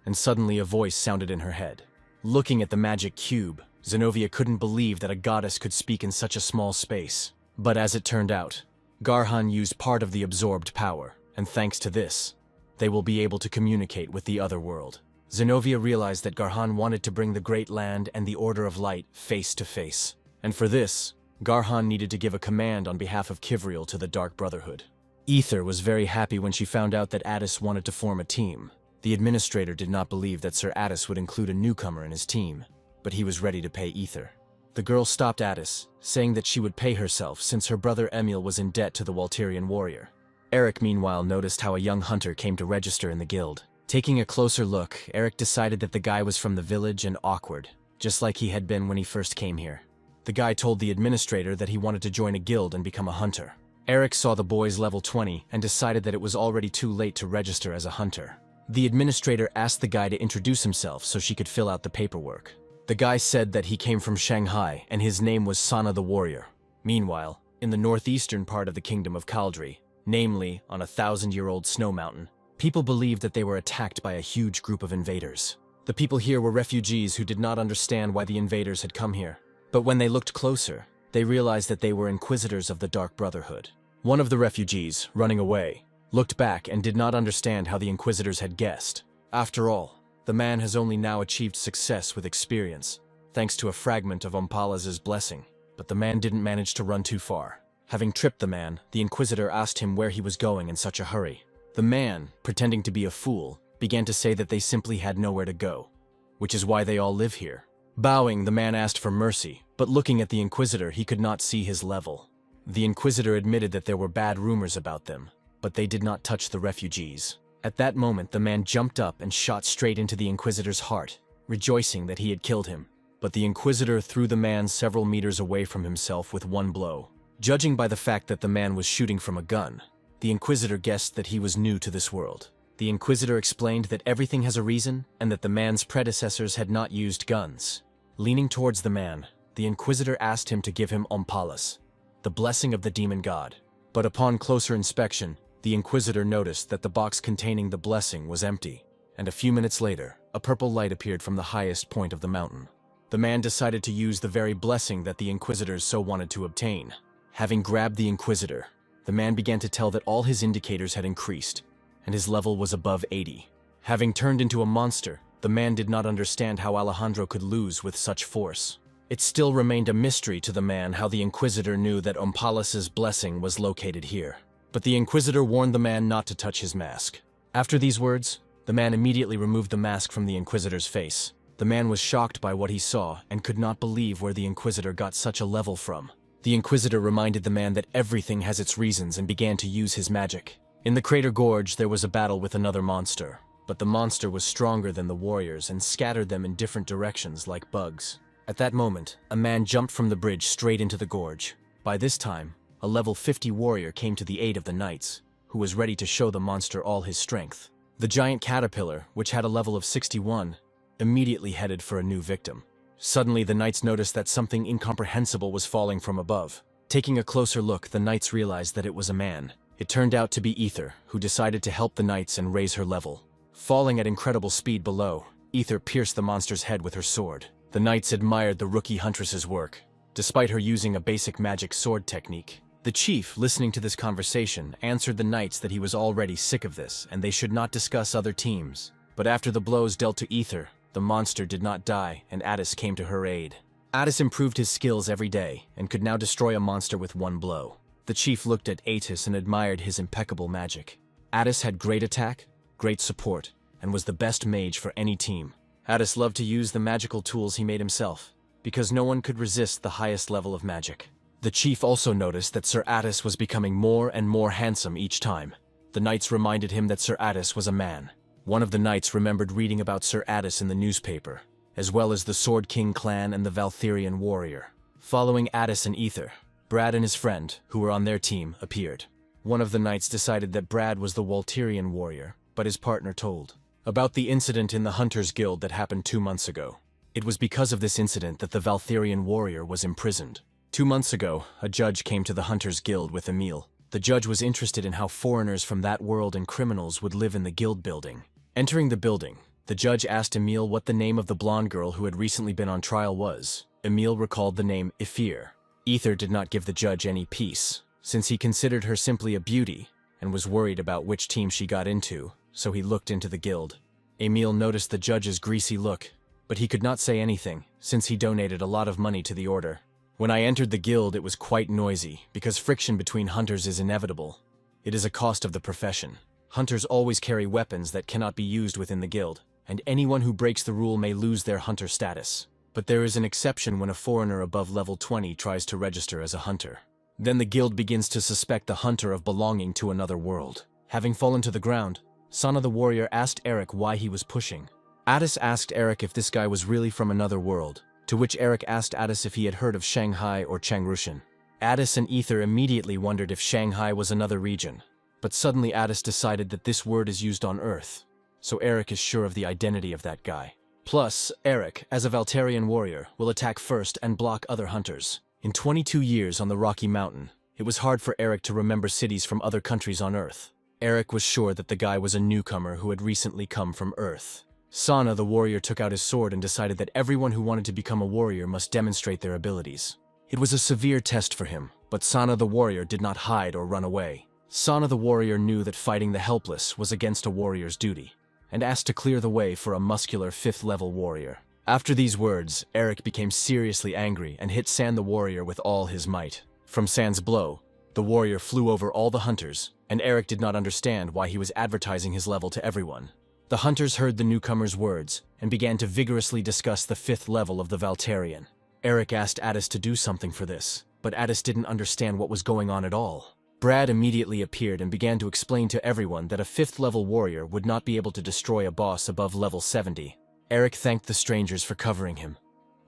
And suddenly a voice sounded in her head. Looking at the magic cube, Zenobia couldn't believe that a goddess could speak in such a small space. But as it turned out, Garhan used part of the absorbed power, and thanks to this, they will be able to communicate with the other world. Zenobia realized that Garhan wanted to bring the Great Land and the Order of Light face to face. And for this, Garhan needed to give a command on behalf of Kivriel to the Dark Brotherhood. Ether was very happy when she found out that Addis wanted to form a team. The administrator did not believe that Sir Addis would include a newcomer in his team, but he was ready to pay Ether. The girl stopped Addis, saying that she would pay herself since her brother Emil was in debt to the Walterian warrior. Eric, meanwhile, noticed how a young hunter came to register in the guild. Taking a closer look, Eric decided that the guy was from the village and awkward, just like he had been when he first came here. The guy told the administrator that he wanted to join a guild and become a hunter. Eric saw the boy's level 20 and decided that it was already too late to register as a hunter. The administrator asked the guy to introduce himself so she could fill out the paperwork. The guy said that he came from Shanghai and his name was Sana the Warrior. Meanwhile, in the northeastern part of the kingdom of Kaldri, namely on a 1,000-year-old snow mountain, people believed that they were attacked by a huge group of invaders. The people here were refugees who did not understand why the invaders had come here. But when they looked closer, they realized that they were inquisitors of the Dark Brotherhood. One of the refugees, running away, looked back and did not understand how the inquisitors had guessed. After all, the man has only now achieved success with experience, thanks to a fragment of Omphalos' blessing. But the man didn't manage to run too far. Having tripped the man, the inquisitor asked him where he was going in such a hurry. The man, pretending to be a fool, began to say that they simply had nowhere to go, which is why they all live here. Bowing, the man asked for mercy, but looking at the inquisitor, he could not see his level. The inquisitor admitted that there were bad rumors about them, but they did not touch the refugees. At that moment, the man jumped up and shot straight into the inquisitor's heart, rejoicing that he had killed him. But the inquisitor threw the man several meters away from himself with one blow. Judging by the fact that the man was shooting from a gun, the inquisitor guessed that he was new to this world. The inquisitor explained that everything has a reason and that the man's predecessors had not used guns. Leaning towards the man, the inquisitor asked him to give him Omphalos, the blessing of the demon god. But upon closer inspection, the inquisitor noticed that the box containing the blessing was empty, and a few minutes later, a purple light appeared from the highest point of the mountain. The man decided to use the very blessing that the inquisitors so wanted to obtain. Having grabbed the inquisitor, the man began to tell that all his indicators had increased, and his level was above 80. Having turned into a monster, The man did not understand how Alejandro could lose with such force. It still remained a mystery to the man how the Inquisitor knew that Omphalus's blessing was located here. But the Inquisitor warned the man not to touch his mask. After these words, the man immediately removed the mask from the Inquisitor's face. The man was shocked by what he saw and could not believe where the Inquisitor got such a level from. The Inquisitor reminded the man that everything has its reasons and began to use his magic. In the Crater Gorge, there was a battle with another monster, but the monster was stronger than the warriors and scattered them in different directions like bugs. At that moment, a man jumped from the bridge straight into the gorge. By this time, a level 50 warrior came to the aid of the knights, who was ready to show the monster all his strength. The giant caterpillar, which had a level of 61, immediately headed for a new victim. Suddenly, the knights noticed that something incomprehensible was falling from above. Taking a closer look, the knights realized that it was a man. It turned out to be Ether, who decided to help the knights and raise her level. Falling at incredible speed below, Ether pierced the monster's head with her sword. The knights admired the rookie huntress's work, despite her using a basic magic sword technique. The chief, listening to this conversation, answered the knights that he was already sick of this and they should not discuss other teams. But after the blows dealt to Ether, the monster did not die and Addis came to her aid. Addis improved his skills every day and could now destroy a monster with one blow. The chief looked at Atis and admired his impeccable magic. Addis had great attack, great support, and was the best mage for any team. Addis loved to use the magical tools he made himself, because no one could resist the highest level of magic. The chief also noticed that Sir Addis was becoming more and more handsome each time. The knights reminded him that Sir Addis was a man. One of the knights remembered reading about Sir Addis in the newspaper, as well as the Sword King clan and the Valtherian warrior. Following Addis and Ether, Brad and his friend, who were on their team, appeared. One of the knights decided that Brad was the Walterian warrior, but his partner told about the incident in the Hunters Guild that happened 2 months ago. It was because of this incident that the Valtherian warrior was imprisoned. 2 months ago, a judge came to the Hunters Guild with Emil. The judge was interested in how foreigners from that world and criminals would live in the guild building. Entering the building, the judge asked Emil what the name of the blonde girl who had recently been on trial was. Emil recalled the name Ifir. Ether did not give the judge any peace, since he considered her simply a beauty and was worried about which team she got into, so he looked into the guild. Emil noticed the judge's greasy look, but he could not say anything, since he donated a lot of money to the order. When I entered the guild, it was quite noisy, because friction between hunters is inevitable. It is a cost of the profession. Hunters always carry weapons that cannot be used within the guild, and anyone who breaks the rule may lose their hunter status. But there is an exception when a foreigner above level 20 tries to register as a hunter. Then the guild begins to suspect the hunter of belonging to another world. Having fallen to the ground, Sana the warrior asked Eric why he was pushing. Addis asked Eric if this guy was really from another world, to which Eric asked Addis if he had heard of Shanghai or Changrushan. Addis and Ether immediately wondered if Shanghai was another region, but suddenly Addis decided that this word is used on Earth, so Eric is sure of the identity of that guy. Plus, Eric, as a Valterian warrior, will attack first and block other hunters. In 22 years on the Rocky Mountain, it was hard for Eric to remember cities from other countries on Earth. Eric was sure that the guy was a newcomer who had recently come from Earth. Sana the warrior took out his sword and decided that everyone who wanted to become a warrior must demonstrate their abilities. It was a severe test for him, but Sana the warrior did not hide or run away. Sana the warrior knew that fighting the helpless was against a warrior's duty, and asked to clear the way for a muscular 5th-level warrior. After these words, Eric became seriously angry and hit San the warrior with all his might. From San's blow, the warrior flew over all the hunters, and Eric did not understand why he was advertising his level to everyone. The hunters heard the newcomer's words and began to vigorously discuss the 5th level of the Valterian. Eric asked Addis to do something for this, but Addis didn't understand what was going on at all. Brad immediately appeared and began to explain to everyone that a 5th-level warrior would not be able to destroy a boss above level 70. Eric thanked the strangers for covering him,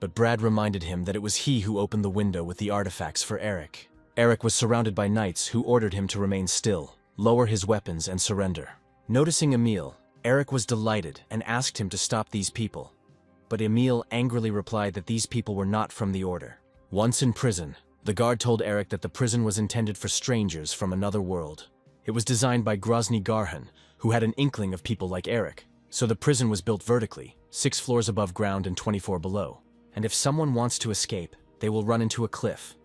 but Brad reminded him that it was he who opened the window with the artifacts for Eric. Eric was surrounded by knights who ordered him to remain still, lower his weapons, and surrender. Noticing Emil, Eric was delighted and asked him to stop these people. But Emil angrily replied that these people were not from the order. Once in prison, the guard told Eric that the prison was intended for strangers from another world. It was designed by Grozny Garhan, who had an inkling of people like Eric, so the prison was built vertically, 6 floors above ground and 24 below. And if someone wants to escape, they will run into a cliff.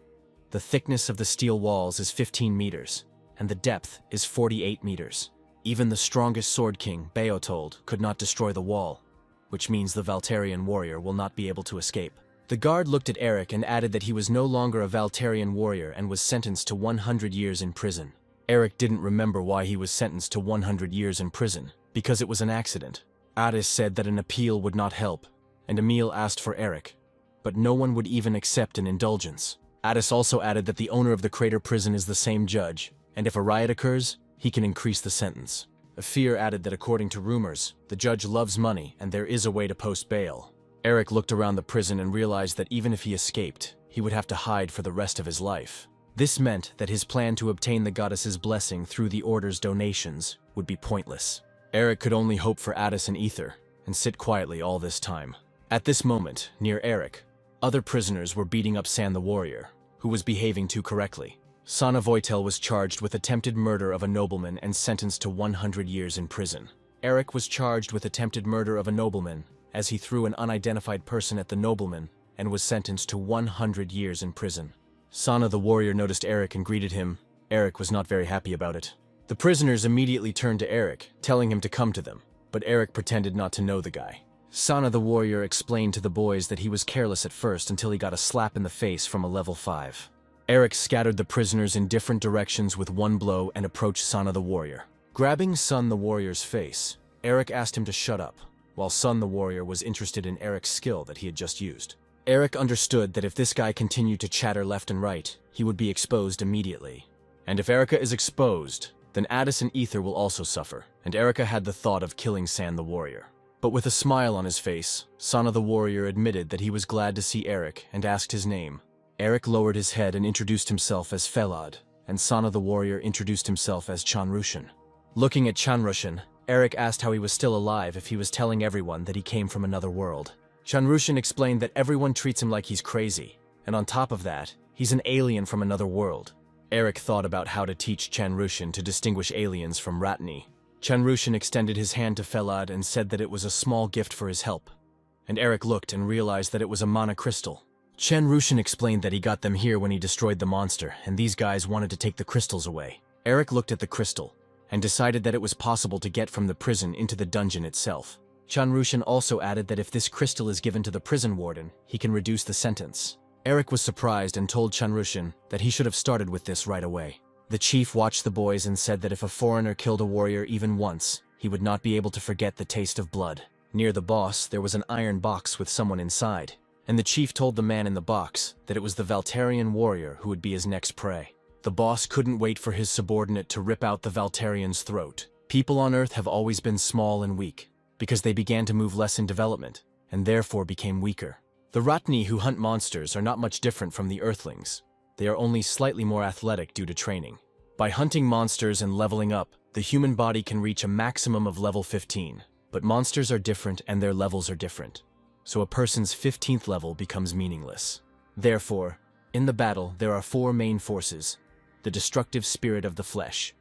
The thickness of the steel walls is 15 meters, and the depth is 48 meters. Even the strongest Sword King, Beothold, could not destroy the wall. which means the Valterian warrior will not be able to escape. The guard looked at Eric and added that he was no longer a Valterian warrior and was sentenced to 100 years in prison. Eric didn't remember why he was sentenced to 100 years in prison, because it was an accident. Addis said that an appeal would not help, and Emil asked for Eric, but no one would even accept an indulgence. Addis also added that the owner of the crater prison is the same judge, and if a riot occurs, he can increase the sentence. Fear added that according to rumors, the judge loves money and there is a way to post bail. Eric looked around the prison and realized that even if he escaped, he would have to hide for the rest of his life. This meant that his plan to obtain the goddess's blessing through the order's donations would be pointless. Eric could only hope for Addis and Ether, and sit quietly all this time. At this moment, near Eric, other prisoners were beating up San the warrior, who was behaving too correctly. Sana Voitel was charged with attempted murder of a nobleman and sentenced to 100 years in prison. Eric was charged with attempted murder of a nobleman, as he threw an unidentified person at the nobleman, and was sentenced to 100 years in prison. Sana the warrior noticed Eric and greeted him. Eric was not very happy about it. The prisoners immediately turned to Eric, telling him to come to them, but Eric pretended not to know the guy. Sana the warrior explained to the boys that he was careless at first until he got a slap in the face from a level 5. Eric scattered the prisoners in different directions with one blow and approached Sana the warrior. Grabbing Sun the warrior's face, Eric asked him to shut up, while Sun the warrior was interested in Eric's skill that he had just used. Eric understood that if this guy continued to chatter left and right, he would be exposed immediately. And if Erica is exposed, then Addis and Ether will also suffer, and Erica had the thought of killing San the warrior. But with a smile on his face, Sana the warrior admitted that he was glad to see Eric and asked his name. Eric lowered his head and introduced himself as Felad, and Sana the warrior introduced himself as Chanrushan. Looking at Chanrushan, Eric asked how he was still alive if he was telling everyone that he came from another world. Chanrushan explained that everyone treats him like he's crazy, and on top of that, he's an alien from another world. Eric thought about how to teach Chanrushan to distinguish aliens from Ratni. Chanrushan extended his hand to Felad and said that it was a small gift for his help, and Eric looked and realized that it was a mana crystal. Chanrushan explained that he got them here when he destroyed the monster, and these guys wanted to take the crystals away. Eric looked at the crystal, and decided that it was possible to get from the prison into the dungeon itself. Chanrushan also added that if this crystal is given to the prison warden, he can reduce the sentence. Eric was surprised and told Chanrushan that he should have started with this right away. The chief watched the boys and said that if a foreigner killed a warrior even once, he would not be able to forget the taste of blood. Near the boss, there was an iron box with someone inside, and the chief told the man in the box that it was the Valterian warrior who would be his next prey. The boss couldn't wait for his subordinate to rip out the Valterian's throat. People on Earth have always been small and weak, because they began to move less in development, and therefore became weaker. The Ratni who hunt monsters are not much different from the Earthlings. They are only slightly more athletic due to training. By hunting monsters and leveling up, the human body can reach a maximum of level 15, but monsters are different and their levels are different. So a person's 15th level becomes meaningless. Therefore, in the battle, there are 4 main forces: the destructive spirit of the flesh,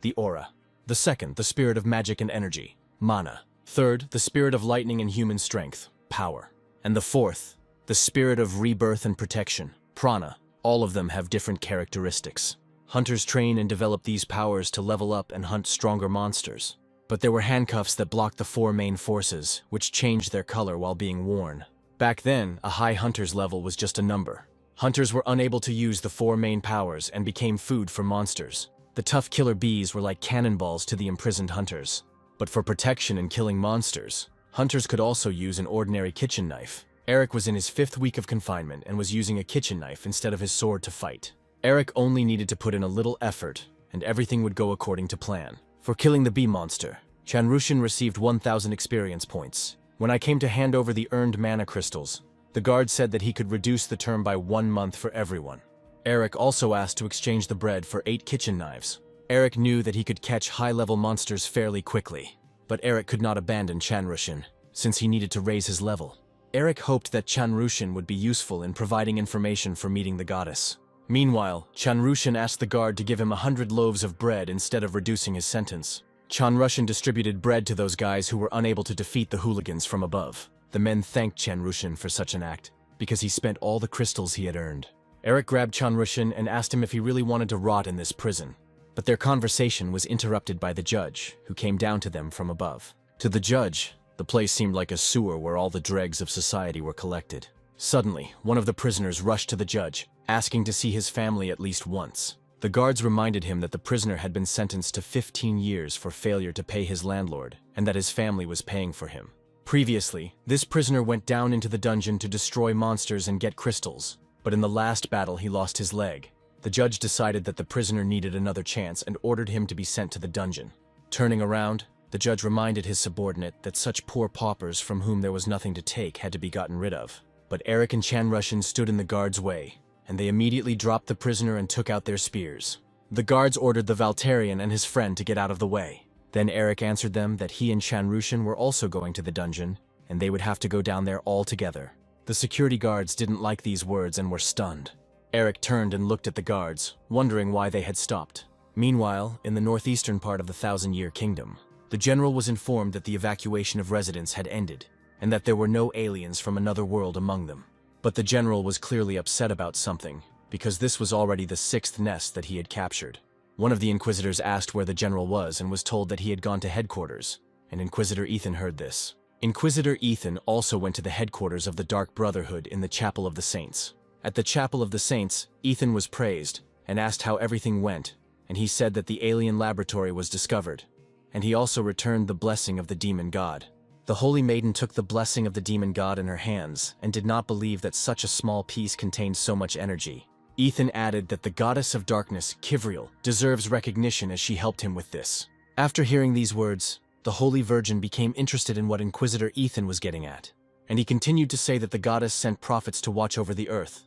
the aura; the second, the spirit of magic and energy, mana; third, the spirit of lightning and human strength, power; and the fourth, the spirit of rebirth and protection, prana. All of them have different characteristics. Hunters train and develop these powers to level up and hunt stronger monsters. But there were handcuffs that blocked the 4 main forces, which changed their color while being worn. Back then, a high hunter's level was just a number. Hunters were unable to use the 4 main powers and became food for monsters. The tough killer bees were like cannonballs to the imprisoned hunters. But for protection and killing monsters, hunters could also use an ordinary kitchen knife. Eric was in his 5th week of confinement and was using a kitchen knife instead of his sword to fight. Eric only needed to put in a little effort, and everything would go according to plan. For killing the bee monster, Chanrushan received 1,000 experience points. When I came to hand over the earned mana crystals, the guard said that he could reduce the term by 1 month for everyone. Eric also asked to exchange the bread for 8 kitchen knives. Eric knew that he could catch high-level monsters fairly quickly, but Eric could not abandon Chanrushan, since he needed to raise his level. Eric hoped that Chanrushan would be useful in providing information for meeting the goddess. Meanwhile, Chanrushan asked the guard to give him 100 loaves of bread instead of reducing his sentence. Chanrushan distributed bread to those guys who were unable to defeat the hooligans from above. The men thanked Chanrushan for such an act, because he spent all the crystals he had earned. Eric grabbed Chanrushan and asked him if he really wanted to rot in this prison. But their conversation was interrupted by the judge, who came down to them from above. To the judge, the The place seemed like a sewer where all the dregs of society were collected. Suddenly, one of the prisoners rushed to the judge, asking to see his family at least once. The guards reminded him that the prisoner had been sentenced to 15 years for failure to pay his landlord, and that his family was paying for him. Previously, this prisoner went down into the dungeon to destroy monsters and get crystals, but in the last battle he lost his leg. The judge decided that the prisoner needed another chance and ordered him to be sent to the dungeon. Turning around, the judge reminded his subordinate that such poor paupers from whom there was nothing to take had to be gotten rid of. But Eric and Chan Russian stood in the guards' way, and they immediately dropped the prisoner and took out their spears. The guards ordered the Valterian and his friend to get out of the way. Then Eric answered them that he and Chan Russian were also going to the dungeon, and they would have to go down there all together. The security guards didn't like these words and were stunned. Eric turned and looked at the guards, wondering why they had stopped. Meanwhile, in the northeastern part of the Thousand-Year Kingdom, the general was informed that the evacuation of residents had ended, and that there were no aliens from another world among them. But the general was clearly upset about something, because this was already the 6th nest that he had captured. One of the Inquisitors asked where the general was and was told that he had gone to headquarters, and Inquisitor Ethan heard this. Inquisitor Ethan also went to the headquarters of the Dark Brotherhood in the Chapel of the Saints. At the Chapel of the Saints, Ethan was praised and asked how everything went, and he said that the alien laboratory was discovered, and he also returned the blessing of the demon god. The Holy Maiden took the blessing of the demon god in her hands and did not believe that such a small piece contained so much energy. Ethan added that the goddess of darkness, Kivriel, deserves recognition as she helped him with this. After hearing these words, the Holy Virgin became interested in what Inquisitor Ethan was getting at, and he continued to say that the goddess sent prophets to watch over the earth,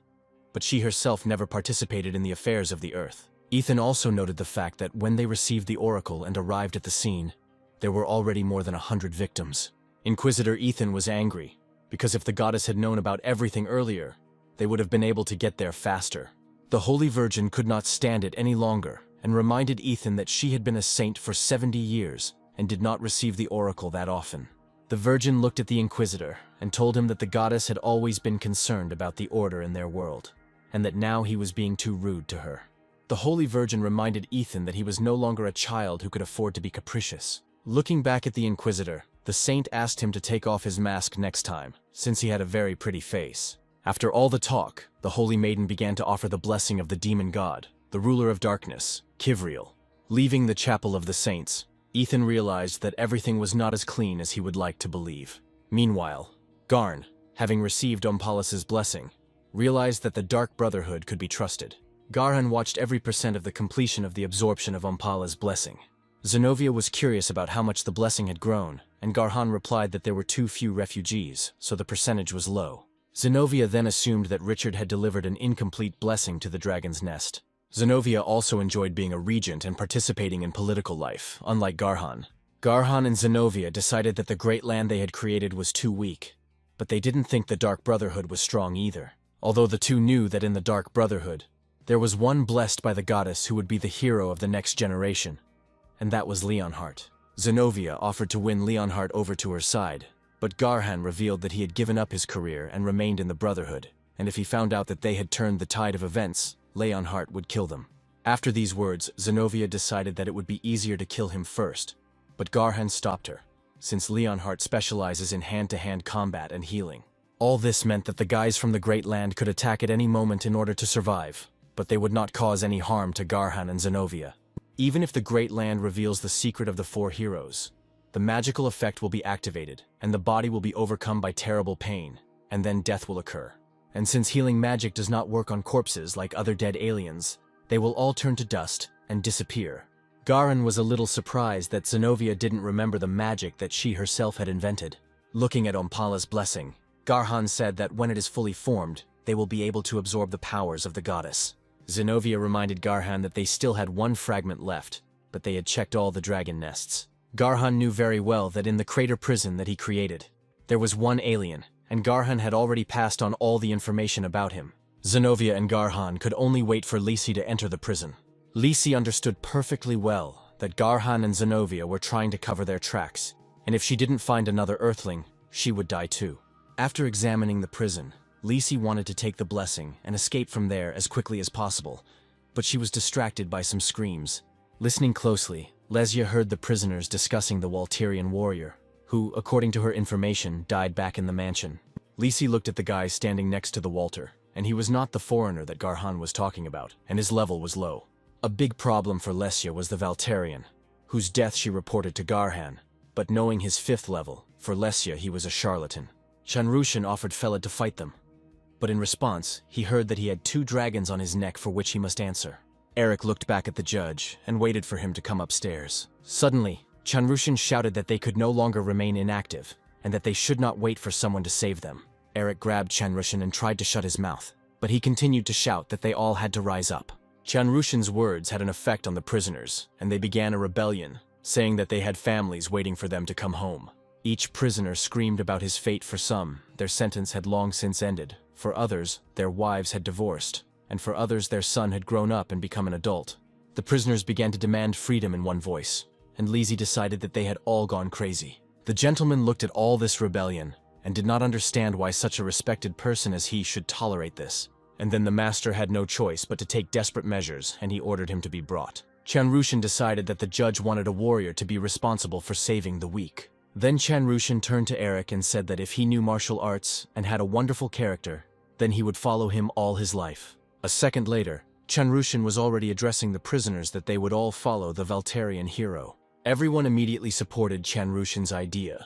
but she herself never participated in the affairs of the earth. Ethan also noted the fact that when they received the oracle and arrived at the scene, there were already more than 100 victims. Inquisitor Ethan was angry, because if the goddess had known about everything earlier, they would have been able to get there faster. The Holy Virgin could not stand it any longer and reminded Ethan that she had been a saint for 70 years and did not receive the oracle that often. The Virgin looked at the Inquisitor and told him that the goddess had always been concerned about the order in their world, and that now he was being too rude to her. The Holy Virgin reminded Ethan that he was no longer a child who could afford to be capricious. Looking back at the Inquisitor, the saint asked him to take off his mask next time, since he had a very pretty face. After all the talk, the Holy Maiden began to offer the blessing of the demon god, the ruler of darkness, Kivriel. Leaving the Chapel of the Saints, Ethan realized that everything was not as clean as he would like to believe. Meanwhile, Garn, having received Ompalus's blessing, realized that the Dark Brotherhood could be trusted. Garhan watched every % of the completion of the absorption of Ompala's blessing. Zenobia was curious about how much the blessing had grown, and Garhan replied that there were too few refugees, so the percentage was low. Zenobia then assumed that Richard had delivered an incomplete blessing to the dragon's nest. Zenobia also enjoyed being a regent and participating in political life, unlike Garhan. Garhan and Zenobia decided that the great land they had created was too weak, but they didn't think the Dark Brotherhood was strong either. Although the two knew that in the Dark Brotherhood, there was one blessed by the goddess who would be the hero of the next generation, and that was Leonhart. Zenobia offered to win Leonhart over to her side, but Garhan revealed that he had given up his career and remained in the Brotherhood, and if he found out that they had turned the tide of events, Leonhart would kill them. After these words, Zenobia decided that it would be easier to kill him first, but Garhan stopped her, since Leonhart specializes in hand-to-hand combat and healing. All this meant that the guys from the Great Land could attack at any moment in order to survive, but they would not cause any harm to Garhan and Zenobia. Even if the Great Land reveals the secret of the four heroes, the magical effect will be activated, and the body will be overcome by terrible pain, and then death will occur. And since healing magic does not work on corpses like other dead aliens, they will all turn to dust and disappear. Garhan was a little surprised that Zenobia didn't remember the magic that she herself had invented. Looking at Ompala's blessing, Garhan said that when it is fully formed, they will be able to absorb the powers of the goddess. Zenobia reminded Garhan that they still had one fragment left, but they had checked all the dragon nests. Garhan knew very well that in the crater prison that he created, there was one alien, and Garhan had already passed on all the information about him. Zenobia and Garhan could only wait for Lisi to enter the prison. Lisi understood perfectly well that Garhan and Zenobia were trying to cover their tracks, and if she didn't find another Earthling, she would die too. After examining the prison, Lisi wanted to take the blessing and escape from there as quickly as possible, but she was distracted by some screams. Listening closely, Lesia heard the prisoners discussing the Walterian warrior. who, according to her information, died back in the mansion. Lisi looked at the guy standing next to the Walter, and he was not the foreigner that Garhan was talking about, and his level was low. A big problem for Lesya was the Valterian, whose death she reported to Garhan, but knowing his 5th level, for Lesya he was a charlatan. Chanrushan offered Feled to fight them, but in response, he heard that he had 2 dragons on his neck for which he must answer. Eric looked back at the judge and waited for him to come upstairs. Suddenly, Chanrushan shouted that they could no longer remain inactive, and that they should not wait for someone to save them. Eric grabbed Chanrushan and tried to shut his mouth, but he continued to shout that they all had to rise up. Chanrushan's words had an effect on the prisoners, and they began a rebellion, saying that they had families waiting for them to come home. Each prisoner screamed about his fate. For some, their sentence had long since ended. For others, their wives had divorced, and for others their son had grown up and become an adult. The prisoners began to demand freedom in one voice, and Lisi decided that they had all gone crazy. The gentleman looked at all this rebellion, and did not understand why such a respected person as he should tolerate this. And then the master had no choice but to take desperate measures, and he ordered him to be brought. Chanrushan decided that the judge wanted a warrior to be responsible for saving the weak. Then Chanrushan turned to Eric and said that if he knew martial arts and had a wonderful character, then he would follow him all his life. A second later, Chanrushan was already addressing the prisoners that they would all follow the Valterian hero. Everyone immediately supported Chanrushan's idea,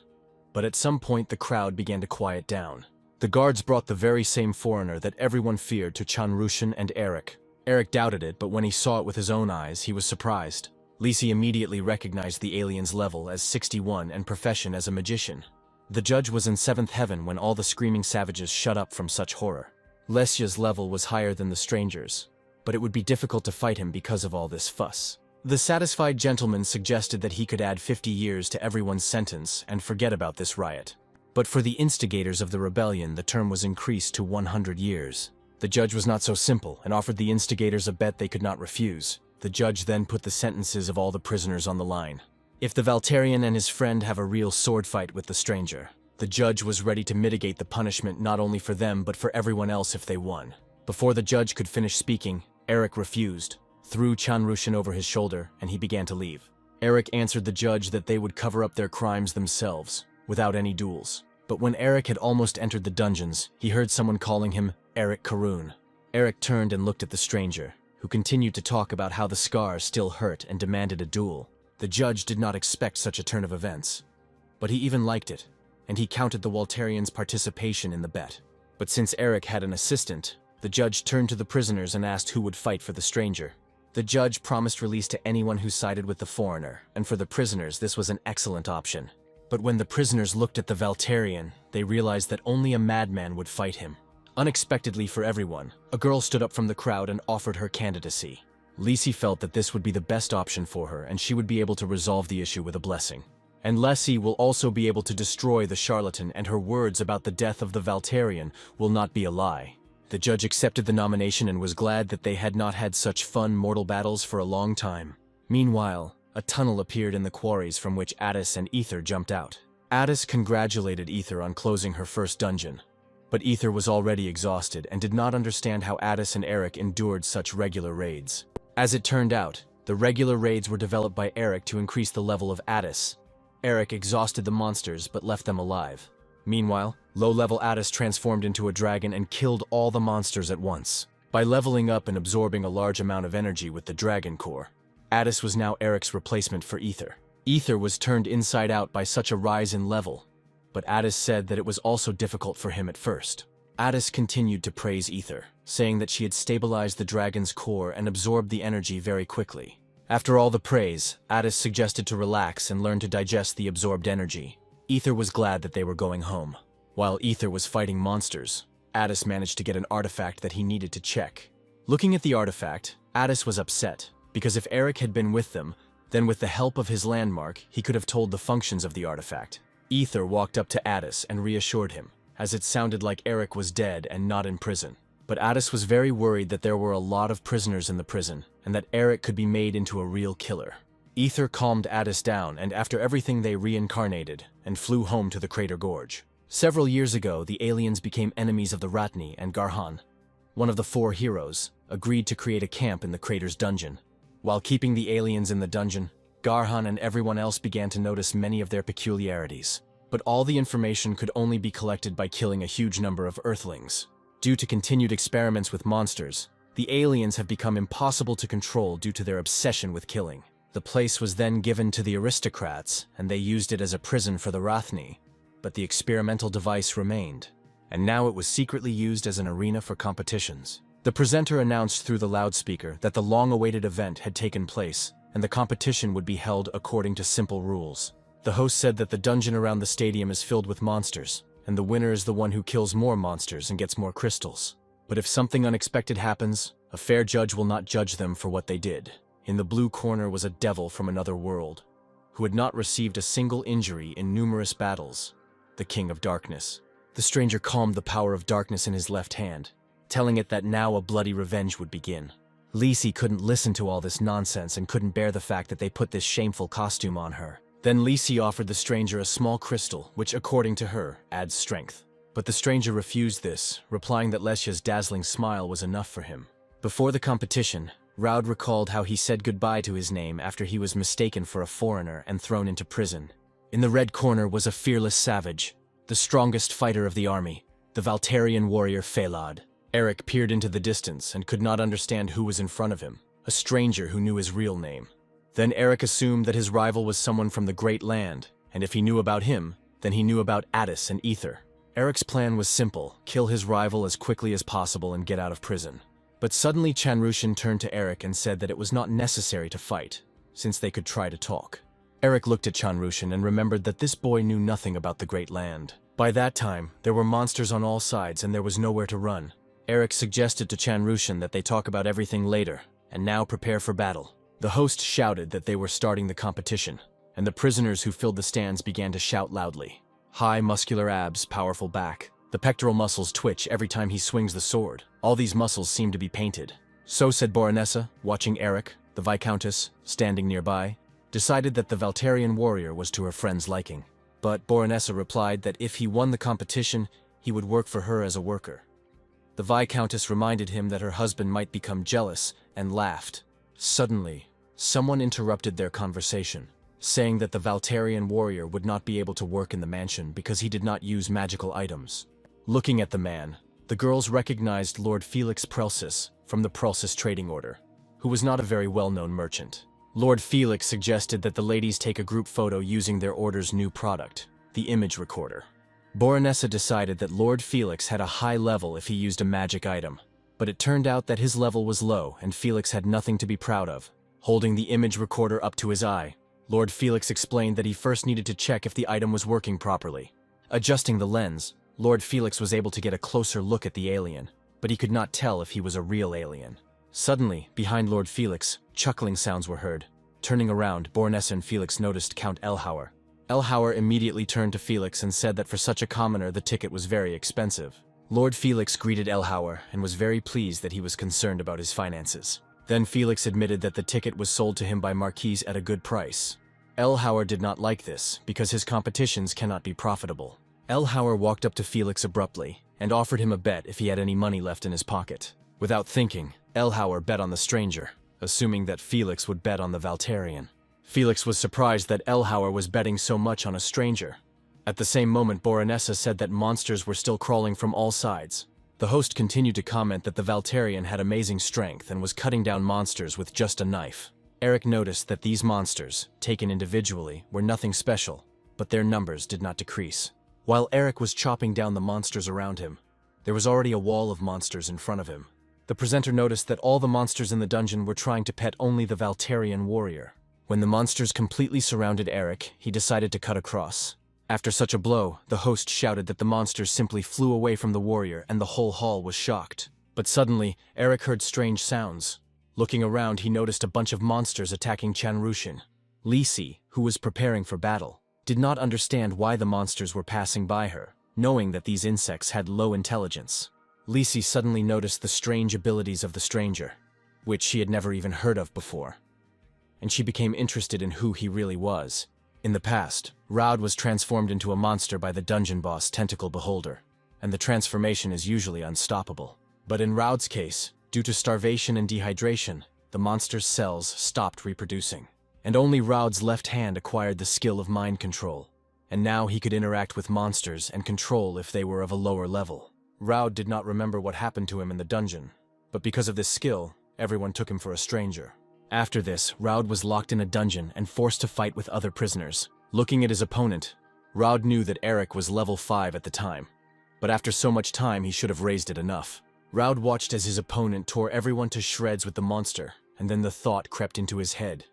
but at some point the crowd began to quiet down. The guards brought the very same foreigner that everyone feared to Chanrushan and Eric. Eric doubted it, but when he saw it with his own eyes, he was surprised. Lisi immediately recognized the alien's level as 61 and profession as a magician. The judge was in 7th heaven when all the screaming savages shut up from such horror. Lesya's level was higher than the stranger's, but it would be difficult to fight him because of all this fuss. The satisfied gentleman suggested that he could add 50 years to everyone's sentence and forget about this riot. But for the instigators of the rebellion, the term was increased to 100 years. The judge was not so simple and offered the instigators a bet they could not refuse. The judge then put the sentences of all the prisoners on the line. If the Valterian and his friend have a real sword fight with the stranger, the judge was ready to mitigate the punishment not only for them but for everyone else if they won. Before the judge could finish speaking, Eric refused, threw Chanrushan over his shoulder, and he began to leave. Eric answered the judge that they would cover up their crimes themselves, without any duels. But when Eric had almost entered the dungeons, he heard someone calling him Eric Karun. Eric turned and looked at the stranger, who continued to talk about how the scars still hurt and demanded a duel. The judge did not expect such a turn of events, but he even liked it, and he counted the Walterian's participation in the bet. But since Eric had an assistant, the judge turned to the prisoners and asked who would fight for the stranger. The judge promised release to anyone who sided with the foreigner, and for the prisoners this was an excellent option. But when the prisoners looked at the Valterian, they realized that only a madman would fight him. Unexpectedly for everyone, a girl stood up from the crowd and offered her candidacy. Lisi felt that this would be the best option for her, and she would be able to resolve the issue with a blessing. And Lisi will also be able to destroy the charlatan, and her words about the death of the Valterian will not be a lie. The judge accepted the nomination and was glad that they had not had such fun mortal battles for a long time. Meanwhile, a tunnel appeared in the quarries from which Addis and Ether jumped out. Addis congratulated Ether on closing her first dungeon. But Ether was already exhausted and did not understand how Addis and Eric endured such regular raids. As it turned out, the regular raids were developed by Eric to increase the level of Addis. Eric exhausted the monsters but left them alive. Meanwhile, low-level Addis transformed into a dragon and killed all the monsters at once. By leveling up and absorbing a large amount of energy with the dragon core, Addis was now Eric's replacement for Ether. Ether was turned inside out by such a rise in level, but Addis said that it was also difficult for him at first. Addis continued to praise Ether, saying that she had stabilized the dragon's core and absorbed the energy very quickly. After all the praise, Addis suggested to relax and learn to digest the absorbed energy. Ether was glad that they were going home. While Ether was fighting monsters, Addis managed to get an artifact that he needed to check. Looking at the artifact, Addis was upset, because if Eric had been with them, then with the help of his landmark, he could have told the functions of the artifact. Ether walked up to Addis and reassured him, as it sounded like Eric was dead and not in prison. But Addis was very worried that there were a lot of prisoners in the prison, and that Eric could be made into a real killer. Ether calmed Addis down, and after everything they reincarnated, and flew home to the Crater Gorge. Several years ago, the aliens became enemies of the Ratni, and Garhan, one of the 4 heroes, agreed to create a camp in the crater's dungeon. While keeping the aliens in the dungeon, Garhan and everyone else began to notice many of their peculiarities. but all the information could only be collected by killing a huge number of Earthlings. Due to continued experiments with monsters, the aliens have become impossible to control due to their obsession with killing. The place was then given to the aristocrats, and they used it as a prison for the Rathni, but the experimental device remained, and now it was secretly used as an arena for competitions. The presenter announced through the loudspeaker that the long-awaited event had taken place, and the competition would be held according to simple rules. The host said that the dungeon around the stadium is filled with monsters, and the winner is the one who kills more monsters and gets more crystals. But if something unexpected happens, a fair judge will not judge them for what they did. In the blue corner was a devil from another world, who had not received a single injury in numerous battles, the King of Darkness. The stranger calmed the power of darkness in his left hand, telling it that now a bloody revenge would begin. Lisi couldn't listen to all this nonsense and couldn't bear the fact that they put this shameful costume on her. Then Lisi offered the stranger a small crystal, which, according to her, adds strength. But the stranger refused this, replying that Lesya's dazzling smile was enough for him. Before the competition, Raud recalled how he said goodbye to his name after he was mistaken for a foreigner and thrown into prison. In the red corner was a fearless savage, the strongest fighter of the army, the Valtarian warrior Phalod. Eric peered into the distance and could not understand who was in front of him, a stranger who knew his real name. Then Eric assumed that his rival was someone from the Great Land, and if he knew about him, then he knew about Addis and Ether. Eric's plan was simple: kill his rival as quickly as possible and get out of prison. But suddenly Chanrushan turned to Eric and said that it was not necessary to fight, since they could try to talk. Eric looked at Chanrushan and remembered that this boy knew nothing about the Great Land. By that time, there were monsters on all sides and there was nowhere to run. Eric suggested to Chanrushan that they talk about everything later, and now prepare for battle. The host shouted that they were starting the competition, and the prisoners who filled the stands began to shout loudly. High muscular abs, powerful back. The pectoral muscles twitch every time he swings the sword. All these muscles seem to be painted. So said Boronessa, watching Eric. The Viscountess, standing nearby, decided that the Valtarian warrior was to her friend's liking. But Boronessa replied that if he won the competition, he would work for her as a worker. The Viscountess reminded him that her husband might become jealous, and laughed. Suddenly, someone interrupted their conversation, saying that the Valtarian warrior would not be able to work in the mansion because he did not use magical items. Looking at the man, the girls recognized Lord Felix Prelsis from the Prelsis trading order, who was not a very well-known merchant. Lord Felix suggested that the ladies take a group photo using their order's new product, the image recorder. Boronessa decided that Lord Felix had a high level if he used a magic item, but it turned out that his level was low and Felix had nothing to be proud of. Holding the image recorder up to his eye, Lord Felix explained that he first needed to check if the item was working properly. Adjusting the lens, Lord Felix was able to get a closer look at the alien, but he could not tell if he was a real alien. Suddenly, behind Lord Felix, chuckling sounds were heard. Turning around, Boronessa and Felix noticed Count Elhauer. Elhauer immediately turned to Felix and said that for such a commoner the ticket was very expensive. Lord Felix greeted Elhauer and was very pleased that he was concerned about his finances. Then Felix admitted that the ticket was sold to him by Marquise at a good price. Elhauer did not like this, because his competitions cannot be profitable. Elhauer walked up to Felix abruptly and offered him a bet if he had any money left in his pocket. Without thinking, Elhauer bet on the stranger, assuming that Felix would bet on the Valtarian. Felix was surprised that Elhauer was betting so much on a stranger. At the same moment, Boronessa said that monsters were still crawling from all sides. The host continued to comment that the Valtarian had amazing strength and was cutting down monsters with just a knife. Eric noticed that these monsters, taken individually, were nothing special, but their numbers did not decrease. While Eric was chopping down the monsters around him, there was already a wall of monsters in front of him. The presenter noticed that all the monsters in the dungeon were trying to pet only the Valtarian warrior. When the monsters completely surrounded Eric, he decided to cut across. After such a blow, the host shouted that the monsters simply flew away from the warrior and the whole hall was shocked. But suddenly, Eric heard strange sounds. Looking around, he noticed a bunch of monsters attacking Chanrushan. Lisi, who was preparing for battle, did not understand why the monsters were passing by her, knowing that these insects had low intelligence. Lisi suddenly noticed the strange abilities of the stranger, which she had never even heard of before, and she became interested in who he really was. In the past, Raud was transformed into a monster by the dungeon boss Tentacle Beholder, and the transformation is usually unstoppable. But in Raud's case, due to starvation and dehydration, the monster's cells stopped reproducing, and only Raud's left hand acquired the skill of mind control, and now he could interact with monsters and control if they were of a lower level. Raud did not remember what happened to him in the dungeon, but because of this skill, everyone took him for a stranger. After this, Raud was locked in a dungeon and forced to fight with other prisoners. Looking at his opponent, Raud knew that Eric was level 5 at the time, but after so much time he should have raised it enough. Raud watched as his opponent tore everyone to shreds with the monster, and then the thought crept into his head.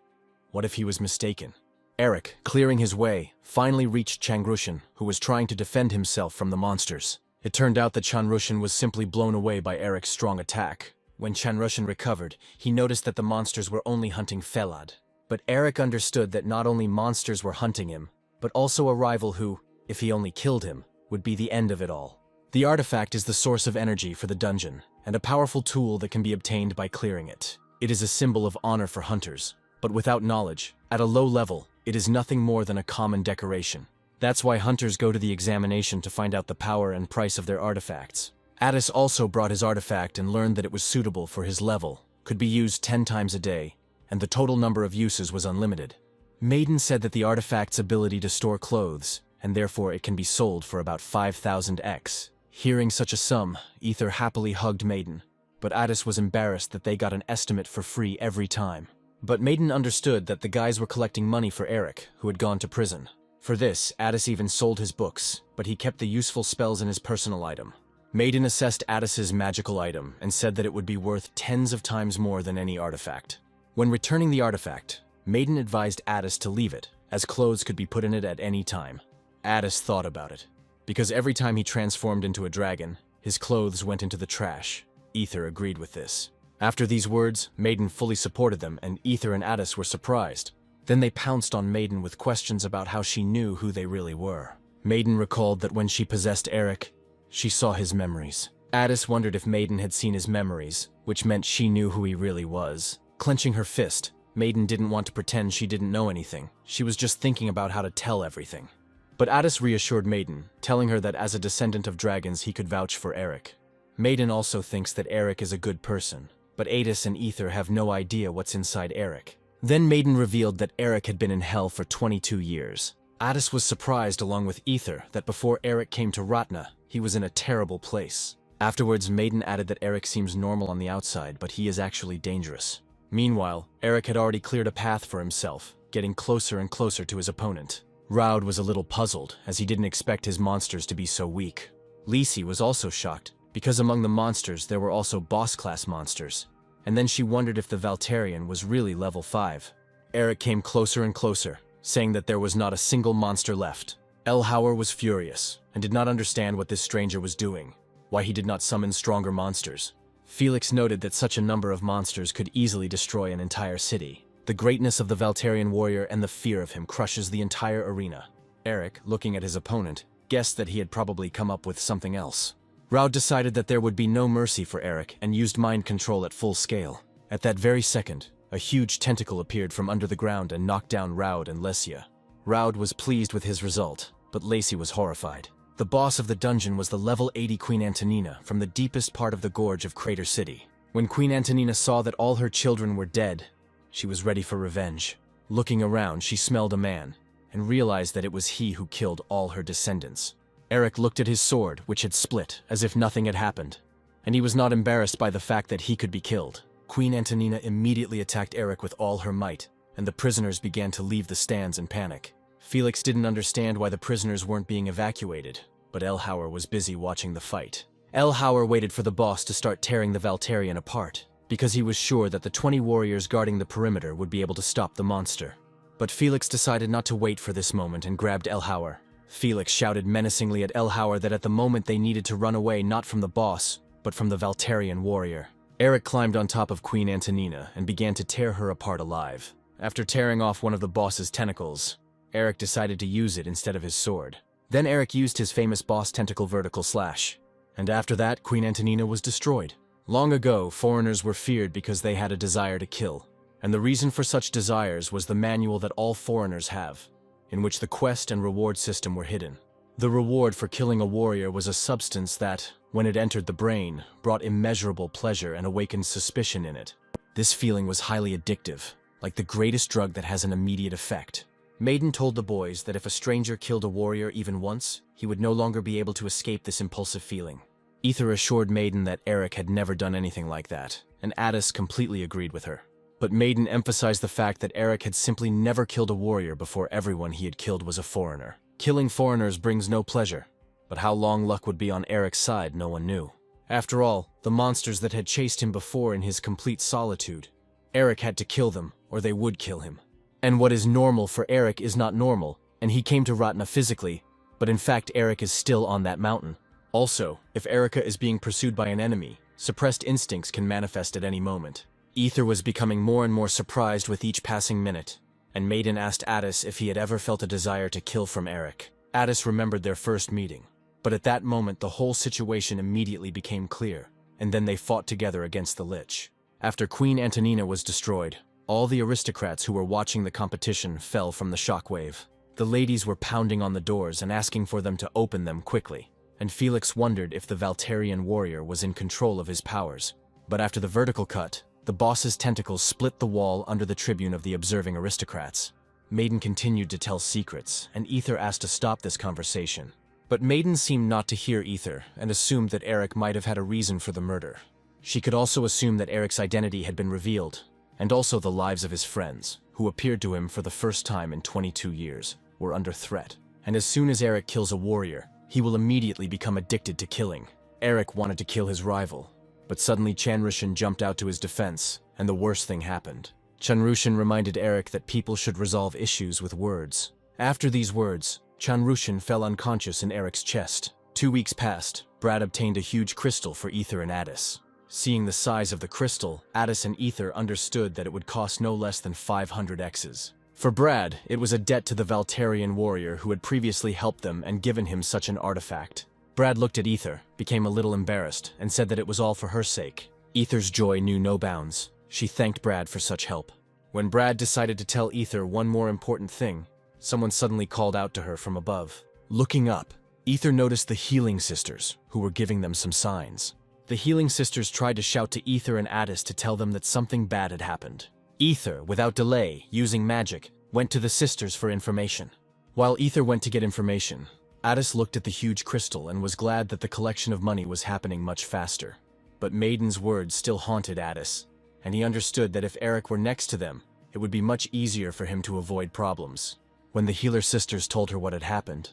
What if he was mistaken? Eric, clearing his way, finally reached Changrushin, who was trying to defend himself from the monsters. It turned out that Changrushin was simply blown away by Eric's strong attack. When Changrushin recovered, he noticed that the monsters were only hunting Felad. But Eric understood that not only monsters were hunting him, but also a rival who, if he only killed him, would be the end of it all. The artifact is the source of energy for the dungeon, and a powerful tool that can be obtained by clearing it. It is a symbol of honor for hunters, but without knowledge, at a low level, it is nothing more than a common decoration. That's why hunters go to the examination to find out the power and price of their artifacts. Addis also brought his artifact and learned that it was suitable for his level, could be used 10 times a day, and the total number of uses was unlimited. Maiden said that the artifact's ability to store clothes, and therefore it can be sold for about 5,000 X. Hearing such a sum, Ether happily hugged Maiden, but Addis was embarrassed that they got an estimate for free every time. But Maiden understood that the guys were collecting money for Eric, who had gone to prison. For this, Addis even sold his books, but he kept the useful spells in his personal item. Maiden assessed Addis's magical item and said that it would be worth tens of times more than any artifact. When returning the artifact, Maiden advised Addis to leave it, as clothes could be put in it at any time. Addis thought about it, because every time he transformed into a dragon, his clothes went into the trash. Ether agreed with this. After these words, Maiden fully supported them, and Ether and Addis were surprised. Then they pounced on Maiden with questions about how she knew who they really were. Maiden recalled that when she possessed Eric, she saw his memories. Addis wondered if Maiden had seen his memories, which meant she knew who he really was. Clenching her fist, Maiden didn't want to pretend she didn't know anything. She was just thinking about how to tell everything. But Addis reassured Maiden, telling her that as a descendant of dragons he could vouch for Eric. Maiden also thinks that Eric is a good person, but Addis and Ether have no idea what's inside Eric. Then Maiden revealed that Eric had been in hell for 22 years. Addis was surprised along with Ether that before Eric came to Ratna, he was in a terrible place. Afterwards, Maiden added that Eric seems normal on the outside, but he is actually dangerous. Meanwhile, Eric had already cleared a path for himself, getting closer and closer to his opponent. Raud was a little puzzled, as he didn't expect his monsters to be so weak. Lisi was also shocked, because among the monsters there were also boss-class monsters, and then she wondered if the Valterian was really level 5. Eric came closer and closer, saying that there was not a single monster left. Elhauer was furious, and did not understand what this stranger was doing, why he did not summon stronger monsters. Felix noted that such a number of monsters could easily destroy an entire city. The greatness of the Valterian warrior and the fear of him crushes the entire arena. Eric, looking at his opponent, guessed that he had probably come up with something else. Raud decided that there would be no mercy for Eric and used mind control at full scale. At that very second, a huge tentacle appeared from under the ground and knocked down Raud and Lesia. Raud was pleased with his result, but Lacey was horrified. The boss of the dungeon was the level 80 Queen Antonina from the deepest part of the gorge of Crater City. When Queen Antonina saw that all her children were dead, she was ready for revenge. Looking around, she smelled a man, and realized that it was he who killed all her descendants. Eric looked at his sword, which had split, as if nothing had happened, and he was not embarrassed by the fact that he could be killed. Queen Antonina immediately attacked Eric with all her might, and the prisoners began to leave the stands in panic. Felix didn't understand why the prisoners weren't being evacuated, but Elhauer was busy watching the fight. Elhauer waited for the boss to start tearing the Valterian apart, because he was sure that the 20 warriors guarding the perimeter would be able to stop the monster. But Felix decided not to wait for this moment and grabbed Elhauer. Felix shouted menacingly at Elhauer that at the moment they needed to run away not from the boss, but from the Valterian warrior. Eric climbed on top of Queen Antonina and began to tear her apart alive. After tearing off one of the boss's tentacles, Eric decided to use it instead of his sword. Then Eric used his famous boss tentacle vertical slash, and after that Queen Antonina was destroyed. Long ago, foreigners were feared because they had a desire to kill, and the reason for such desires was the manual that all foreigners have, in which the quest and reward system were hidden. The reward for killing a warrior was a substance that, when it entered the brain, brought immeasurable pleasure and awakened suspicion in it. This feeling was highly addictive, like the greatest drug that has an immediate effect. Maiden told the boys that if a stranger killed a warrior even once, he would no longer be able to escape this impulsive feeling. Ether assured Maiden that Eric had never done anything like that, and Addis completely agreed with her. But Maiden emphasized the fact that Eric had simply never killed a warrior before everyone he had killed was a foreigner. Killing foreigners brings no pleasure, but how long luck would be on Eric's side no one knew. After all, the monsters that had chased him before in his complete solitude, Eric had to kill them, or they would kill him. And what is normal for Eric is not normal, and he came to Ratna physically, but in fact Eric is still on that mountain. Also, if Erica is being pursued by an enemy, suppressed instincts can manifest at any moment. Ether was becoming more and more surprised with each passing minute, and Maiden asked Addis if he had ever felt a desire to kill from Eric. Addis remembered their first meeting, but at that moment the whole situation immediately became clear, and then they fought together against the Lich. After Queen Antonina was destroyed, all the aristocrats who were watching the competition fell from the shockwave. The ladies were pounding on the doors and asking for them to open them quickly, and Felix wondered if the Valterian warrior was in control of his powers. But after the vertical cut, the boss's tentacles split the wall under the tribune of the observing aristocrats. Maiden continued to tell secrets, and Ether asked to stop this conversation. But Maiden seemed not to hear Ether and assumed that Eric might have had a reason for the murder. She could also assume that Eric's identity had been revealed, and also the lives of his friends, who appeared to him for the first time in 22 years, were under threat. And as soon as Eric kills a warrior, he will immediately become addicted to killing. Eric wanted to kill his rival, but suddenly Chanrushan jumped out to his defense, and the worst thing happened. Chanrushan reminded Eric that people should resolve issues with words. After these words, Chanrushan fell unconscious in Eric's chest. 2 weeks passed. Brad obtained a huge crystal for Ether and Addis. Seeing the size of the crystal, Addis and Ether understood that it would cost no less than 500 X's. For Brad, it was a debt to the Valterian warrior who had previously helped them and given him such an artifact. Brad looked at Ether, became a little embarrassed, and said that it was all for her sake. Ether's joy knew no bounds. She thanked Brad for such help. When Brad decided to tell Ether one more important thing, someone suddenly called out to her from above. Looking up, Ether noticed the Healing Sisters, who were giving them some signs. The Healing Sisters tried to shout to Ether and Addis to tell them that something bad had happened. Ether, without delay, using magic, went to the sisters for information. While Ether went to get information, Addis looked at the huge crystal and was glad that the collection of money was happening much faster. But Maiden's words still haunted Addis, and he understood that if Eric were next to them, it would be much easier for him to avoid problems. When the Healer Sisters told her what had happened,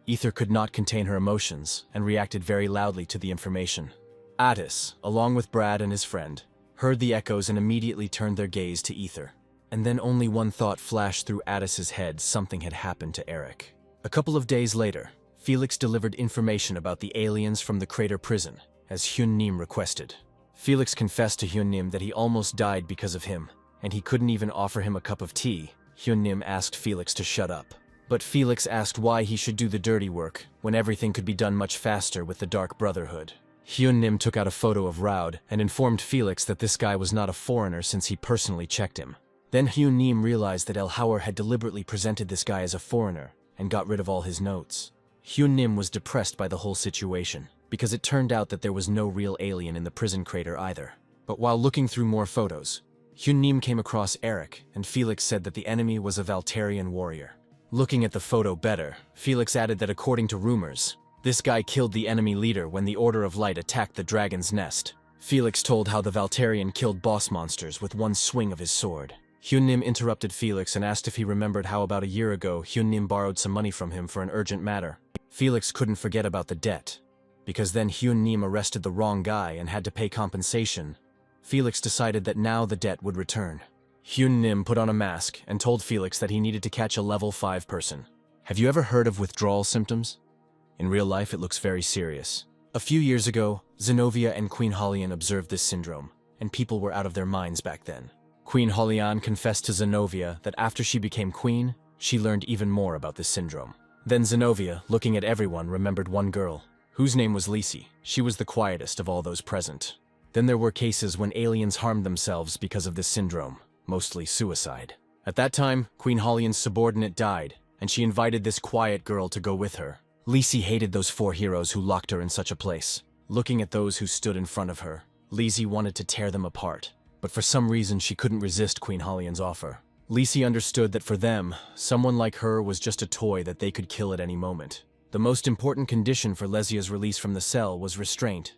Ether could not contain her emotions and reacted very loudly to the information. Addis, along with Brad and his friend, heard the echoes and immediately turned their gaze to Ether. And then only one thought flashed through Addis's head: something had happened to Eric. A couple of days later, Felix delivered information about the aliens from the crater prison, as Hyun Nim requested. Felix confessed to Hyun Nim that he almost died because of him, and he couldn't even offer him a cup of tea. Hyun Nim asked Felix to shut up. But Felix asked why he should do the dirty work, when everything could be done much faster with the Dark Brotherhood. Hyun Nim took out a photo of Raud and informed Felix that this guy was not a foreigner since he personally checked him. Then Hyun Nim realized that El Hauer had deliberately presented this guy as a foreigner and got rid of all his notes. Hyun Nim was depressed by the whole situation, because it turned out that there was no real alien in the prison crater either. But while looking through more photos, Hyun Nim came across Eric, and Felix said that the enemy was a Valterian warrior. Looking at the photo better, Felix added that according to rumors, this guy killed the enemy leader when the Order of Light attacked the dragon's nest. Felix told how the Valterian killed boss monsters with one swing of his sword. Hyun Nim interrupted Felix and asked if he remembered how about a year ago Hyun Nim borrowed some money from him for an urgent matter. Felix couldn't forget about the debt, because then Hyun Nim arrested the wrong guy and had to pay compensation. Felix decided that now the debt would return. Hyun Nim put on a mask and told Felix that he needed to catch a level 5 person. Have you ever heard of withdrawal symptoms? In real life, it looks very serious. A few years ago, Zenobia and Queen Holian observed this syndrome, and people were out of their minds back then. Queen Holian confessed to Zenobia that after she became queen, she learned even more about this syndrome. Then Zenobia, looking at everyone, remembered one girl, whose name was Lisi. She was the quietest of all those present. Then there were cases when aliens harmed themselves because of this syndrome, mostly suicide. At that time, Queen Holian's subordinate died, and she invited this quiet girl to go with her. Lisi hated those 4 heroes who locked her in such a place. Looking at those who stood in front of her, Lisi wanted to tear them apart, but for some reason she couldn't resist Queen Holian's offer. Lisi understood that for them, someone like her was just a toy that they could kill at any moment. The most important condition for Lesia's release from the cell was restraint,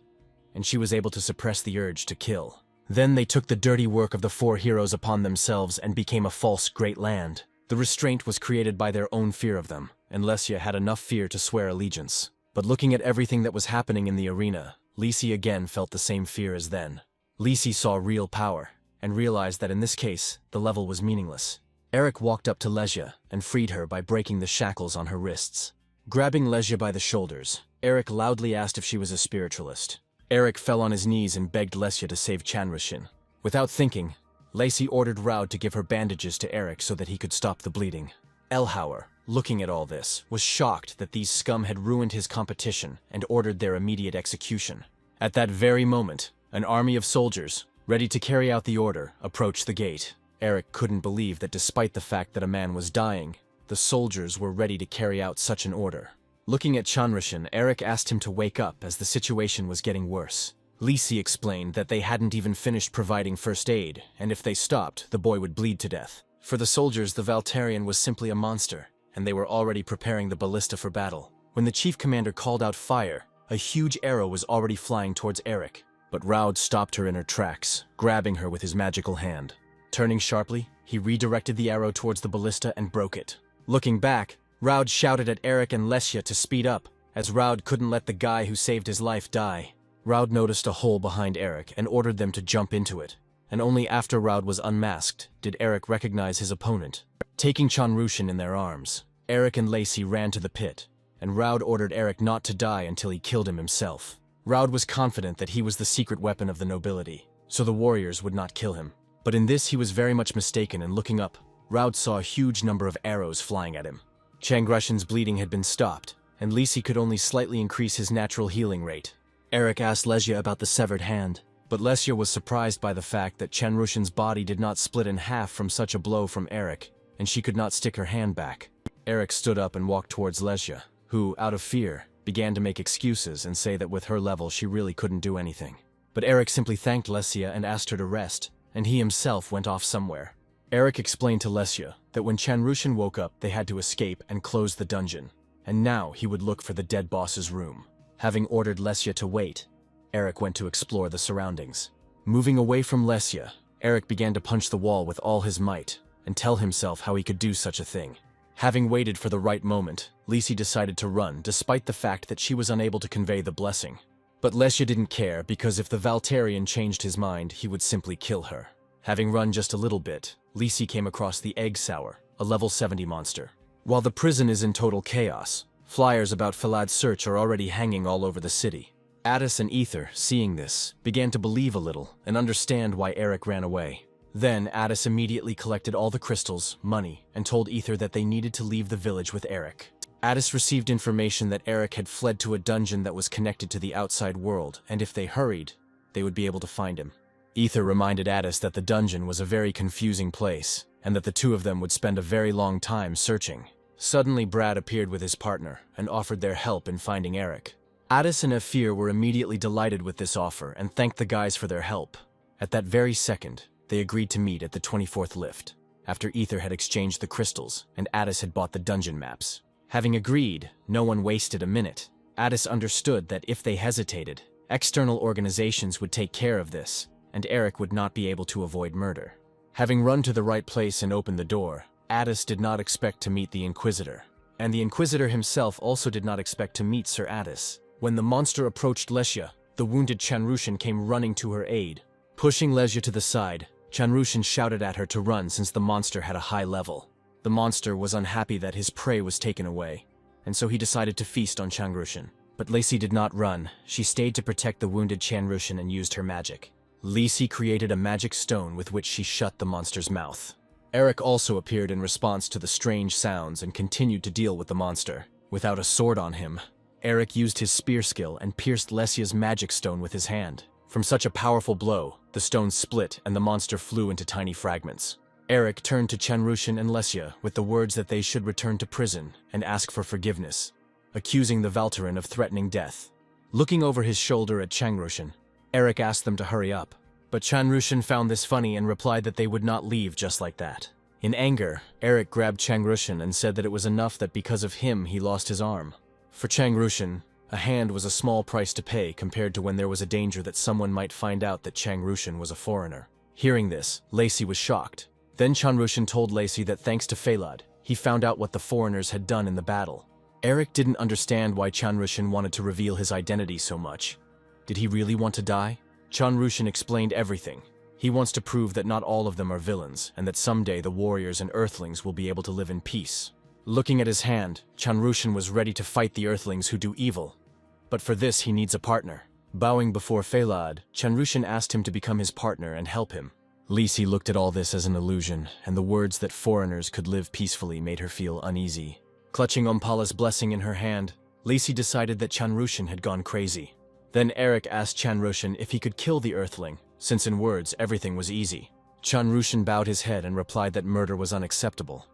and she was able to suppress the urge to kill. Then they took the dirty work of the four heroes upon themselves and became a false great land. The restraint was created by their own fear of them, and Lesia had enough fear to swear allegiance. But looking at everything that was happening in the arena, Lisi again felt the same fear as then. Lisi saw real power, and realized that in this case, the level was meaningless. Eric walked up to Lesia and freed her by breaking the shackles on her wrists. Grabbing Lesia by the shoulders, Eric loudly asked if she was a spiritualist. Eric fell on his knees and begged Lesia to save Chanrushin. Without thinking, Lacey ordered Raud to give her bandages to Eric so that he could stop the bleeding. Elhauer, looking at all this, was shocked that these scum had ruined his competition and ordered their immediate execution. At that very moment, an army of soldiers, ready to carry out the order, approached the gate. Eric couldn't believe that despite the fact that a man was dying, the soldiers were ready to carry out such an order. Looking at Chanrushin, Eric asked him to wake up as the situation was getting worse. Lisi explained that they hadn't even finished providing first aid, and if they stopped, the boy would bleed to death. For the soldiers, the Valtarian was simply a monster, and they were already preparing the ballista for battle. When the chief commander called out fire, a huge arrow was already flying towards Eric, but Raud stopped her in her tracks, grabbing her with his magical hand. Turning sharply, he redirected the arrow towards the ballista and broke it. Looking back, Raud shouted at Eric and Lesia to speed up, as Raud couldn't let the guy who saved his life die. Raud noticed a hole behind Eric and ordered them to jump into it, and only after Raud was unmasked did Eric recognize his opponent. Taking Chanrushin in their arms, Eric and Lacey ran to the pit, and Raud ordered Eric not to die until he killed him himself. Raud was confident that he was the secret weapon of the nobility, so the warriors would not kill him. But in this he was very much mistaken, and looking up, Raud saw a huge number of arrows flying at him. Changrushin's bleeding had been stopped, and Lisi could only slightly increase his natural healing rate. Eric asked Lesia about the severed hand, but Lesia was surprised by the fact that Chanrushin's body did not split in half from such a blow from Eric, and she could not stick her hand back. Eric stood up and walked towards Lesia, who, out of fear, began to make excuses and say that with her level she really couldn't do anything. But Eric simply thanked Lesia and asked her to rest, and he himself went off somewhere. Eric explained to Lesia that when Chanrushin woke up they had to escape and close the dungeon, and now he would look for the dead boss's room. Having ordered Lesia to wait, Eric went to explore the surroundings. Moving away from Lesia, Eric began to punch the wall with all his might and tell himself how he could do such a thing. Having waited for the right moment, Lisi decided to run despite the fact that she was unable to convey the blessing. But Lesia didn't care because if the Valtarian changed his mind, he would simply kill her. Having run just a little bit, Lisi came across the Egg Sour, a level 70 monster. While the prison is in total chaos, flyers about Falad's search are already hanging all over the city. Addis and Ether, seeing this, began to believe a little and understand why Eric ran away. Then Addis immediately collected all the crystals, money, and told Ether that they needed to leave the village with Eric. Addis received information that Eric had fled to a dungeon that was connected to the outside world, and if they hurried, they would be able to find him. Ether reminded Addis that the dungeon was a very confusing place, and that the two of them would spend a very long time searching. Suddenly Brad appeared with his partner, and offered their help in finding Eric. Addis and Afir were immediately delighted with this offer and thanked the guys for their help. At that very second, they agreed to meet at the 24th lift, after Ether had exchanged the crystals and Addis had bought the dungeon maps. Having agreed, no one wasted a minute. Addis understood that if they hesitated, external organizations would take care of this, and Eric would not be able to avoid murder. Having run to the right place and opened the door, Addis did not expect to meet the Inquisitor, and the Inquisitor himself also did not expect to meet Sir Addis. When the monster approached Lesia, the wounded Chanrushin came running to her aid. Pushing Lesia to the side, Chanrushin shouted at her to run since the monster had a high level. The monster was unhappy that his prey was taken away, and so he decided to feast on Chanrushin. But Lacey did not run. She stayed to protect the wounded Chanrushin and used her magic. Lacey created a magic stone with which she shut the monster's mouth. Eric also appeared in response to the strange sounds and continued to deal with the monster. Without a sword on him, Eric used his spear skill and pierced Lesia's magic stone with his hand. From such a powerful blow, the stone split and the monster flew into tiny fragments. Eric turned to Chanrushin and Lesia with the words that they should return to prison and ask for forgiveness, accusing the Valtaran of threatening death. Looking over his shoulder at Chanrushin, Eric asked them to hurry up, but Chanrushin found this funny and replied that they would not leave just like that. In anger, Eric grabbed Chang Rushan and said that it was enough that because of him he lost his arm. For Chang Rushan, a hand was a small price to pay compared to when there was a danger that someone might find out that Chang Rushan was a foreigner. Hearing this, Lacey was shocked. Then Chang Rushan told Lacey that thanks to Feilad, he found out what the foreigners had done in the battle. Eric didn't understand why Chang Rushan wanted to reveal his identity so much. Did he really want to die? Chang Rushan explained everything. He wants to prove that not all of them are villains, and that someday the warriors and earthlings will be able to live in peace. Looking at his hand, Chang Rushan was ready to fight the earthlings who do evil. But for this he needs a partner. Bowing before Feilad, Chang Rushan asked him to become his partner and help him. Lacey looked at all this as an illusion, and the words that foreigners could live peacefully made her feel uneasy. Clutching Ompala's blessing in her hand, Lacey decided that Chang Rushan had gone crazy. Then Eric asked Chang Rushan if he could kill the earthling, since in words everything was easy. Chang Rushan bowed his head and replied that murder was unacceptable.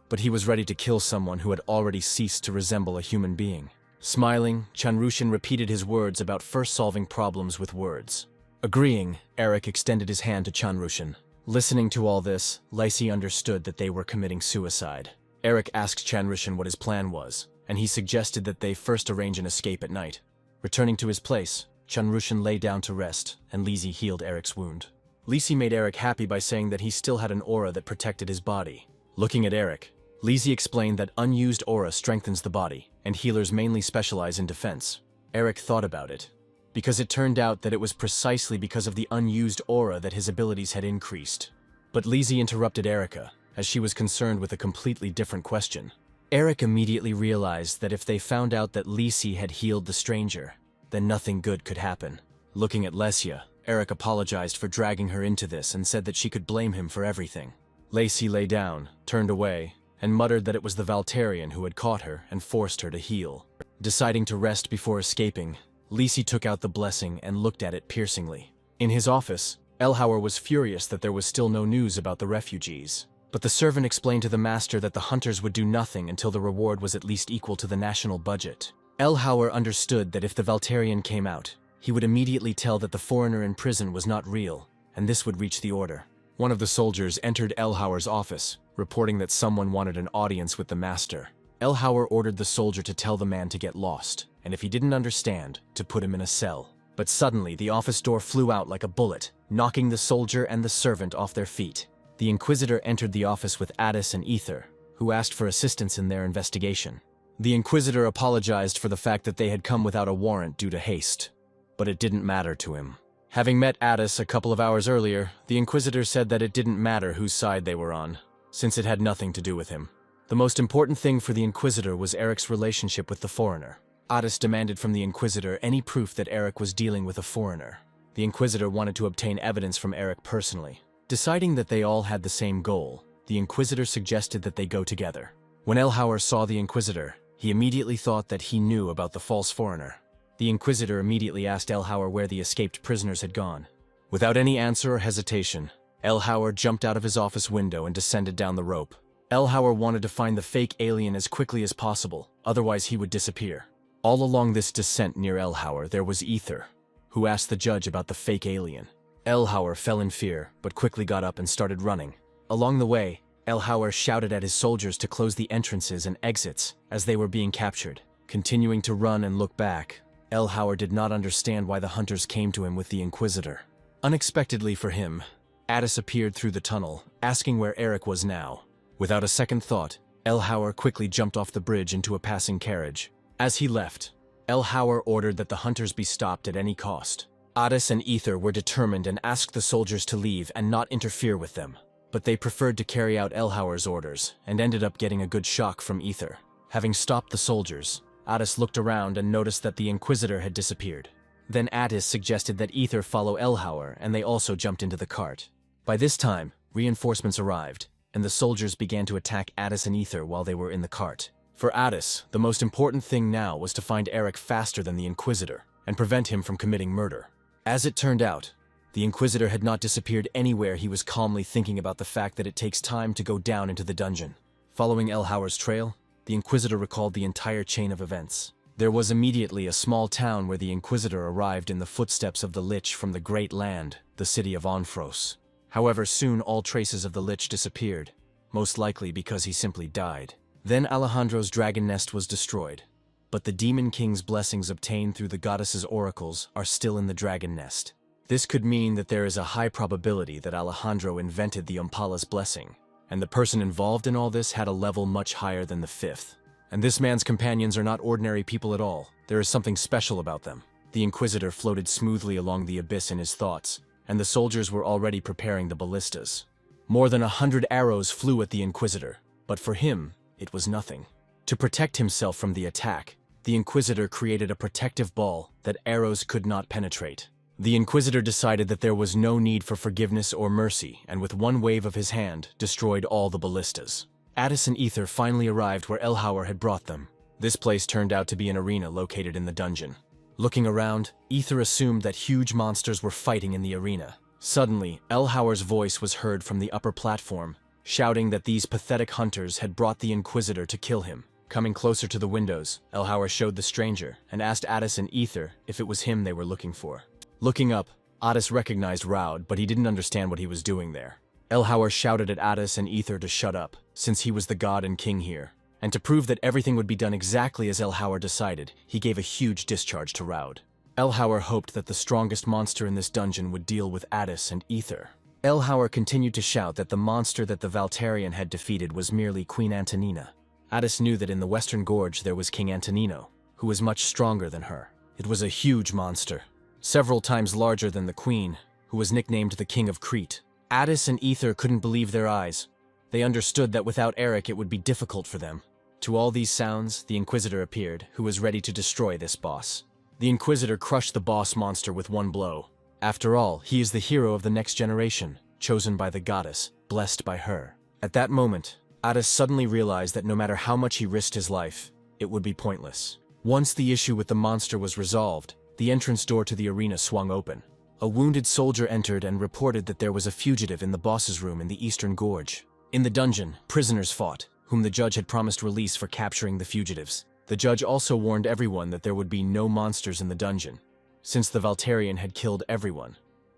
But he was ready to kill someone who had already ceased to resemble a human being. Smiling, Chang Rushan repeated his words about first solving problems with words. Agreeing, Eric extended his hand to Chang Rushan. Listening to all this, Lacey understood that they were committing suicide. Eric asked Chang Rushan what his plan was, and he suggested that they first arrange an escape at night. Returning to his place, Chang Rushan lay down to rest, and Lacey healed Eric's wound. Lacey made Eric happy by saying that he still had an aura that protected his body. Looking at Eric, Lacey explained that unused aura strengthens the body, and healers mainly specialize in defense. Eric thought about it, because it turned out that it was precisely because of the unused aura that his abilities had increased. But Lacey interrupted Erica, as she was concerned with a completely different question. Eric immediately realized that if they found out that Lacey had healed the stranger, then nothing good could happen. Looking at Lesia, Eric apologized for dragging her into this and said that she could blame him for everything. Lacey lay down, turned away, and muttered that it was the Valtarian who had caught her and forced her to heal. Deciding to rest before escaping, Lacey took out the blessing and looked at it piercingly. In his office, Elhauer was furious that there was still no news about the refugees. But the servant explained to the master that the hunters would do nothing until the reward was at least equal to the national budget. Elhauer understood that if the Valtarian came out, he would immediately tell that the foreigner in prison was not real, and this would reach the order. One of the soldiers entered Elhauer's office, reporting that someone wanted an audience with the master. Elhauer ordered the soldier to tell the man to get lost, and if he didn't understand, to put him in a cell. But suddenly, the office door flew out like a bullet, knocking the soldier and the servant off their feet. The Inquisitor entered the office with Addis and Ether, who asked for assistance in their investigation. The Inquisitor apologized for the fact that they had come without a warrant due to haste, but it didn't matter to him. Having met Addis a couple of hours earlier, the Inquisitor said that it didn't matter whose side they were on, since it had nothing to do with him. The most important thing for the Inquisitor was Eric's relationship with the foreigner. Addis demanded from the Inquisitor any proof that Eric was dealing with a foreigner. The Inquisitor wanted to obtain evidence from Eric personally. Deciding that they all had the same goal, the Inquisitor suggested that they go together. When Elhauer saw the Inquisitor, he immediately thought that he knew about the false foreigner. The Inquisitor immediately asked Elhauer where the escaped prisoners had gone. Without any answer or hesitation, Elhauer jumped out of his office window and descended down the rope. Elhauer wanted to find the fake alien as quickly as possible, otherwise he would disappear. All along this descent near Elhauer there was Ether, who asked the judge about the fake alien. Elhauer fell in fear, but quickly got up and started running. Along the way, Elhauer shouted at his soldiers to close the entrances and exits as they were being captured. Continuing to run and look back, Elhauer did not understand why the hunters came to him with the Inquisitor. Unexpectedly for him, Addis appeared through the tunnel, asking where Eric was now. Without a second thought, Elhauer quickly jumped off the bridge into a passing carriage. As he left, Elhauer ordered that the hunters be stopped at any cost. Addis and Ether were determined and asked the soldiers to leave and not interfere with them. But they preferred to carry out Elhauer's orders, and ended up getting a good shock from Ether. Having stopped the soldiers, Addis looked around and noticed that the Inquisitor had disappeared. Then Addis suggested that Ether follow Elhauer, and they also jumped into the cart. By this time, reinforcements arrived, and the soldiers began to attack Addis and Ether while they were in the cart. For Addis, the most important thing now was to find Eric faster than the Inquisitor, and prevent him from committing murder. As it turned out, the Inquisitor had not disappeared anywhere. He was calmly thinking about the fact that it takes time to go down into the dungeon. Following Elhauer's trail, the Inquisitor recalled the entire chain of events. There was immediately a small town where the Inquisitor arrived in the footsteps of the Lich from the Great Land, the city of Onfros. However, soon all traces of the Lich disappeared. most likely because he simply died. Then Alejandro's dragon nest was destroyed. But the Demon King's blessings obtained through the goddess's oracles are still in the dragon nest. This could mean that there is a high probability that Alejandro invented the Umpala's blessing, and the person involved in all this had a level much higher than the fifth. And this man's companions are not ordinary people at all. There is something special about them. The Inquisitor floated smoothly along the abyss in his thoughts, and the soldiers were already preparing the ballistas. More than 100 arrows flew at the Inquisitor, but for him, it was nothing. To protect himself from the attack, the Inquisitor created a protective ball that arrows could not penetrate. The Inquisitor decided that there was no need for forgiveness or mercy, and with one wave of his hand, destroyed all the ballistas. Addis and Ether finally arrived where Elhauer had brought them. This place turned out to be an arena located in the dungeon. Looking around, Ether assumed that huge monsters were fighting in the arena. Suddenly, Elhauer's voice was heard from the upper platform, shouting that these pathetic hunters had brought the Inquisitor to kill him. Coming closer to the windows, Elhauer showed the stranger and asked Addis and Ether if it was him they were looking for. Looking up, Addis recognized Raud, but he didn't understand what he was doing there. Elhauer shouted at Addis and Ether to shut up, since he was the god and king here. And to prove that everything would be done exactly as Elhauer decided, he gave a huge discharge to Raud. Elhauer hoped that the strongest monster in this dungeon would deal with Addis and Ether. Elhauer continued to shout that the monster that the Valtarian had defeated was merely Queen Antonina. Addis knew that in the Western Gorge there was King Antonino, who was much stronger than her. It was a huge monster, several times larger than the Queen, who was nicknamed the King of Crete. Addis and Ether couldn't believe their eyes. They understood that without Eric it would be difficult for them. To all these sounds, the Inquisitor appeared, who was ready to destroy this boss. The Inquisitor crushed the boss monster with one blow. After all, he is the hero of the next generation, chosen by the goddess, blessed by her. At that moment, Addis suddenly realized that no matter how much he risked his life, it would be pointless. Once the issue with the monster was resolved, the entrance door to the arena swung open. A wounded soldier entered and reported that there was a fugitive in the boss's room in the Eastern Gorge. In the dungeon, prisoners fought, whom the judge had promised release for capturing the fugitives. The judge also warned everyone that there would be no monsters in the dungeon, since the Valtarian had killed everyone.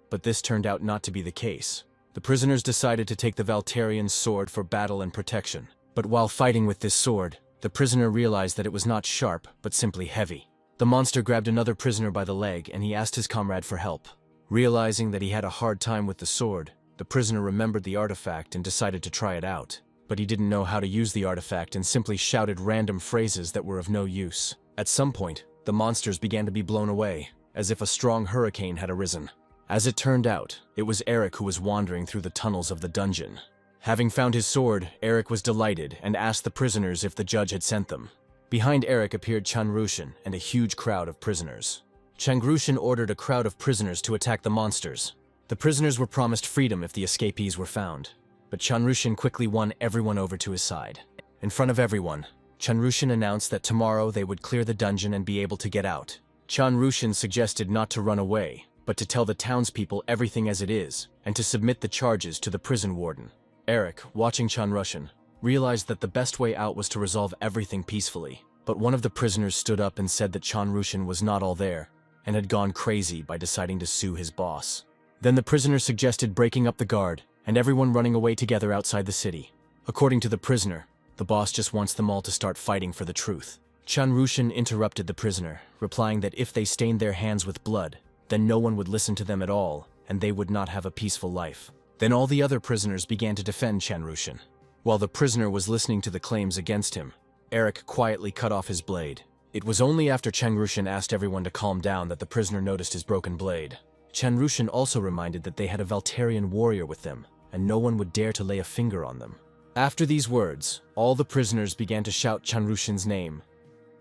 But this turned out not to be the case. The prisoners decided to take the Valtarian's sword for battle and protection. But while fighting with this sword, the prisoner realized that it was not sharp, but simply heavy. The monster grabbed another prisoner by the leg and he asked his comrade for help. Realizing that he had a hard time with the sword, the prisoner remembered the artifact and decided to try it out. But he didn't know how to use the artifact and simply shouted random phrases that were of no use. At some point, the monsters began to be blown away, as if a strong hurricane had arisen. As it turned out, it was Eric who was wandering through the tunnels of the dungeon. Having found his sword, Eric was delighted and asked the prisoners if the judge had sent them. Behind Eric appeared Chanrushin and a huge crowd of prisoners. Changrushin ordered a crowd of prisoners to attack the monsters. The prisoners were promised freedom if the escapees were found. But Chanrushin quickly won everyone over to his side. In front of everyone, Chanrushin announced that tomorrow they would clear the dungeon and be able to get out. Chanrushin suggested not to run away, but to tell the townspeople everything as it is, and to submit the charges to the prison warden. Eric, watching Chanrushin, realized that the best way out was to resolve everything peacefully. But one of the prisoners stood up and said that Chanrushin was not all there, and had gone crazy by deciding to sue his boss. Then the prisoner suggested breaking up the guard, and everyone running away together outside the city. According to the prisoner, the boss just wants them all to start fighting for the truth. Chanrushin interrupted the prisoner, replying that if they stained their hands with blood, then no one would listen to them at all, and they would not have a peaceful life. Then all the other prisoners began to defend Chanrushin. While the prisoner was listening to the claims against him, Eric quietly cut off his blade. It was only after Chanrushin asked everyone to calm down that the prisoner noticed his broken blade. Chanrushin also reminded that they had a Valtarian warrior with them, and no one would dare to lay a finger on them. After these words, all the prisoners began to shout Chanrushin's name,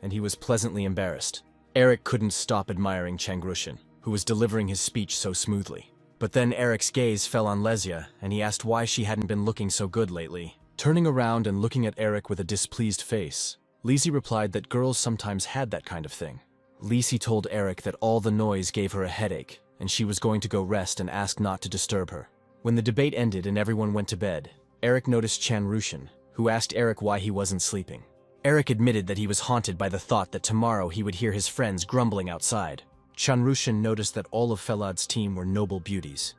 and he was pleasantly embarrassed. Eric couldn't stop admiring Changrushin, who was delivering his speech so smoothly. But then Eric's gaze fell on Lesia, and he asked why she hadn't been looking so good lately. Turning around and looking at Eric with a displeased face, Lisi replied that girls sometimes had that kind of thing. Lisi told Eric that all the noise gave her a headache, and she was going to go rest and asked not to disturb her. When the debate ended and everyone went to bed, Eric noticed Chanrushin, who asked Eric why he wasn't sleeping. Eric admitted that he was haunted by the thought that tomorrow he would hear his friends grumbling outside. Chanrushin noticed that all of Felad's team were noble beauties.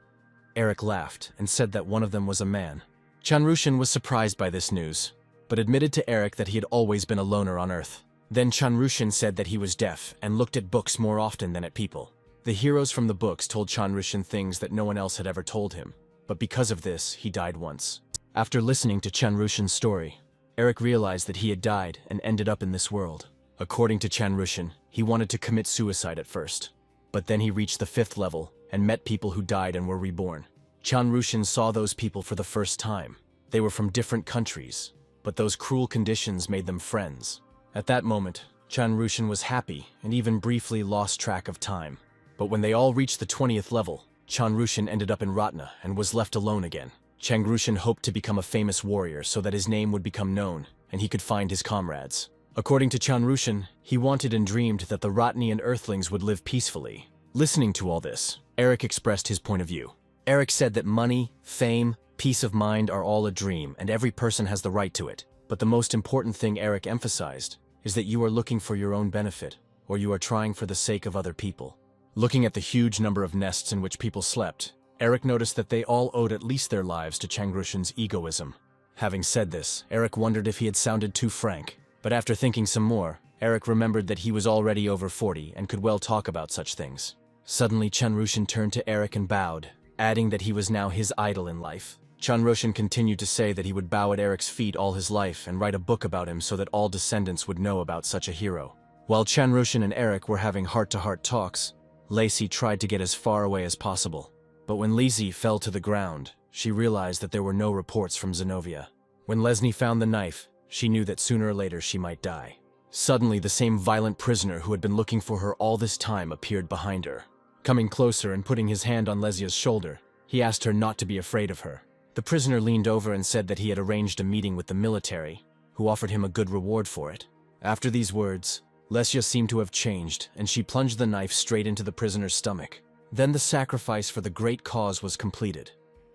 Eric laughed and said that one of them was a man. Chanrushan was surprised by this news, but admitted to Eric that he had always been a loner on Earth. Then Chanrushan said that he was deaf and looked at books more often than at people. The heroes from the books told Chanrushan things that no one else had ever told him, but because of this, he died once. After listening to Chanrushan's story, Eric realized that he had died and ended up in this world. According to Chanrushan, he wanted to commit suicide at first, but then he reached the 5th level and met people who died and were reborn. Chanrushan saw those people for the first time. They were from different countries, but those cruel conditions made them friends. At that moment, Chanrushan was happy and even briefly lost track of time. But when they all reached the 20th level, Chanrushan ended up in Ratna and was left alone again. Chanrushan hoped to become a famous warrior so that his name would become known and he could find his comrades. According to Chanrushan, he wanted and dreamed that the Ratnian Earthlings would live peacefully. Listening to all this, Eric expressed his point of view. Eric said that money, fame, peace of mind are all a dream and every person has the right to it. But the most important thing Eric emphasized is that you are looking for your own benefit, or you are trying for the sake of other people. Looking at the huge number of nests in which people slept, Eric noticed that they all owed at least their lives to Chanrushan's egoism. Having said this, Eric wondered if he had sounded too frank, but after thinking some more, Eric remembered that he was already over 40 and could well talk about such things. Suddenly Chanrushan turned to Eric and bowed, adding that he was now his idol in life. Chanrushan continued to say that he would bow at Eric's feet all his life and write a book about him so that all descendants would know about such a hero. While Chanrushan and Eric were having heart-to-heart talks, Lacey tried to get as far away as possible. But when Lacey fell to the ground, she realized that there were no reports from Zenobia. When Lesney found the knife, she knew that sooner or later she might die. Suddenly, the same violent prisoner who had been looking for her all this time appeared behind her. Coming closer and putting his hand on Lesia's shoulder, he asked her not to be afraid of her. The prisoner leaned over and said that he had arranged a meeting with the military, who offered him a good reward for it. After these words, Lesia seemed to have changed, and she plunged the knife straight into the prisoner's stomach. Then the sacrifice for the great cause was completed.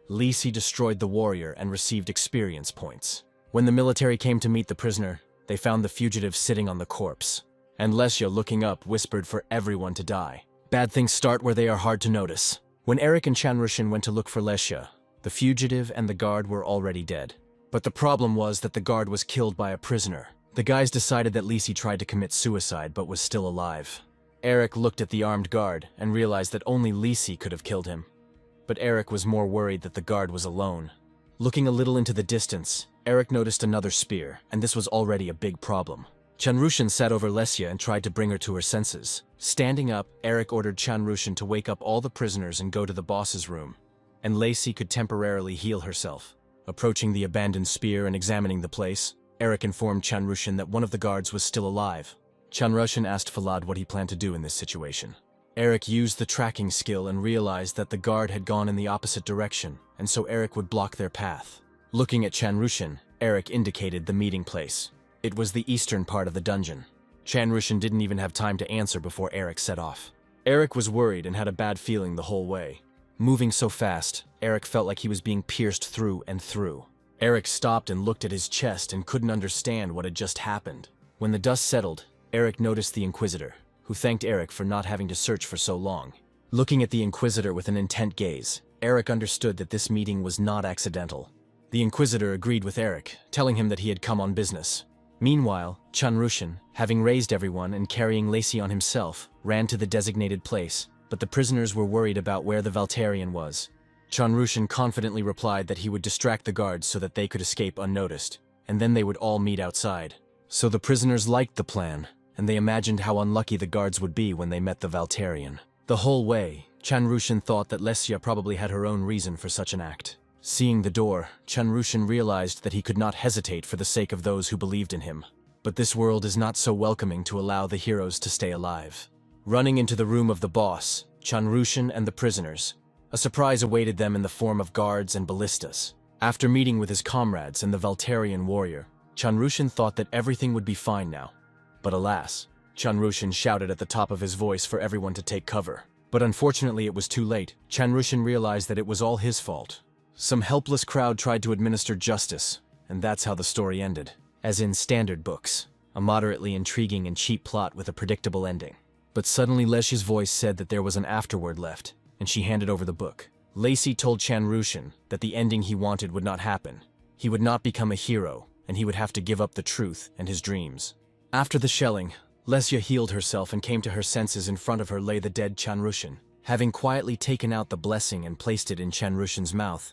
Lacey destroyed the warrior and received experience points. When the military came to meet the prisoner, they found the fugitive sitting on the corpse. And Lesia, looking up, whispered for everyone to die. Bad things start where they are hard to notice. When Eric and Chanrushan went to look for Lesia, the fugitive and the guard were already dead. But the problem was that the guard was killed by a prisoner. The guys decided that Lacey tried to commit suicide but was still alive. Eric looked at the armed guard and realized that only Lacey could have killed him. But Eric was more worried that the guard was alone. Looking a little into the distance, Eric noticed another spear, and this was already a big problem. Chanrushan sat over Lesia and tried to bring her to her senses. Standing up, Eric ordered Chanrushan to wake up all the prisoners and go to the boss's room, and Lacey could temporarily heal herself. Approaching the abandoned spear and examining the place, Eric informed Chanrushan that one of the guards was still alive. Chanrushan asked Falad what he planned to do in this situation. Eric used the tracking skill and realized that the guard had gone in the opposite direction, and so Eric would block their path. Looking at Chanrushan, Eric indicated the meeting place. It was the eastern part of the dungeon. Chanrushan didn't even have time to answer before Eric set off. Eric was worried and had a bad feeling the whole way. Moving so fast, Eric felt like he was being pierced through and through. Eric stopped and looked at his chest and couldn't understand what had just happened. When the dust settled, Eric noticed the Inquisitor, who thanked Eric for not having to search for so long. Looking at the Inquisitor with an intent gaze, Eric understood that this meeting was not accidental. The Inquisitor agreed with Eric, telling him that he had come on business. Meanwhile, Chanrushan, having raised everyone and carrying Lacey on himself, ran to the designated place, but the prisoners were worried about where the Valtarian was. Chanrushan confidently replied that he would distract the guards so that they could escape unnoticed, and then they would all meet outside. So the prisoners liked the plan, and they imagined how unlucky the guards would be when they met the Valtarian. The whole way, Chanrushan thought that Lesia probably had her own reason for such an act. Seeing the door, Chanrushan realized that he could not hesitate for the sake of those who believed in him. But this world is not so welcoming to allow the heroes to stay alive. Running into the room of the boss, Chanrushan and the prisoners, a surprise awaited them in the form of guards and ballistas. After meeting with his comrades and the Valtarian warrior, Chanrushan thought that everything would be fine now. But alas, Chanrushan shouted at the top of his voice for everyone to take cover. But unfortunately it was too late. Chanrushan realized that it was all his fault. Some helpless crowd tried to administer justice, and that's how the story ended. As in standard books, a moderately intriguing and cheap plot with a predictable ending. But suddenly Lesia's voice said that there was an afterword left, and she handed over the book. Lacey told Chanrushan that the ending he wanted would not happen, He would not become a hero, and he would have to give up the truth and his dreams. After the shelling, Lesya healed herself and came to her senses. In front of her lay the dead Chanrushan. Having quietly taken out the blessing and placed it in Chanrushan's mouth,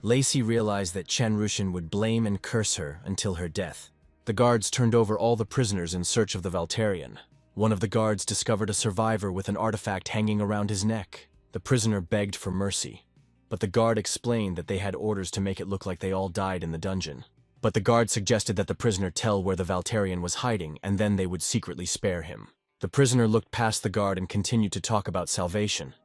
Lacey realized that Chanrushan would blame and curse her until her death. The guards turned over all the prisoners in search of the Valterian. One of the guards discovered a survivor with an artifact hanging around his neck. The prisoner begged for mercy, but the guard explained that they had orders to make it look like they all died in the dungeon. But the guard suggested that the prisoner tell where the Valterian was hiding, and then they would secretly spare him. The prisoner looked past the guard and continued to talk about salvation.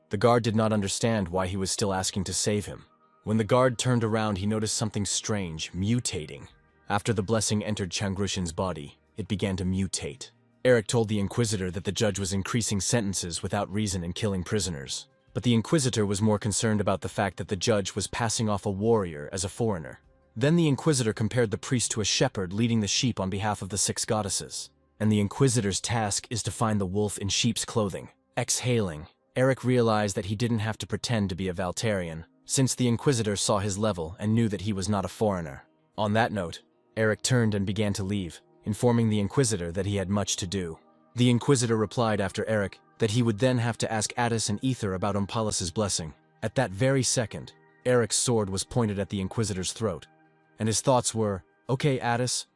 The guard did not understand why he was still asking to save him. When the guard turned around, he noticed something strange, mutating. After the blessing entered Changrushan's body, it began to mutate. Eric told the Inquisitor that the judge was increasing sentences without reason and killing prisoners. But the Inquisitor was more concerned about the fact that the judge was passing off a warrior as a foreigner. Then the Inquisitor compared the priest to a shepherd leading the sheep on behalf of the 6 goddesses. And the Inquisitor's task is to find the wolf in sheep's clothing. Exhaling, Eric realized that he didn't have to pretend to be a Valterian, since the Inquisitor saw his level and knew that he was not a foreigner. On that note, Eric turned and began to leave, informing the Inquisitor that he had much to do. The Inquisitor replied after Eric that he would then have to ask Addis and Ether about Umpalus's blessing. At that very second, Eric's sword was pointed at the Inquisitor's throat, and his thoughts were, "Okay, Addis,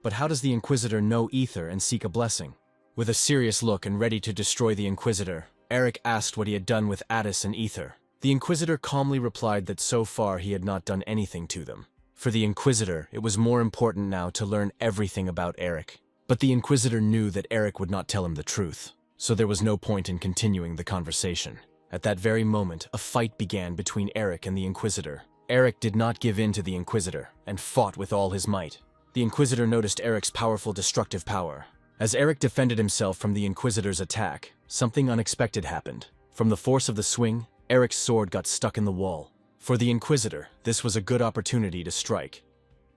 but how does the Inquisitor know Ether and seek a blessing?" With a serious look and ready to destroy the Inquisitor, Eric asked what he had done with Addis and Ether. The Inquisitor calmly replied that so far he had not done anything to them. For the Inquisitor, it was more important now to learn everything about Eric. But the Inquisitor knew that Eric would not tell him the truth, so there was no point in continuing the conversation. At that very moment, a fight began between Eric and the Inquisitor. Eric did not give in to the Inquisitor, and fought with all his might. The Inquisitor noticed Eric's powerful destructive power. As Eric defended himself from the Inquisitor's attack, something unexpected happened. From the force of the swing, Eric's sword got stuck in the wall. For the Inquisitor, this was a good opportunity to strike,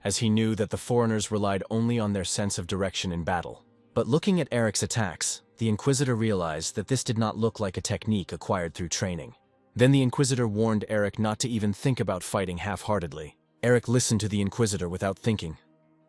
as he knew that the foreigners relied only on their sense of direction in battle. But looking at Eric's attacks, the Inquisitor realized that this did not look like a technique acquired through training. Then the Inquisitor warned Eric not to even think about fighting half-heartedly. Eric listened to the Inquisitor without thinking,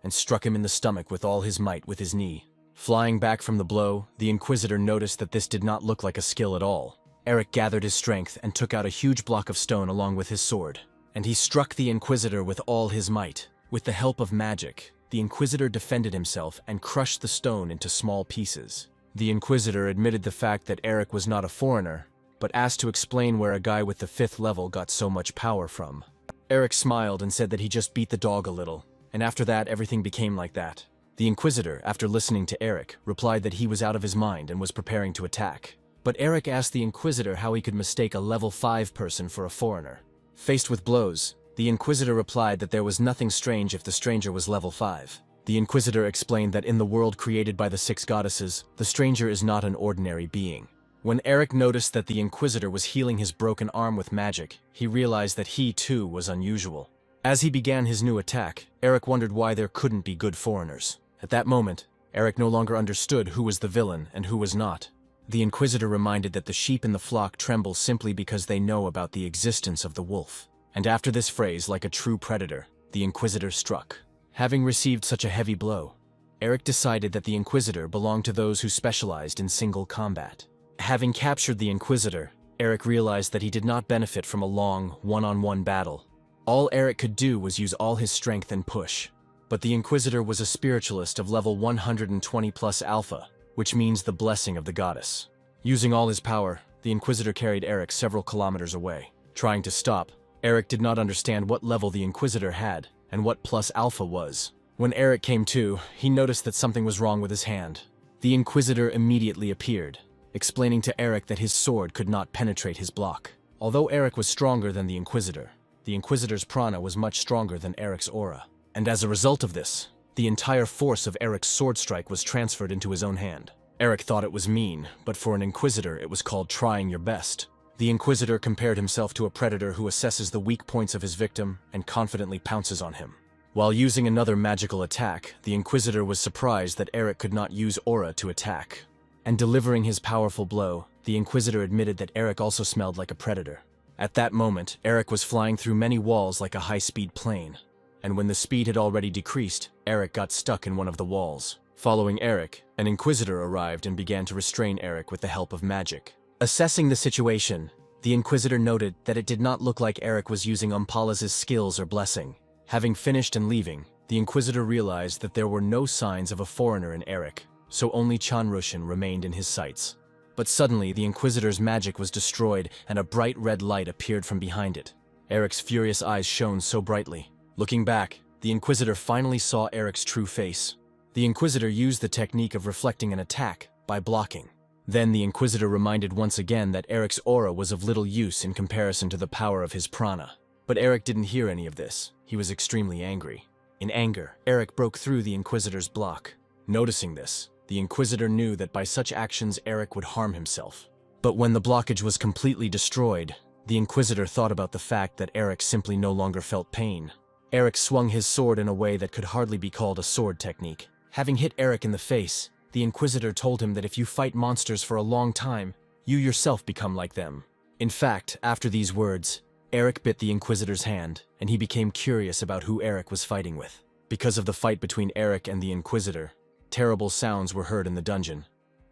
and struck him in the stomach with all his might with his knee. Flying back from the blow, the Inquisitor noticed that this did not look like a skill at all. Eric gathered his strength and took out a huge block of stone along with his sword, and he struck the Inquisitor with all his might. With the help of magic, the Inquisitor defended himself and crushed the stone into small pieces. The Inquisitor admitted the fact that Eric was not a foreigner, but asked to explain where a guy with the 5th level got so much power from. Eric smiled and said that he just beat the dog a little, and after that everything became like that. The Inquisitor, after listening to Eric, replied that he was out of his mind and was preparing to attack. But Eric asked the Inquisitor how he could mistake a level 5 person for a foreigner. Faced with blows, the Inquisitor replied that there was nothing strange if the stranger was level 5. The Inquisitor explained that in the world created by the 6 goddesses, the stranger is not an ordinary being. When Eric noticed that the Inquisitor was healing his broken arm with magic, he realized that he too was unusual. As he began his new attack, Eric wondered why there couldn't be good foreigners. At that moment, Eric no longer understood who was the villain and who was not. The Inquisitor reminded that the sheep in the flock tremble simply because they know about the existence of the wolf. And after this phrase, like a true predator, the Inquisitor struck. Having received such a heavy blow, Eric decided that the Inquisitor belonged to those who specialized in single combat. Having captured the Inquisitor, Eric realized that he did not benefit from a long, one-on-one battle. All Eric could do was use all his strength and push. But the Inquisitor was a spiritualist of level 120 plus alpha, which means the blessing of the goddess. Using all his power, the Inquisitor carried Eric several kilometers away. Trying to stop, Eric did not understand what level the Inquisitor had and what plus alpha was. When Eric came to, he noticed that something was wrong with his hand. The Inquisitor immediately appeared, explaining to Eric that his sword could not penetrate his block. Although Eric was stronger than the Inquisitor's prana was much stronger than Eric's aura. And as a result of this, the entire force of Eric's sword strike was transferred into his own hand. Eric thought it was mean, but for an Inquisitor it was called trying your best. The Inquisitor compared himself to a predator who assesses the weak points of his victim and confidently pounces on him. While using another magical attack, the Inquisitor was surprised that Eric could not use aura to attack. And delivering his powerful blow, the Inquisitor admitted that Eric also smelled like a predator. At that moment, Eric was flying through many walls like a high-speed plane. and when the speed had already decreased, Eric got stuck in one of the walls. Following Eric, an Inquisitor arrived and began to restrain Eric with the help of magic. Assessing the situation, the Inquisitor noted that it did not look like Eric was using Umpalas' skills or blessing. Having finished and leaving, the Inquisitor realized that there were no signs of a foreigner in Eric, so only Chanrushin remained in his sights. But suddenly, the Inquisitor's magic was destroyed and a bright red light appeared from behind it. Eric's furious eyes shone so brightly. Looking back, the Inquisitor finally saw Eric's true face. The Inquisitor used the technique of reflecting an attack by blocking. Then the Inquisitor reminded once again that Eric's aura was of little use in comparison to the power of his prana. But Eric didn't hear any of this. He was extremely angry. In anger, Eric broke through the Inquisitor's block. Noticing this, the Inquisitor knew that by such actions Eric would harm himself. But when the blockage was completely destroyed, the Inquisitor thought about the fact that Eric simply no longer felt pain. Eric swung his sword in a way that could hardly be called a sword technique. Having hit Eric in the face, the Inquisitor told him that if you fight monsters for a long time, you yourself become like them. In fact, after these words, Eric bit the Inquisitor's hand, and he became curious about who Eric was fighting with. Because of the fight between Eric and the Inquisitor, terrible sounds were heard in the dungeon.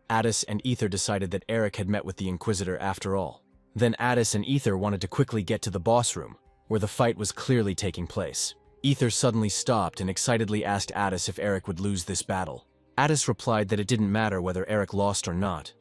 Addis and Ether decided that Eric had met with the Inquisitor after all. Then Addis and Ether wanted to quickly get to the boss room, where the fight was clearly taking place. Ether suddenly stopped and excitedly asked Addis if Eric would lose this battle. Addis replied that it didn't matter whether Eric lost or not.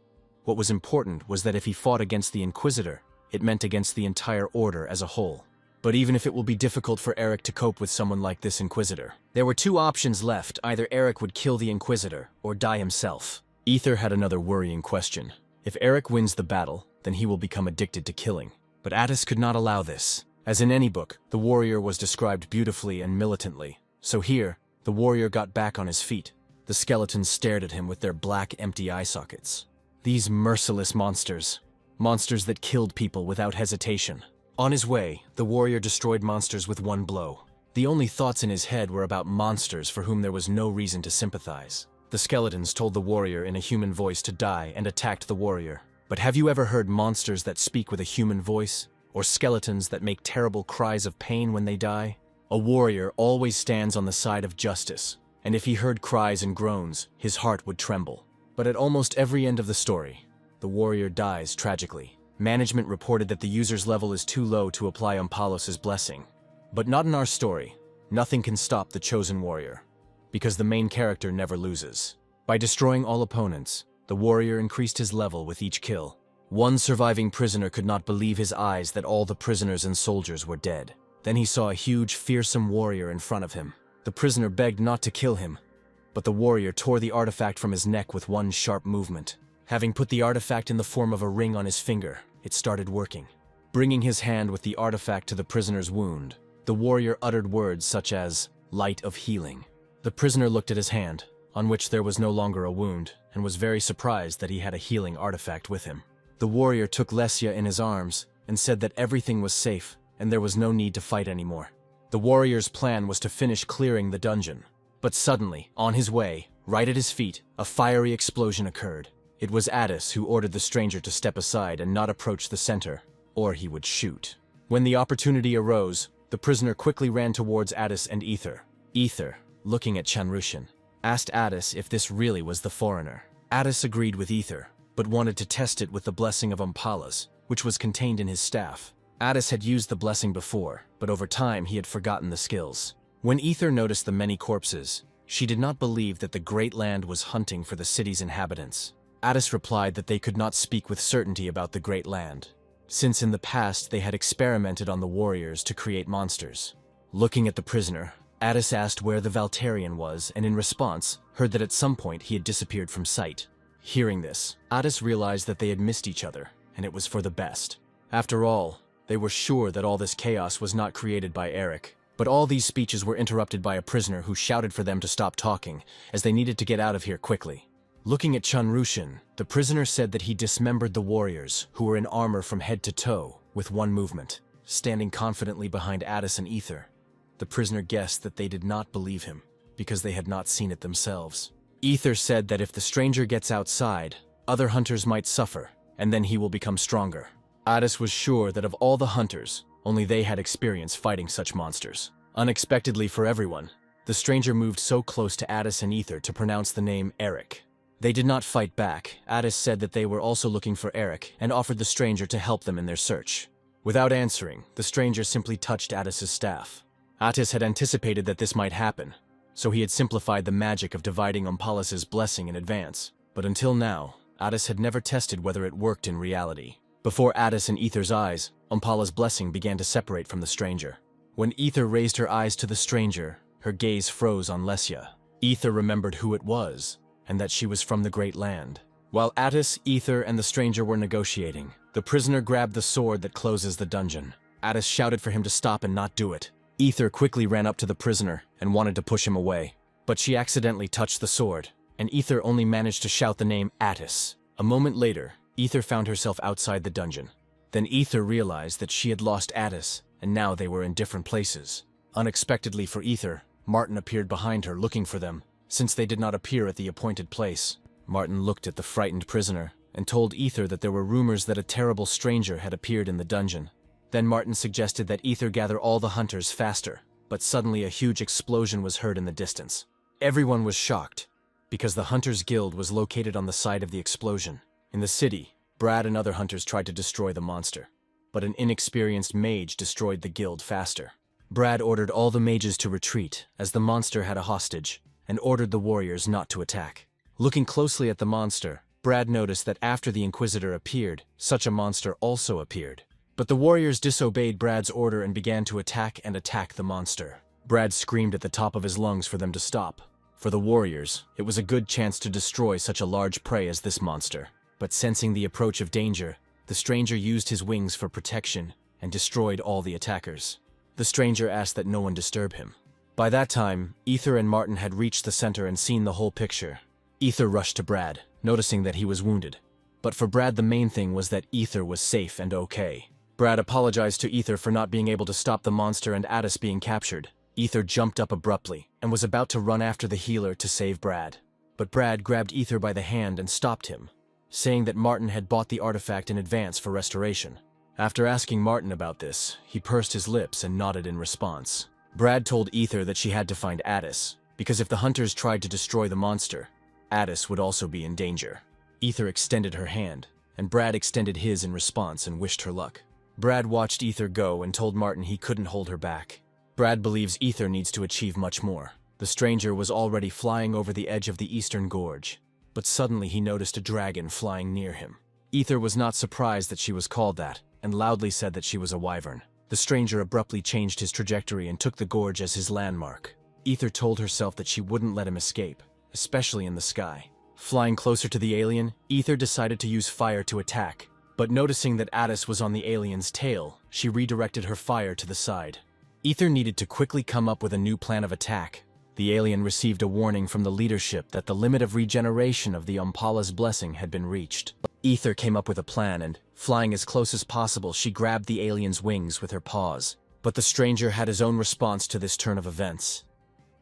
What was important was that if he fought against the Inquisitor, it meant against the entire order as a whole. But even if it will be difficult for Eric to cope with someone like this Inquisitor, there were two options left. Either Eric would kill the Inquisitor or die himself. Ether had another worrying question. If Eric wins the battle, then he will become addicted to killing. But Addis could not allow this. As in any book, the warrior was described beautifully and militantly. So here, the warrior got back on his feet. The skeletons stared at him with their black, empty eye sockets. These merciless monsters. Monsters that killed people without hesitation. On his way, the warrior destroyed monsters with one blow. The only thoughts in his head were about monsters for whom there was no reason to sympathize. The skeletons told the warrior in a human voice to die and attacked the warrior. But have you ever heard monsters that speak with a human voice? Or skeletons that make terrible cries of pain when they die? A warrior always stands on the side of justice, and if he heard cries and groans, his heart would tremble. But at almost every end of the story, the warrior dies tragically. Management reported that the user's level is too low to apply Umpalos' blessing. But not in our story. Nothing can stop the chosen warrior, because the main character never loses. By destroying all opponents, the warrior increased his level with each kill. One surviving prisoner could not believe his eyes that all the prisoners and soldiers were dead. Then he saw a huge, fearsome warrior in front of him. The prisoner begged not to kill him, but the warrior tore the artifact from his neck with one sharp movement. Having put the artifact in the form of a ring on his finger, it started working. Bringing his hand with the artifact to the prisoner's wound, the warrior uttered words such as, "Light of healing." The prisoner looked at his hand, on which there was no longer a wound, and was very surprised that he had a healing artifact with him. The warrior took Lesia in his arms and said that everything was safe and there was no need to fight anymore. The warrior's plan was to finish clearing the dungeon. But suddenly, on his way, right at his feet, a fiery explosion occurred. It was Addis who ordered the stranger to step aside and not approach the center, or he would shoot. When the opportunity arose, the prisoner quickly ran towards Addis and Ether. Ether, looking at Chanrushin, asked Addis if this really was the foreigner. Addis agreed with Ether, but wanted to test it with the blessing of Umpalas, which was contained in his staff. Addis had used the blessing before, but over time he had forgotten the skills. When Ether noticed the many corpses, she did not believe that the Great Land was hunting for the city's inhabitants. Addis replied that they could not speak with certainty about the Great Land, since in the past they had experimented on the warriors to create monsters. Looking at the prisoner, Addis asked where the Valtarian was, and in response, heard that at some point he had disappeared from sight. Hearing this, Addis realized that they had missed each other, and it was for the best. After all, they were sure that all this chaos was not created by Eric. But all these speeches were interrupted by a prisoner who shouted for them to stop talking, as they needed to get out of here quickly. Looking at Chanrushin, the prisoner said that he dismembered the warriors, who were in armor from head to toe, with one movement. Standing confidently behind Addis and Ether, the prisoner guessed that they did not believe him, because they had not seen it themselves. Ether said that if the stranger gets outside, other hunters might suffer, and then he will become stronger. Addis was sure that of all the hunters, only they had experience fighting such monsters. Unexpectedly for everyone, the stranger moved so close to Addis and Ether to pronounce the name Eric. They did not fight back. Addis said that they were also looking for Eric and offered the stranger to help them in their search. Without answering, the stranger simply touched Addis's staff. Addis had anticipated that this might happen, so he had simplified the magic of dividing Ompalas's blessing in advance. But until now, Addis had never tested whether it worked in reality. Before Addis and Ether's eyes, Ompala's blessing began to separate from the stranger. When Ether raised her eyes to the stranger, her gaze froze on Lesya. Ether remembered who it was, and that she was from the Great Land. While Addis, Ether, and the stranger were negotiating, the prisoner grabbed the sword that closes the dungeon. Addis shouted for him to stop and not do it. Ether quickly ran up to the prisoner and wanted to push him away, but she accidentally touched the sword, and Ether only managed to shout the name Addis. A moment later, Ether found herself outside the dungeon. Then Ether realized that she had lost Addis, and now they were in different places. Unexpectedly for Ether, Martin appeared behind her looking for them, since they did not appear at the appointed place. Martin looked at the frightened prisoner and told Ether that there were rumors that a terrible stranger had appeared in the dungeon. Then Martin suggested that Ether gather all the hunters faster, but suddenly a huge explosion was heard in the distance. Everyone was shocked, because the Hunters' Guild was located on the site of the explosion. In the city, Brad and other hunters tried to destroy the monster, but an inexperienced mage destroyed the guild faster. Brad ordered all the mages to retreat, as the monster had a hostage, and ordered the warriors not to attack. Looking closely at the monster, Brad noticed that after the Inquisitor appeared, such a monster also appeared. But the warriors disobeyed Brad's order and began to attack the monster. Brad screamed at the top of his lungs for them to stop. For the warriors, it was a good chance to destroy such a large prey as this monster. But sensing the approach of danger, the stranger used his wings for protection and destroyed all the attackers. The stranger asked that no one disturb him. By that time, Ether and Martin had reached the center and seen the whole picture. Ether rushed to Brad, noticing that he was wounded. But for Brad, the main thing was that Ether was safe and okay. Brad apologized to Ether for not being able to stop the monster and Addis being captured. Ether jumped up abruptly and was about to run after the healer to save Brad. But Brad grabbed Ether by the hand and stopped him, saying that Martin had bought the artifact in advance for restoration. After asking Martin about this, he pursed his lips and nodded in response. Brad told Ether that she had to find Addis, because if the hunters tried to destroy the monster, Addis would also be in danger. Ether extended her hand, and Brad extended his in response and wished her luck. Brad watched Ether go and told Martin he couldn't hold her back. Brad believes Ether needs to achieve much more. The stranger was already flying over the edge of the eastern gorge, but suddenly he noticed a dragon flying near him. Ether was not surprised that she was called that, and loudly said that she was a wyvern. The stranger abruptly changed his trajectory and took the gorge as his landmark. Ether told herself that she wouldn't let him escape, especially in the sky. Flying closer to the alien, Ether decided to use fire to attack, but noticing that Addis was on the alien's tail, she redirected her fire to the side. Ether needed to quickly come up with a new plan of attack. The alien received a warning from the leadership that the limit of regeneration of the Ompala's blessing had been reached. Ether came up with a plan and, flying as close as possible, she grabbed the alien's wings with her paws. But the stranger had his own response to this turn of events.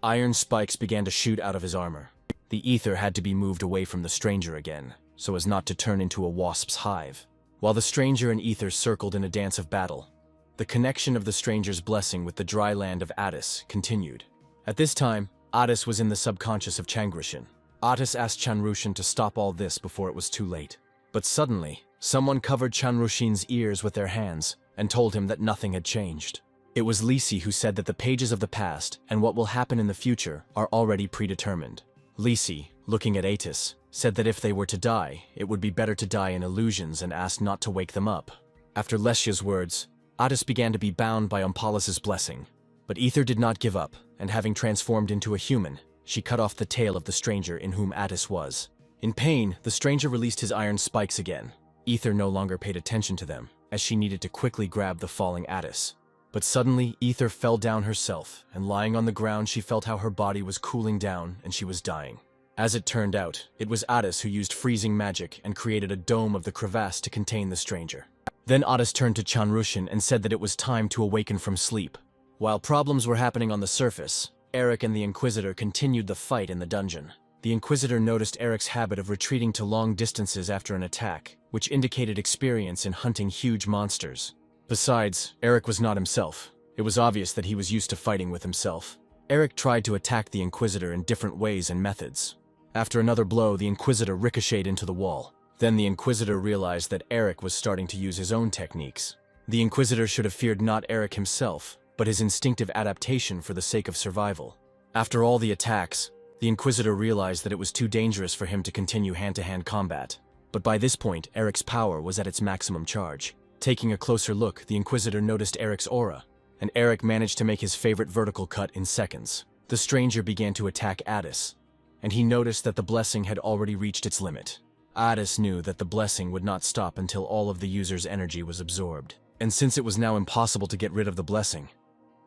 Iron spikes began to shoot out of his armor. The Ether had to be moved away from the stranger again, so as not to turn into a wasp's hive. While the stranger and Ether circled in a dance of battle, the connection of the stranger's blessing with the dry land of Addis continued. At this time, Addis was in the subconscious of Changrushin. Addis asked Changrushin to stop all this before it was too late. But suddenly, someone covered Changrushin's ears with their hands and told him that nothing had changed. It was Lisi who said that the pages of the past and what will happen in the future are already predetermined. Lisi, looking at Atis, said that if they were to die, it would be better to die in illusions and asked not to wake them up. After Lesya's words, Addis began to be bound by Ompalas's blessing. But Ether did not give up, and having transformed into a human, she cut off the tail of the stranger in whom Addis was. In pain, the stranger released his iron spikes again. Ether no longer paid attention to them, as she needed to quickly grab the falling Addis. But suddenly, Ether fell down herself, and lying on the ground she felt how her body was cooling down and she was dying. As it turned out, it was Addis who used freezing magic and created a dome of the crevasse to contain the stranger. Then Addis turned to Changrushin and said that it was time to awaken from sleep. While problems were happening on the surface, Eric and the Inquisitor continued the fight in the dungeon. The Inquisitor noticed Eric's habit of retreating to long distances after an attack, which indicated experience in hunting huge monsters. Besides, Eric was not himself. It was obvious that he was used to fighting with himself. Eric tried to attack the Inquisitor in different ways and methods. After another blow, the Inquisitor ricocheted into the wall. Then the Inquisitor realized that Eric was starting to use his own techniques. The Inquisitor should have feared not Eric himself, but his instinctive adaptation for the sake of survival. After all the attacks, the Inquisitor realized that it was too dangerous for him to continue hand-to-hand combat. But by this point, Eric's power was at its maximum charge. Taking a closer look, the Inquisitor noticed Eric's aura, and Eric managed to make his favorite vertical cut in seconds. The stranger began to attack Addis, and he noticed that the blessing had already reached its limit. Addis knew that the blessing would not stop until all of the user's energy was absorbed. And since it was now impossible to get rid of the blessing,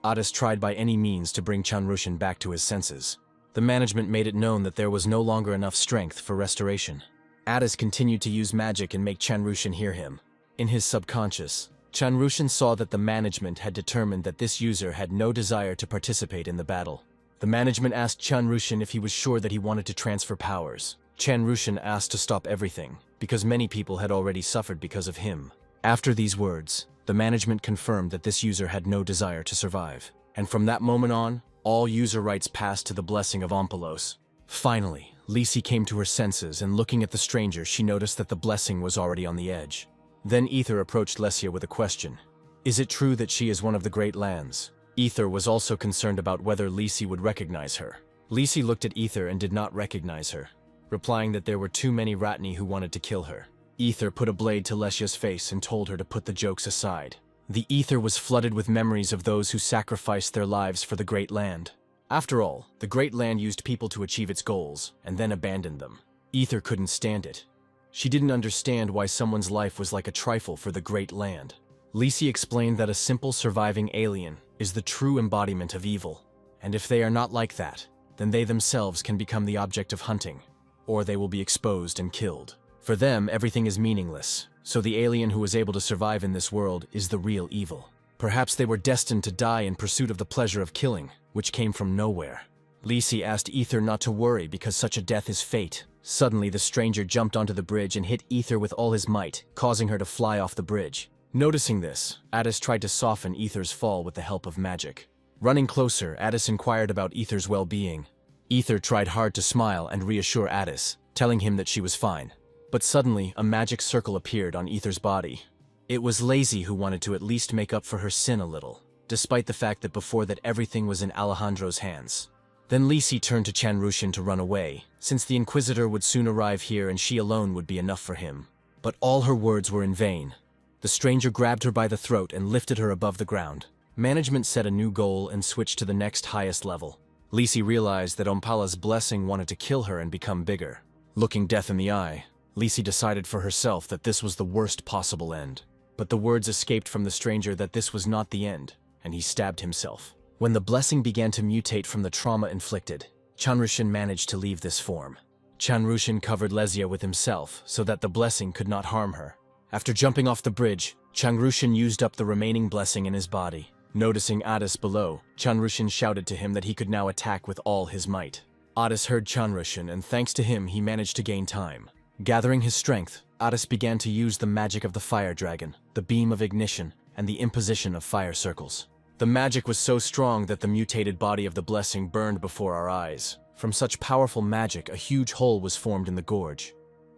Addis tried by any means to bring Chanrushan back to his senses. The management made it known that there was no longer enough strength for restoration. Addis continued to use magic and make Chanrushan hear him. In his subconscious, Chanrushan saw that the management had determined that this user had no desire to participate in the battle. The management asked Chanrushan if he was sure that he wanted to transfer powers. Chanrushan asked to stop everything, because many people had already suffered because of him. After these words, the management confirmed that this user had no desire to survive. And from that moment on, all user rights passed to the blessing of Ompolos. Finally, Lisi came to her senses, and looking at the stranger, she noticed that the blessing was already on the edge. Then Ether approached Lesia with a question. Is it true that she is one of the Great Lands? Ether was also concerned about whether Lisi would recognize her. Lisi looked at Ether and did not recognize her, replying that there were too many Ratni who wanted to kill her. Ether put a blade to Lesia's face and told her to put the jokes aside. The Ether was flooded with memories of those who sacrificed their lives for the Great Land. After all, the Great Land used people to achieve its goals, and then abandoned them. Ether couldn't stand it. She didn't understand why someone's life was like a trifle for the Great Land. Lisi explained that a simple surviving alien is the true embodiment of evil, and if they are not like that, then they themselves can become the object of hunting, or they will be exposed and killed. For them, everything is meaningless, so the alien who was able to survive in this world is the real evil. Perhaps they were destined to die in pursuit of the pleasure of killing, which came from nowhere. Lisi asked Ether not to worry because such a death is fate. Suddenly, the stranger jumped onto the bridge and hit Ether with all his might, causing her to fly off the bridge. Noticing this, Addis tried to soften Ether's fall with the help of magic. Running closer, Addis inquired about Ether's well-being. Ether tried hard to smile and reassure Addis, telling him that she was fine. But suddenly, a magic circle appeared on Ether's body. It was Lazy who wanted to at least make up for her sin a little, despite the fact that before that everything was in Alejandro's hands. Then Lisi turned to Chanrushan to run away, since the Inquisitor would soon arrive here and she alone would be enough for him. But all her words were in vain. The stranger grabbed her by the throat and lifted her above the ground. Management set a new goal and switched to the next highest level. Lisi realized that Ompala's blessing wanted to kill her and become bigger. Looking death in the eye, Lisi decided for herself that this was the worst possible end. But the words escaped from the stranger that this was not the end, and he stabbed himself. When the blessing began to mutate from the trauma inflicted, Chanrushan managed to leave this form. Chanrushan covered Lesia with himself so that the blessing could not harm her. After jumping off the bridge, Chanrushan used up the remaining blessing in his body. Noticing Addis below, Chanrushan shouted to him that he could now attack with all his might. Addis heard Chanrushan, and thanks to him he managed to gain time. Gathering his strength, Addis began to use the magic of the fire dragon, the beam of ignition, and the imposition of fire circles. The magic was so strong that the mutated body of the blessing burned before our eyes. From such powerful magic, a huge hole was formed in the gorge.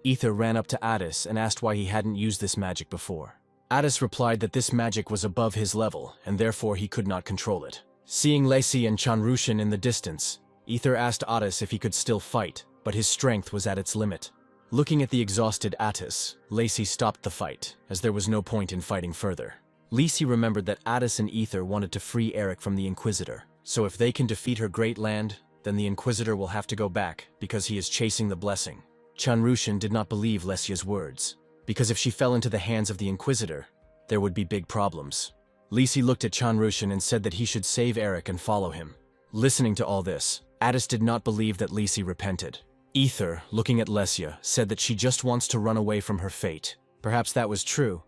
Ether ran up to Addis and asked why he hadn't used this magic before. Addis replied that this magic was above his level, and therefore he could not control it. Seeing Lacey and Chanrushan in the distance, Ether asked Addis if he could still fight, but his strength was at its limit. Looking at the exhausted Addis, Lacey stopped the fight, as there was no point in fighting further. Lacey remembered that Addis and Ether wanted to free Eric from the Inquisitor, so if they can defeat her great land, then the Inquisitor will have to go back, because he is chasing the blessing. Chanrushan did not believe Lesia's words, because if she fell into the hands of the Inquisitor, there would be big problems. Lisi looked at Chanrushan and said that he should save Eric and follow him. Listening to all this, Addis did not believe that Lisi repented. Ether, looking at Lesia, said that she just wants to run away from her fate. Perhaps that was true,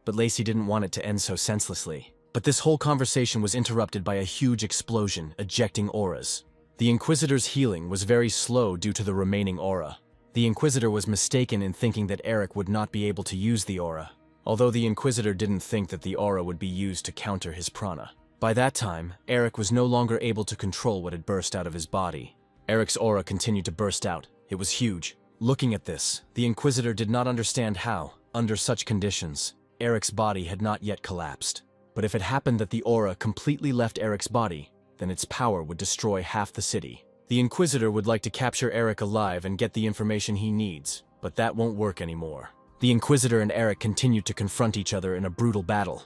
but Lacey didn't want it to end so senselessly. But this whole conversation was interrupted by a huge explosion, ejecting auras. The Inquisitor's healing was very slow due to the remaining aura. The Inquisitor was mistaken in thinking that Eric would not be able to use the aura, although the Inquisitor didn't think that the aura would be used to counter his prana. By that time, Eric was no longer able to control what had burst out of his body. Eric's aura continued to burst out. It was huge. Looking at this, the Inquisitor did not understand how, under such conditions, Eric's body had not yet collapsed. But if it happened that the aura completely left Eric's body, then its power would destroy half the city. The Inquisitor would like to capture Eric alive and get the information he needs, but that won't work anymore. The Inquisitor and Eric continued to confront each other in a brutal battle.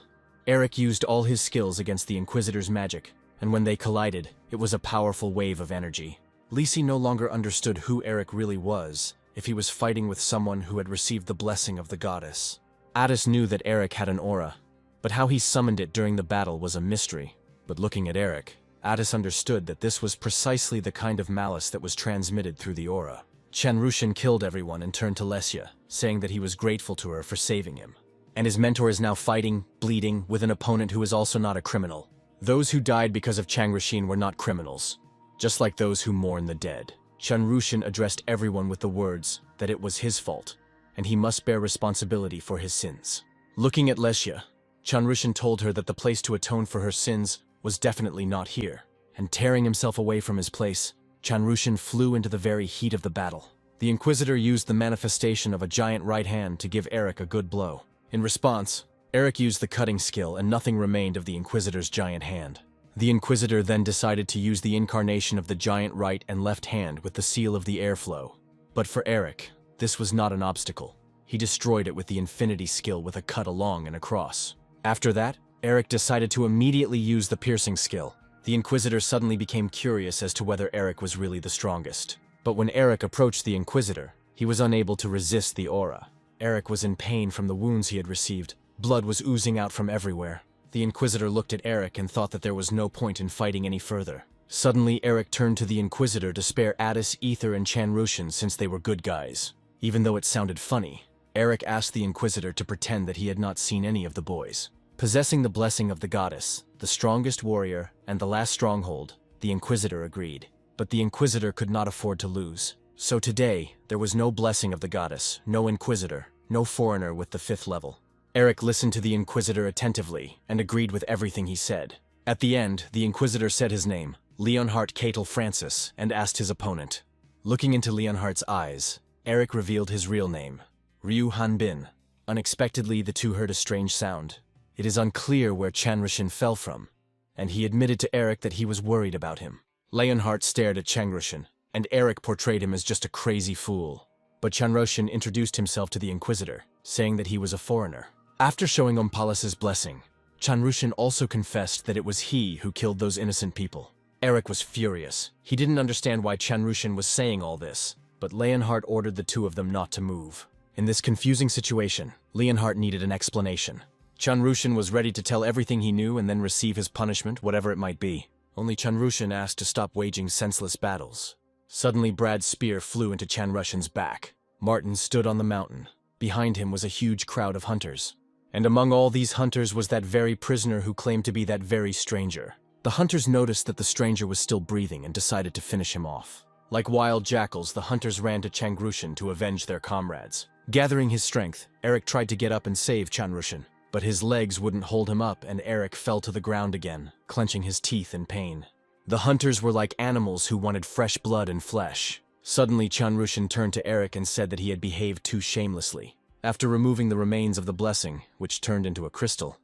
Eric used all his skills against the Inquisitor's magic, and when they collided, it was a powerful wave of energy. Lisi no longer understood who Eric really was, if he was fighting with someone who had received the blessing of the goddess. Addis knew that Eric had an aura, but how he summoned it during the battle was a mystery. But looking at Eric, Addis understood that this was precisely the kind of malice that was transmitted through the aura. Chanrushin killed everyone and turned to Lesya, saying that he was grateful to her for saving him. And his mentor is now fighting, bleeding, with an opponent who is also not a criminal. Those who died because of Chanrushin were not criminals, just like those who mourn the dead. Chanrushin addressed everyone with the words that it was his fault, and he must bear responsibility for his sins. Looking at Lesya, Chanrushin told her that the place to atone for her sins was definitely not here, and tearing himself away from his place, Chanrushin flew into the very heat of the battle. The Inquisitor used the manifestation of a giant right hand to give Eric a good blow. In response, Eric used the cutting skill and nothing remained of the Inquisitor's giant hand. The Inquisitor then decided to use the incarnation of the giant right and left hand with the seal of the airflow. But for Eric, this was not an obstacle. He destroyed it with the infinity skill with a cut along and across. After that, Eric decided to immediately use the piercing skill. The Inquisitor suddenly became curious as to whether Eric was really the strongest. But when Eric approached the Inquisitor, he was unable to resist the aura. Eric was in pain from the wounds he had received. Blood was oozing out from everywhere. The Inquisitor looked at Eric and thought that there was no point in fighting any further. Suddenly, Eric turned to the Inquisitor to spare Addis, Ether, and Chanrushin since they were good guys. Even though it sounded funny, Eric asked the Inquisitor to pretend that he had not seen any of the boys. Possessing the blessing of the goddess, the strongest warrior, and the last stronghold, the Inquisitor agreed. But the Inquisitor could not afford to lose. So today, there was no blessing of the goddess, no Inquisitor, no foreigner with the 5th level. Eric listened to the Inquisitor attentively and agreed with everything he said. At the end, the Inquisitor said his name, Leonhardt Catel Francis, and asked his opponent. Looking into Leonhardt's eyes, Eric revealed his real name, Ryu Hanbin. Unexpectedly, the two heard a strange sound. It is unclear where Chanrushin fell from, and he admitted to Eric that he was worried about him. Leonhardt stared at Chanrushin, and Eric portrayed him as just a crazy fool. But Chanrushin introduced himself to the Inquisitor, saying that he was a foreigner. After showing Ompalas's blessing, Chanrushin also confessed that it was he who killed those innocent people. Eric was furious. He didn't understand why Chanrushin was saying all this, but Leonhardt ordered the two of them not to move. In this confusing situation, Leonhardt needed an explanation. Chanrushin was ready to tell everything he knew and then receive his punishment, whatever it might be. Only Chanrushin asked to stop waging senseless battles. Suddenly, Brad's spear flew into Chanrushin's back. Martin stood on the mountain. Behind him was a huge crowd of hunters. And among all these hunters was that very prisoner who claimed to be that very stranger. The hunters noticed that the stranger was still breathing and decided to finish him off. Like wild jackals, the hunters ran to Chanrushin to avenge their comrades. Gathering his strength, Eric tried to get up and save Chanrushin, but his legs wouldn't hold him up and Eric fell to the ground again, clenching his teeth in pain. The hunters were like animals who wanted fresh blood and flesh. Suddenly, Chanrushin turned to Eric and said that he had behaved too shamelessly. After removing the remains of the blessing, which turned into a crystal,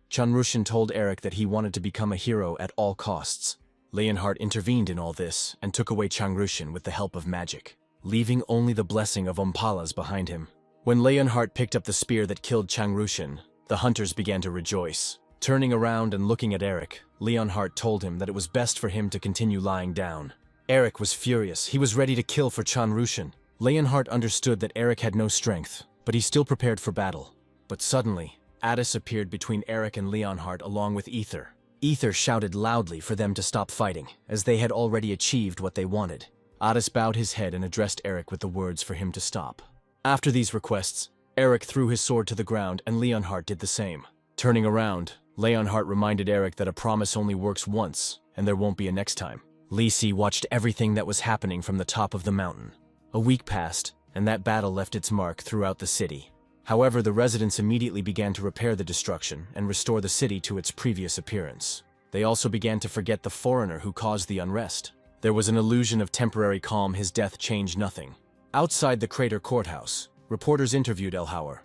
Chanrushin told Eric that he wanted to become a hero at all costs. Leonhardt intervened in all this and took away Chanrushin with the help of magic, leaving only the blessing of Ompalas behind him. When Leonhardt picked up the spear that killed Chanrushin, the hunters began to rejoice. Turning around and looking at Eric, Leonhardt told him that it was best for him to continue lying down. Eric was furious. He was ready to kill for Chanrushin. Leonhardt understood that Eric had no strength, but he still prepared for battle. But suddenly, Addis appeared between Eric and Leonhardt along with Ether. Ether shouted loudly for them to stop fighting, as they had already achieved what they wanted. Addis bowed his head and addressed Eric with the words for him to stop. After these requests, Eric threw his sword to the ground and Leonhardt did the same. Turning around, Leonhardt reminded Eric that a promise only works once, and there won't be a next time. Lisi watched everything that was happening from the top of the mountain. A week passed, and that battle left its mark throughout the city. However, the residents immediately began to repair the destruction and restore the city to its previous appearance. They also began to forget the foreigner who caused the unrest. There was an illusion of temporary calm. His death changed nothing. Outside the crater courthouse, reporters interviewed Elhauer,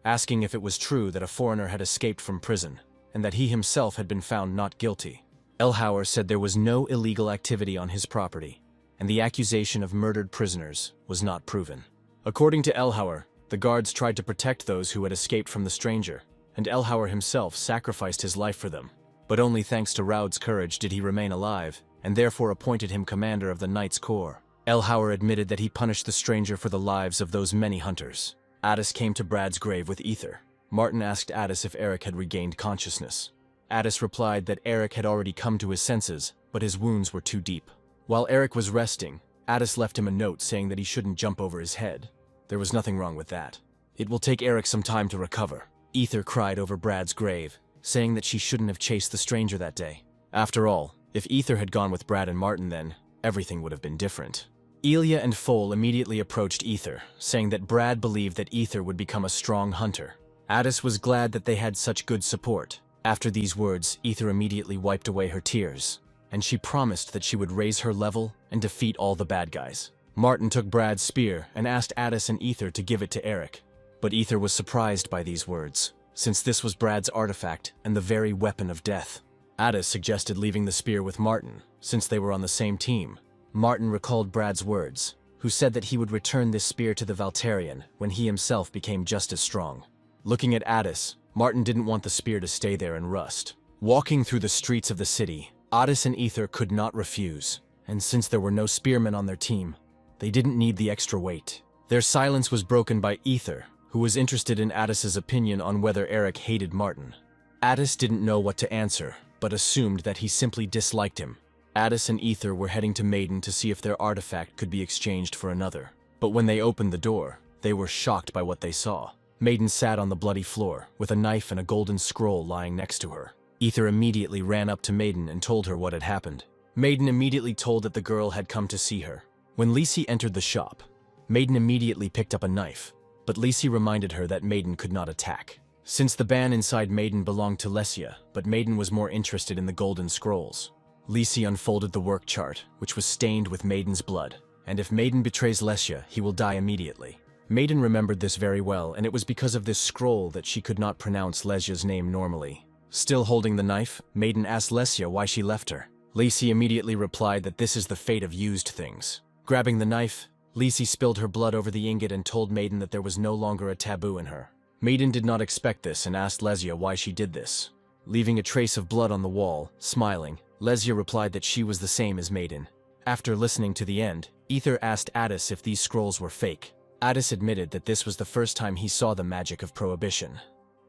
asking if it was true that a foreigner had escaped from prison and that he himself had been found not guilty. Elhauer said there was no illegal activity on his property, and the accusation of murdered prisoners was not proven. According to Elhauer, the guards tried to protect those who had escaped from the stranger, and Elhauer himself sacrificed his life for them. But only thanks to Raud's courage did he remain alive, and therefore appointed him commander of the Knights' Corps. Elhauer admitted that he punished the stranger for the lives of those many hunters. Addis came to Brad's grave with ether. Martin asked Addis if Eric had regained consciousness. Addis replied that Eric had already come to his senses, but his wounds were too deep. While Eric was resting, Addis left him a note saying that he shouldn't jump over his head. There was nothing wrong with that. It will take Eric some time to recover. Ether cried over Brad's grave, saying that she shouldn't have chased the stranger that day. After all, if Ether had gone with Brad and Martin then, everything would have been different. Ilya and Foal immediately approached Ether, saying that Brad believed that Ether would become a strong hunter. Addis was glad that they had such good support. After these words, Ether immediately wiped away her tears, and she promised that she would raise her level and defeat all the bad guys. Martin took Brad's spear and asked Addis and Ether to give it to Eric. But Ether was surprised by these words, since this was Brad's artifact and the very weapon of death. Addis suggested leaving the spear with Martin, since they were on the same team. Martin recalled Brad's words, who said that he would return this spear to the Valterian when he himself became just as strong. Looking at Addis, Martin didn't want the spear to stay there and rust. Walking through the streets of the city, Addis and Ether could not refuse, and since there were no spearmen on their team, they didn't need the extra weight. Their silence was broken by Ether, who was interested in Addis's opinion on whether Eric hated Martin. Addis didn't know what to answer, but assumed that he simply disliked him. Addis and Ether were heading to Maiden to see if their artifact could be exchanged for another. But when they opened the door, they were shocked by what they saw. Maiden sat on the bloody floor, with a knife and a golden scroll lying next to her. Ether immediately ran up to Maiden and told her what had happened. Maiden immediately told that the girl had come to see her. When Lisi entered the shop, Maiden immediately picked up a knife, but Lisi reminded her that Maiden could not attack, since the ban inside Maiden belonged to Lesia, but Maiden was more interested in the golden scrolls. Lisi unfolded the work chart, which was stained with Maiden's blood, and if Maiden betrays Lesia, he will die immediately. Maiden remembered this very well, and it was because of this scroll that she could not pronounce Lesia's name normally. Still holding the knife, Maiden asked Lesia why she left her. Lisi immediately replied that this is the fate of used things. Grabbing the knife, Lisi spilled her blood over the ingot and told Maiden that there was no longer a taboo in her. Maiden did not expect this and asked Lesia why she did this. Leaving a trace of blood on the wall, smiling, Lesia replied that she was the same as Maiden. After listening to the end, Ether asked Addis if these scrolls were fake. Addis admitted that this was the first time he saw the magic of prohibition,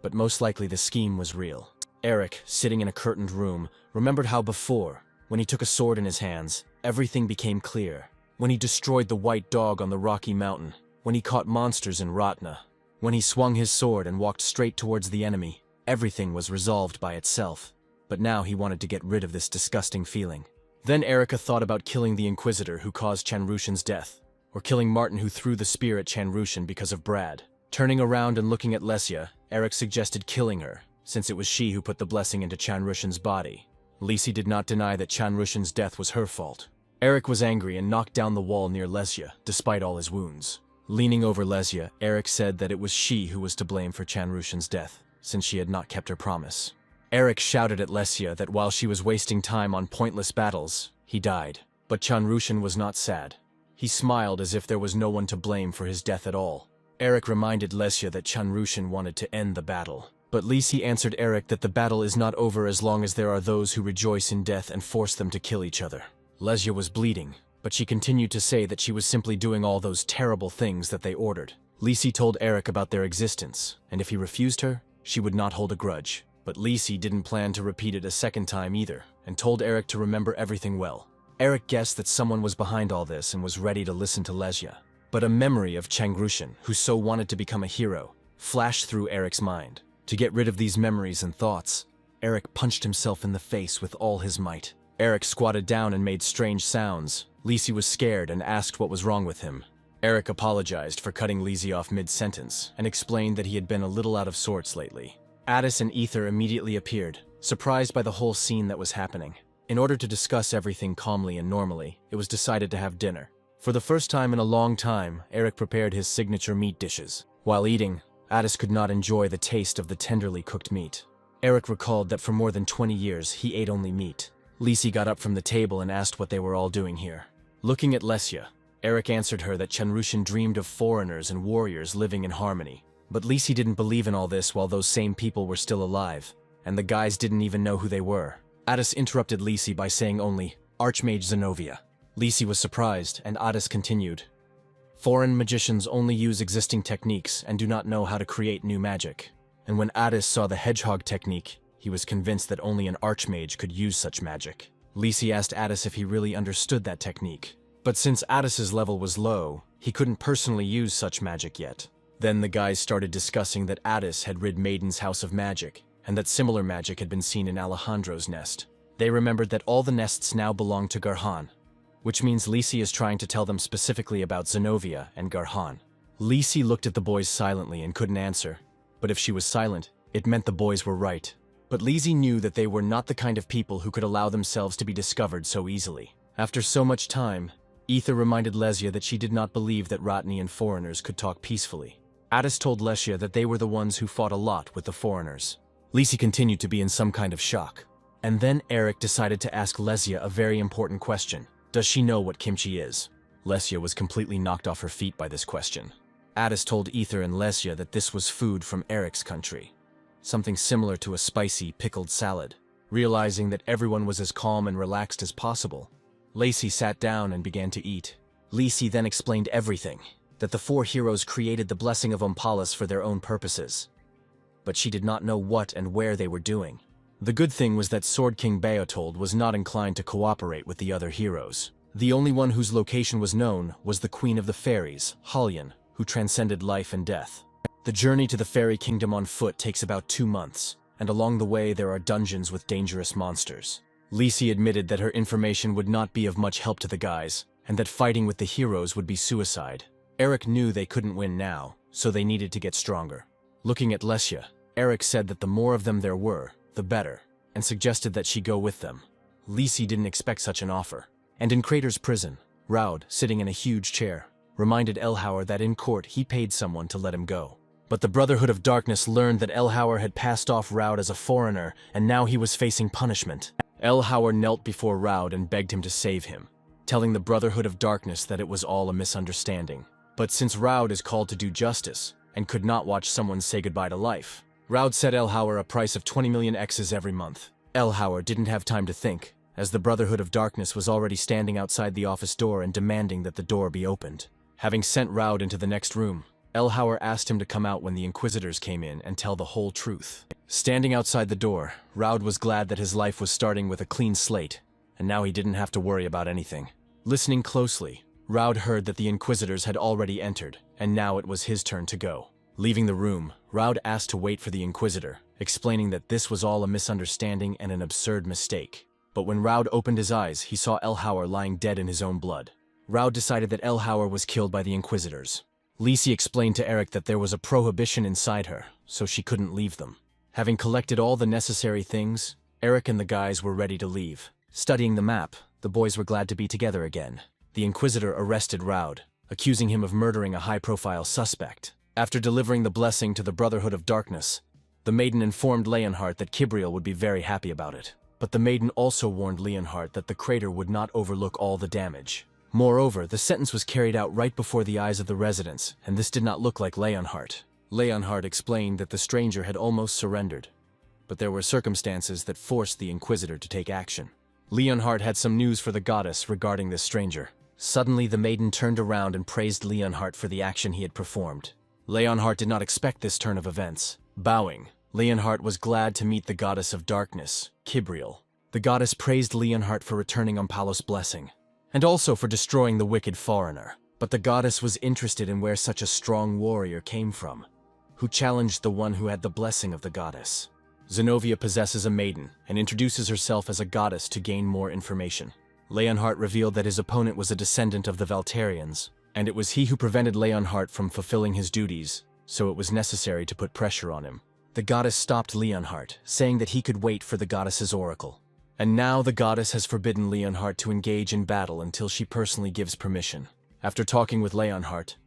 but most likely the scheme was real. Eric, sitting in a curtained room, remembered how before, when he took a sword in his hands, everything became clear. When he destroyed the white dog on the rocky mountain, when he caught monsters in Ratna, when he swung his sword and walked straight towards the enemy, everything was resolved by itself. But now he wanted to get rid of this disgusting feeling. Then Erica thought about killing the Inquisitor who caused Chanrushan's death, or killing Martin who threw the spear at Chanrushan because of Brad. Turning around and looking at Lesia, Eric suggested killing her, since it was she who put the blessing into Chanrushan's body. Lisi did not deny that Chanrushan's death was her fault. Eric was angry and knocked down the wall near Lesia, despite all his wounds. Leaning over Lesia, Eric said that it was she who was to blame for Chanrushan's death, since she had not kept her promise. Eric shouted at Lesia that while she was wasting time on pointless battles, he died. But Chanrushan was not sad. He smiled as if there was no one to blame for his death at all. Eric reminded Lesia that Chanrushan wanted to end the battle. But Lisi answered Eric that the battle is not over as long as there are those who rejoice in death and force them to kill each other. Lesia was bleeding, but she continued to say that she was simply doing all those terrible things that they ordered. Lisi told Eric about their existence, and if he refused her, she would not hold a grudge. But Lisi didn't plan to repeat it a second time either, and told Eric to remember everything well. Eric guessed that someone was behind all this and was ready to listen to Lesia. But a memory of Chanrushan, who so wanted to become a hero, flashed through Eric's mind. To get rid of these memories and thoughts, Eric punched himself in the face with all his might. Eric squatted down and made strange sounds. Lisi was scared and asked what was wrong with him. Eric apologized for cutting Lisi off mid-sentence and explained that he had been a little out of sorts lately. Addis and Ether immediately appeared. surprised by the whole scene that was happening. In order to discuss everything calmly and normally, it was decided to have dinner. For the first time in a long time, Eric prepared his signature meat dishes. While eating, Addis could not enjoy the taste of the tenderly cooked meat. Eric recalled that for more than 20 years, he ate only meat. Lisi got up from the table and asked what they were all doing here. Looking at Lesya, Eric answered her that Chenrushin dreamed of foreigners and warriors living in harmony. But Lisi didn't believe in all this while those same people were still alive, and the guys didn't even know who they were. Addis interrupted Lisi by saying only, "Archmage Zenovia." Lisi was surprised, and Addis continued, "Foreign magicians only use existing techniques and do not know how to create new magic." And when Addis saw the hedgehog technique, he was convinced that only an archmage could use such magic. Lisi asked Addis if he really understood that technique. But since Addis's level was low, he couldn't personally use such magic yet. Then the guys started discussing that Addis had rid Maiden's house of magic, and that similar magic had been seen in Alejandro's nest. They remembered that all the nests now belonged to Garhan, which means Lisi is trying to tell them specifically about Zenovia and Garhan. Lisi looked at the boys silently and couldn't answer, but if she was silent, it meant the boys were right. But Lisi knew that they were not the kind of people who could allow themselves to be discovered so easily. After so much time, Ether reminded Lesya that she did not believe that Ratni and foreigners could talk peacefully. Addis told Lesya that they were the ones who fought a lot with the foreigners. Lisi continued to be in some kind of shock. And then Eric decided to ask Lesya a very important question. Does she know what kimchi is? Lesya was completely knocked off her feet by this question. Addis told Ether and Lesya that this was food from Eric's country. Something similar to a spicy, pickled salad. Realizing that everyone was as calm and relaxed as possible, Lacey sat down and began to eat. Lisi then explained everything, that the four heroes created the blessing of Ompalis for their own purposes. But she did not know what and where they were doing. The good thing was that Sword King Beotold was not inclined to cooperate with the other heroes. The only one whose location was known was the Queen of the Fairies, Halyan, who transcended life and death. The journey to the fairy kingdom on foot takes about 2 months, and along the way there are dungeons with dangerous monsters. Lisi admitted that her information would not be of much help to the guys, and that fighting with the heroes would be suicide. Eric knew they couldn't win now, so they needed to get stronger. Looking at Lesya, Eric said that the more of them there were, the better, and suggested that she go with them. Lisi didn't expect such an offer. And in Crater's prison, Raud, sitting in a huge chair, reminded Elhauer that in court he paid someone to let him go. But the Brotherhood of Darkness learned that Elhauer had passed off Raud as a foreigner, and now he was facing punishment. Elhauer knelt before Raud and begged him to save him, telling the Brotherhood of Darkness that it was all a misunderstanding. But since Raud is called to do justice, and could not watch someone say goodbye to life, Raud set Elhauer a price of 20 million X's every month. Elhauer didn't have time to think, as the Brotherhood of Darkness was already standing outside the office door and demanding that the door be opened. Having sent Raud into the next room, Elhauer asked him to come out when the Inquisitors came in and tell the whole truth. Standing outside the door, Raud was glad that his life was starting with a clean slate, and now he didn't have to worry about anything. Listening closely, Raud heard that the Inquisitors had already entered, and now it was his turn to go. Leaving the room, Raud asked to wait for the Inquisitor, explaining that this was all a misunderstanding and an absurd mistake. But when Raud opened his eyes, he saw Elhauer lying dead in his own blood. Raud decided that Elhauer was killed by the Inquisitors. Lisi explained to Eric that there was a prohibition inside her, so she couldn't leave them. Having collected all the necessary things, Eric and the guys were ready to leave. Studying the map, the boys were glad to be together again. The Inquisitor arrested Raud, accusing him of murdering a high-profile suspect. After delivering the blessing to the Brotherhood of Darkness, the maiden informed Leonhardt that Kibriel would be very happy about it. But the maiden also warned Leonhardt that the crater would not overlook all the damage. Moreover, the sentence was carried out right before the eyes of the residents, and this did not look like Leonhardt. Leonhardt explained that the stranger had almost surrendered, but there were circumstances that forced the Inquisitor to take action. Leonhardt had some news for the goddess regarding this stranger. Suddenly, the maiden turned around and praised Leonhardt for the action he had performed. Leonhardt did not expect this turn of events. Bowing, Leonhardt was glad to meet the goddess of darkness, Kibriel. The goddess praised Leonhardt for returning Ompalos' blessing, and also for destroying the wicked foreigner. But the goddess was interested in where such a strong warrior came from, who challenged the one who had the blessing of the goddess. Zenovia possesses a maiden and introduces herself as a goddess to gain more information. Leonhardt revealed that his opponent was a descendant of the Valterians, and it was he who prevented Leonhardt from fulfilling his duties, so it was necessary to put pressure on him. the goddess stopped Leonhardt, saying that he could wait for the goddess's oracle. And now the goddess has forbidden Leonhardt to engage in battle until she personally gives permission. After talking with Leonhardt,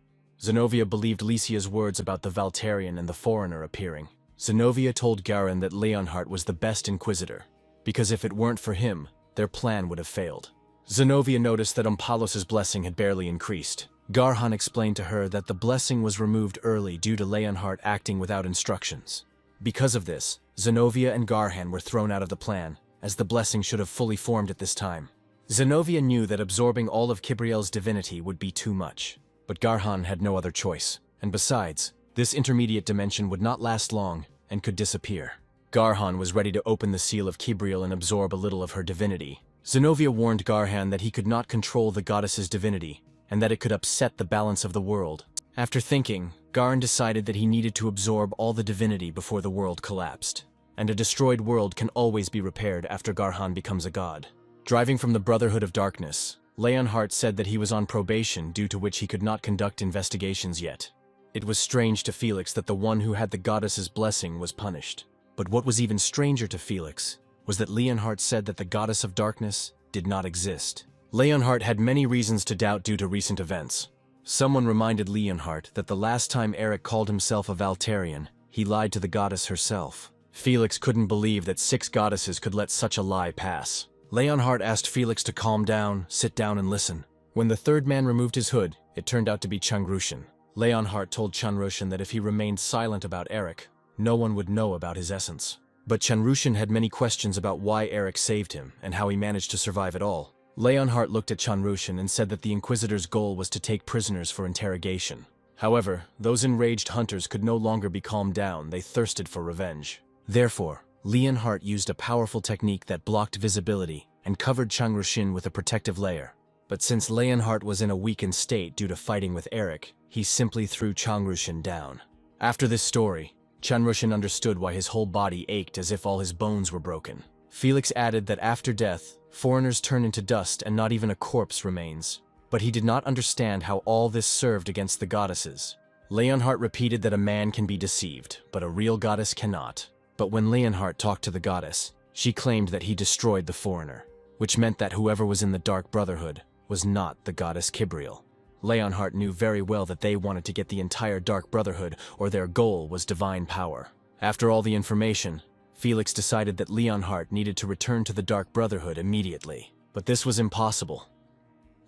Zenobia believed Lycia's words about the Valtarian and the foreigner appearing. Zenobia told Garin that Leonhardt was the best inquisitor, because if it weren't for him, their plan would have failed. Zenobia noticed that Ompalos's blessing had barely increased. Garhan explained to her that the blessing was removed early due to Leonhardt acting without instructions. Because of this, Zenobia and Garhan were thrown out of the plan, as the blessing should have fully formed at this time. Zenobia knew that absorbing all of Kibriel's divinity would be too much, but Garhan had no other choice, and besides, this intermediate dimension would not last long and could disappear. Garhan was ready to open the seal of Kibriel and absorb a little of her divinity. Zenobia warned Garhan that he could not control the goddess's divinity, and that it could upset the balance of the world. After thinking, Garhan decided that he needed to absorb all the divinity before the world collapsed. And a destroyed world can always be repaired after Garhan becomes a god. Driving from the Brotherhood of Darkness, Leonhardt said that he was on probation due to which he could not conduct investigations yet. It was strange to Felix that the one who had the goddess's blessing was punished. But what was even stranger to Felix was that Leonhardt said that the goddess of darkness did not exist. Leonhardt had many reasons to doubt due to recent events. Someone reminded Leonhardt that the last time Eric called himself a Valtarian, he lied to the goddess herself. Felix couldn't believe that 6 goddesses could let such a lie pass. Leonhardt asked Felix to calm down, sit down and listen. When the third man removed his hood, it turned out to be Changrushin. Leonhardt told Changrushin that if he remained silent about Eric, no one would know about his essence. But Changrushin had many questions about why Eric saved him and how he managed to survive it all. Leonhardt looked at Changrushin and said that the Inquisitor's goal was to take prisoners for interrogation. However, those enraged hunters could no longer be calmed down, they thirsted for revenge. Therefore, Leonhardt used a powerful technique that blocked visibility and covered Changrushin with a protective layer. But since Leonhardt was in a weakened state due to fighting with Eric, he simply threw Changrushin down. After this story, Changrushin understood why his whole body ached as if all his bones were broken. Felix added that after death, foreigners turn into dust and not even a corpse remains. But he did not understand how all this served against the goddesses. Leonhardt repeated that a man can be deceived, but a real goddess cannot. But when Leonhardt talked to the goddess, she claimed that he destroyed the foreigner, which meant that whoever was in the Dark Brotherhood was not the goddess Kibriel. Leonhardt knew very well that they wanted to get the entire Dark Brotherhood, or their goal was divine power. After all the information, Felix decided that Leonhardt needed to return to the Dark Brotherhood immediately. But this was impossible.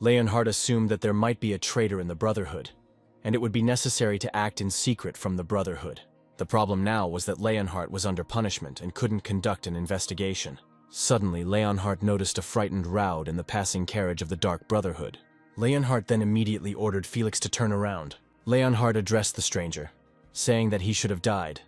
Leonhardt assumed that there might be a traitor in the Brotherhood, and it would be necessary to act in secret from the Brotherhood. The problem now was that Leonhardt was under punishment and couldn't conduct an investigation. Suddenly, Leonhardt noticed a frightened Raud in the passing carriage of the Dark Brotherhood. Leonhardt then immediately ordered Felix to turn around. Leonhardt addressed the stranger, saying that he should have died.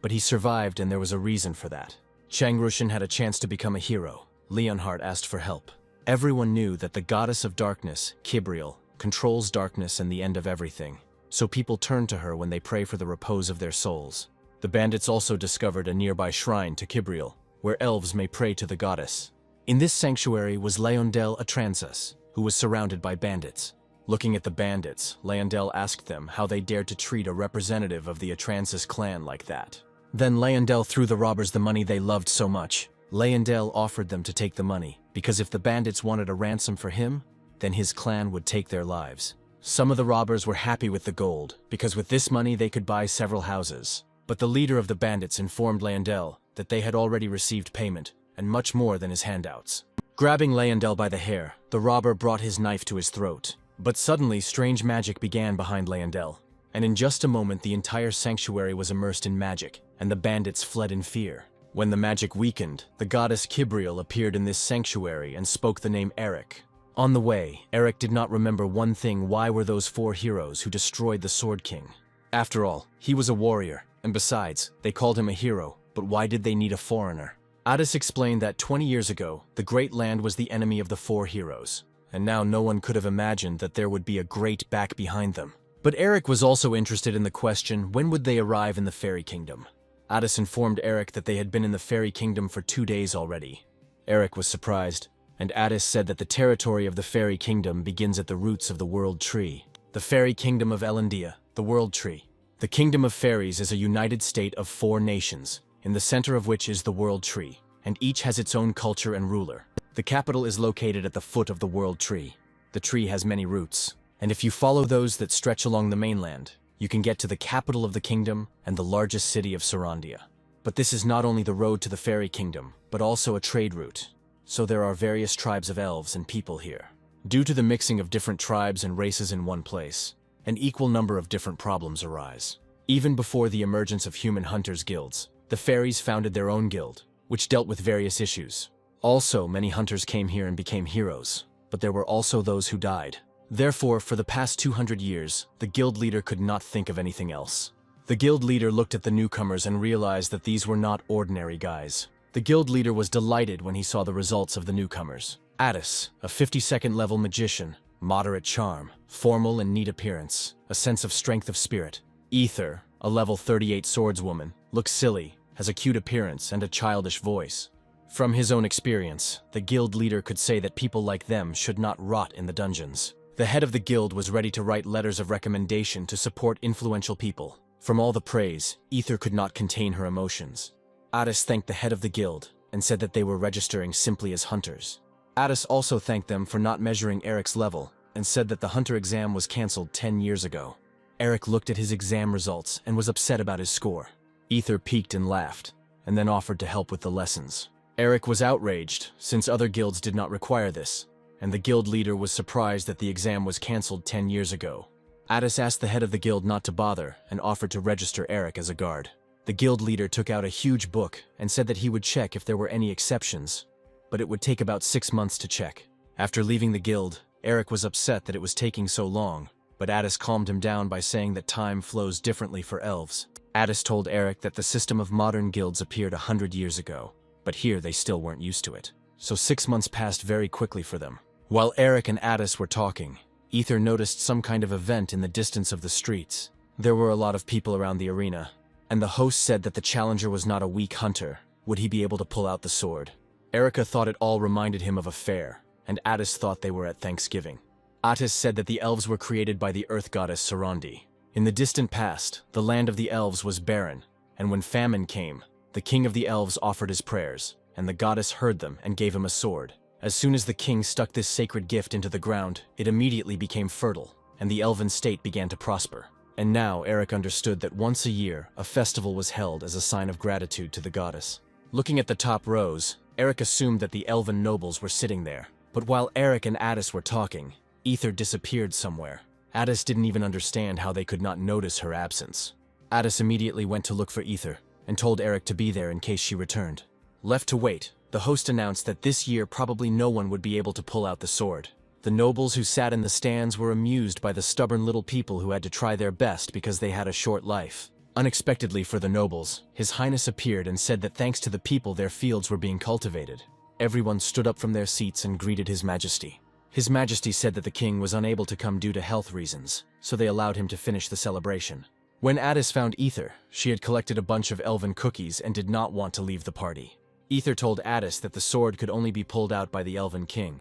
But he survived and there was a reason for that. Changrushin had a chance to become a hero. Leonhardt asked for help. Everyone knew that the goddess of darkness, Kibriel, controls darkness and the end of everything. So people turn to her when they pray for the repose of their souls. The bandits also discovered a nearby shrine to Kibriel, where elves may pray to the goddess. In this sanctuary was Leondel Atransis, who was surrounded by bandits. Looking at the bandits, Leondel asked them how they dared to treat a representative of the Atransis clan like that. Then Leondel threw the robbers the money they loved so much. Leondel offered them to take the money, because if the bandits wanted a ransom for him, then his clan would take their lives. Some of the robbers were happy with the gold, because with this money they could buy several houses. But the leader of the bandits informed Leondel that they had already received payment, and much more than his handouts. Grabbing Leondel by the hair, the robber brought his knife to his throat. But suddenly, strange magic began behind Leondel, and in just a moment the entire sanctuary was immersed in magic, and the bandits fled in fear. When the magic weakened, the goddess Kibriel appeared in this sanctuary and spoke the name Eric. On the way, Eric did not remember one thing: why were those 4 heroes who destroyed the Sword King? After all, he was a warrior, and besides, they called him a hero, but why did they need a foreigner? Addis explained that 20 years ago, the Great Land was the enemy of the 4 heroes, and now no one could have imagined that there would be a great back behind them. But Eric was also interested in the question, when would they arrive in the Fairy Kingdom? Addis informed Eric that they had been in the Fairy Kingdom for 2 days already. Eric was surprised, and Addis said that the territory of the Fairy Kingdom begins at the roots of the World Tree. The Fairy Kingdom of Elandia, the World Tree. The Kingdom of Fairies is a united state of 4 nations, in the center of which is the World Tree, and each has its own culture and ruler. The capital is located at the foot of the World Tree. The tree has many roots, and if you follow those that stretch along the mainland, you can get to the capital of the kingdom and the largest city of Sarandia. But this is not only the road to the fairy kingdom, but also a trade route, so there are various tribes of elves and people here. Due to the mixing of different tribes and races in one place, an equal number of different problems arise. Even before the emergence of human hunters' guilds, the fairies founded their own guild, which dealt with various issues. Also, many hunters came here and became heroes, but there were also those who died. Therefore, for the past 200 years, the guild leader could not think of anything else. The guild leader looked at the newcomers and realized that these were not ordinary guys. The guild leader was delighted when he saw the results of the newcomers. Addis, a 52nd level magician, moderate charm, formal and neat appearance, a sense of strength of spirit. Ether, a level 38 swordswoman, looks silly, has a cute appearance and a childish voice. From his own experience, the guild leader could say that people like them should not rot in the dungeons. The head of the guild was ready to write letters of recommendation to support influential people. From all the praise, Ether could not contain her emotions. Addis thanked the head of the guild and said that they were registering simply as hunters. Addis also thanked them for not measuring Eric's level and said that the hunter exam was cancelled 10 years ago. Eric looked at his exam results and was upset about his score. Ether peeked and laughed, and then offered to help with the lessons. Eric was outraged, since other guilds did not require this, and the guild leader was surprised that the exam was cancelled 10 years ago. Addis asked the head of the guild not to bother and offered to register Eric as a guard. The guild leader took out a huge book and said that he would check if there were any exceptions, but it would take about 6 months to check. After leaving the guild, Eric was upset that it was taking so long, but Addis calmed him down by saying that time flows differently for elves. Addis told Eric that the system of modern guilds appeared 100 years ago, but here they still weren't used to it. So 6 months passed very quickly for them. While Eric and Addis were talking, Ether noticed some kind of event in the distance of the streets. There were a lot of people around the arena, and the host said that the challenger was not a weak hunter. Would he be able to pull out the sword? Erica thought it all reminded him of a fair, and Addis thought they were at Thanksgiving. Attis said that the elves were created by the earth goddess Sarandi. In the distant past, the land of the elves was barren, and when famine came, the king of the elves offered his prayers, and the goddess heard them and gave him a sword. As soon as the king stuck this sacred gift into the ground, it immediately became fertile, and the elven state began to prosper. And now Eric understood that once a year, a festival was held as a sign of gratitude to the goddess. Looking at the top rows, Eric assumed that the elven nobles were sitting there. But while Eric and Addis were talking, Ether disappeared somewhere. Addis didn't even understand how they could not notice her absence. Addis immediately went to look for Ether, and told Eric to be there in case she returned. Left to wait, the host announced that this year probably no one would be able to pull out the sword. The nobles who sat in the stands were amused by the stubborn little people who had to try their best because they had a short life. Unexpectedly for the nobles, His Highness appeared and said that thanks to the people their fields were being cultivated. Everyone stood up from their seats and greeted His Majesty. His Majesty said that the king was unable to come due to health reasons, so they allowed him to finish the celebration. When Addis found Ether, she had collected a bunch of elven cookies and did not want to leave the party. Ether told Addis that the sword could only be pulled out by the elven king,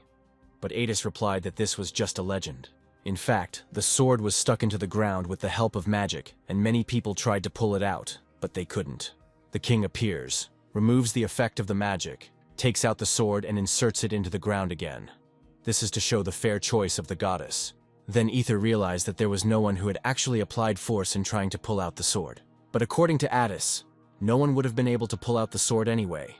but Addis replied that this was just a legend. In fact, the sword was stuck into the ground with the help of magic, and many people tried to pull it out, but they couldn't. The king appears, removes the effect of the magic, takes out the sword and inserts it into the ground again. This is to show the fair choice of the goddess. Then Ether realized that there was no one who had actually applied force in trying to pull out the sword. But according to Addis, no one would have been able to pull out the sword anyway.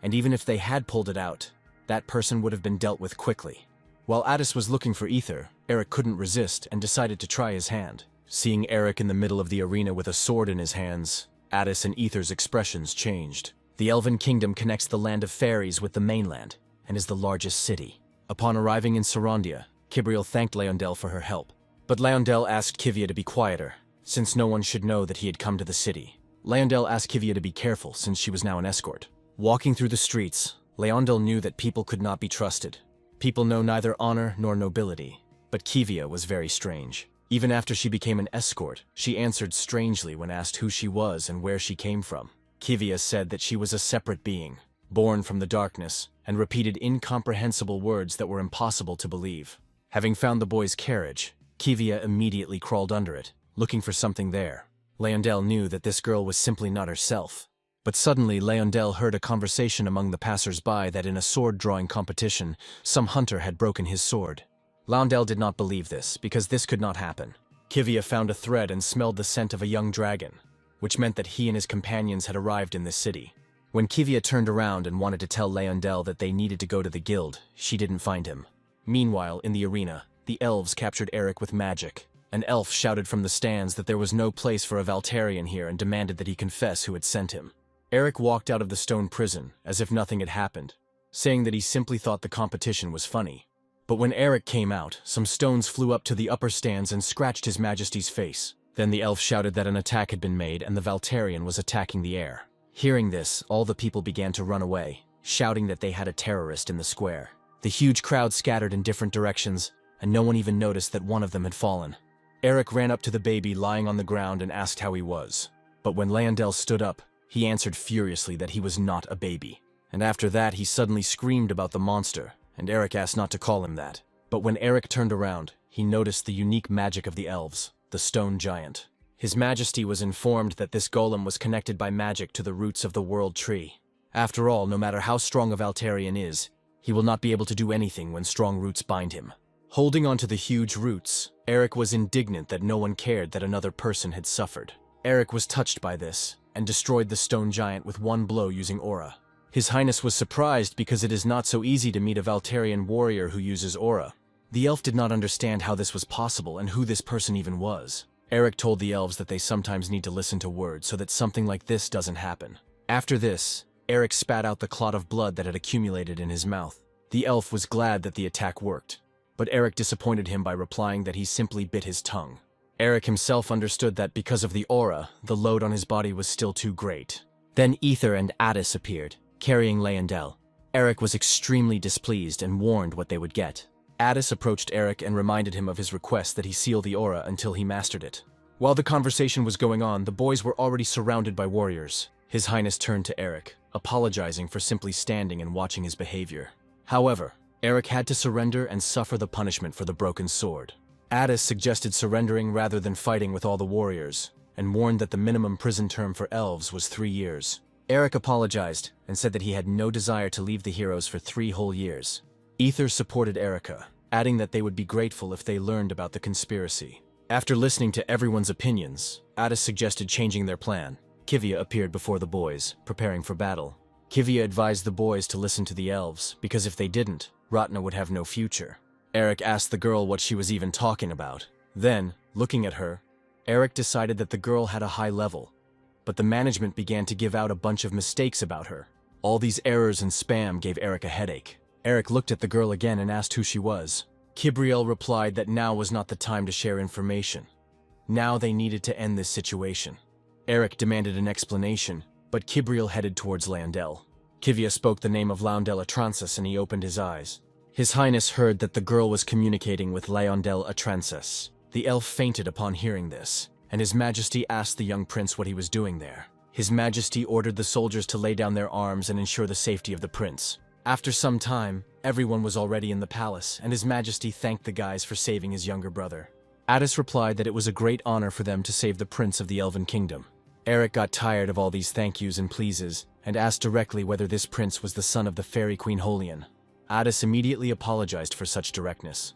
And even if they had pulled it out, that person would have been dealt with quickly. While Addis was looking for Ether, Eric couldn't resist and decided to try his hand. Seeing Eric in the middle of the arena with a sword in his hands, Addis and Ether's expressions changed. The Elven Kingdom connects the land of fairies with the mainland, and is the largest city. Upon arriving in Sarandia, Kibriel thanked Leondel for her help. But Leondel asked Kivia to be quieter, since no one should know that he had come to the city. Leondel asked Kivia to be careful, since she was now an escort. Walking through the streets, Leondel knew that people could not be trusted. People know neither honor nor nobility, but Kivia was very strange. Even after she became an escort, she answered strangely when asked who she was and where she came from. Kivia said that she was a separate being, born from the darkness, and repeated incomprehensible words that were impossible to believe. Having found the boy's carriage, Kivia immediately crawled under it, looking for something there. Leondel knew that this girl was simply not herself. But suddenly Leondel heard a conversation among the passers-by that in a sword-drawing competition, some hunter had broken his sword. Leondel did not believe this, because this could not happen. Kivia found a thread and smelled the scent of a young dragon, which meant that he and his companions had arrived in this city. When Kivia turned around and wanted to tell Leondel that they needed to go to the guild, she didn't find him. Meanwhile, in the arena, the elves captured Eric with magic. An elf shouted from the stands that there was no place for a Valtarian here and demanded that he confess who had sent him. Eric walked out of the stone prison as if nothing had happened, saying that he simply thought the competition was funny. But when Eric came out, some stones flew up to the upper stands and scratched His Majesty's face. Then the elf shouted that an attack had been made and the Valtarian was attacking the air. Hearing this, all the people began to run away, shouting that they had a terrorist in the square. The huge crowd scattered in different directions, and no one even noticed that one of them had fallen. Eric ran up to the baby lying on the ground and asked how he was. But when Leondel stood up, he answered furiously that he was not a baby. And after that, he suddenly screamed about the monster, and Eric asked not to call him that. But when Eric turned around, he noticed the unique magic of the elves, the stone giant. His Majesty was informed that this golem was connected by magic to the roots of the world tree. After all, no matter how strong a Valtarian is, he will not be able to do anything when strong roots bind him. Holding onto the huge roots, Eric was indignant that no one cared that another person had suffered. Eric was touched by this, and destroyed the stone giant with one blow using aura. His Highness was surprised because it is not so easy to meet a Valtarian warrior who uses aura. The elf did not understand how this was possible and who this person even was. Eric told the elves that they sometimes need to listen to words so that something like this doesn't happen. After this, Eric spat out the clot of blood that had accumulated in his mouth. The elf was glad that the attack worked, but Eric disappointed him by replying that he simply bit his tongue. Eric himself understood that because of the aura, the load on his body was still too great. Then Ether and Addis appeared, carrying Leondel. Eric was extremely displeased and warned what they would get. Addis approached Eric and reminded him of his request that he seal the aura until he mastered it. While the conversation was going on, the boys were already surrounded by warriors. His Highness turned to Eric, apologizing for simply standing and watching his behavior. However, Eric had to surrender and suffer the punishment for the broken sword. Addis suggested surrendering rather than fighting with all the warriors, and warned that the minimum prison term for elves was 3 years. Eric apologized and said that he had no desire to leave the heroes for 3 whole years. Ether supported Erica, adding that they would be grateful if they learned about the conspiracy. After listening to everyone's opinions, Addis suggested changing their plan. Kivia appeared before the boys, preparing for battle. Kivia advised the boys to listen to the elves, because if they didn't, Ratna would have no future. Eric asked the girl what she was even talking about. Then, looking at her, Eric decided that the girl had a high level, but the management began to give out a bunch of mistakes about her. All these errors and spam gave Eric a headache. Eric looked at the girl again and asked who she was. Kibriel replied that now was not the time to share information. Now they needed to end this situation. Eric demanded an explanation, but Kibriel headed towards Leondel. Kivia spoke the name of Leondel Atransis and he opened his eyes. His Highness heard that the girl was communicating with Leondel Atransis. The elf fainted upon hearing this, and His Majesty asked the young prince what he was doing there. His Majesty ordered the soldiers to lay down their arms and ensure the safety of the prince. After some time, everyone was already in the palace, and His Majesty thanked the guys for saving his younger brother. Addis replied that it was a great honor for them to save the prince of the Elven Kingdom. Eric got tired of all these thank yous and pleases, and asked directly whether this prince was the son of the fairy Queen Holian. Addis immediately apologized for such directness,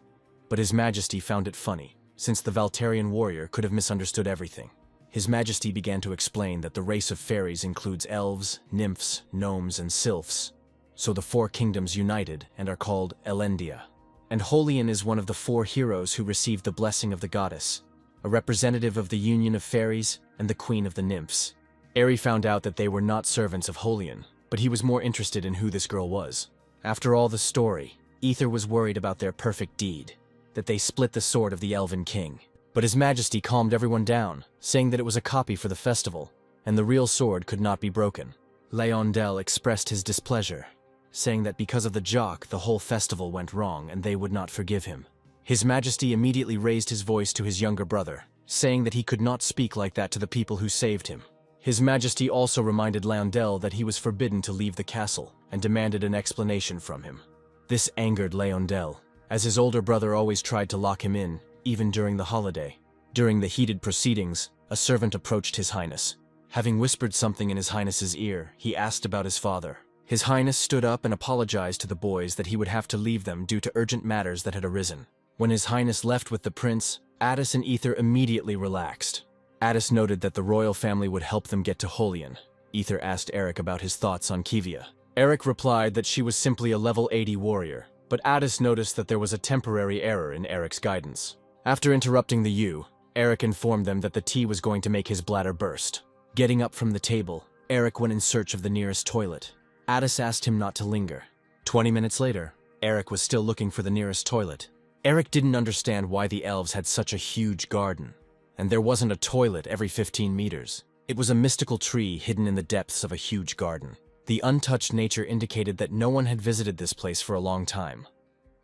but His Majesty found it funny, since the Valtarian warrior could have misunderstood everything. His Majesty began to explain that the race of fairies includes elves, nymphs, gnomes, and sylphs, so the 4 kingdoms united and are called Elendia. And Holian is one of the 4 heroes who received the blessing of the goddess, a representative of the union of fairies and the queen of the nymphs. Eri found out that they were not servants of Holian, but he was more interested in who this girl was. After all the story, Ether was worried about their perfect deed, that they split the sword of the Elven King. But His Majesty calmed everyone down, saying that it was a copy for the festival, and the real sword could not be broken. Leondel expressed his displeasure, saying that because of the jock, the whole festival went wrong and they would not forgive him. His Majesty immediately raised his voice to his younger brother, saying that he could not speak like that to the people who saved him. His Majesty also reminded Leondel that he was forbidden to leave the castle, and demanded an explanation from him. This angered Leondel, as his older brother always tried to lock him in, even during the holiday. During the heated proceedings, A servant approached His Highness. Having whispered something in His Highness's ear, he asked about his father. His Highness stood up and apologized to the boys that he would have to leave them due to urgent matters that had arisen. When His Highness left with the prince, Addis and Ether immediately relaxed. Addis noted that the royal family would help them get to Holian. Ether asked Eric about his thoughts on Kivia. Eric replied that she was simply a level 80 warrior, but Addis noticed that there was a temporary error in Eric's guidance. After interrupting the U, Eric informed them that the tea was going to make his bladder burst. Getting up from the table, Eric went in search of the nearest toilet. Addis asked him not to linger. 20 minutes later, Eric was still looking for the nearest toilet. Eric didn't understand why the elves had such a huge garden, and there wasn't a toilet every 15 meters. It was a mystical tree hidden in the depths of a huge garden. The untouched nature indicated that no one had visited this place for a long time.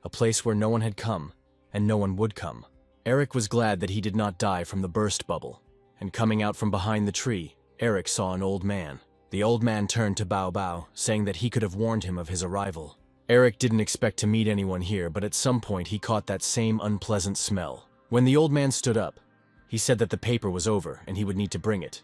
A place where no one had come, and no one would come. Eric was glad that he did not die from the burst bubble, and coming out from behind the tree, Eric saw an old man. The old man turned to Bao Bao, saying that he could have warned him of his arrival. Eric didn't expect to meet anyone here, but at some point he caught that same unpleasant smell. When the old man stood up, he said that the paper was over and he would need to bring it.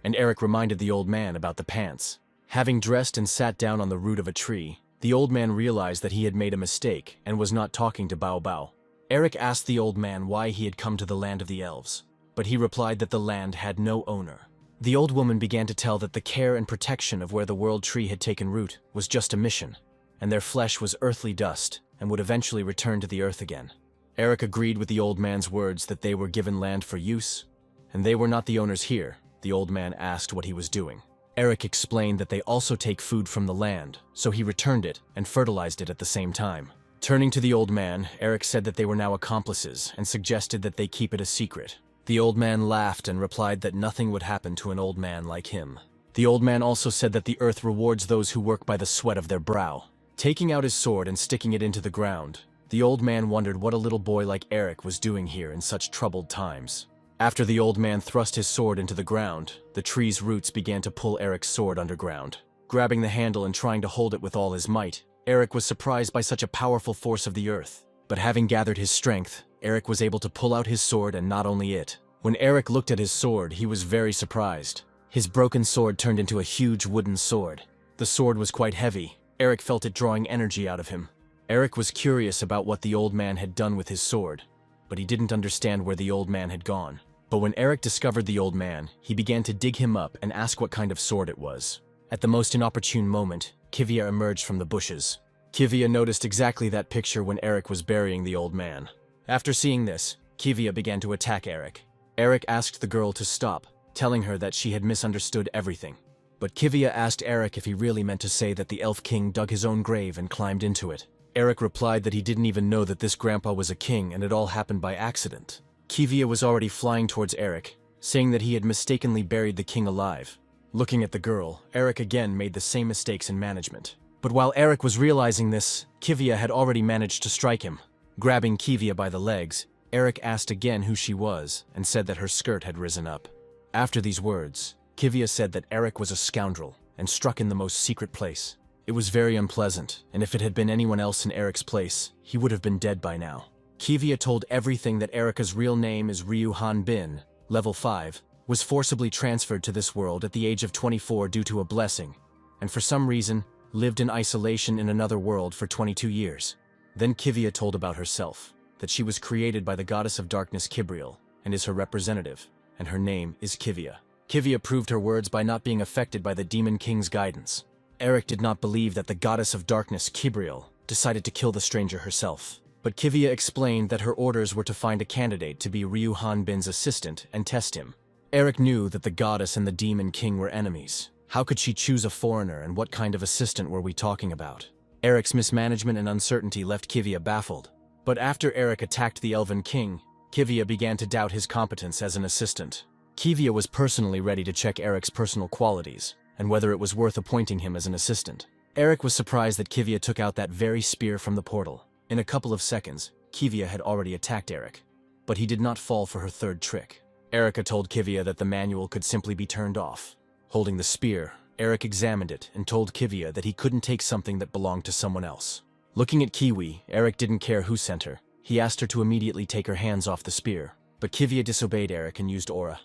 And Eric reminded the old man about the pants. Having dressed and sat down on the root of a tree, the old man realized that he had made a mistake and was not talking to Bao Bao. Eric asked the old man why he had come to the land of the elves, but he replied that the land had no owner. The old woman began to tell that the care and protection of where the world tree had taken root was just a mission, and their flesh was earthly dust and would eventually return to the earth again. Eric agreed with the old man's words that they were given land for use, and they were not the owners here. The old man asked what he was doing. Eric explained that they also take food from the land, so he returned it and fertilized it at the same time. Turning to the old man, Eric said that they were now accomplices and suggested that they keep it a secret. The old man laughed and replied that nothing would happen to an old man like him. The old man also said that the earth rewards those who work by the sweat of their brow. Taking out his sword and sticking it into the ground, the old man wondered what a little boy like Eric was doing here in such troubled times. After the old man thrust his sword into the ground, the tree's roots began to pull Eric's sword underground. Grabbing the handle and trying to hold it with all his might, Eric was surprised by such a powerful force of the earth. But having gathered his strength, Eric was able to pull out his sword, and not only it. When Eric looked at his sword, he was very surprised. His broken sword turned into a huge wooden sword. The sword was quite heavy. Eric felt it drawing energy out of him. Eric was curious about what the old man had done with his sword, but he didn't understand where the old man had gone. But when Eric discovered the old man, he began to dig him up and ask what kind of sword it was. At the most inopportune moment, Kivia emerged from the bushes. Kivia noticed exactly that picture when Eric was burying the old man. After seeing this, Kivia began to attack Eric. Eric asked the girl to stop, telling her that she had misunderstood everything. But Kivia asked Eric if he really meant to say that the Elf King dug his own grave and climbed into it. Eric replied that he didn't even know that this grandpa was a king and it all happened by accident. Kivia was already flying towards Eric, saying that he had mistakenly buried the king alive. Looking at the girl, Eric again made the same mistakes in management. But while Eric was realizing this, Kivia had already managed to strike him. Grabbing Kivia by the legs, Eric asked again who she was and said that her skirt had risen up. After these words, Kivia said that Eric was a scoundrel and struck in the most secret place. It was very unpleasant, and if it had been anyone else in Eric's place, he would have been dead by now. Kivia told everything that Erica's real name is Ryu Han Bin, level 5, was forcibly transferred to this world at the age of 24 due to a blessing, and for some reason, lived in isolation in another world for 22 years. Then Kivia told about herself, that she was created by the goddess of darkness Kibriel, and is her representative, and her name is Kivia. Kivia proved her words by not being affected by the Demon King's guidance. Eric did not believe that the goddess of darkness Kibriel decided to kill the stranger herself. But Kivia explained that her orders were to find a candidate to be Ryu Han Bin's assistant and test him. Eric knew that the goddess and the Demon King were enemies. How could she choose a foreigner, and what kind of assistant were we talking about? Eric's mismanagement and uncertainty left Kivia baffled. But after Eric attacked the Elven King, Kivia began to doubt his competence as an assistant. Kivia was personally ready to check Eric's personal qualities, and whether it was worth appointing him as an assistant. Eric was surprised that Kivia took out that very spear from the portal. In a couple of seconds, Kivia had already attacked Eric, but he did not fall for her third trick. Erica told Kivia that the manual could simply be turned off. Holding the spear, Eric examined it and told Kivia that he couldn't take something that belonged to someone else. Looking at Kiwi, Eric didn't care who sent her. He asked her to immediately take her hands off the spear, but Kivia disobeyed Eric and used aura.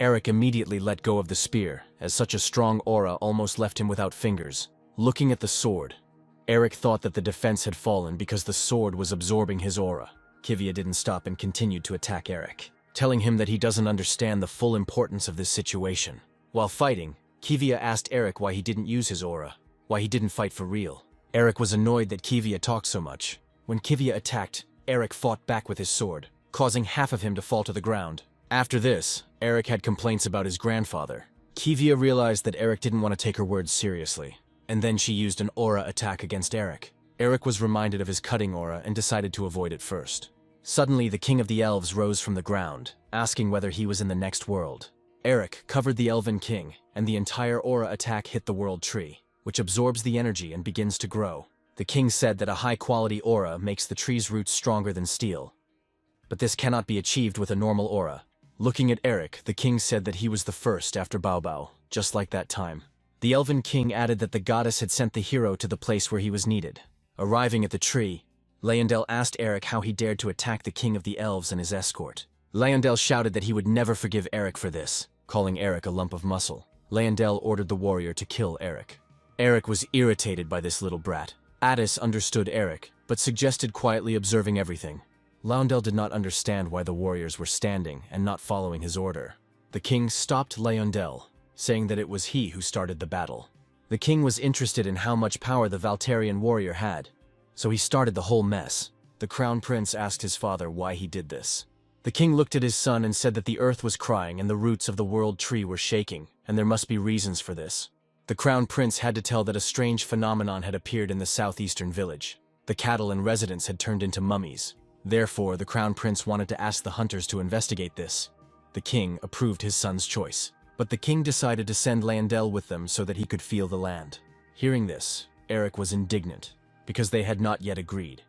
Eric immediately let go of the spear, as such a strong aura almost left him without fingers. Looking at the sword, Eric thought that the defense had fallen because the sword was absorbing his aura. Kivia didn't stop and continued to attack Eric, telling him that he doesn't understand the full importance of this situation. While fighting, Kivia asked Eric why he didn't use his aura, why he didn't fight for real. Eric was annoyed that Kivia talked so much. When Kivia attacked, Eric fought back with his sword, causing half of him to fall to the ground. After this, Eric had complaints about his grandfather. Kivia realized that Eric didn't want to take her words seriously, and then she used an aura attack against Eric. Eric was reminded of his cutting aura and decided to avoid it first. Suddenly, the king of the elves rose from the ground, asking whether he was in the next world. Eric covered the elven king, and the entire aura attack hit the world tree, which absorbs the energy and begins to grow. The king said that a high-quality aura makes the tree's roots stronger than steel. But this cannot be achieved with a normal aura. Looking at Eric, the king said that he was the first after Bao, just like that time. The elven king added that the goddess had sent the hero to the place where he was needed. Arriving at the tree, Leyondel asked Eric how he dared to attack the king of the elves and his escort. Leyondel shouted that he would never forgive Eric for this, calling Eric a lump of muscle. Leyondel ordered the warrior to kill Eric. Eric was irritated by this little brat. Addis understood Eric, but suggested quietly observing everything. Leyondel did not understand why the warriors were standing and not following his order. The king stopped Leyondel, saying that it was he who started the battle. The king was interested in how much power the Valtarian warrior had, so he started the whole mess. The crown prince asked his father why he did this. The king looked at his son and said that the earth was crying and the roots of the world tree were shaking, and there must be reasons for this. The crown prince had to tell that a strange phenomenon had appeared in the southeastern village. The cattle and residents had turned into mummies. Therefore, the crown prince wanted to ask the hunters to investigate this. The king approved his son's choice, but the king decided to send Leyondel with them so that he could feel the land. Hearing this, Eric was indignant, because they had not yet agreed,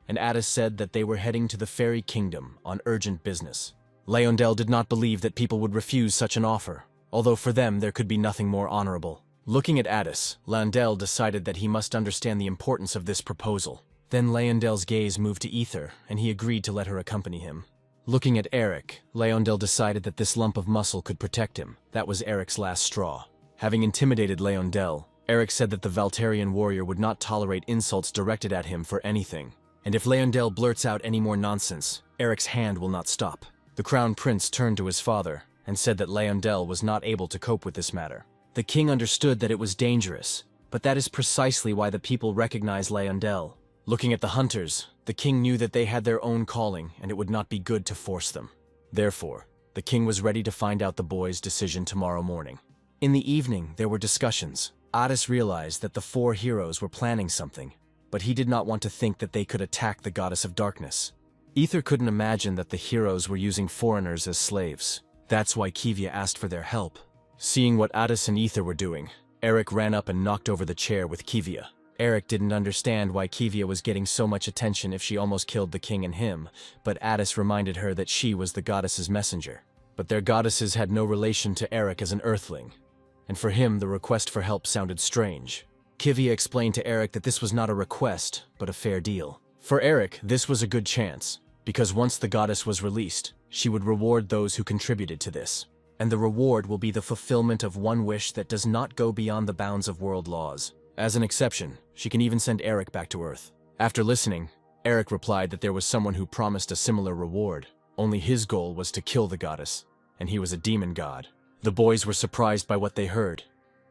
and Addis said that they were heading to the fairy kingdom on urgent business. Leyondel did not believe that people would refuse such an offer, although for them there could be nothing more honorable. Looking at Addis, Leyondel decided that he must understand the importance of this proposal. Then Leyondel's gaze moved to Ether, and he agreed to let her accompany him. Looking at Eric, Leyondel decided that this lump of muscle could protect him. That was Eric's last straw. Having intimidated Leyondel, Eric said that the Valtarian warrior would not tolerate insults directed at him for anything. And if Leyondel blurts out any more nonsense, Eric's hand will not stop. The crown prince turned to his father and said that Leyondel was not able to cope with this matter. The king understood that it was dangerous, but that is precisely why the people recognize Leyondel. Looking at the hunters, the king knew that they had their own calling and it would not be good to force them. Therefore, the king was ready to find out the boys' decision tomorrow morning. In the evening, there were discussions. Addis realized that the four heroes were planning something, but he did not want to think that they could attack the goddess of darkness. Ether couldn't imagine that the heroes were using foreigners as slaves. That's why Kivia asked for their help. Seeing what Addis and Ether were doing, Eric ran up and knocked over the chair with Kivia. Eric didn't understand why Kivia was getting so much attention if she almost killed the king and him, but Addis reminded her that she was the goddess's messenger. But their goddesses had no relation to Eric as an earthling, and for him the request for help sounded strange. Kivia explained to Eric that this was not a request, but a fair deal. For Eric, this was a good chance, because once the goddess was released, she would reward those who contributed to this. And the reward will be the fulfillment of one wish that does not go beyond the bounds of world laws. As an exception, she can even send Eric back to Earth. After listening, Eric replied that there was someone who promised a similar reward. Only his goal was to kill the goddess, and he was a demon god. The boys were surprised by what they heard.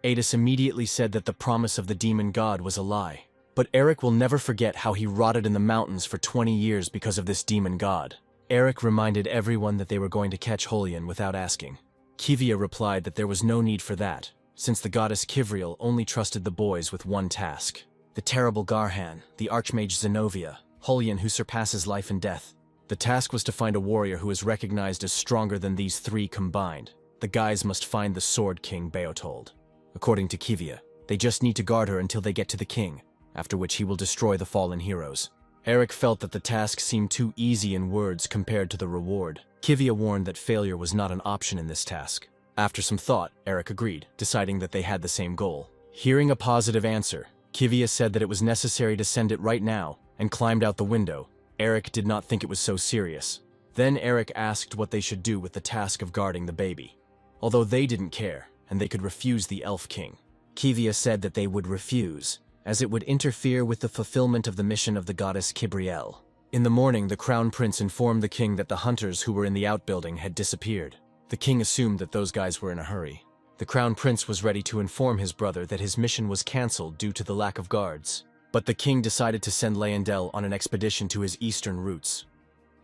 Addis immediately said that the promise of the demon god was a lie. But Eric will never forget how he rotted in the mountains for 20 years because of this demon god. Eric reminded everyone that they were going to catch Holian without asking. Kivia replied that there was no need for that, since the goddess Kivriel only trusted the boys with one task. The terrible Garhan, the archmage Zenobia, Holian who surpasses life and death. The task was to find a warrior who is recognized as stronger than these three combined. The guys must find the Sword King Beotold. According to Kivia, they just need to guard her until they get to the king, after which he will destroy the fallen heroes. Eric felt that the task seemed too easy in words compared to the reward. Kivia warned that failure was not an option in this task. After some thought, Eric agreed, deciding that they had the same goal. Hearing a positive answer, Kivia said that it was necessary to send it right now, and climbed out the window. Eric did not think it was so serious. Then Eric asked what they should do with the task of guarding the baby. although they didn't care, and they could refuse the Elf King. Kivia said that they would refuse, as it would interfere with the fulfillment of the mission of the goddess Kibriel. In the morning, the Crown Prince informed the king that the hunters who were in the outbuilding had disappeared. The king assumed that those guys were in a hurry. The Crown Prince was ready to inform his brother that his mission was cancelled due to the lack of guards. But the king decided to send Leyendel on an expedition to his eastern roots.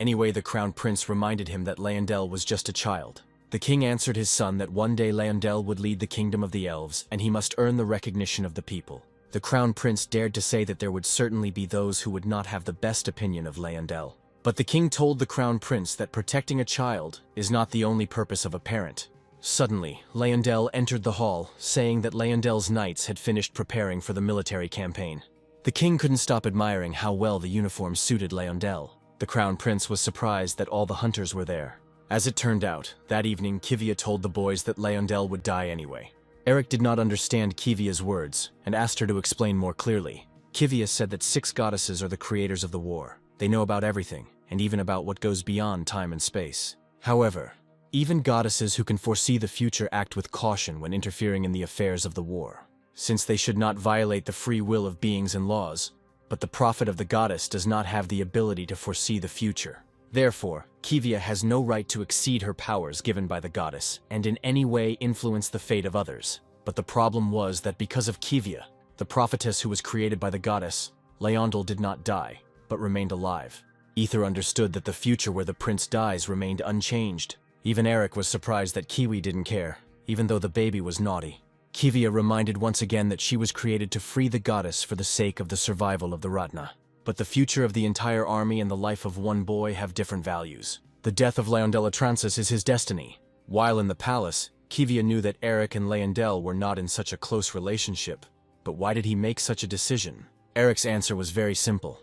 Anyway, the Crown Prince reminded him that Leyendel was just a child. The king answered his son that one day Leyendel would lead the kingdom of the elves, and he must earn the recognition of the people. The Crown Prince dared to say that there would certainly be those who would not have the best opinion of Leyendel. But the king told the Crown Prince that protecting a child is not the only purpose of a parent. Suddenly, Leyendel entered the hall, saying that Leyendel's knights had finished preparing for the military campaign. The king couldn't stop admiring how well the uniform suited Leyendel. The Crown Prince was surprised that all the hunters were there. As it turned out, that evening Kivia told the boys that Leyendel would die anyway. Eric did not understand Kivia's words, and asked her to explain more clearly. Kivia said that 6 goddesses are the creators of the war. They know about everything, and even about what goes beyond time and space. However, even goddesses who can foresee the future act with caution when interfering in the affairs of the war, since they should not violate the free will of beings and laws. But the prophet of the goddess does not have the ability to foresee the future. Therefore, Kivia has no right to exceed her powers given by the goddess and in any way influence the fate of others. But the problem was that because of Kivia, the prophetess who was created by the goddess, Leyendel did not die, but remained alive. Ether understood that the future where the prince dies remained unchanged. Even Eric was surprised that Kiwi didn't care, even though the baby was naughty. Kivia reminded once again that she was created to free the goddess for the sake of the survival of the Ratna. But the future of the entire army and the life of one boy have different values. The death of Leyendel Atransis is his destiny. While in the palace, Kivia knew that Eric and Leyendel were not in such a close relationship. But why did he make such a decision? Eric's answer was very simple.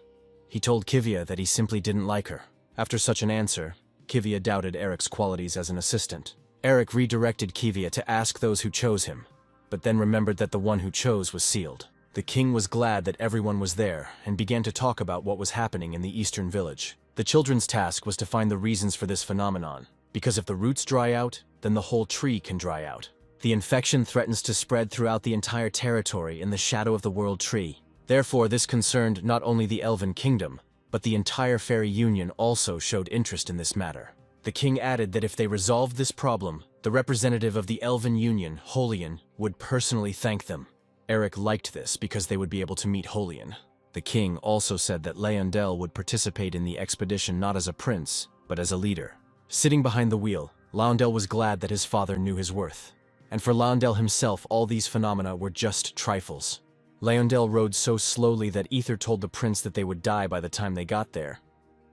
He told Kivia that he simply didn't like her. After such an answer, Kivia doubted Eric's qualities as an assistant. Eric redirected Kivia to ask those who chose him, but then remembered that the one who chose was sealed. The king was glad that everyone was there and began to talk about what was happening in the eastern village. The children's task was to find the reasons for this phenomenon, because if the roots dry out, then the whole tree can dry out. The infection threatens to spread throughout the entire territory in the shadow of the world tree. Therefore, this concerned not only the Elven Kingdom, but the entire Fairy Union also showed interest in this matter. The king added that if they resolved this problem, the representative of the Elven Union, Holian, would personally thank them. Eric liked this because they would be able to meet Holian. The king also said that Leyendel would participate in the expedition not as a prince, but as a leader. Sitting behind the wheel, Leyendel was glad that his father knew his worth. And for Leyendel himself, all these phenomena were just trifles. Leyendel rode so slowly that Ether told the prince that they would die by the time they got there.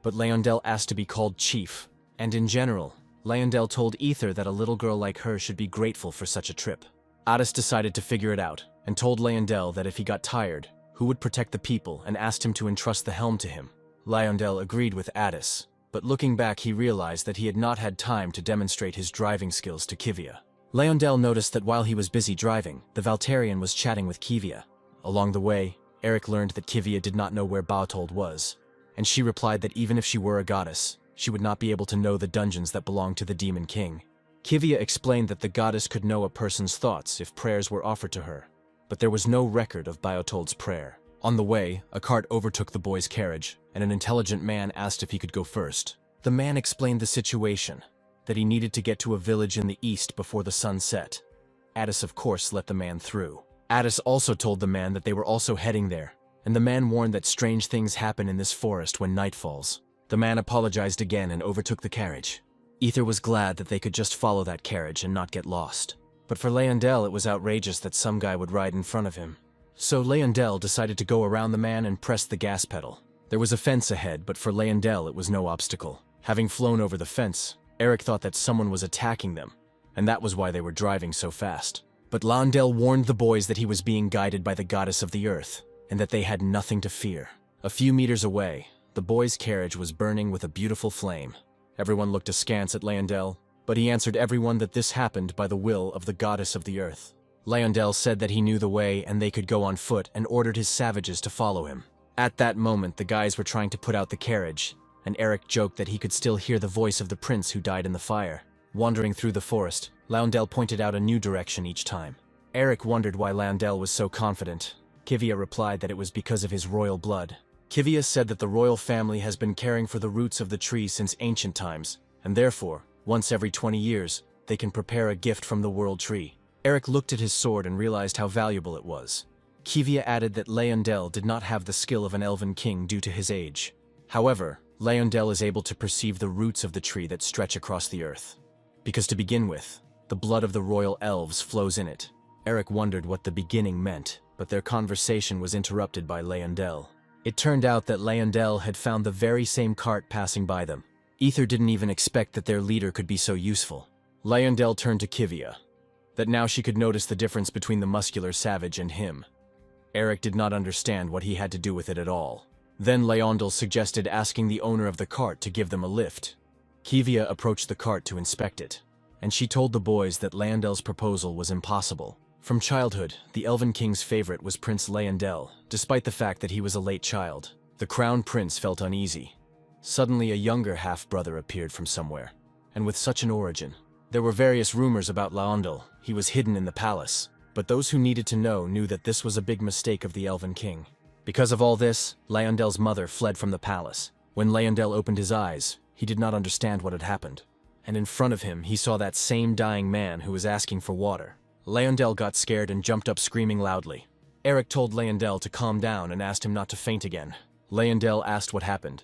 But Leyendel asked to be called chief, and in general, Leyendel told Ether that a little girl like her should be grateful for such a trip. Addis decided to figure it out, and told Leyendel that if he got tired, who would protect the people, and asked him to entrust the helm to him. Leyendel agreed with Addis, but looking back he realized that he had not had time to demonstrate his driving skills to Kivia. Leyendel noticed that while he was busy driving, the Valterian was chatting with Kivia. Along the way, Eric learned that Kivia did not know where Baotold was, and she replied that even if she were a goddess, she would not be able to know the dungeons that belonged to the Demon King. Kivia explained that the goddess could know a person's thoughts if prayers were offered to her, but there was no record of Baotold's prayer. On the way, a cart overtook the boy's carriage, and an intelligent man asked if he could go first. The man explained the situation, that he needed to get to a village in the east before the sun set. Addis of course let the man through. Addis also told the man that they were also heading there, and the man warned that strange things happen in this forest when night falls. The man apologized again and overtook the carriage. Ether was glad that they could just follow that carriage and not get lost. But for Leyendel, it was outrageous that some guy would ride in front of him. So Leyendel decided to go around the man and press the gas pedal. There was a fence ahead, but for Leyendel it was no obstacle. Having flown over the fence, Eric thought that someone was attacking them, and that was why they were driving so fast. But Leyendel warned the boys that he was being guided by the goddess of the earth, and that they had nothing to fear. A few meters away, the boys' carriage was burning with a beautiful flame. Everyone looked askance at Leyendel, but he answered everyone that this happened by the will of the goddess of the earth. Leyendel said that he knew the way and they could go on foot, and ordered his savages to follow him. At that moment, the guys were trying to put out the carriage, and Eric joked that he could still hear the voice of the prince who died in the fire. Wandering through the forest, Loundel pointed out a new direction each time. Eric wondered why Loundel was so confident. Kivia replied that it was because of his royal blood. Kivia said that the royal family has been caring for the roots of the tree since ancient times, and therefore, once every 20 years, they can prepare a gift from the world tree. Eric looked at his sword and realized how valuable it was. Kivia added that Loundel did not have the skill of an elven king due to his age. However, Loundel is able to perceive the roots of the tree that stretch across the earth. Because to begin with, the blood of the royal elves flows in it. Eric wondered what the beginning meant, but their conversation was interrupted by Loundel. It turned out that Loundel had found the very same cart passing by them. Ether didn't even expect that their leader could be so useful. Loundel turned to Kivia, that now she could notice the difference between the muscular savage and him. Eric did not understand what he had to do with it at all. Then Loundel suggested asking the owner of the cart to give them a lift. Kivia approached the cart to inspect it, and she told the boys that Loundel's proposal was impossible. From childhood, the Elven King's favorite was Prince Loundel, despite the fact that he was a late child. The Crown Prince felt uneasy. Suddenly, a younger half-brother appeared from somewhere, and with such an origin. There were various rumors about Loundel. He was hidden in the palace, but those who needed to know knew that this was a big mistake of the Elven King. Because of all this, Loundel's mother fled from the palace. When Loundel opened his eyes, he did not understand what had happened. And in front of him, he saw that same dying man who was asking for water. Loundel got scared and jumped up screaming loudly. Eric told Loundel to calm down and asked him not to faint again. Loundel asked what happened.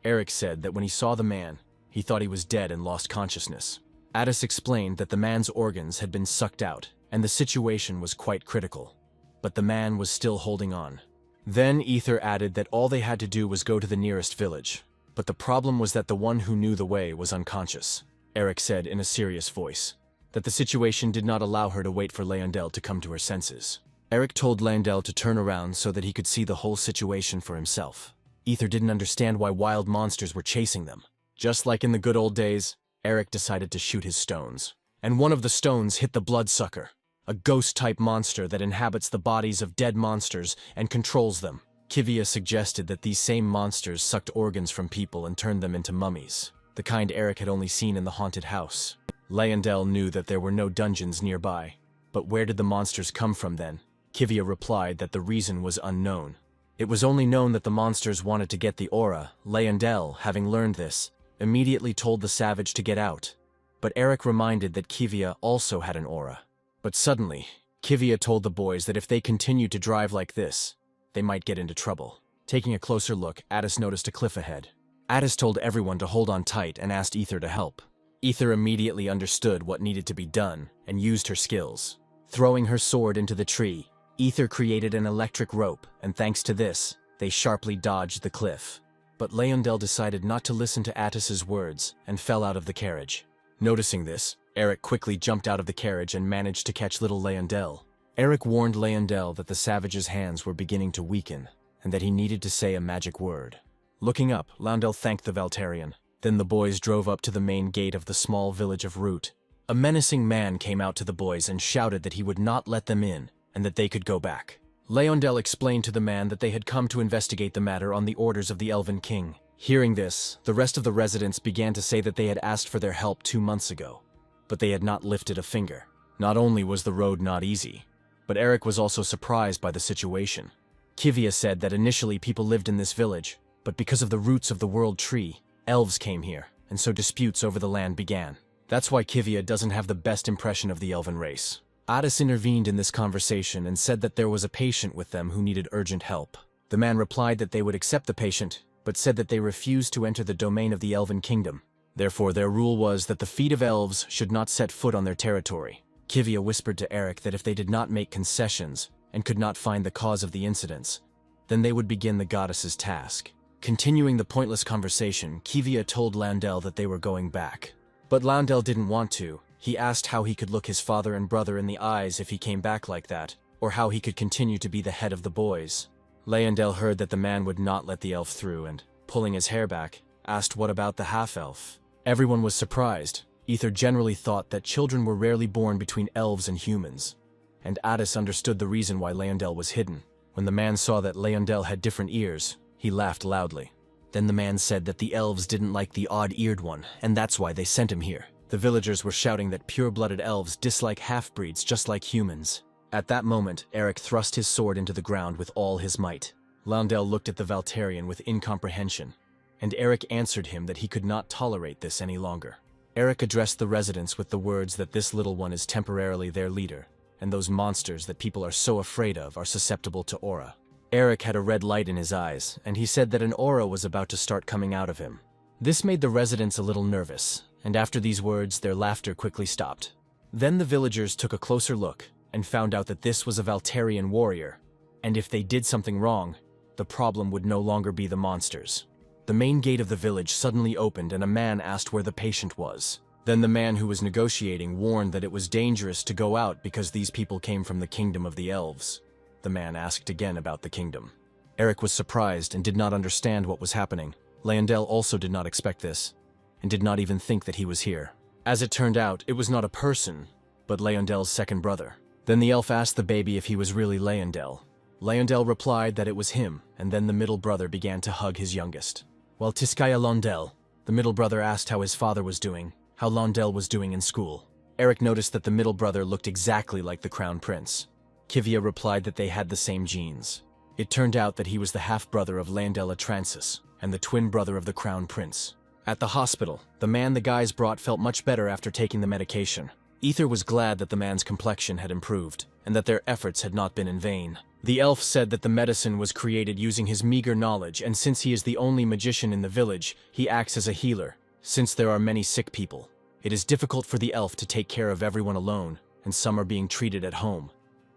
Eric said that when he saw the man, he thought he was dead and lost consciousness. Addis explained that the man's organs had been sucked out, and the situation was quite critical. But the man was still holding on. Then Ether added that all they had to do was go to the nearest village. But the problem was that the one who knew the way was unconscious. Eric said in a serious voice that the situation did not allow her to wait for Loundel to come to her senses. Eric told Loundel to turn around so that he could see the whole situation for himself. Ether didn't understand why wild monsters were chasing them. Just like in the good old days, Eric decided to shoot his stones. And one of the stones hit the bloodsucker, a ghost-type monster that inhabits the bodies of dead monsters and controls them. Kivia suggested that these same monsters sucked organs from people and turned them into mummies, the kind Eric had only seen in the haunted house. Loundel knew that there were no dungeons nearby. But where did the monsters come from then? Kivia replied that the reason was unknown. It was only known that the monsters wanted to get the aura. Loundel, having learned this, immediately told the savage to get out. But Eric reminded that Kivia also had an aura. But suddenly, Kivia told the boys that if they continued to drive like this, they might get into trouble. Taking a closer look, Addis noticed a cliff ahead. Addis told everyone to hold on tight and asked Ether to help. Ether immediately understood what needed to be done and used her skills. Throwing her sword into the tree, Ether created an electric rope, and thanks to this, they sharply dodged the cliff. But Loundel decided not to listen to Addis's words and fell out of the carriage. Noticing this, Eric quickly jumped out of the carriage and managed to catch little Loundel. Eric warned Loundel that the savage's hands were beginning to weaken, and that he needed to say a magic word. Looking up, Loundel thanked the Valtarian. Then the boys drove up to the main gate of the small village of Root. A menacing man came out to the boys and shouted that he would not let them in, and that they could go back. Loundel explained to the man that they had come to investigate the matter on the orders of the Elven King. Hearing this, the rest of the residents began to say that they had asked for their help 2 months ago, but they had not lifted a finger. Not only was the road not easy, but Eric was also surprised by the situation. Kivia said that initially people lived in this village, but because of the roots of the world tree, elves came here, and so disputes over the land began. That's why Kivia doesn't have the best impression of the elven race. Addis intervened in this conversation and said that there was a patient with them who needed urgent help. The man replied that they would accept the patient, but said that they refused to enter the domain of the Elven Kingdom. Therefore, their rule was that the feet of elves should not set foot on their territory. Kivia whispered to Eric that if they did not make concessions and could not find the cause of the incidents, then they would begin the goddess's task. Continuing the pointless conversation, Kivia told Loundel that they were going back. But Loundel didn't want to. He asked how he could look his father and brother in the eyes if he came back like that, or how he could continue to be the head of the boys. Loundel heard that the man would not let the elf through and, pulling his hair back, asked what about the half-elf. Everyone was surprised. Ether generally thought that children were rarely born between elves and humans, and Addis understood the reason why Loundel was hidden. When the man saw that Loundel had different ears, he laughed loudly. Then the man said that the elves didn't like the odd-eared one, and that's why they sent him here. The villagers were shouting that pure-blooded elves dislike half-breeds just like humans. At that moment, Eric thrust his sword into the ground with all his might. Loundel looked at the Valtarian with incomprehension, and Eric answered him that he could not tolerate this any longer. Eric addressed the residents with the words that this little one is temporarily their leader, and those monsters that people are so afraid of are susceptible to aura. Eric had a red light in his eyes, and he said that an aura was about to start coming out of him. This made the residents a little nervous, and after these words, their laughter quickly stopped. Then the villagers took a closer look and found out that this was a Valtarian warrior, and if they did something wrong, the problem would no longer be the monsters. The main gate of the village suddenly opened and a man asked where the patient was. Then the man who was negotiating warned that it was dangerous to go out because these people came from the kingdom of the elves. The man asked again about the kingdom. Eric was surprised and did not understand what was happening. Loundel also did not expect this, and did not even think that he was here. As it turned out, it was not a person, but Loundel's second brother. Then the elf asked the baby if he was really Loundel. Loundel replied that it was him, and then the middle brother began to hug his youngest. While Tiskaya Loundel, the middle brother asked how his father was doing, how Loundel was doing in school. Eric noticed that the middle brother looked exactly like the crown prince. Kivia replied that they had the same genes. It turned out that he was the half-brother of Loundel Atransis, and the twin brother of the crown prince. At the hospital, the man the guys brought felt much better after taking the medication. Ether was glad that the man's complexion had improved, and that their efforts had not been in vain. The elf said that the medicine was created using his meager knowledge, and since he is the only magician in the village, he acts as a healer. Since there are many sick people, it is difficult for the elf to take care of everyone alone, and some are being treated at home.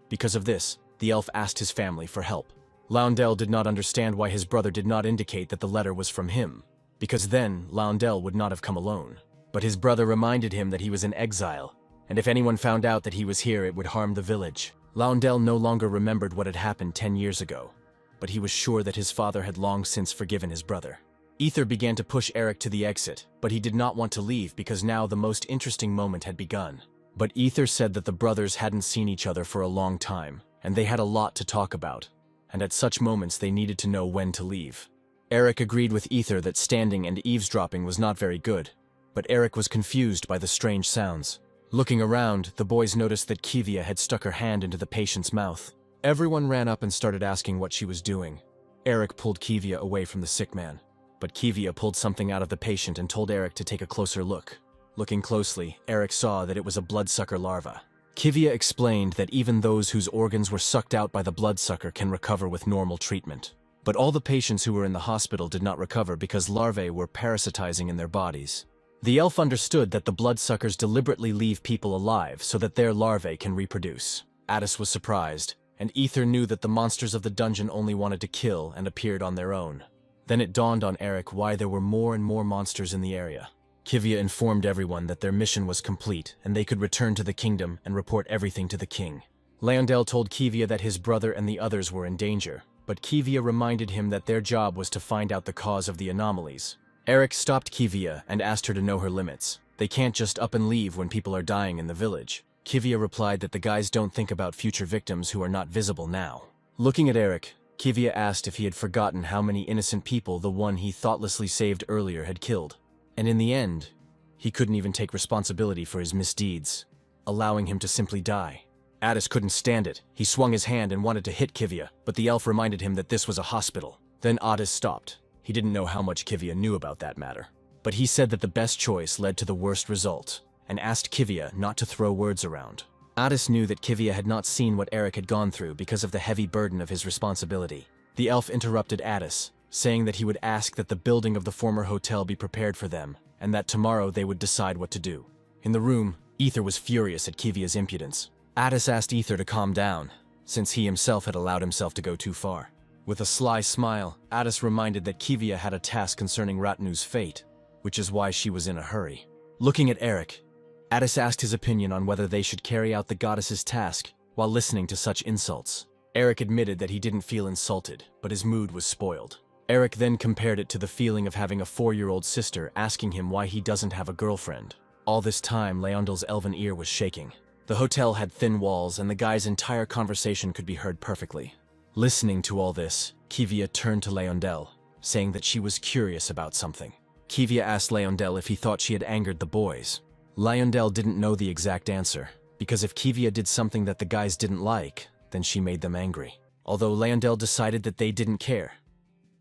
Because of this, the elf asked his family for help. Loundel did not understand why his brother did not indicate that the letter was from him, because then Loundel would not have come alone. But his brother reminded him that he was in exile, and if anyone found out that he was here, it would harm the village. Loundel no longer remembered what had happened 10 years ago, but he was sure that his father had long since forgiven his brother. Ether began to push Eric to the exit, but he did not want to leave because now the most interesting moment had begun. But Ether said that the brothers hadn't seen each other for a long time, and they had a lot to talk about, and at such moments they needed to know when to leave. Eric agreed with Ether that standing and eavesdropping was not very good, but Eric was confused by the strange sounds. Looking around, the boys noticed that Kivia had stuck her hand into the patient's mouth. Everyone ran up and started asking what she was doing. Eric pulled Kivia away from the sick man, but Kivia pulled something out of the patient and told Eric to take a closer look. Looking closely, Eric saw that it was a bloodsucker larva. Kivia explained that even those whose organs were sucked out by the bloodsucker can recover with normal treatment. But all the patients who were in the hospital did not recover because larvae were parasitizing in their bodies. The elf understood that the bloodsuckers deliberately leave people alive so that their larvae can reproduce. Addis was surprised, and Ether knew that the monsters of the dungeon only wanted to kill and appeared on their own. Then it dawned on Eric why there were more and more monsters in the area. Kivia informed everyone that their mission was complete and they could return to the kingdom and report everything to the king. Loundel told Kivia that his brother and the others were in danger, but Kivia reminded him that their job was to find out the cause of the anomalies. Eric stopped Kivia and asked her to know her limits. They can't just up and leave when people are dying in the village. Kivia replied that the guys don't think about future victims who are not visible now. Looking at Eric, Kivia asked if he had forgotten how many innocent people the one he thoughtlessly saved earlier had killed. And in the end, he couldn't even take responsibility for his misdeeds, allowing him to simply die. Addis couldn't stand it. He swung his hand and wanted to hit Kivia, but the elf reminded him that this was a hospital. Then Addis stopped. He didn't know how much Kivia knew about that matter. But he said that the best choice led to the worst result, and asked Kivia not to throw words around. Addis knew that Kivia had not seen what Eric had gone through because of the heavy burden of his responsibility. The elf interrupted Addis, saying that he would ask that the building of the former hotel be prepared for them, and that tomorrow they would decide what to do. In the room, Ether was furious at Kivia's impudence. Addis asked Ether to calm down, since he himself had allowed himself to go too far. With a sly smile, Addis reminded that Kivia had a task concerning Ratnu's fate, which is why she was in a hurry. Looking at Eric, Addis asked his opinion on whether they should carry out the goddess's task while listening to such insults. Eric admitted that he didn't feel insulted, but his mood was spoiled. Eric then compared it to the feeling of having a 4-year-old sister asking him why he doesn't have a girlfriend. All this time, Leondel's elven ear was shaking. The hotel had thin walls, and the guy's entire conversation could be heard perfectly. Listening to all this, Kivia turned to Loundel, saying that she was curious about something. Kivia asked Loundel if he thought she had angered the boys. Lyondell didn't know the exact answer, because if Kivia did something that the guys didn't like, then she made them angry. Although Lyondell decided that they didn't care,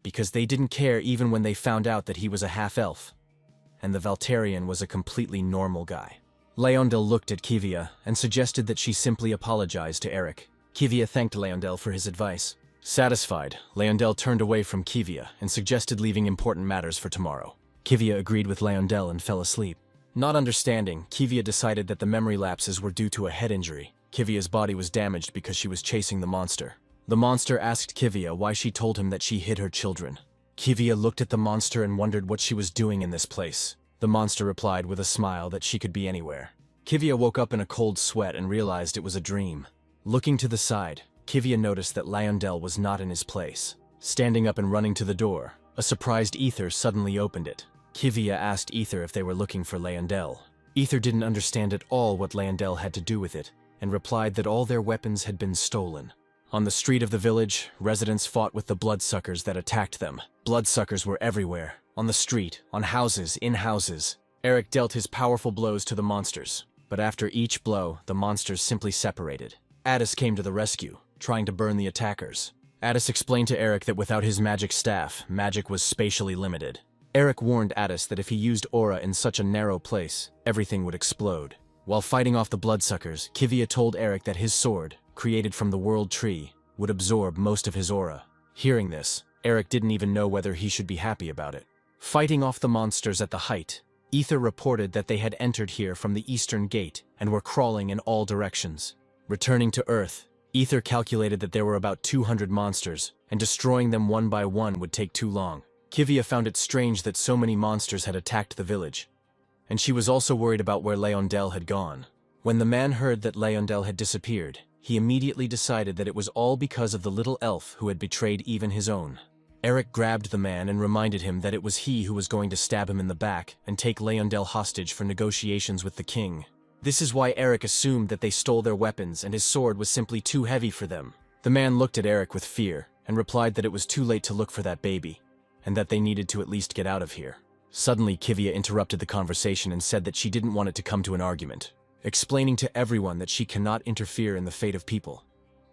because they didn't care even when they found out that he was a half-elf, and the Valterian was a completely normal guy. Lyondell looked at Kivia and suggested that she simply apologize to Eric. Kivia thanked Lyondell for his advice. Satisfied, Lyondell turned away from Kivia and suggested leaving important matters for tomorrow. Kivia agreed with Lyondell and fell asleep. Not understanding, Kivia decided that the memory lapses were due to a head injury. Kivia's body was damaged because she was chasing the monster. The monster asked Kivia why she told him that she hid her children. Kivia looked at the monster and wondered what she was doing in this place. The monster replied with a smile that she could be anywhere. Kivia woke up in a cold sweat and realized it was a dream. Looking to the side, Kivia noticed that Lyondell was not in his place. Standing up and running to the door, a surprised Ether suddenly opened it. Kivia asked Ether if they were looking for Lyondell. Ether didn't understand at all what Lyondell had to do with it, and replied that all their weapons had been stolen. On the street of the village, residents fought with the bloodsuckers that attacked them. Bloodsuckers were everywhere, on the street, on houses, in houses. Eric dealt his powerful blows to the monsters, but after each blow, the monsters simply separated. Addis came to the rescue, trying to burn the attackers. Addis explained to Eric that without his magic staff, magic was spatially limited. Eric warned Addis that if he used aura in such a narrow place, everything would explode. While fighting off the bloodsuckers, Kivia told Eric that his sword, created from the world tree, would absorb most of his aura. Hearing this, Eric didn't even know whether he should be happy about it. Fighting off the monsters at the height, Ether reported that they had entered here from the eastern gate and were crawling in all directions. Returning to Earth, Ether calculated that there were about 200 monsters, and destroying them one by one would take too long. Kivia found it strange that so many monsters had attacked the village, and she was also worried about where Lyondell had gone. When the man heard that Lyondell had disappeared, he immediately decided that it was all because of the little elf who had betrayed even his own. Eric grabbed the man and reminded him that it was he who was going to stab him in the back and take Lyondell hostage for negotiations with the king. This is why Eric assumed that they stole their weapons and his sword was simply too heavy for them. The man looked at Eric with fear and replied that it was too late to look for that baby, and that they needed to at least get out of here. Suddenly, Kivia interrupted the conversation and said that she didn't want it to come to an argument, explaining to everyone that she cannot interfere in the fate of people.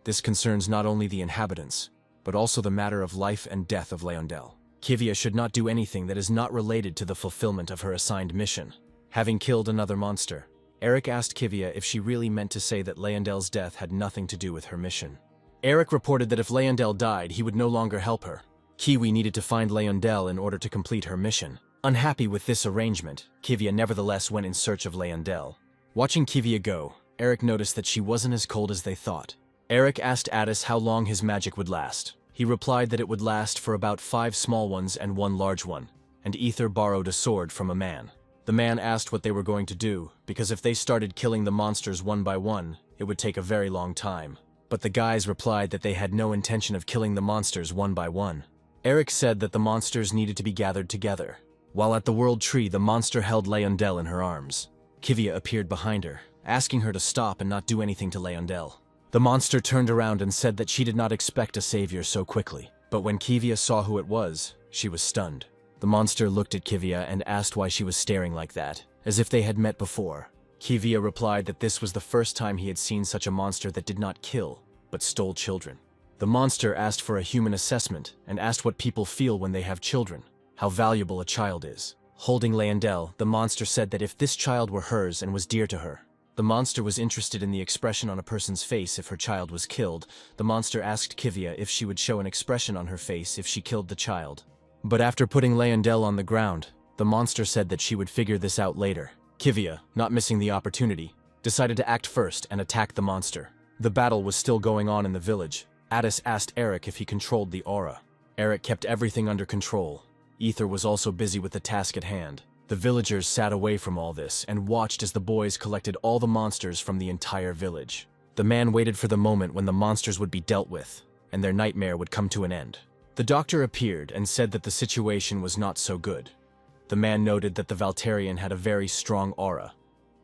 This concerns not only the inhabitants, but also the matter of life and death of Lyondell. Kivia should not do anything that is not related to the fulfillment of her assigned mission. Having killed another monster, Eric asked Kivia if she really meant to say that Lyondell's death had nothing to do with her mission. Eric reported that if Lyondell died, he would no longer help her. Kiwi needed to find Lyondell in order to complete her mission. Unhappy with this arrangement, Kivia nevertheless went in search of Lyondell. Watching Kivia go, Eric noticed that she wasn't as cold as they thought. Eric asked Addis how long his magic would last. He replied that it would last for about 5 small ones and 1 large one, and Ether borrowed a sword from a man. The man asked what they were going to do, because if they started killing the monsters one by one, it would take a very long time. But the guys replied that they had no intention of killing the monsters one by one. Eric said that the monsters needed to be gathered together. While at the world tree, the monster held Lyondell in her arms. Kivia appeared behind her, asking her to stop and not do anything to Lyondell. The monster turned around and said that she did not expect a savior so quickly, but when Kivia saw who it was, she was stunned. The monster looked at Kivia and asked why she was staring like that, as if they had met before. Kivia replied that this was the first time he had seen such a monster that did not kill, but stole children. The monster asked for a human assessment and asked what people feel when they have children, how valuable a child is. Holding Lyondell, the monster said that if this child were hers and was dear to her, the monster was interested in the expression on a person's face if her child was killed. The monster asked Kivia if she would show an expression on her face if she killed the child. But after putting Lyondell on the ground, the monster said that she would figure this out later. Kivia, not missing the opportunity, decided to act first and attack the monster. The battle was still going on in the village. Addis asked Eric if he controlled the aura. Eric kept everything under control. Ether was also busy with the task at hand. The villagers sat away from all this and watched as the boys collected all the monsters from the entire village. The man waited for the moment when the monsters would be dealt with, and their nightmare would come to an end. The doctor appeared and said that the situation was not so good. The man noted that the Valterian had a very strong aura.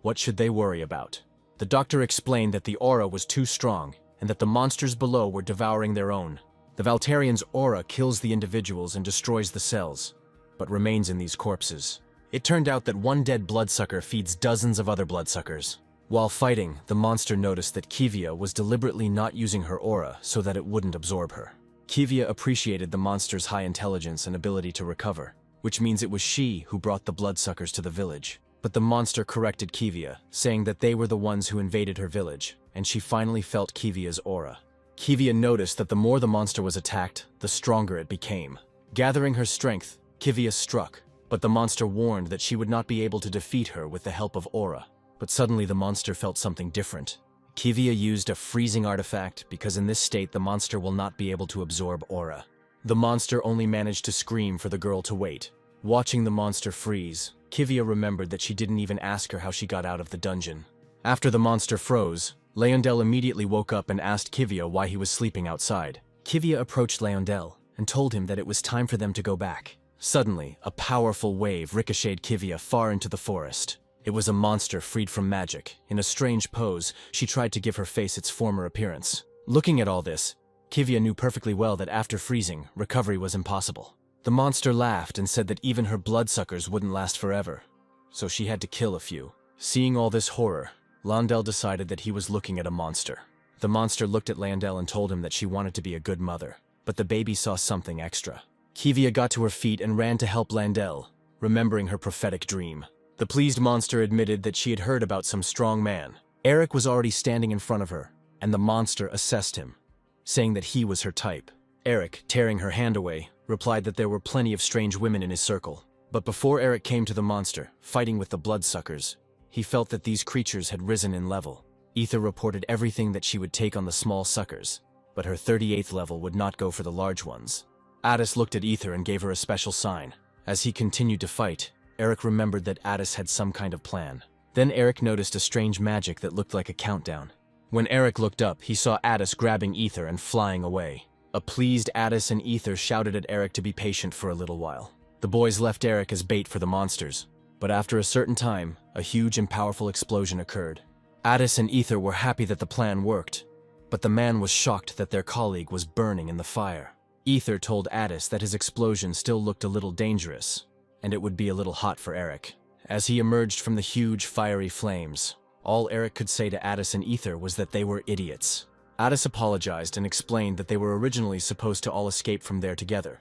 What should they worry about? The doctor explained that the aura was too strong and that the monsters below were devouring their own. The Valterian's aura kills the individuals and destroys the cells, but remains in these corpses. It turned out that one dead bloodsucker feeds dozens of other bloodsuckers. While fighting, the monster noticed that Kivia was deliberately not using her aura so that it wouldn't absorb her. Kivia appreciated the monster's high intelligence and ability to recover, which means it was she who brought the bloodsuckers to the village. But the monster corrected Kivia, saying that they were the ones who invaded her village, and she finally felt Kivia's aura. Kivia noticed that the more the monster was attacked, the stronger it became. Gathering her strength, Kivia struck, but the monster warned that she would not be able to defeat her with the help of aura. But suddenly the monster felt something different. Kivia used a freezing artifact because in this state the monster will not be able to absorb aura. The monster only managed to scream for the girl to wait. Watching the monster freeze, Kivia remembered that she didn't even ask her how she got out of the dungeon. After the monster froze, Leondel immediately woke up and asked Kivia why he was sleeping outside. Kivia approached Leondel and told him that it was time for them to go back. Suddenly, a powerful wave ricocheted Kivia far into the forest. It was a monster freed from magic. In a strange pose, she tried to give her face its former appearance. Looking at all this, Kivia knew perfectly well that after freezing, recovery was impossible. The monster laughed and said that even her bloodsuckers wouldn't last forever, so she had to kill a few. Seeing all this horror, Leondel decided that he was looking at a monster. The monster looked at Leondel and told him that she wanted to be a good mother, but the baby saw something extra. Kivia got to her feet and ran to help Leondel, remembering her prophetic dream. The pleased monster admitted that she had heard about some strong man. Eric was already standing in front of her, and the monster assessed him, saying that he was her type. Eric, tearing her hand away, replied that there were plenty of strange women in his circle. But before Eric came to the monster, fighting with the bloodsuckers, he felt that these creatures had risen in level. Ether reported everything that she would take on the small suckers, but her 38th level would not go for the large ones. Addis looked at Ether and gave her a special sign. As he continued to fight, Eric remembered that Addis had some kind of plan. Then Eric noticed a strange magic that looked like a countdown. When Eric looked up, he saw Addis grabbing Ether and flying away. A pleased Addis and Ether shouted at Eric to be patient for a little while. The boys left Eric as bait for the monsters, but after a certain time, a huge and powerful explosion occurred. Addis and Ether were happy that the plan worked, but the man was shocked that their colleague was burning in the fire. Ether told Addis that his explosion still looked a little dangerous, and it would be a little hot for Eric. As he emerged from the huge fiery flames, all Eric could say to Addis and Ether was that they were idiots. Addis apologized and explained that they were originally supposed to all escape from there together.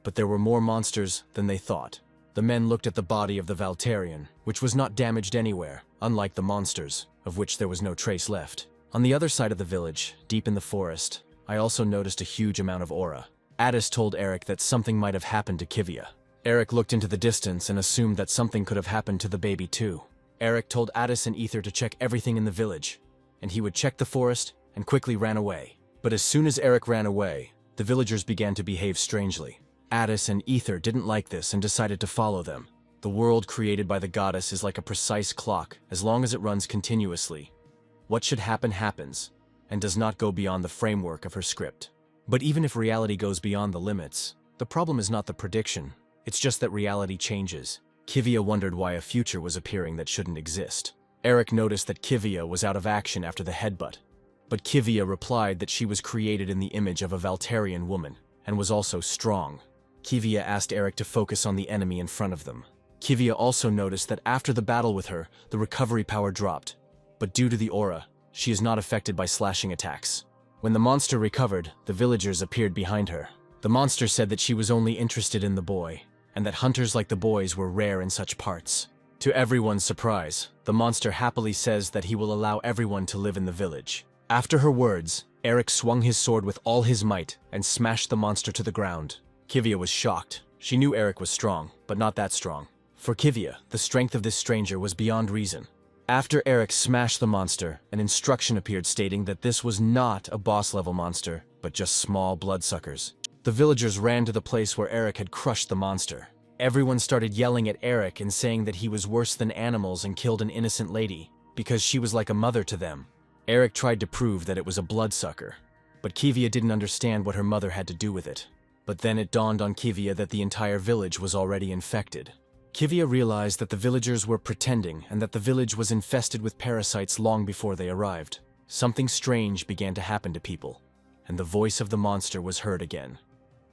But there were more monsters than they thought. The men looked at the body of the Valterian, which was not damaged anywhere, unlike the monsters, of which there was no trace left. On the other side of the village, deep in the forest, I also noticed a huge amount of aura. Addis told Eric that something might have happened to Kivia. Eric looked into the distance and assumed that something could have happened to the baby too. Eric told Addis and Ether to check everything in the village, and he would check the forest and quickly ran away. But as soon as Eric ran away, the villagers began to behave strangely. Addis and Ether didn't like this and decided to follow them. The world created by the goddess is like a precise clock, as long as it runs continuously. What should happen happens, and does not go beyond the framework of her script. But even if reality goes beyond the limits, the problem is not the prediction, it's just that reality changes. Kivia wondered why a future was appearing that shouldn't exist. Eric noticed that Kivia was out of action after the headbutt, but Kivia replied that she was created in the image of a Valterian woman, and was also strong. Kivia asked Eric to focus on the enemy in front of them. Kivia also noticed that after the battle with her, the recovery power dropped, but due to the aura, she is not affected by slashing attacks. When the monster recovered, the villagers appeared behind her. The monster said that she was only interested in the boy, and that hunters like the boys were rare in such parts. To everyone's surprise, the monster happily says that he will allow everyone to live in the village. After her words, Eric swung his sword with all his might and smashed the monster to the ground. Kivia was shocked. She knew Eric was strong, but not that strong. For Kivia, the strength of this stranger was beyond reason. After Eric smashed the monster, an instruction appeared stating that this was not a boss-level monster, but just small bloodsuckers. The villagers ran to the place where Eric had crushed the monster. Everyone started yelling at Eric and saying that he was worse than animals and killed an innocent lady, because she was like a mother to them. Eric tried to prove that it was a bloodsucker, but Kivia didn't understand what her mother had to do with it. But then it dawned on Kivia that the entire village was already infected. Kivia realized that the villagers were pretending and that the village was infested with parasites long before they arrived. Something strange began to happen to people, and the voice of the monster was heard again,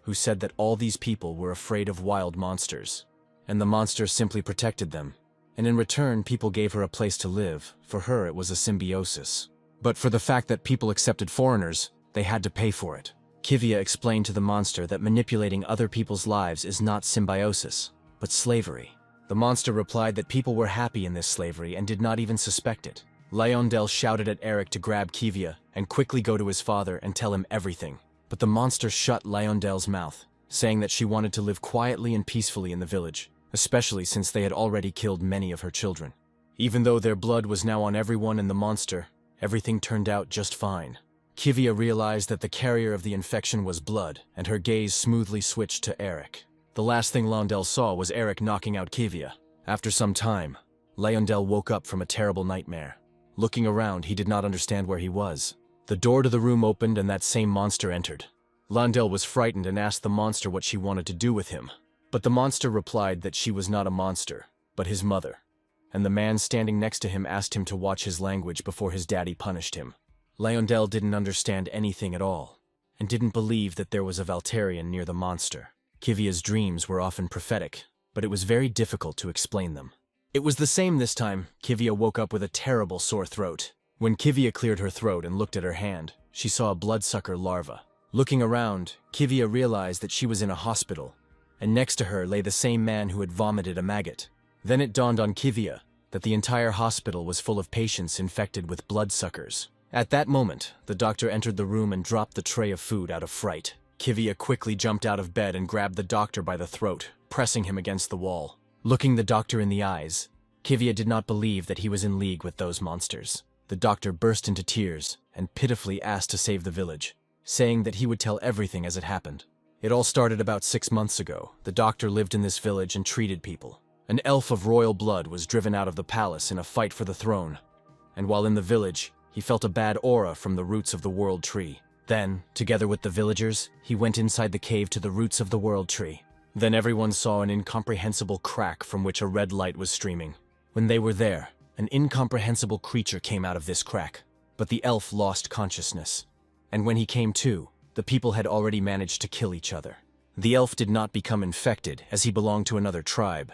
who said that all these people were afraid of wild monsters. and the monster simply protected them. And in return, people gave her a place to live. For her, it was a symbiosis. But for the fact that people accepted foreigners, they had to pay for it. Kivia explained to the monster that manipulating other people's lives is not symbiosis, but slavery. The monster replied that people were happy in this slavery and did not even suspect it. Leondel shouted at Eric to grab Kivia and quickly go to his father and tell him everything. But the monster shut Leondel's mouth, saying that she wanted to live quietly and peacefully in the village, especially since they had already killed many of her children. Even though their blood was now on everyone and the monster, everything turned out just fine. Kivia realized that the carrier of the infection was blood, and her gaze smoothly switched to Eric. The last thing Leondel saw was Eric knocking out Kivia. After some time, Leondel woke up from a terrible nightmare. Looking around, he did not understand where he was. The door to the room opened and that same monster entered. Leondel was frightened and asked the monster what she wanted to do with him. But the monster replied that she was not a monster, but his mother. And the man standing next to him asked him to watch his language before his daddy punished him. Leondel didn't understand anything at all, and didn't believe that there was a Valterian near the monster. Kivia's dreams were often prophetic, but it was very difficult to explain them. It was the same this time. Kivia woke up with a terrible sore throat. When Kivia cleared her throat and looked at her hand, she saw a bloodsucker larva. Looking around, Kivia realized that she was in a hospital, and next to her lay the same man who had vomited a maggot. Then it dawned on Kivia that the entire hospital was full of patients infected with bloodsuckers. At that moment, the doctor entered the room and dropped the tray of food out of fright. Kivia quickly jumped out of bed and grabbed the doctor by the throat, pressing him against the wall. Looking the doctor in the eyes, Kivia did not believe that he was in league with those monsters. The doctor burst into tears and pitifully asked to save the village, saying that he would tell everything as it happened. It all started about 6 months ago. The doctor lived in this village and treated people. An elf of royal blood was driven out of the palace in a fight for the throne, and while in the village, he felt a bad aura from the roots of the world tree. Then, together with the villagers, he went inside the cave to the roots of the world tree. Then everyone saw an incomprehensible crack from which a red light was streaming. When they were there, an incomprehensible creature came out of this crack, but the elf lost consciousness. And when he came to, the people had already managed to kill each other. The elf did not become infected, as he belonged to another tribe.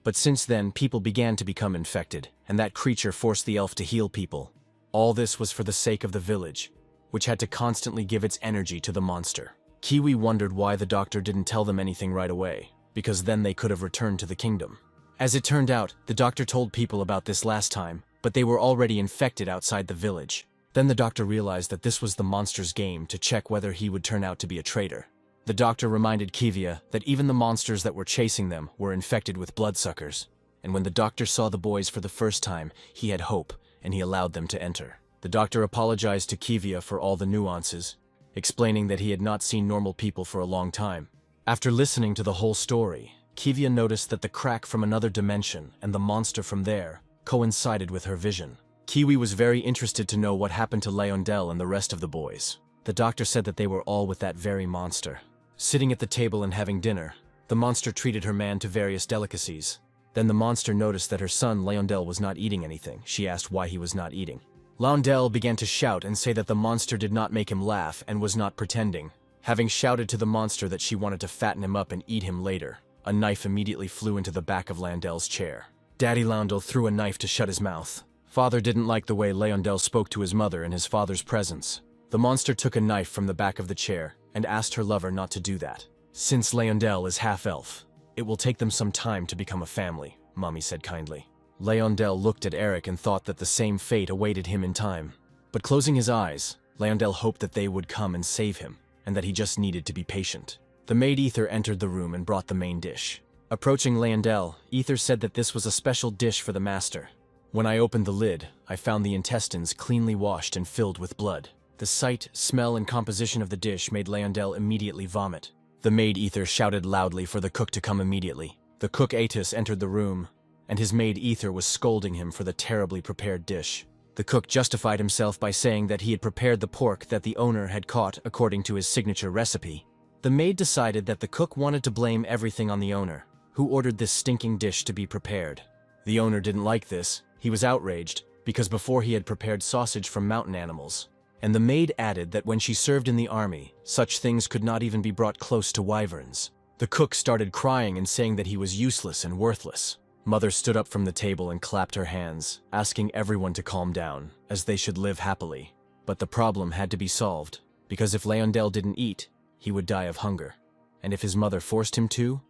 But since then, people began to become infected, and that creature forced the elf to heal people. All this was for the sake of the village, which had to constantly give its energy to the monster. Kiwi wondered why the doctor didn't tell them anything right away, because then they could have returned to the kingdom. As it turned out, the doctor told people about this last time, but they were already infected outside the village. Then the doctor realized that this was the monster's game to check whether he would turn out to be a traitor. The doctor reminded Kivia that even the monsters that were chasing them were infected with bloodsuckers. And when the doctor saw the boys for the first time, he had hope, and he allowed them to enter. The doctor apologized to Kivia for all the nuances, explaining that he had not seen normal people for a long time. After listening to the whole story, Kivia noticed that the crack from another dimension and the monster from there coincided with her vision. Kiwi was very interested to know what happened to Leondel and the rest of the boys. The doctor said that they were all with that very monster. Sitting at the table and having dinner, the monster treated her man to various delicacies. Then the monster noticed that her son Leondel was not eating anything. She asked why he was not eating. Leondel began to shout and say that the monster did not make him laugh and was not pretending. Having shouted to the monster that she wanted to fatten him up and eat him later, a knife immediately flew into the back of Leondel's chair. Daddy Leondel threw a knife to shut his mouth. Father didn't like the way Leondel spoke to his mother in his father's presence. The monster took a knife from the back of the chair and asked her lover not to do that. Since Leondel is half-elf, it will take them some time to become a family, Mommy said kindly. Leondel looked at Eric and thought that the same fate awaited him in time. But closing his eyes, Leondel hoped that they would come and save him, and that he just needed to be patient. The maid Ether entered the room and brought the main dish. Approaching Leondel, Ether said that this was a special dish for the master. When I opened the lid, I found the intestines cleanly washed and filled with blood. The sight, smell, and composition of the dish made Leondel immediately vomit. The maid Ether shouted loudly for the cook to come immediately. The cook Atis entered the room, and his maid Ether was scolding him for the terribly prepared dish. The cook justified himself by saying that he had prepared the pork that the owner had caught according to his signature recipe. The maid decided that the cook wanted to blame everything on the owner, who ordered this stinking dish to be prepared. The owner didn't like this. He was outraged, because before he had prepared sausage from mountain animals. And the maid added that when she served in the army, such things could not even be brought close to wyverns. The cook started crying and saying that he was useless and worthless. Mother stood up from the table and clapped her hands, asking everyone to calm down, as they should live happily. But the problem had to be solved, because if Leondel didn't eat, he would die of hunger. And if his mother forced him to,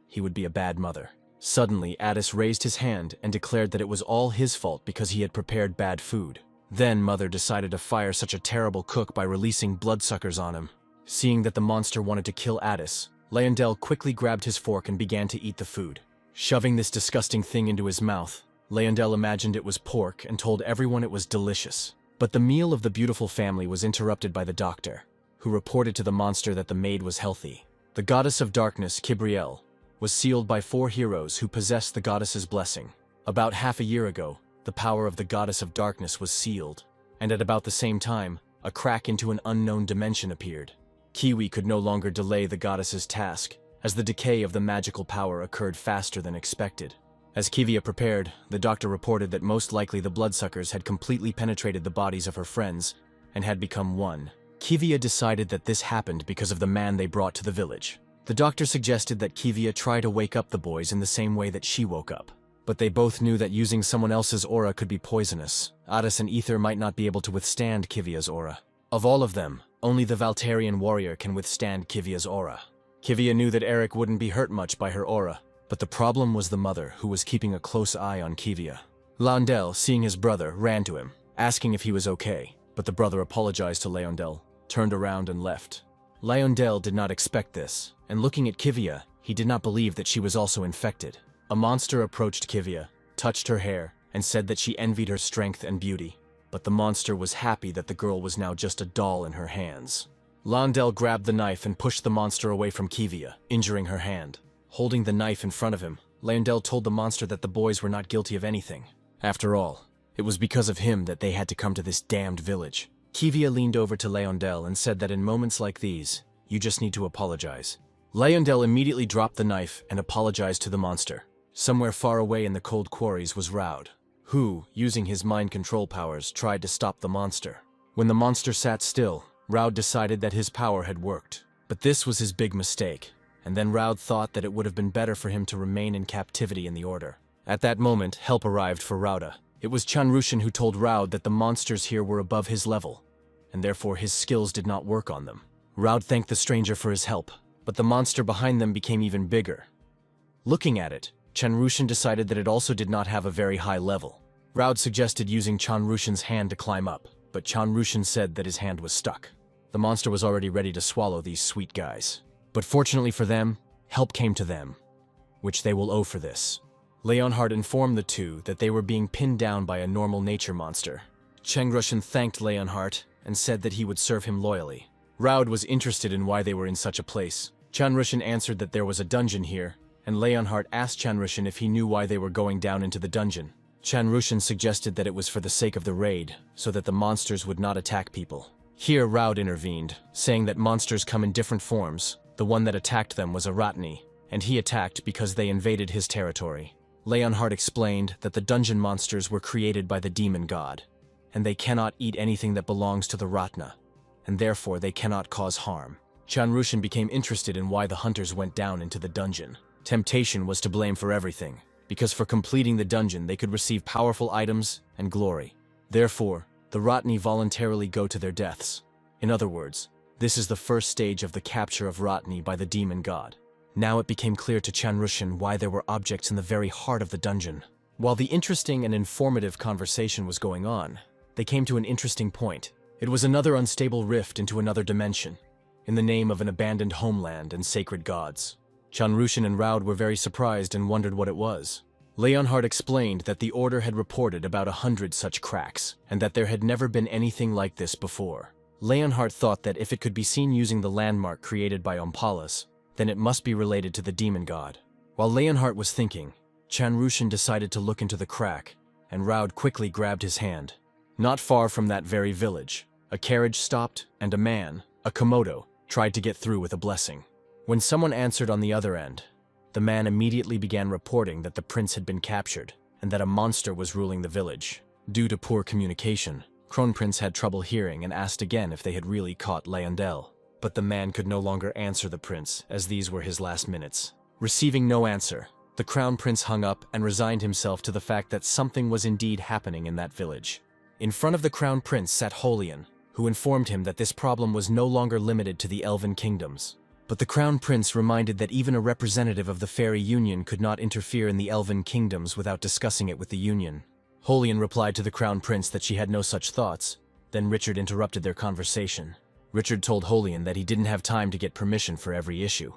he would be a bad mother. Suddenly, Addis raised his hand and declared that it was all his fault because he had prepared bad food. Then Mother decided to fire such a terrible cook by releasing bloodsuckers on him. Seeing that the monster wanted to kill Addis, Leondel quickly grabbed his fork and began to eat the food. Shoving this disgusting thing into his mouth, Leondel imagined it was pork and told everyone it was delicious. But the meal of the beautiful family was interrupted by the doctor, who reported to the monster that the maid was healthy. The goddess of darkness, Kibriel, was sealed by 4 heroes who possessed the goddess's blessing. About half a year ago, the power of the goddess of darkness was sealed, and at about the same time, a crack into an unknown dimension appeared. Kiwi could no longer delay the goddess's task, as the decay of the magical power occurred faster than expected. As Kivia prepared, the doctor reported that most likely the bloodsuckers had completely penetrated the bodies of her friends and had become one. Kivia decided that this happened because of the man they brought to the village. The doctor suggested that Kivia try to wake up the boys in the same way that she woke up. But they both knew that using someone else's aura could be poisonous. Addis and Ether might not be able to withstand Kivia's aura. Of all of them, only the Valtarian warrior can withstand Kivia's aura. Kivia knew that Eric wouldn't be hurt much by her aura, but the problem was the mother, who was keeping a close eye on Kivia. Leondel, seeing his brother, ran to him, asking if he was okay, but the brother apologized to Leondel, turned around and left. Leondel did not expect this, and looking at Kivia, he did not believe that she was also infected. A monster approached Kivia, touched her hair, and said that she envied her strength and beauty. But the monster was happy that the girl was now just a doll in her hands. Leondel grabbed the knife and pushed the monster away from Kivia, injuring her hand. Holding the knife in front of him, Leondel told the monster that the boys were not guilty of anything. After all, it was because of him that they had to come to this damned village. Kivia leaned over to Leondel and said that in moments like these, you just need to apologize. Leondel immediately dropped the knife and apologized to the monster. Somewhere far away in the cold quarries was Raud, who, using his mind control powers, tried to stop the monster. When the monster sat still, Raud decided that his power had worked. But this was his big mistake, and then Raud thought that it would have been better for him to remain in captivity in the Order. At that moment, help arrived for Rauda. It was Chanrushan who told Raud that the monsters here were above his level, and therefore his skills did not work on them. Raud thanked the stranger for his help, but the monster behind them became even bigger. Looking at it, Chanrushan decided that it also did not have a very high level. Raud suggested using Chanrushan's hand to climb up, but Chanrushan said that his hand was stuck. The monster was already ready to swallow these sweet guys. But fortunately for them, help came to them, which they will owe for this. Leonhard informed the two that they were being pinned down by a normal nature monster. Changrushan thanked Leonhard and said that he would serve him loyally. Raud was interested in why they were in such a place. Chanrushan answered that there was a dungeon here, and Leonhard asked Chanrushan if he knew why they were going down into the dungeon. Chanrushan suggested that it was for the sake of the raid, so that the monsters would not attack people. Here Raud intervened, saying that monsters come in different forms. The one that attacked them was a Ratni, and he attacked because they invaded his territory. Leonhard explained that the dungeon monsters were created by the demon god, and they cannot eat anything that belongs to the Ratna, and therefore they cannot cause harm. Chanrushan became interested in why the hunters went down into the dungeon. Temptation was to blame for everything, because for completing the dungeon they could receive powerful items and glory. Therefore, the Ratni voluntarily go to their deaths. In other words, this is the first stage of the capture of Ratni by the demon god. Now it became clear to Chanrushan why there were objects in the very heart of the dungeon. While the interesting and informative conversation was going on, they came to an interesting point. It was another unstable rift into another dimension, in the name of an abandoned homeland and sacred gods. Chanrushan and Raud were very surprised and wondered what it was. Leonhard explained that the Order had reported about 100 such cracks, and that there had never been anything like this before. Leonhard thought that if it could be seen using the landmark created by Ompalas, then it must be related to the demon god. While Leonhard was thinking, Chanrushan decided to look into the crack, and Raud quickly grabbed his hand. Not far from that very village, a carriage stopped, and a man, a Komodo, tried to get through with a blessing. When someone answered on the other end, the man immediately began reporting that the prince had been captured, and that a monster was ruling the village. Due to poor communication, Kronprince had trouble hearing and asked again if they had really caught Leondel. But the man could no longer answer the prince, as these were his last minutes. Receiving no answer, the crown prince hung up and resigned himself to the fact that something was indeed happening in that village. In front of the crown prince sat Holian, who informed him that this problem was no longer limited to the elven kingdoms. But the crown prince reminded that even a representative of the fairy union could not interfere in the elven kingdoms without discussing it with the union. Holian replied to the crown prince that she had no such thoughts. Then Richard interrupted their conversation. Richard told Holian that he didn't have time to get permission for every issue,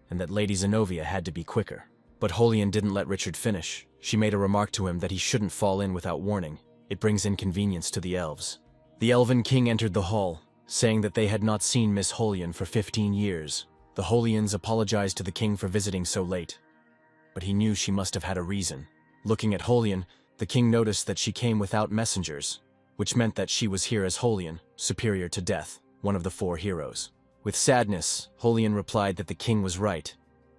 and that Lady Zenobia had to be quicker. But Holian didn't let Richard finish. She made a remark to him that he shouldn't fall in without warning. It brings inconvenience to the elves. The elven king entered the hall, saying that they had not seen Miss Holian for 15 years. The Holians apologized to the king for visiting so late, but he knew she must have had a reason. Looking at Holian, the king noticed that she came without messengers, which meant that she was here as Holian, superior to Death, one of the 4 heroes. With sadness, Holian replied that the king was right,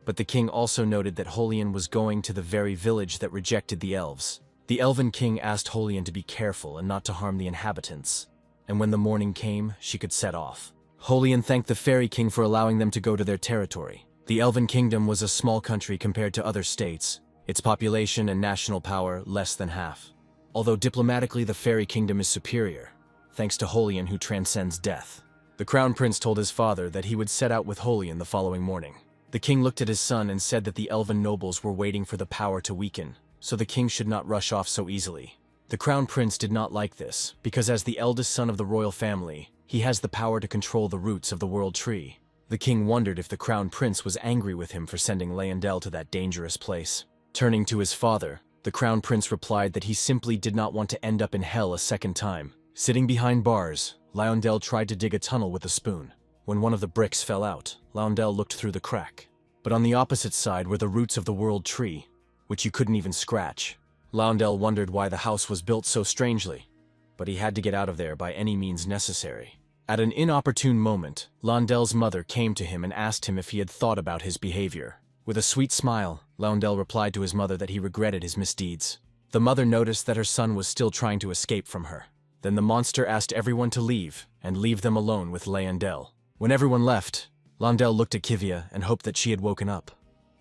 but the king also noted that Holian was going to the very village that rejected the elves. The elven king asked Holian to be careful and not to harm the inhabitants, and when the morning came, she could set off. Holian thanked the fairy king for allowing them to go to their territory. The elven kingdom was a small country compared to other states, its population and national power less than half. Although diplomatically the fairy kingdom is superior, thanks to Holian who transcends death. The crown prince told his father that he would set out with Holian the following morning. The king looked at his son and said that the elven nobles were waiting for the power to weaken, so the king should not rush off so easily. The crown prince did not like this, because as the eldest son of the royal family, he has the power to control the roots of the world tree. The king wondered if the crown prince was angry with him for sending Leyendel to that dangerous place. Turning to his father, the crown prince replied that he simply did not want to end up in hell a second time. Sitting behind bars, Leyendel tried to dig a tunnel with a spoon. When one of the bricks fell out, Leyendel looked through the crack. But on the opposite side were the roots of the world tree, which you couldn't even scratch. Leyendel wondered why the house was built so strangely, but he had to get out of there by any means necessary. At an inopportune moment, Leyendell's mother came to him and asked him if he had thought about his behavior. With a sweet smile, Leyendel replied to his mother that he regretted his misdeeds. The mother noticed that her son was still trying to escape from her. Then the monster asked everyone to leave, and leave them alone with Leyendel. When everyone left, Leyendel looked at Kivia and hoped that she had woken up.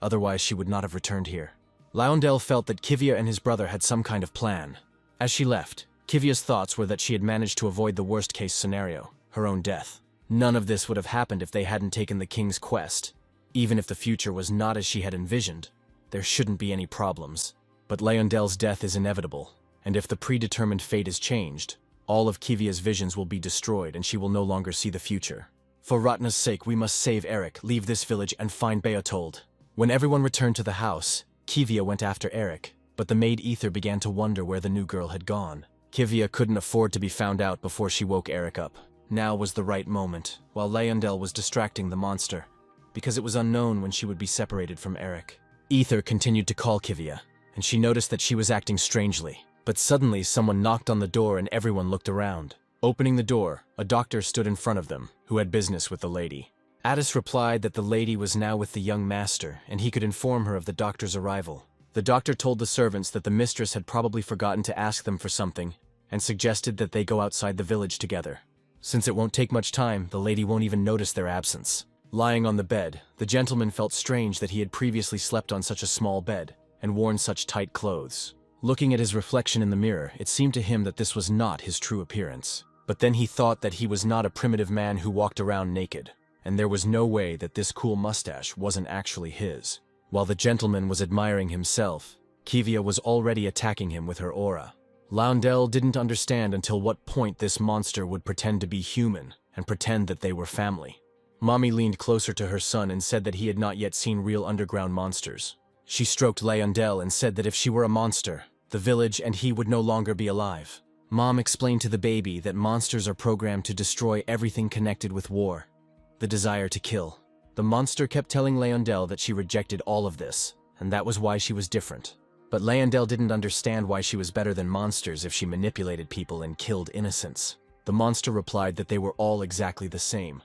Otherwise, she would not have returned here. Leyendel felt that Kivia and his brother had some kind of plan. As she left, Kivia's thoughts were that she had managed to avoid the worst-case scenario, her own death. None of this would have happened if they hadn't taken the king's quest. Even if the future was not as she had envisioned, there shouldn't be any problems. But Leyendel's death is inevitable, and if the predetermined fate is changed, all of Kivia's visions will be destroyed and she will no longer see the future. For Ratna's sake, we must save Eric, leave this village, and find Beotold. When everyone returned to the house, Kivia went after Eric, but the maid Ether began to wonder where the new girl had gone. Kivia couldn't afford to be found out before she woke Eric up. Now was the right moment, while Leyendel was distracting the monster, because it was unknown when she would be separated from Eric. Ether continued to call Kivia, and she noticed that she was acting strangely. But suddenly someone knocked on the door and everyone looked around. Opening the door, a doctor stood in front of them, who had business with the lady. Addis replied that the lady was now with the young master, and he could inform her of the doctor's arrival. The doctor told the servants that the mistress had probably forgotten to ask them for something, and suggested that they go outside the village together. Since it won't take much time, the lady won't even notice their absence. Lying on the bed, the gentleman felt strange that he had previously slept on such a small bed, and worn such tight clothes. Looking at his reflection in the mirror, it seemed to him that this was not his true appearance. But then he thought that he was not a primitive man who walked around naked, and there was no way that this cool mustache wasn't actually his. While the gentleman was admiring himself, Kivia was already attacking him with her aura. Leyendel didn't understand until what point this monster would pretend to be human and pretend that they were family. Mommy leaned closer to her son and said that he had not yet seen real underground monsters. She stroked Leyendel and said that if she were a monster, the village and he would no longer be alive. Mom explained to the baby that monsters are programmed to destroy everything connected with war, the desire to kill. The monster kept telling Leyendel that she rejected all of this, and that was why she was different. But Leyendel didn't understand why she was better than monsters if she manipulated people and killed innocents. The monster replied that they were all exactly the same,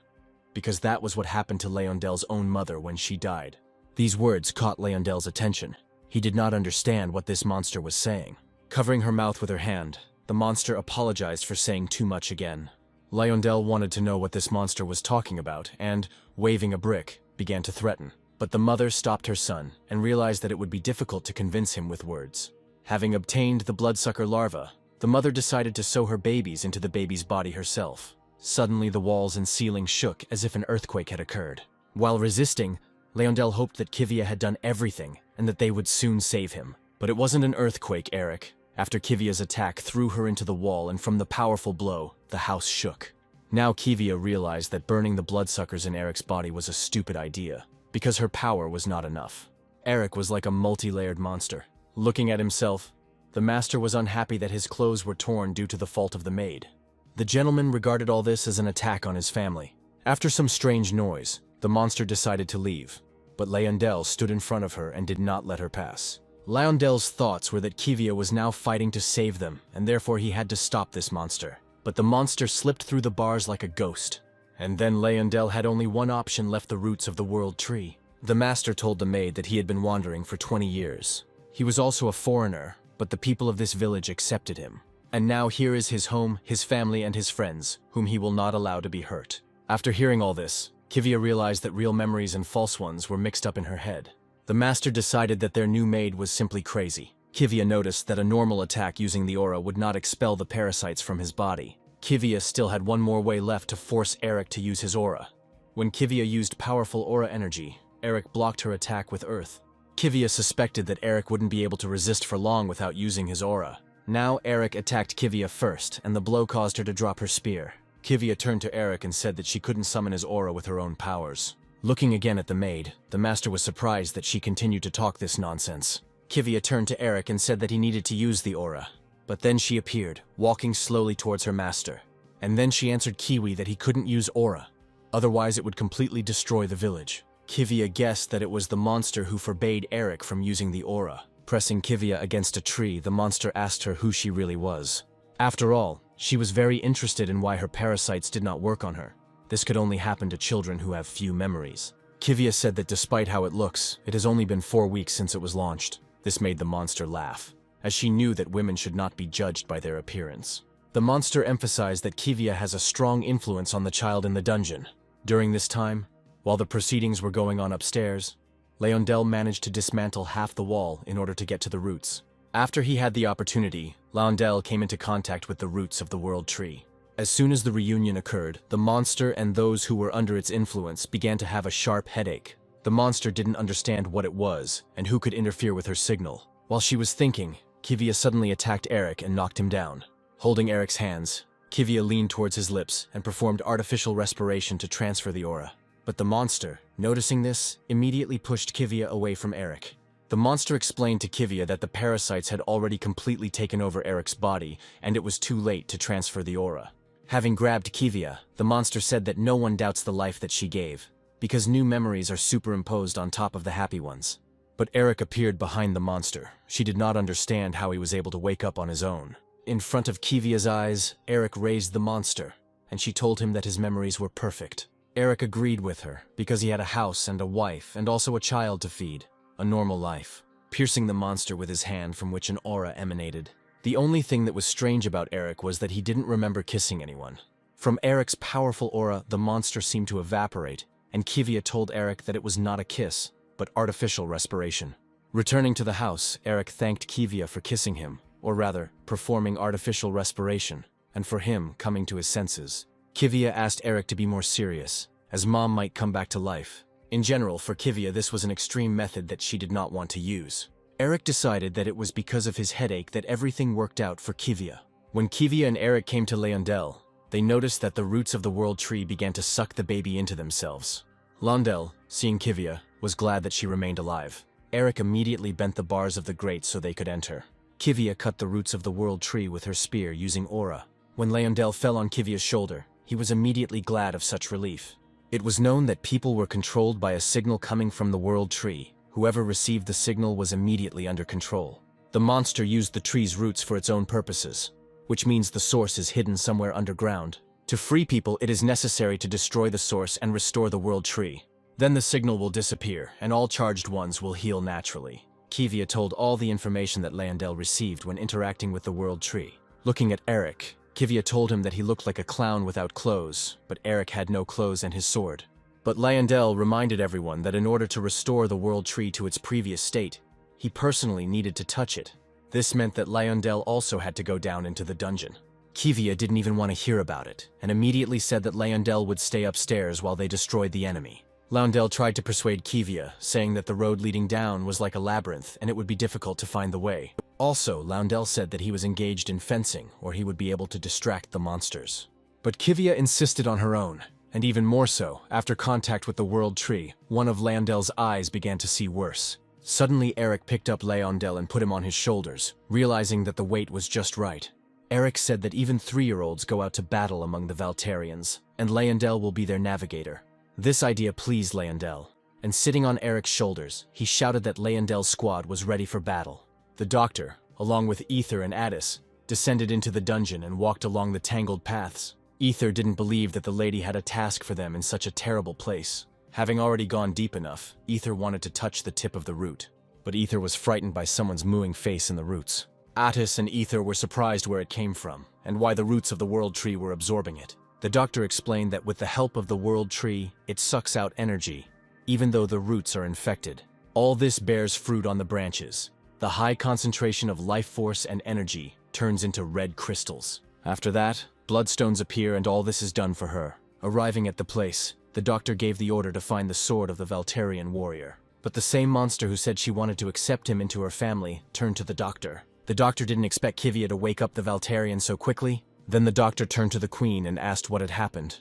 because that was what happened to Leyendel's own mother when she died. These words caught Leyendel's attention. He did not understand what this monster was saying. Covering her mouth with her hand, the monster apologized for saying too much again. Leondell wanted to know what this monster was talking about and, waving a brick, began to threaten. But the mother stopped her son and realized that it would be difficult to convince him with words. Having obtained the bloodsucker larva, the mother decided to sew her babies into the baby's body herself. Suddenly the walls and ceiling shook as if an earthquake had occurred. While resisting, Leondell hoped that Kivia had done everything and that they would soon save him. But it wasn't an earthquake, Eric. After Kivia's attack threw her into the wall, and from the powerful blow, the house shook. Now Kivia realized that burning the bloodsuckers in Eric's body was a stupid idea, because her power was not enough. Eric was like a multi-layered monster. Looking at himself, the master was unhappy that his clothes were torn due to the fault of the maid. The gentleman regarded all this as an attack on his family. After some strange noise, the monster decided to leave, but Leondell stood in front of her and did not let her pass. Leondell's thoughts were that Kivia was now fighting to save them, and therefore he had to stop this monster. But the monster slipped through the bars like a ghost. And then Leondell had only one option left: the roots of the world tree. The master told the maid that he had been wandering for 20 years. He was also a foreigner, but the people of this village accepted him. And now here is his home, his family, and his friends, whom he will not allow to be hurt. After hearing all this, Kivia realized that real memories and false ones were mixed up in her head. The master decided that their new maid was simply crazy. Kivia noticed that a normal attack using the aura would not expel the parasites from his body. Kivia still had one more way left to force Eric to use his aura. When Kivia used powerful aura energy, Eric blocked her attack with earth. Kivia suspected that Eric wouldn't be able to resist for long without using his aura. Now Eric attacked Kivia first, and the blow caused her to drop her spear. Kivia turned to Eric and said that she couldn't summon his aura with her own powers. Looking again at the maid, the master was surprised that she continued to talk this nonsense. Kivia turned to Eric and said that he needed to use the aura. But then she appeared, walking slowly towards her master. And then she answered Kiwi that he couldn't use aura. Otherwise it would completely destroy the village. Kivia guessed that it was the monster who forbade Eric from using the aura. Pressing Kivia against a tree, the monster asked her who she really was. After all, she was very interested in why her parasites did not work on her. This could only happen to children who have few memories. Kivia said that despite how it looks, it has only been 4 weeks since it was launched. This made the monster laugh, as she knew that women should not be judged by their appearance. The monster emphasized that Kivia has a strong influence on the child in the dungeon. During this time, while the proceedings were going on upstairs, Leondell managed to dismantle half the wall in order to get to the roots. After he had the opportunity, Leondell came into contact with the roots of the world tree. As soon as the reunion occurred, the monster and those who were under its influence began to have a sharp headache. The monster didn't understand what it was and who could interfere with her signal. While she was thinking, Kivia suddenly attacked Eric and knocked him down. Holding Eric's hands, Kivia leaned towards his lips and performed artificial respiration to transfer the aura. But the monster, noticing this, immediately pushed Kivia away from Eric. The monster explained to Kivia that the parasites had already completely taken over Eric's body and it was too late to transfer the aura. Having grabbed Kivia, the monster said that no one doubts the life that she gave, because new memories are superimposed on top of the happy ones. But Eric appeared behind the monster. She did not understand how he was able to wake up on his own. In front of Kivia's eyes, Eric raised the monster, and she told him that his memories were perfect. Eric agreed with her, because he had a house and a wife, and also a child to feed. A normal life. Piercing the monster with his hand from which an aura emanated. The only thing that was strange about Eric was that he didn't remember kissing anyone. From Eric's powerful aura, the monster seemed to evaporate, and Kivia told Eric that it was not a kiss, but artificial respiration. Returning to the house, Eric thanked Kivia for kissing him, or rather, performing artificial respiration, and for him coming to his senses. Kivia asked Eric to be more serious, as Mom might come back to life. In general, for Kivia, this was an extreme method that she did not want to use. Eric decided that it was because of his headache that everything worked out for Kivia. When Kivia and Eric came to Leondell, they noticed that the roots of the world tree began to suck the baby into themselves. Leondell, seeing Kivia, was glad that she remained alive. Eric immediately bent the bars of the grate so they could enter. Kivia cut the roots of the world tree with her spear using aura. When Leondell fell on Kivia's shoulder, he was immediately glad of such relief. It was known that people were controlled by a signal coming from the world tree. Whoever received the signal was immediately under control. The monster used the tree's roots for its own purposes, which means the source is hidden somewhere underground. To free people, it is necessary to destroy the source and restore the world tree. Then the signal will disappear, and all charged ones will heal naturally. Kivia told all the information that Leondell received when interacting with the world tree. Looking at Eric, Kivia told him that he looked like a clown without clothes, but Eric had no clothes and his sword. But Leyondell reminded everyone that in order to restore the World Tree to its previous state, he personally needed to touch it. This meant that Leyondell also had to go down into the dungeon. Kivia didn't even want to hear about it, and immediately said that Leyondell would stay upstairs while they destroyed the enemy. Leyondell tried to persuade Kivia, saying that the road leading down was like a labyrinth and it would be difficult to find the way. Also, Leyondell said that he was engaged in fencing, or he would be able to distract the monsters. But Kivia insisted on her own, and even more so, after contact with the World Tree, one of Leyondell's eyes began to see worse. Suddenly, Eric picked up Leyondell and put him on his shoulders, realizing that the weight was just right. Eric said that even 3-year-olds go out to battle among the Valterians, and Leyondell will be their navigator. This idea pleased Leyondell, and sitting on Eric's shoulders, he shouted that Leyondell's squad was ready for battle. The doctor, along with Ether and Addis, descended into the dungeon and walked along the tangled paths. Ether didn't believe that the lady had a task for them in such a terrible place. Having already gone deep enough, Ether wanted to touch the tip of the root, but Ether was frightened by someone's mooing face in the roots. Addis and Ether were surprised where it came from, and why the roots of the World Tree were absorbing it. The doctor explained that with the help of the World Tree, it sucks out energy, even though the roots are infected. All this bears fruit on the branches. The high concentration of life force and energy turns into red crystals. After that, bloodstones appear and all this is done for her. Arriving at the place, the doctor gave the order to find the sword of the Valterian warrior. But the same monster who said she wanted to accept him into her family turned to the doctor. The doctor didn't expect Kivia to wake up the Valterian so quickly. Then the doctor turned to the queen and asked what had happened,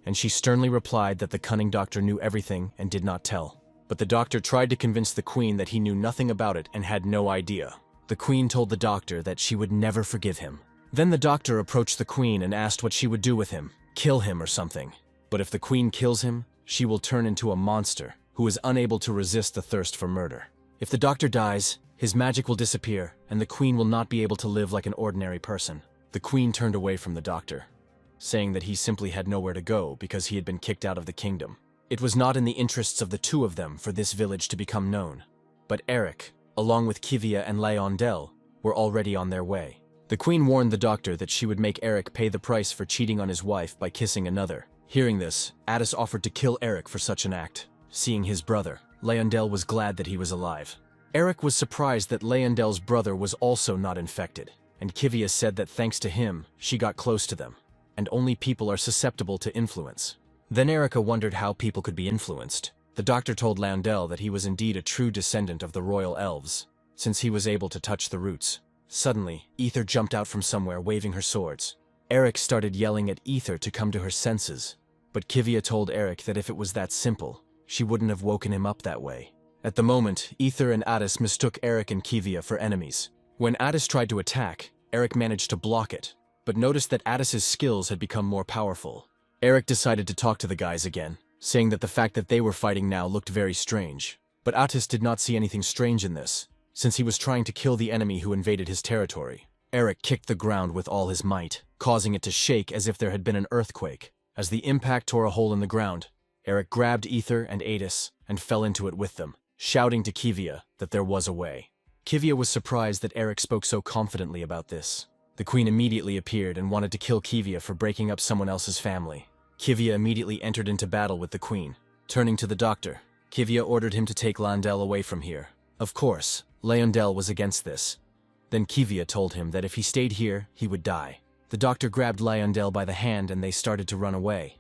and she sternly replied that the cunning doctor knew everything and did not tell. But the doctor tried to convince the queen that he knew nothing about it and had no idea. The queen told the doctor that she would never forgive him. Then the doctor approached the queen and asked what she would do with him, kill him or something. But if the queen kills him, she will turn into a monster who is unable to resist the thirst for murder. If the doctor dies, his magic will disappear and the queen will not be able to live like an ordinary person. The queen turned away from the doctor, saying that he simply had nowhere to go because he had been kicked out of the kingdom. It was not in the interests of the two of them for this village to become known. But Eric, along with Kivia and Leyondell, were already on their way. The queen warned the doctor that she would make Eric pay the price for cheating on his wife by kissing another. Hearing this, Addis offered to kill Eric for such an act. Seeing his brother, Leyondell was glad that he was alive. Eric was surprised that Leyondell's brother was also not infected. And Kivia said that thanks to him, she got close to them, and only people are susceptible to influence. Then Erica wondered how people could be influenced. The doctor told Leyondell that he was indeed a true descendant of the royal elves, since he was able to touch the roots. Suddenly, Ether jumped out from somewhere waving her swords. Eric started yelling at Ether to come to her senses, but Kivia told Eric that if it was that simple, she wouldn't have woken him up that way. At the moment, Ether and Addis mistook Eric and Kivia for enemies. When Addis tried to attack, Eric managed to block it, but noticed that Addis's skills had become more powerful. Eric decided to talk to the guys again, saying that the fact that they were fighting now looked very strange. But Addis did not see anything strange in this, since he was trying to kill the enemy who invaded his territory. Eric kicked the ground with all his might, causing it to shake as if there had been an earthquake. As the impact tore a hole in the ground, Eric grabbed Ether and Addis and fell into it with them, shouting to Kivia that there was a way. Kivia was surprised that Eric spoke so confidently about this. The queen immediately appeared and wanted to kill Kivia for breaking up someone else's family. Kivia immediately entered into battle with the queen. Turning to the doctor, Kivia ordered him to take Leyondell away from here. Of course, Leyondell was against this. Then Kivia told him that if he stayed here, he would die. The doctor grabbed Leyondell by the hand and they started to run away.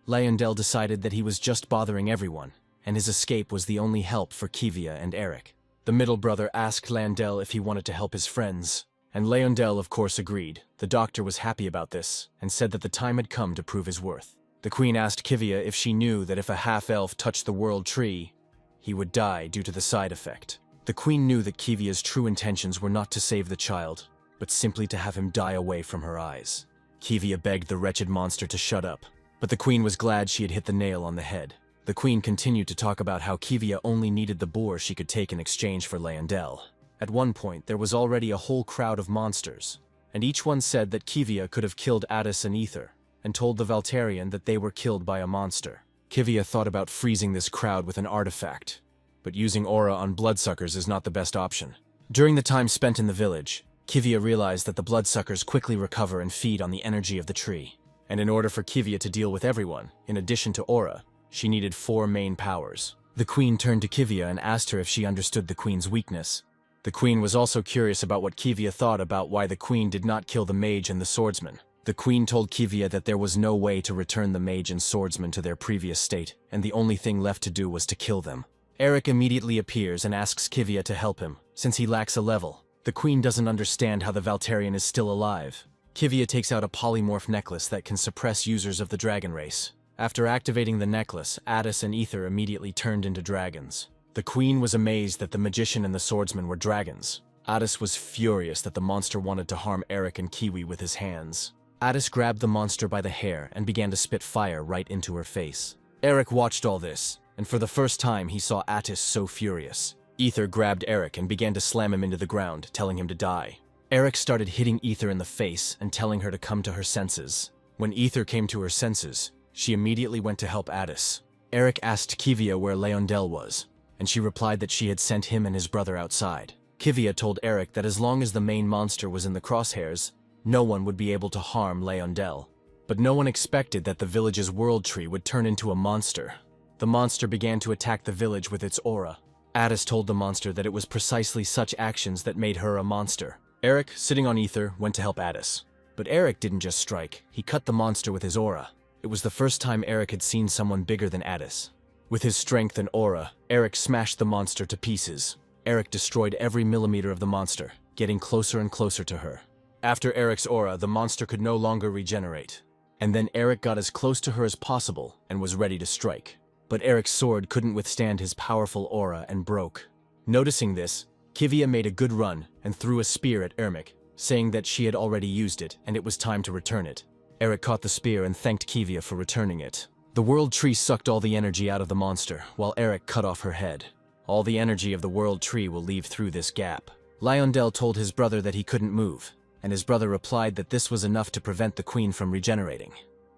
Leyondell decided that he was just bothering everyone, and his escape was the only help for Kivia and Eric. The middle brother asked Leyondell if he wanted to help his friends, and Leyondell of course agreed. The doctor was happy about this, and said that the time had come to prove his worth. The queen asked Kivia if she knew that if a half-elf touched the world tree, he would die due to the side effect. The queen knew that Kivia's true intentions were not to save the child, but simply to have him die away from her eyes. Kivia begged the wretched monster to shut up, but the queen was glad she had hit the nail on the head. The queen continued to talk about how Kivia only needed the boar she could take in exchange for Leyondell. At one point, there was already a whole crowd of monsters, and each one said that Kivia could have killed Addis and Ether, and told the Valterian that they were killed by a monster. Kivia thought about freezing this crowd with an artifact, but using aura on bloodsuckers is not the best option. During the time spent in the village, Kivia realized that the bloodsuckers quickly recover and feed on the energy of the tree. And in order for Kivia to deal with everyone, in addition to Aura, she needed 4 main powers. The queen turned to Kivia and asked her if she understood the queen's weakness. The queen was also curious about what Kivia thought about why the queen did not kill the mage and the swordsman. The queen told Kivia that there was no way to return the mage and swordsman to their previous state, and the only thing left to do was to kill them. Eric immediately appears and asks Kivia to help him, since he lacks a level. The queen doesn't understand how the Valtarian is still alive. Kivia takes out a polymorph necklace that can suppress users of the dragon race. After activating the necklace, Addis and Ether immediately turned into dragons. The queen was amazed that the magician and the swordsman were dragons. Addis was furious that the monster wanted to harm Eric and Kiwi with his hands. Addis grabbed the monster by the hair and began to spit fire right into her face. Eric watched all this, and for the first time he saw Addis so furious. Ether grabbed Eric and began to slam him into the ground, telling him to die. Eric started hitting Ether in the face and telling her to come to her senses. When Ether came to her senses, she immediately went to help Addis. Eric asked Kivia where Leondel was, and she replied that she had sent him and his brother outside. Kivia told Eric that as long as the main monster was in the crosshairs, no one would be able to harm Leondel. But no one expected that the village's world tree would turn into a monster. The monster began to attack the village with its aura. Addis told the monster that it was precisely such actions that made her a monster. Eric, sitting on Ether, went to help Addis. But Eric didn't just strike, he cut the monster with his aura. It was the first time Eric had seen someone bigger than Addis. With his strength and aura, Eric smashed the monster to pieces. Eric destroyed every millimeter of the monster, getting closer and closer to her. After Eric's aura, the monster could no longer regenerate. And then Eric got as close to her as possible and was ready to strike. But Eric's sword couldn't withstand his powerful aura and broke. Noticing this, Kivia made a good run and threw a spear at Ermic, saying that she had already used it and it was time to return it. Eric caught the spear and thanked Kivia for returning it. The world tree sucked all the energy out of the monster, while Eric cut off her head. All the energy of the world tree will leave through this gap. Leondel told his brother that he couldn't move, and his brother replied that this was enough to prevent the queen from regenerating.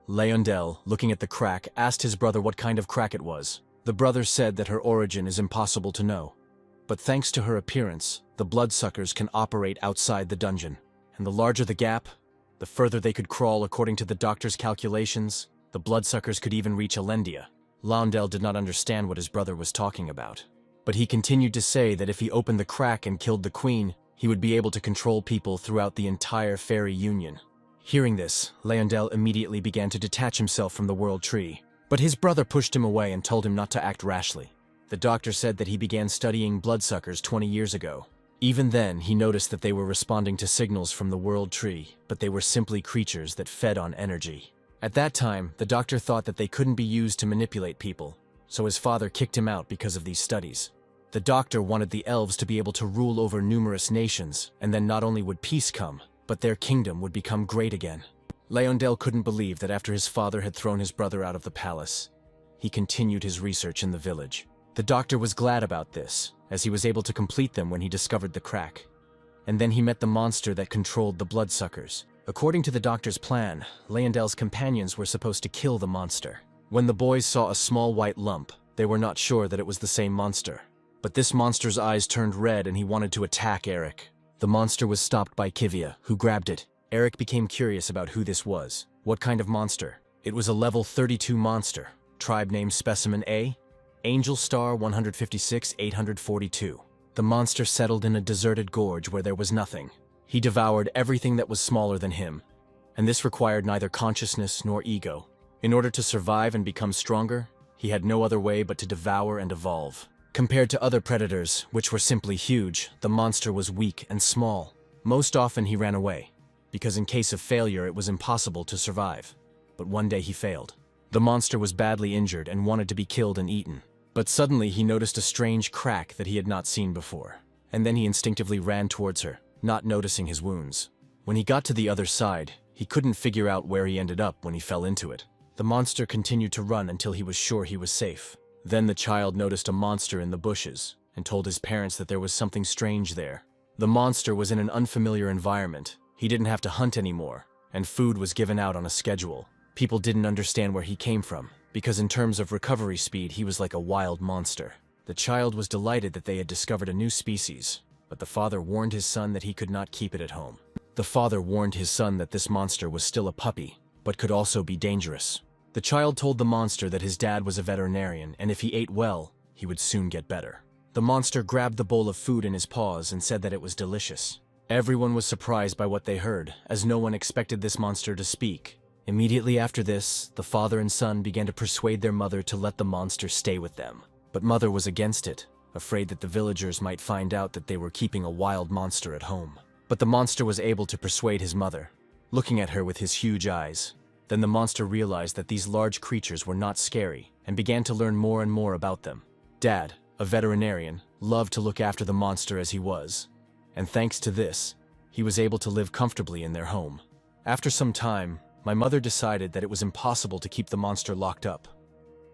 Leondel, looking at the crack, asked his brother what kind of crack it was. The brother said that her origin is impossible to know. But thanks to her appearance, the bloodsuckers can operate outside the dungeon. And the larger the gap, the further they could crawl according to the doctor's calculations. The bloodsuckers could even reach Elendia. Leondel did not understand what his brother was talking about. But he continued to say that if he opened the crack and killed the queen, he would be able to control people throughout the entire fairy union. Hearing this, Leondel immediately began to detach himself from the world tree. But his brother pushed him away and told him not to act rashly. The doctor said that he began studying bloodsuckers 20 years ago. Even then, he noticed that they were responding to signals from the world tree, but they were simply creatures that fed on energy. At that time, the doctor thought that they couldn't be used to manipulate people, so his father kicked him out because of these studies. The doctor wanted the elves to be able to rule over numerous nations, and then not only would peace come, but their kingdom would become great again. Leondel couldn't believe that after his father had thrown his brother out of the palace, he continued his research in the village. The doctor was glad about this, as he was able to complete them when he discovered the crack. And then he met the monster that controlled the bloodsuckers. According to the doctor's plan, Leondel's companions were supposed to kill the monster. When the boys saw a small white lump, they were not sure that it was the same monster. But this monster's eyes turned red and he wanted to attack Eric. The monster was stopped by Kivia, who grabbed it. Eric became curious about who this was. What kind of monster? It was a level 32 monster. Tribe name Specimen A. Angel Star 156-842. The monster settled in a deserted gorge where there was nothing. He devoured everything that was smaller than him, and this required neither consciousness nor ego. In order to survive and become stronger, he had no other way but to devour and evolve. Compared to other predators, which were simply huge, the monster was weak and small. Most often he ran away, because in case of failure it was impossible to survive. But one day he failed. The monster was badly injured and wanted to be killed and eaten. But suddenly he noticed a strange crack that he had not seen before, and then he instinctively ran towards her, not noticing his wounds. When he got to the other side, he couldn't figure out where he ended up when he fell into it. The monster continued to run until he was sure he was safe. Then the child noticed a monster in the bushes and told his parents that there was something strange there. The monster was in an unfamiliar environment. He didn't have to hunt anymore, and food was given out on a schedule. People didn't understand where he came from, because in terms of recovery speed, he was like a wild monster. The child was delighted that they had discovered a new species. but the father warned his son that he could not keep it at home. The father warned his son that this monster was still a puppy, but could also be dangerous. The child told the monster that his dad was a veterinarian, and if he ate well, he would soon get better. The monster grabbed the bowl of food in his paws and said that it was delicious. Everyone was surprised by what they heard, as no one expected this monster to speak. Immediately after this, the father and son began to persuade their mother to let the monster stay with them. But mother was against it, afraid that the villagers might find out that they were keeping a wild monster at home. But the monster was able to persuade his mother, looking at her with his huge eyes. Then the monster realized that these large creatures were not scary and began to learn more and more about them. Dad, a veterinarian, loved to look after the monster as he was, and thanks to this, he was able to live comfortably in their home. After some time, my mother decided that it was impossible to keep the monster locked up.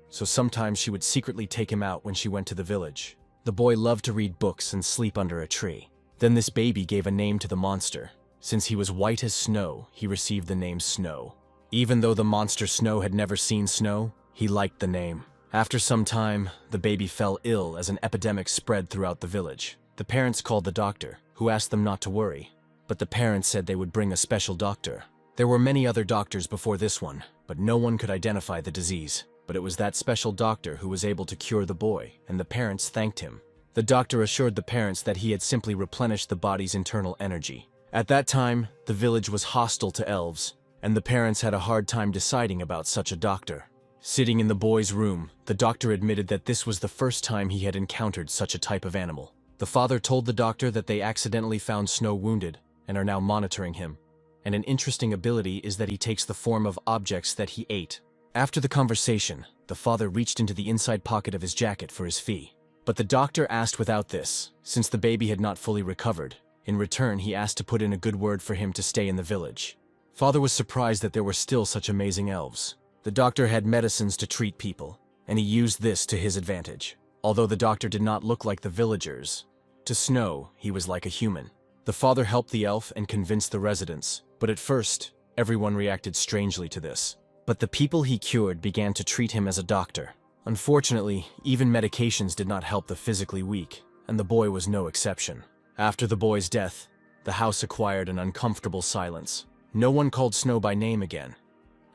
So sometimes she would secretly take him out when she went to the village. The boy loved to read books and sleep under a tree. Then this baby gave a name to the monster. Since he was white as snow, he received the name Snow. Even though the monster Snow had never seen snow, he liked the name. After some time, the baby fell ill as an epidemic spread throughout the village. The parents called the doctor, who asked them not to worry. But the parents said they would bring a special doctor. There were many other doctors before this one, but no one could identify the disease. But it was that special doctor who was able to cure the boy, and the parents thanked him. The doctor assured the parents that he had simply replenished the body's internal energy. At that time, the village was hostile to elves, and the parents had a hard time deciding about such a doctor. Sitting in the boy's room, the doctor admitted that this was the first time he had encountered such a type of animal. The father told the doctor that they accidentally found Snow wounded and are now monitoring him. And an interesting ability is that he takes the form of objects that he ate. After the conversation, the father reached into the inside pocket of his jacket for his fee. But the doctor asked without this, since the baby had not fully recovered. In return, he asked to put in a good word for him to stay in the village. Father was surprised that there were still such amazing elves. The doctor had medicines to treat people, and he used this to his advantage. Although the doctor did not look like the villagers, to Snow, he was like a human. The father helped the elf and convinced the residents, but at first, everyone reacted strangely to this. But the people he cured began to treat him as a doctor. Unfortunately, even medications did not help the physically weak, and the boy was no exception. After the boy's death, the house acquired an uncomfortable silence. No one called Snow by name again,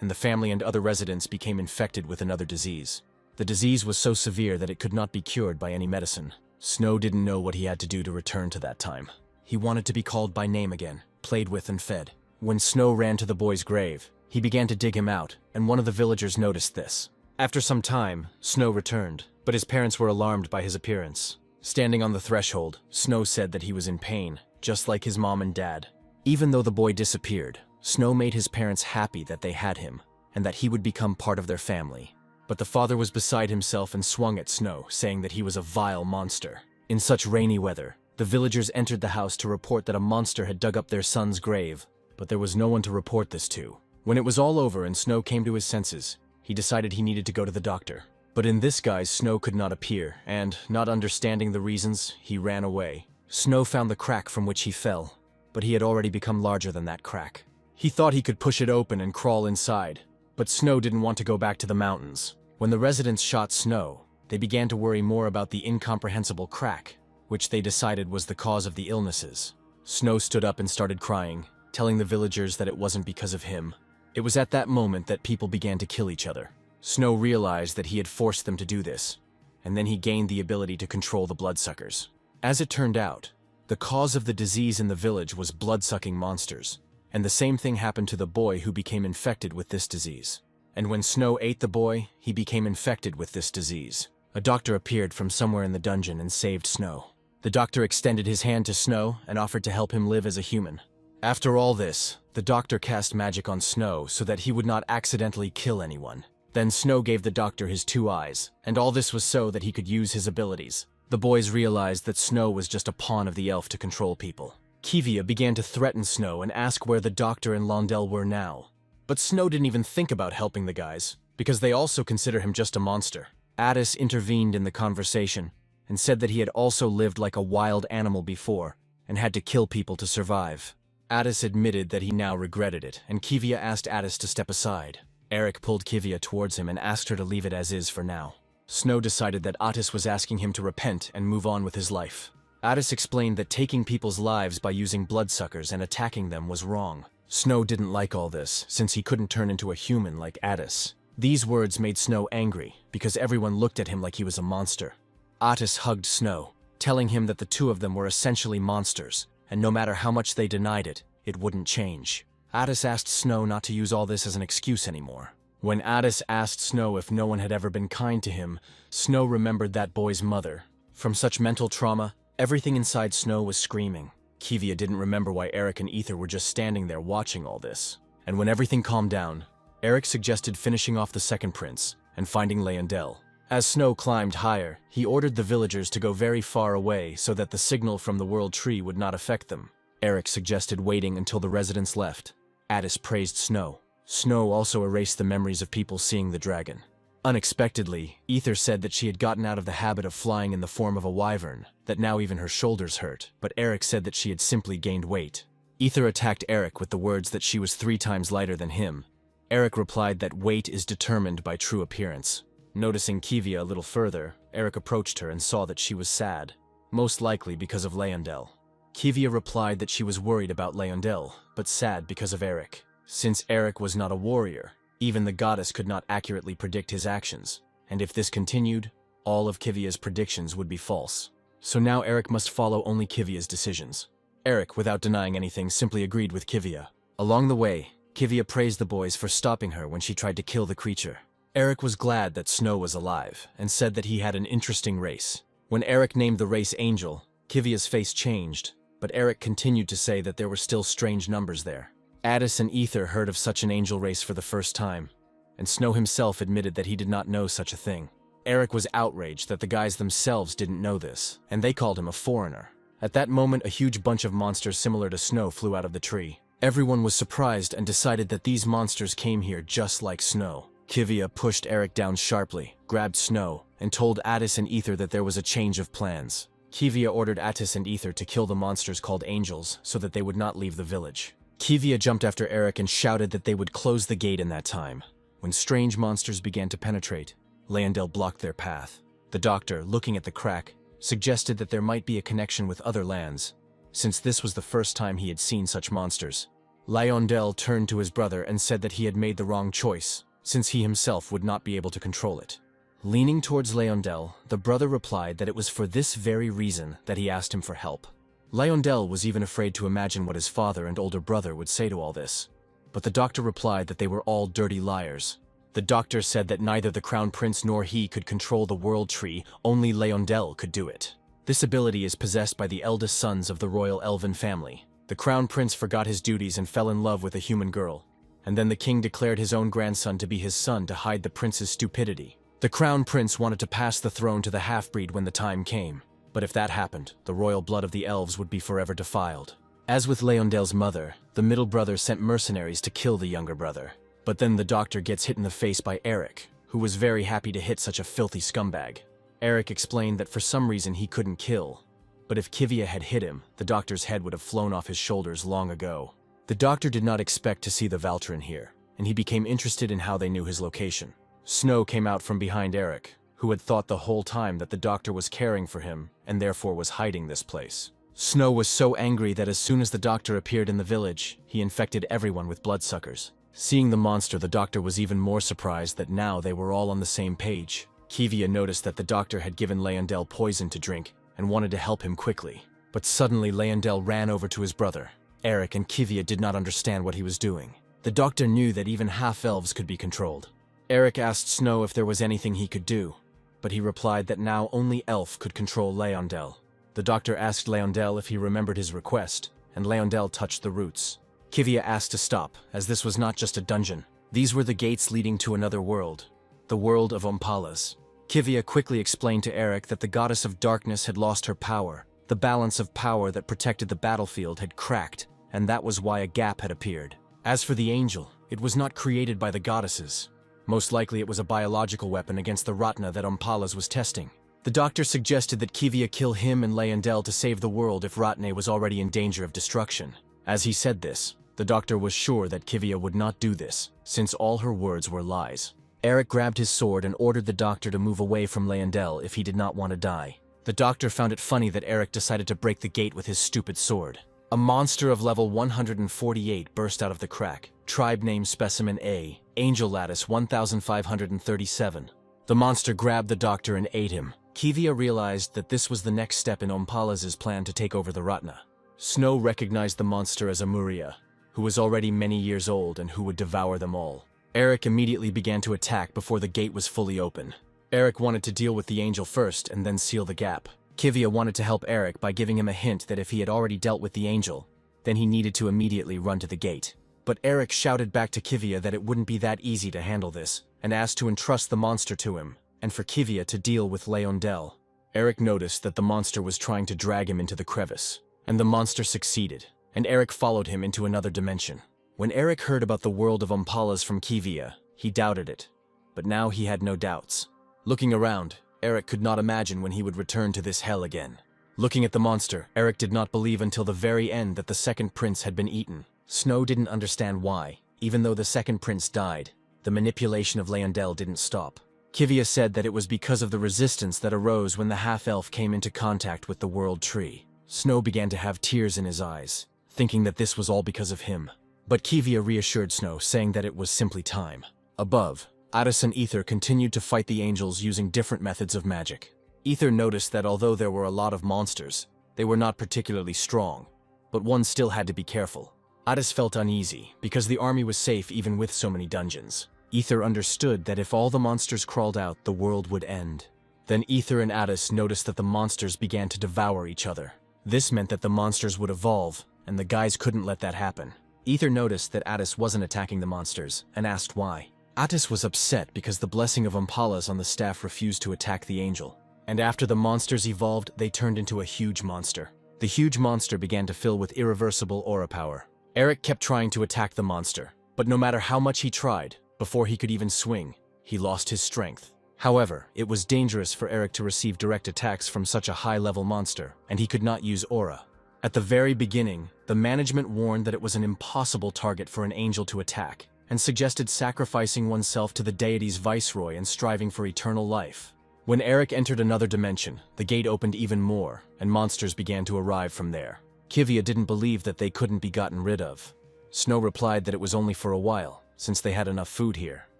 and the family and other residents became infected with another disease. The disease was so severe that it could not be cured by any medicine. Snow didn't know what he had to do to return to that time. He wanted to be called by name again, played with and fed. When Snow ran to the boy's grave, he began to dig him out, and one of the villagers noticed this. After some time, Snow returned, but his parents were alarmed by his appearance. Standing on the threshold, Snow said that he was in pain, just like his mom and dad. Even though the boy disappeared, Snow made his parents happy that they had him, and that he would become part of their family. But the father was beside himself and swung at Snow, saying that he was a vile monster. In such rainy weather, the villagers entered the house to report that a monster had dug up their son's grave, but there was no one to report this to. When it was all over and Snow came to his senses, he decided he needed to go to the doctor. But in this guise, Snow could not appear, and, not understanding the reasons, he ran away. Snow found the crack from which he fell, but he had already become larger than that crack. He thought he could push it open and crawl inside, but Snow didn't want to go back to the mountains. When the residents shot Snow, they began to worry more about the incomprehensible crack, which they decided was the cause of the illnesses. Snow stood up and started crying, telling the villagers that it wasn't because of him. It was at that moment that people began to kill each other. Snow realized that he had forced them to do this, and then he gained the ability to control the bloodsuckers. As it turned out, the cause of the disease in the village was blood-sucking monsters, and the same thing happened to the boy who became infected with this disease. And when Snow ate the boy, he became infected with this disease. A doctor appeared from somewhere in the dungeon and saved Snow. The doctor extended his hand to Snow and offered to help him live as a human. After all this, the doctor cast magic on Snow so that he would not accidentally kill anyone. Then Snow gave the doctor his 2 eyes, and all this was so that he could use his abilities. The boys realized that Snow was just a pawn of the elf to control people. Kivia began to threaten Snow and ask where the doctor and Londell were now. But Snow didn't even think about helping the guys, because they also consider him just a monster. Addis intervened in the conversation and said that he had also lived like a wild animal before and had to kill people to survive. Addis admitted that he now regretted it, and Kivia asked Addis to step aside. Eric pulled Kivia towards him and asked her to leave it as is for now. Snow decided that Addis was asking him to repent and move on with his life. Addis explained that taking people's lives by using bloodsuckers and attacking them was wrong. Snow didn't like all this, since he couldn't turn into a human like Addis. These words made Snow angry, because everyone looked at him like he was a monster. Addis hugged Snow, telling him that the two of them were essentially monsters, and no matter how much they denied it, it wouldn't change. Addis asked Snow not to use all this as an excuse anymore. When Addis asked Snow if no one had ever been kind to him, Snow remembered that boy's mother. From such mental trauma, everything inside Snow was screaming. Kivia didn't remember why Eric and Ether were just standing there watching all this. And when everything calmed down, Eric suggested finishing off the second prince and finding Leyondell. As Snow climbed higher, he ordered the villagers to go very far away so that the signal from the World Tree would not affect them. Eric suggested waiting until the residents left. Addis praised Snow. Snow also erased the memories of people seeing the dragon. Unexpectedly, Ether said that she had gotten out of the habit of flying in the form of a wyvern, that now even her shoulders hurt, but Eric said that she had simply gained weight. Ether attacked Eric with the words that she was 3 times lighter than him. Eric replied that weight is determined by true appearance. Noticing Kivia a little further, Eric approached her and saw that she was sad, most likely because of Leyondell. Kivia replied that she was worried about Leyondell, but sad because of Eric. Since Eric was not a warrior, even the goddess could not accurately predict his actions, and if this continued, all of Kivia's predictions would be false. So now Eric must follow only Kivia's decisions. Eric, without denying anything, simply agreed with Kivia. Along the way, Kivia praised the boys for stopping her when she tried to kill the creature. Eric was glad that Snow was alive, and said that he had an interesting race. When Eric named the race Angel, Kivia's face changed, but Eric continued to say that there were still strange numbers there. Addis and Ether heard of such an angel race for the first time, and Snow himself admitted that he did not know such a thing. Eric was outraged that the guys themselves didn't know this, and they called him a foreigner. At that moment, a huge bunch of monsters similar to Snow flew out of the tree. Everyone was surprised and decided that these monsters came here just like Snow. Kivia pushed Eric down sharply, grabbed Snow, and told Addis and Ether that there was a change of plans. Kivia ordered Addis and Ether to kill the monsters called angels so that they would not leave the village. Kivia jumped after Eric and shouted that they would close the gate in that time. When strange monsters began to penetrate, Leyondell blocked their path. The doctor, looking at the crack, suggested that there might be a connection with other lands, since this was the first time he had seen such monsters. Leyondell turned to his brother and said that he had made the wrong choice, since he himself would not be able to control it. Leaning towards Leyondell, the brother replied that it was for this very reason that he asked him for help. Leyondell was even afraid to imagine what his father and older brother would say to all this. But the doctor replied that they were all dirty liars. The doctor said that neither the Crown Prince nor he could control the World Tree, only Leyondell could do it. This ability is possessed by the eldest sons of the royal elven family. The Crown Prince forgot his duties and fell in love with a human girl, and then the king declared his own grandson to be his son to hide the prince's stupidity. The Crown Prince wanted to pass the throne to the half-breed when the time came. But if that happened, the royal blood of the elves would be forever defiled. As with Leyondell's mother, the middle brother sent mercenaries to kill the younger brother. But then the doctor gets hit in the face by Eric, who was very happy to hit such a filthy scumbag. Eric explained that for some reason he couldn't kill, but if Kivia had hit him, the doctor's head would have flown off his shoulders long ago. The doctor did not expect to see the Valtrin here, and he became interested in how they knew his location. Snow came out from behind Eric, who had thought the whole time that the doctor was caring for him and therefore was hiding this place. Snow was so angry that as soon as the doctor appeared in the village, he infected everyone with bloodsuckers. Seeing the monster, the doctor was even more surprised that now they were all on the same page. Kivia noticed that the doctor had given Leyondell poison to drink and wanted to help him quickly. But suddenly Leyondell ran over to his brother. Eric and Kivia did not understand what he was doing. The doctor knew that even half-elves could be controlled. Eric asked Snow if there was anything he could do, but he replied that now only Elf could control Leyondell. The doctor asked Leyondell if he remembered his request, and Leyondell touched the roots. Kivia asked to stop, as this was not just a dungeon. These were the gates leading to another world, the world of Ompalas. Kivia quickly explained to Eric that the goddess of darkness had lost her power. The balance of power that protected the battlefield had cracked, and that was why a gap had appeared. As for the angel, it was not created by the goddesses. Most likely it was a biological weapon against the Ratna that Ompalas was testing. The doctor suggested that Kivia kill him and Leyondell to save the world if Ratne was already in danger of destruction. As he said this, the doctor was sure that Kivia would not do this, since all her words were lies. Eric grabbed his sword and ordered the doctor to move away from Leyondell if he did not want to die. The doctor found it funny that Eric decided to break the gate with his stupid sword. A monster of level 148 burst out of the crack. Tribe name Specimen A, Angel Lattice 1537. The monster grabbed the doctor and ate him. Kivia realized that this was the next step in Ompala's plan to take over the Ratna. Snow recognized the monster as a Muria, who was already many years old and who would devour them all. Eric immediately began to attack before the gate was fully open. Eric wanted to deal with the angel first and then seal the gap. Kivia wanted to help Eric by giving him a hint that if he had already dealt with the angel, then he needed to immediately run to the gate. But Eric shouted back to Kivia that it wouldn't be that easy to handle this, and asked to entrust the monster to him, and for Kivia to deal with Leondel. Eric noticed that the monster was trying to drag him into the crevice, and the monster succeeded, and Eric followed him into another dimension. When Eric heard about the world of Ompalas from Kivia, he doubted it, but now he had no doubts. Looking around, Eric could not imagine when he would return to this hell again. Looking at the monster, Eric did not believe until the very end that the second prince had been eaten. Snow didn't understand why. Even though the second prince died, the manipulation of Leondel didn't stop. Kivia said that it was because of the resistance that arose when the half-elf came into contact with the world tree. Snow began to have tears in his eyes, thinking that this was all because of him. But Kivia reassured Snow, saying that it was simply time. Above, Addis and Ether continued to fight the angels using different methods of magic. Ether noticed that although there were a lot of monsters, they were not particularly strong, but one still had to be careful. Addis felt uneasy, because the army was safe even with so many dungeons. Ether understood that if all the monsters crawled out, the world would end. Then Ether and Addis noticed that the monsters began to devour each other. This meant that the monsters would evolve, and the guys couldn't let that happen. Ether noticed that Addis wasn't attacking the monsters, and asked why. Addis was upset because the blessing of Ompalas on the staff refused to attack the angel. And after the monsters evolved, they turned into a huge monster. The huge monster began to fill with irreversible aura power. Eric kept trying to attack the monster, but no matter how much he tried, before he could even swing, he lost his strength. However, it was dangerous for Eric to receive direct attacks from such a high-level monster, and he could not use aura. At the very beginning, the management warned that it was an impossible target for an angel to attack, and suggested sacrificing oneself to the deity's viceroy and striving for eternal life. When Eric entered another dimension, the gate opened even more, and monsters began to arrive from there. Kivia didn't believe that they couldn't be gotten rid of. Snow replied that it was only for a while, since they had enough food here.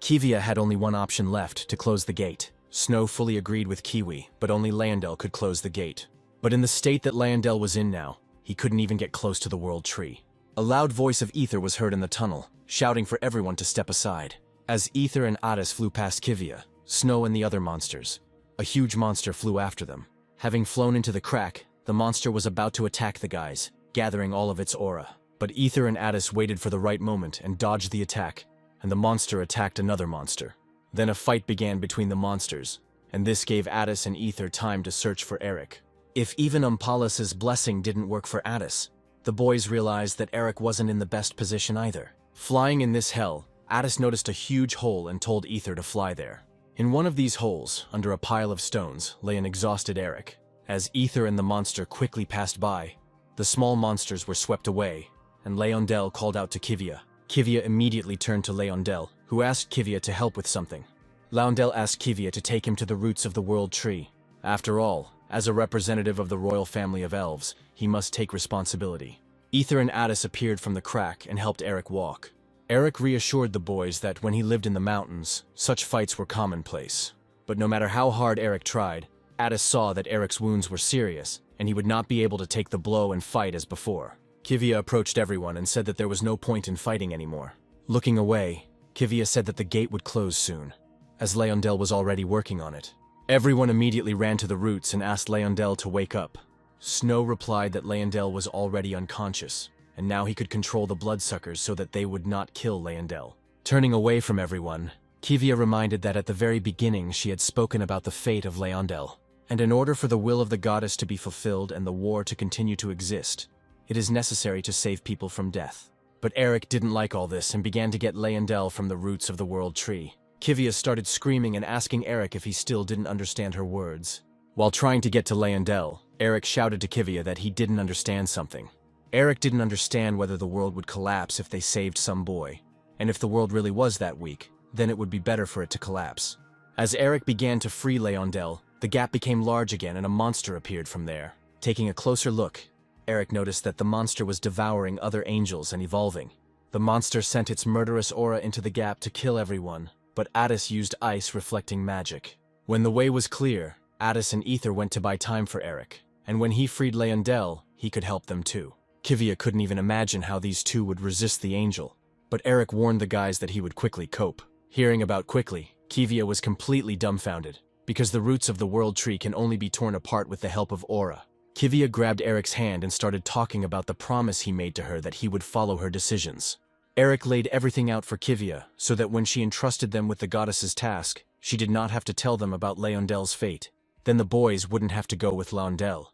Kivia had only one option left, to close the gate. Snow fully agreed with Kiwi, but only Leondel could close the gate. But in the state that Leondel was in now, he couldn't even get close to the world tree. A loud voice of Ether was heard in the tunnel, shouting for everyone to step aside. As Ether and Addis flew past Kivia, Snow and the other monsters, a huge monster flew after them. Having flown into the crack, the monster was about to attack the guys, gathering all of its aura. But Ether and Addis waited for the right moment and dodged the attack, and the monster attacked another monster. Then a fight began between the monsters, and this gave Addis and Ether time to search for Eric. If even Ompalas' blessing didn't work for Addis, the boys realized that Eric wasn't in the best position either. Flying in this hell, Addis noticed a huge hole and told Ether to fly there. In one of these holes, under a pile of stones, lay an exhausted Eric. As Ether and the monster quickly passed by, the small monsters were swept away, and Leondel called out to Kivia. Kivia immediately turned to Leondel, who asked Kivia to help with something. Leondel asked Kivia to take him to the roots of the world tree. After all, as a representative of the royal family of elves, he must take responsibility. Ether and Addis appeared from the crack and helped Eric walk. Eric reassured the boys that when he lived in the mountains, such fights were commonplace. But no matter how hard Eric tried, Addis saw that Eric's wounds were serious, and he would not be able to take the blow and fight as before. Kivia approached everyone and said that there was no point in fighting anymore. Looking away, Kivia said that the gate would close soon, as Leondel was already working on it. Everyone immediately ran to the roots and asked Leondel to wake up. Snow replied that Leondel was already unconscious, and now he could control the bloodsuckers so that they would not kill Leondel. Turning away from everyone, Kivia reminded that at the very beginning she had spoken about the fate of Leondel, and in order for the will of the goddess to be fulfilled and the war to continue to exist, it is necessary to save people from death. But Eric didn't like all this and began to get Leondel from the roots of the world tree. Kivia started screaming and asking Eric if he still didn't understand her words. While trying to get to Leondel, Eric shouted to Kivia that he didn't understand something. Eric didn't understand whether the world would collapse if they saved some boy, and if the world really was that weak, then it would be better for it to collapse. As Eric began to free Leondel, The gap became large again and a monster appeared from there. Taking a closer look, Eric noticed that the monster was devouring other angels and evolving. The monster sent its murderous aura into the gap to kill everyone, but Addis used ice reflecting magic. When the way was clear, Addis and Ether went to buy time for Eric, and when he freed Leondel, he could help them too. Kivia couldn't even imagine how these two would resist the angel, but Eric warned the guys that he would quickly cope. Hearing about quickly, Kivia was completely dumbfounded, because the roots of the world tree can only be torn apart with the help of aura. Kivia grabbed Eric's hand and started talking about the promise he made to her that he would follow her decisions. Eric laid everything out for Kivia so that when she entrusted them with the goddess's task, she did not have to tell them about Leondel's fate. Then the boys wouldn't have to go with Leondel.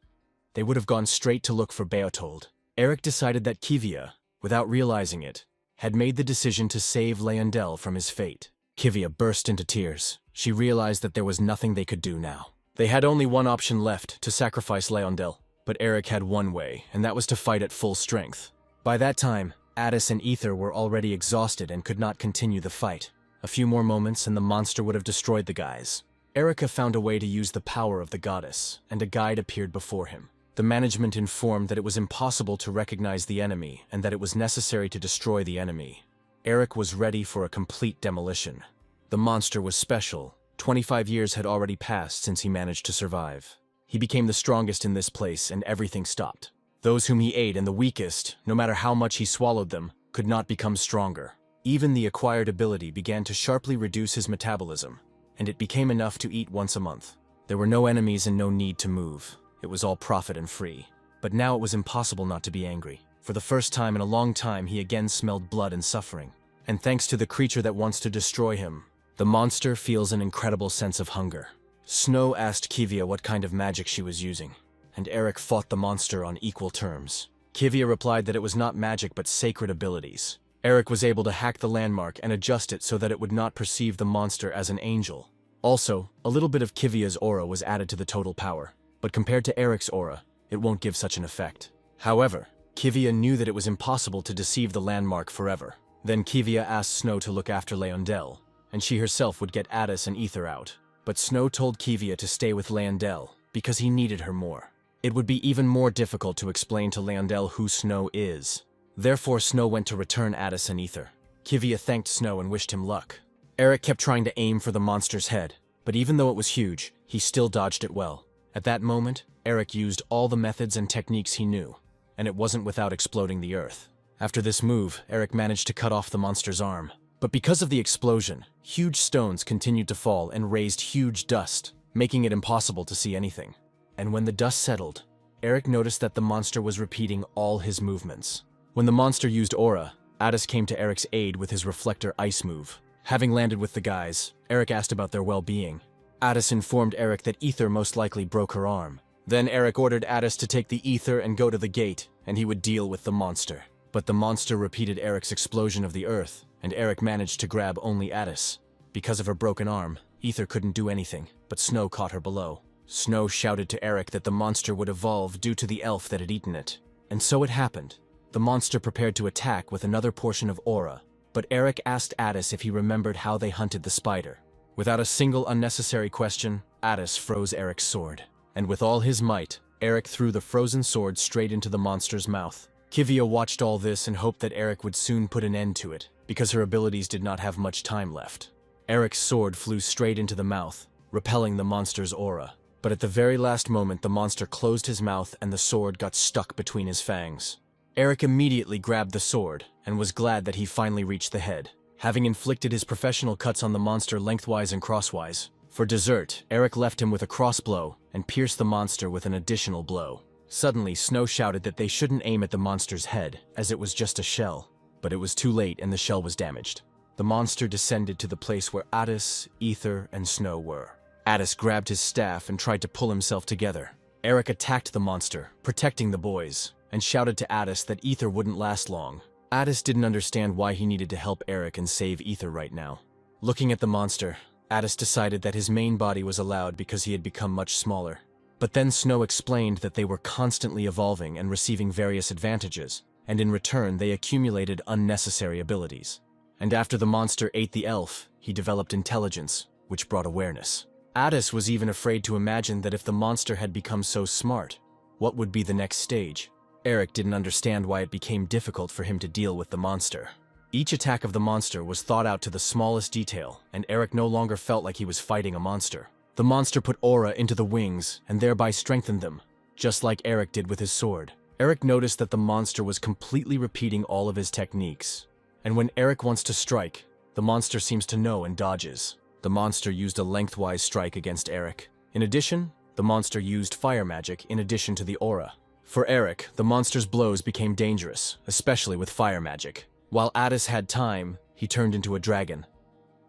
They would have gone straight to look for Beotold. Eric decided that Kivia, without realizing it, had made the decision to save Leondel from his fate. Kivia burst into tears. She realized that there was nothing they could do now. They had only one option left, to sacrifice Leondel, but Eric had one way, and that was to fight at full strength. By that time, Addis and Ether were already exhausted and could not continue the fight. A few more moments and the monster would have destroyed the guys. Erica found a way to use the power of the goddess, and a guide appeared before him. The management informed that it was impossible to recognize the enemy and that it was necessary to destroy the enemy. Eric was ready for a complete demolition. The monster was special. 25 years had already passed since he managed to survive. He became the strongest in this place and everything stopped. Those whom he ate and the weakest, no matter how much he swallowed them, could not become stronger. Even the acquired ability began to sharply reduce his metabolism, and it became enough to eat once a month. There were no enemies and no need to move. It was all profit and free. But now it was impossible not to be angry. For the first time in a long time, he again smelled blood and suffering. And thanks to the creature that wants to destroy him, the monster feels an incredible sense of hunger. Snow asked Kivia what kind of magic she was using, and Eric fought the monster on equal terms. Kivia replied that it was not magic but sacred abilities. Eric was able to hack the landmark and adjust it so that it would not perceive the monster as an angel. Also, a little bit of Kivia's aura was added to the total power, but compared to Eric's aura, it won't give such an effect. However, Kivia knew that it was impossible to deceive the landmark forever. Then Kivia asked Snow to look after Leondel, and she herself would get Addis and Ether out. But Snow told Kivia to stay with Leondel because he needed her more. It would be even more difficult to explain to Leondel who Snow is. Therefore, Snow went to return Addis and Ether. Kivia thanked Snow and wished him luck. Eric kept trying to aim for the monster's head, but even though it was huge, he still dodged it well. At that moment, Eric used all the methods and techniques he knew, and it wasn't without exploding the earth. After this move, Eric managed to cut off the monster's arm. But because of the explosion, huge stones continued to fall and raised huge dust, making it impossible to see anything. And when the dust settled, Eric noticed that the monster was repeating all his movements. When the monster used aura, Addis came to Eric's aid with his reflector ice move. Having landed with the guys, Eric asked about their well-being. Addis informed Eric that Ether most likely broke her arm. Then Eric ordered Addis to take the Ether and go to the gate, and he would deal with the monster. But the monster repeated Eric's explosion of the earth, and Eric managed to grab only Addis. Because of her broken arm, Ether couldn't do anything, but Snow caught her below. Snow shouted to Eric that the monster would evolve due to the elf that had eaten it. And so it happened. The monster prepared to attack with another portion of aura, but Eric asked Addis if he remembered how they hunted the spider. Without a single unnecessary question, Addis froze Eric's sword. And with all his might, Eric threw the frozen sword straight into the monster's mouth. Kivia watched all this and hoped that Eric would soon put an end to it, because her abilities did not have much time left. Eric's sword flew straight into the mouth, repelling the monster's aura. But at the very last moment, the monster closed his mouth and the sword got stuck between his fangs. Eric immediately grabbed the sword and was glad that he finally reached the head, having inflicted his professional cuts on the monster lengthwise and crosswise. For dessert, Eric left him with a crossblow and pierced the monster with an additional blow. Suddenly, Snow shouted that they shouldn't aim at the monster's head, as it was just a shell. But it was too late and the shell was damaged. The monster descended to the place where Addis, Ether, and Snow were. Addis grabbed his staff and tried to pull himself together. Eric attacked the monster, protecting the boys, and shouted to Addis that Ether wouldn't last long. Addis didn't understand why he needed to help Eric and save Ether right now. Looking at the monster, Addis decided that his main body was allowed because he had become much smaller. But then Snow explained that they were constantly evolving and receiving various advantages, and in return they accumulated unnecessary abilities. And after the monster ate the elf, he developed intelligence, which brought awareness. Addis was even afraid to imagine that if the monster had become so smart, what would be the next stage? Eric didn't understand why it became difficult for him to deal with the monster. Each attack of the monster was thought out to the smallest detail, and Eric no longer felt like he was fighting a monster. The monster put aura into the wings and thereby strengthened them, just like Eric did with his sword. Eric noticed that the monster was completely repeating all of his techniques. And when Eric wants to strike, the monster seems to know and dodges. The monster used a lengthwise strike against Eric. In addition, the monster used fire magic in addition to the aura. For Eric, the monster's blows became dangerous, especially with fire magic. While Addis had time, he turned into a dragon.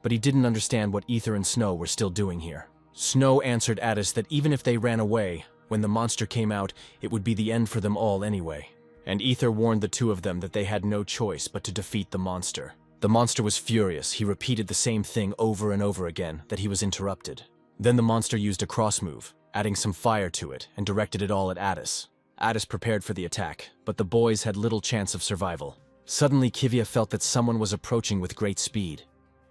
But he didn't understand what Ether and Snow were still doing here. Snow answered Addis that even if they ran away, when the monster came out, it would be the end for them all anyway. And Ether warned the two of them that they had no choice but to defeat the monster. The monster was furious. He repeated the same thing over and over again, that he was interrupted. Then the monster used a cross move, adding some fire to it, and directed it all at Addis. Addis prepared for the attack, but the boys had little chance of survival. Suddenly, Kivia felt that someone was approaching with great speed,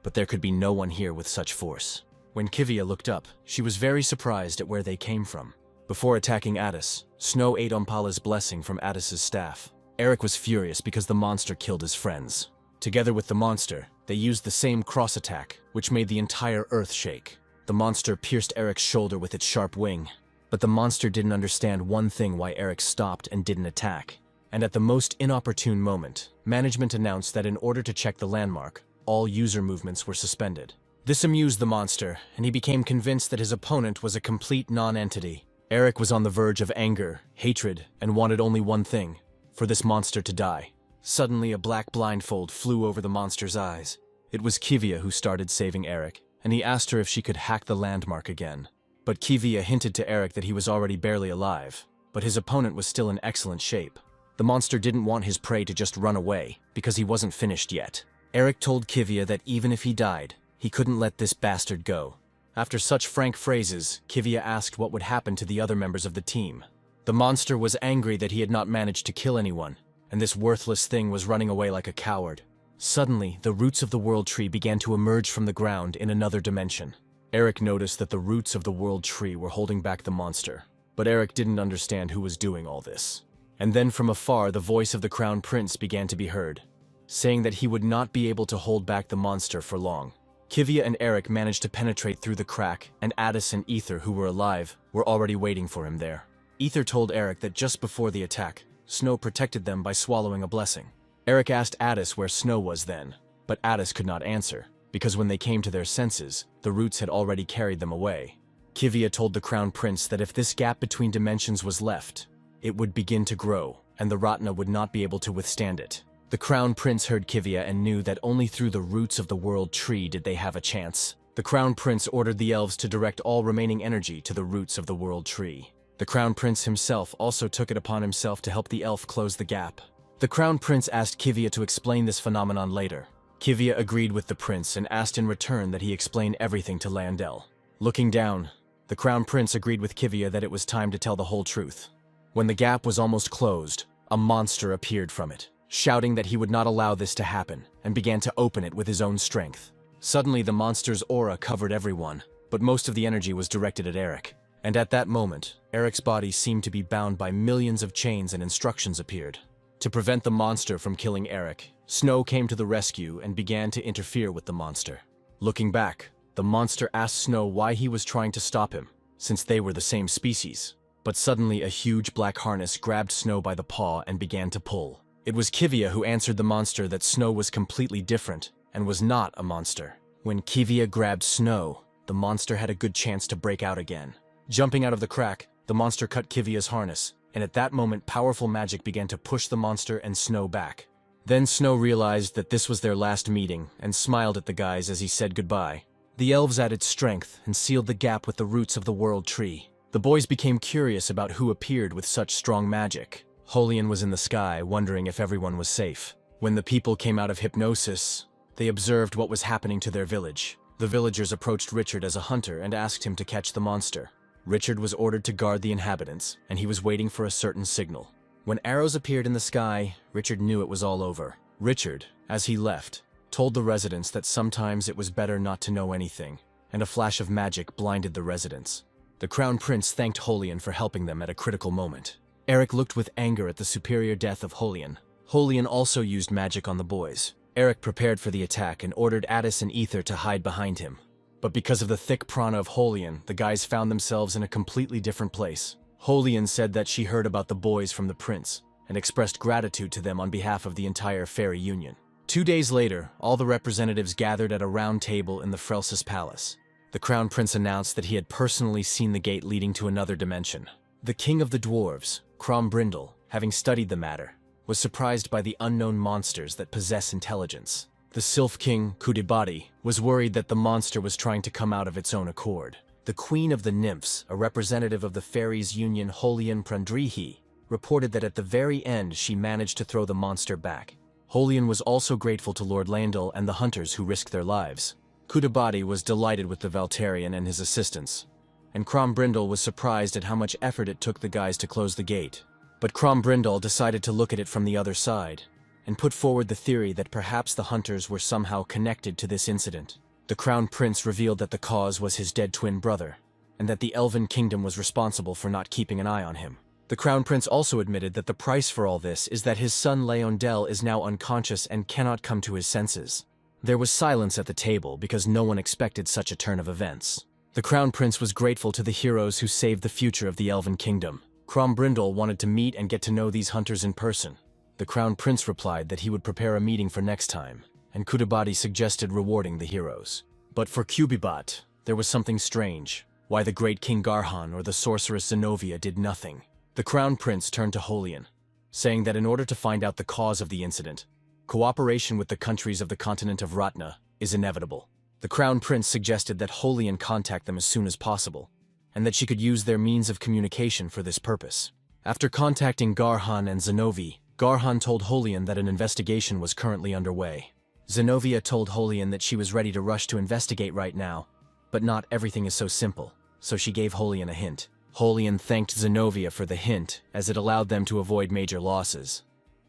but there could be no one here with such force. When Kivia looked up, she was very surprised at where they came from. Before attacking Addis, Snow ate Umpala's blessing from Addis's staff. Eric was furious because the monster killed his friends. Together with the monster, they used the same cross attack, which made the entire earth shake. The monster pierced Eric's shoulder with its sharp wing, but the monster didn't understand one thing: why Eric stopped and didn't attack. And at the most inopportune moment, management announced that in order to check the landmark, all user movements were suspended. This amused the monster, and he became convinced that his opponent was a complete non-entity. Eric was on the verge of anger, hatred, and wanted only one thing: for this monster to die. Suddenly, a black blindfold flew over the monster's eyes. It was Kivia who started saving Eric, and he asked her if she could hack the landmark again. But Kivia hinted to Eric that he was already barely alive, but his opponent was still in excellent shape. The monster didn't want his prey to just run away, because he wasn't finished yet. Eric told Kivia that even if he died, he couldn't let this bastard go. After such frank phrases, Kivia asked what would happen to the other members of the team. The monster was angry that he had not managed to kill anyone, and this worthless thing was running away like a coward. Suddenly, the roots of the world tree began to emerge from the ground in another dimension. Eric noticed that the roots of the world tree were holding back the monster, but Eric didn't understand who was doing all this. And then from afar, the voice of the Crown Prince began to be heard, saying that he would not be able to hold back the monster for long. Kivia and Eric managed to penetrate through the crack, and Addis and Ether, who were alive, were already waiting for him there. Ether told Eric that just before the attack, Snow protected them by swallowing a blessing. Eric asked Addis where Snow was then, but Addis could not answer, because when they came to their senses, the roots had already carried them away. Kivia told the Crown Prince that if this gap between dimensions was left, it would begin to grow, and the Ratna would not be able to withstand it. The Crown Prince heard Kivia and knew that only through the roots of the world tree did they have a chance. The Crown Prince ordered the elves to direct all remaining energy to the roots of the world tree. The Crown Prince himself also took it upon himself to help the elf close the gap. The Crown Prince asked Kivia to explain this phenomenon later. Kivia agreed with the prince and asked in return that he explain everything to Landel. Looking down, the Crown Prince agreed with Kivia that it was time to tell the whole truth. When the gap was almost closed, a monster appeared from it, shouting that he would not allow this to happen, and began to open it with his own strength. Suddenly, the monster's aura covered everyone, but most of the energy was directed at Eric. And at that moment, Eric's body seemed to be bound by millions of chains, and instructions appeared. To prevent the monster from killing Eric, Snow came to the rescue and began to interfere with the monster. Looking back, the monster asked Snow why he was trying to stop him, since they were the same species. But suddenly, a huge black harness grabbed Snow by the paw and began to pull. It was Kivia who answered the monster that Snow was completely different and was not a monster. When Kivia grabbed Snow, the monster had a good chance to break out again. Jumping out of the crack, the monster cut Kivia's harness, and at that moment powerful magic began to push the monster and Snow back. Then Snow realized that this was their last meeting and smiled at the guys as he said goodbye. The elves added strength and sealed the gap with the roots of the world tree. The boys became curious about who appeared with such strong magic. Holian was in the sky, wondering if everyone was safe. When the people came out of hypnosis, they observed what was happening to their village. The villagers approached Richard as a hunter and asked him to catch the monster. Richard was ordered to guard the inhabitants, and he was waiting for a certain signal. When arrows appeared in the sky, Richard knew it was all over. Richard, as he left, told the residents that sometimes it was better not to know anything. and a flash of magic blinded the residents. The Crown Prince thanked Holian for helping them at a critical moment. Eric looked with anger at the superior death of Holian. Holian also used magic on the boys. Eric prepared for the attack and ordered Addis and Ether to hide behind him. But because of the thick prana of Holian, the guys found themselves in a completely different place. Holian said that she heard about the boys from the prince and expressed gratitude to them on behalf of the entire fairy union. 2 days later, all the representatives gathered at a round table in the Frelsis Palace. The Crown Prince announced that he had personally seen the gate leading to another dimension. The king of the dwarves, Crombrindle, having studied the matter, was surprised by the unknown monsters that possess intelligence. The Sylph King, Kudibadi, was worried that the monster was trying to come out of its own accord. The Queen of the Nymphs, a representative of the Fairies' Union Holian Prandrihi, reported that at the very end she managed to throw the monster back. Holian was also grateful to Lord Landel and the hunters who risked their lives. Kudibadi was delighted with the Valtarian and his assistants, and Crombrindle was surprised at how much effort it took the guys to close the gate. But Crombrindle decided to look at it from the other side, and put forward the theory that perhaps the hunters were somehow connected to this incident. The Crown Prince revealed that the cause was his dead twin brother, and that the Elven Kingdom was responsible for not keeping an eye on him. The Crown Prince also admitted that the price for all this is that his son Leondel is now unconscious and cannot come to his senses. There was silence at the table because no one expected such a turn of events. The Crown Prince was grateful to the heroes who saved the future of the Elven Kingdom. Crombrindle wanted to meet and get to know these hunters in person. The Crown Prince replied that he would prepare a meeting for next time, and Kudibadi suggested rewarding the heroes. But for Kubibat, there was something strange. Why the great King Garhan or the sorceress Zenobia did nothing. The Crown Prince turned to Holian, saying that in order to find out the cause of the incident, cooperation with the countries of the continent of Ratna is inevitable. The Crown Prince suggested that Holian contact them as soon as possible, and that she could use their means of communication for this purpose. After contacting Garhan and Zenovi, Garhan told Holian that an investigation was currently underway. Zenovia told Holian that she was ready to rush to investigate right now, but not everything is so simple, so she gave Holian a hint. Holian thanked Zenovia for the hint, as it allowed them to avoid major losses.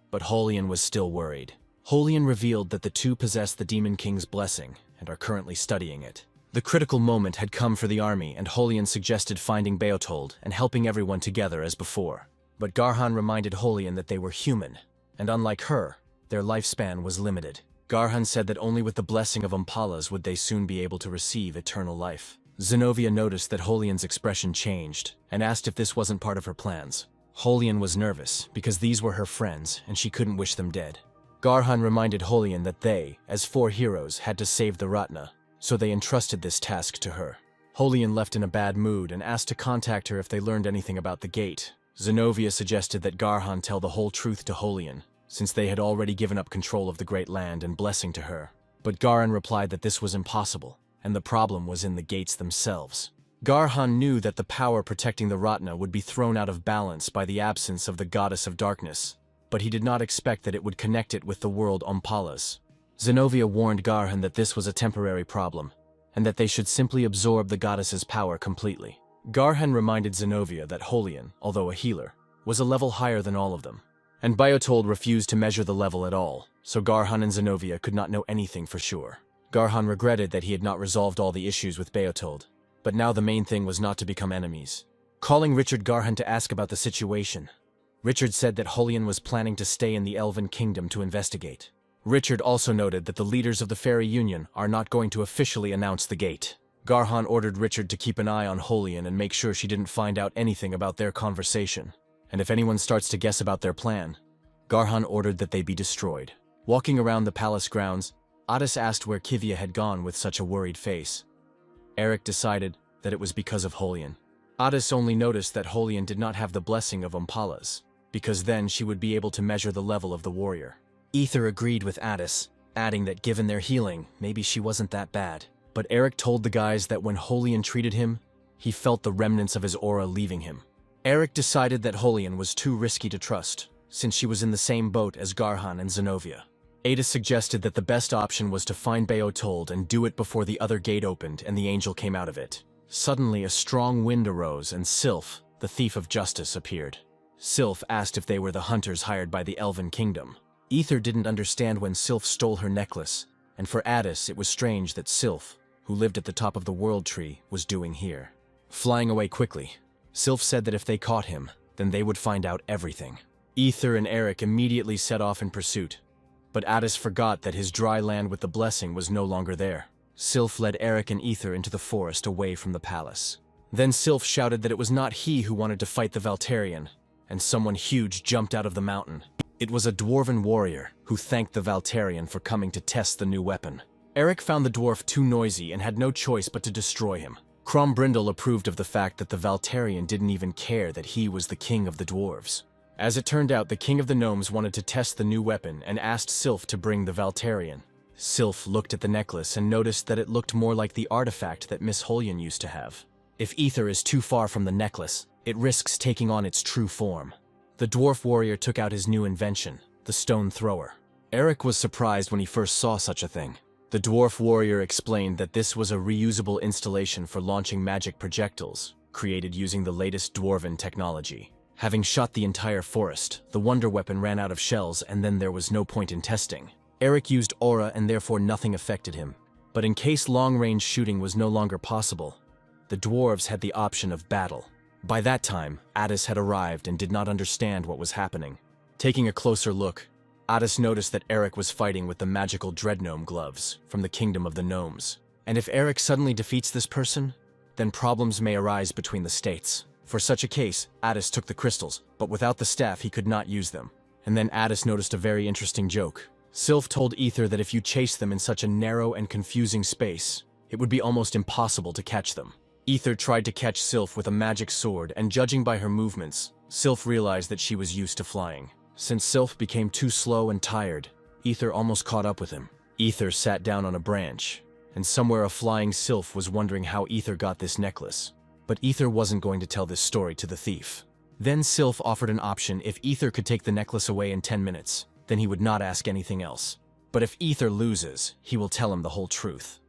But Holian was still worried. Holian revealed that the two possess the Demon King's blessing, and are currently studying it. The critical moment had come for the army, and Holian suggested finding Beotold and helping everyone together as before. But Garhan reminded Holian that they were human, and unlike her, their lifespan was limited. Garhan said that only with the blessing of Umpalas would they soon be able to receive eternal life. Zenovia noticed that Holian's expression changed, and asked if this wasn't part of her plans. Holian was nervous, because these were her friends, and she couldn't wish them dead. Garhan reminded Holian that they, as 4 heroes, had to save the Ratna, so they entrusted this task to her. Holian left in a bad mood and asked to contact her if they learned anything about the gate. Zenovia suggested that Garhan tell the whole truth to Holian, since they had already given up control of the great land and blessing to her. But Garhan replied that this was impossible, and the problem was in the gates themselves. Garhan knew that the power protecting the Ratna would be thrown out of balance by the absence of the Goddess of Darkness, but he did not expect that it would connect it with the world Umpalas. Zenovia warned Garhan that this was a temporary problem, and that they should simply absorb the goddess's power completely. Garhan reminded Zenovia that Holian, although a healer, was a level higher than all of them, and Beotold refused to measure the level at all, so Garhan and Zenovia could not know anything for sure. Garhan regretted that he had not resolved all the issues with Beotold, but now the main thing was not to become enemies. Calling Richard Garhan to ask about the situation, Richard said that Holian was planning to stay in the Elven Kingdom to investigate. Richard also noted that the leaders of the Fairy Union are not going to officially announce the gate. Garhan ordered Richard to keep an eye on Holian and make sure she didn't find out anything about their conversation, and if anyone starts to guess about their plan, Garhan ordered that they be destroyed. Walking around the palace grounds, Addis asked where Kivia had gone with such a worried face. Eric decided that it was because of Holian. Addis only noticed that Holian did not have the blessing of Umpalas, because then she would be able to measure the level of the warrior. Ether agreed with Addis, adding that given their healing, maybe she wasn't that bad. But Eric told the guys that when Holian treated him, he felt the remnants of his aura leaving him. Eric decided that Holian was too risky to trust, since she was in the same boat as Garhan and Zenovia. Ada suggested that the best option was to find Beotold and do it before the other gate opened and the angel came out of it. Suddenly, a strong wind arose and Sylph, the thief of justice, appeared. Sylph asked if they were the hunters hired by the Elven Kingdom. Ether didn't understand when Sylph stole her necklace, and for Addis it was strange that Sylph, who lived at the top of the world tree, was doing here. Flying away quickly, Sylph said that if they caught him, then they would find out everything. Ether and Eric immediately set off in pursuit, but Addis forgot that his dry land with the blessing was no longer there. Sylph led Eric and Ether into the forest away from the palace. Then Sylph shouted that it was not he who wanted to fight the Valterian, and someone huge jumped out of the mountain. It was a dwarven warrior who thanked the Valterian for coming to test the new weapon. Eric found the dwarf too noisy and had no choice but to destroy him. Crombrindle approved of the fact that the Valterian didn't even care that he was the king of the dwarves. As it turned out, the king of the gnomes wanted to test the new weapon and asked Sylph to bring the Valterian. Sylph looked at the necklace and noticed that it looked more like the artifact that Miss Hollian used to have. If Ether is too far from the necklace, it risks taking on its true form. The dwarf warrior took out his new invention, the stone thrower. Eric was surprised when he first saw such a thing. The dwarf warrior explained that this was a reusable installation for launching magic projectiles, created using the latest dwarven technology. Having shot the entire forest, the wonder weapon ran out of shells and then there was no point in testing. Eric used aura and therefore nothing affected him. But in case long-range shooting was no longer possible, the dwarves had the option of battle. By that time, Addis had arrived and did not understand what was happening. Taking a closer look, Addis noticed that Eric was fighting with the magical dreadgnome gloves from the kingdom of the gnomes. And if Eric suddenly defeats this person, then problems may arise between the states. For such a case, Addis took the crystals, but without the staff he could not use them. And then Addis noticed a very interesting joke. Sylph told Ether that if you chased them in such a narrow and confusing space, it would be almost impossible to catch them. Ether tried to catch Sylph with a magic sword, and judging by her movements, Sylph realized that she was used to flying. Since Sylph became too slow and tired, Ether almost caught up with him. Ether sat down on a branch, and somewhere a flying Sylph was wondering how Ether got this necklace. But Ether wasn't going to tell this story to the thief. Then Sylph offered an option: if Ether could take the necklace away in 10 minutes, then he would not ask anything else. But if Ether loses, he will tell him the whole truth.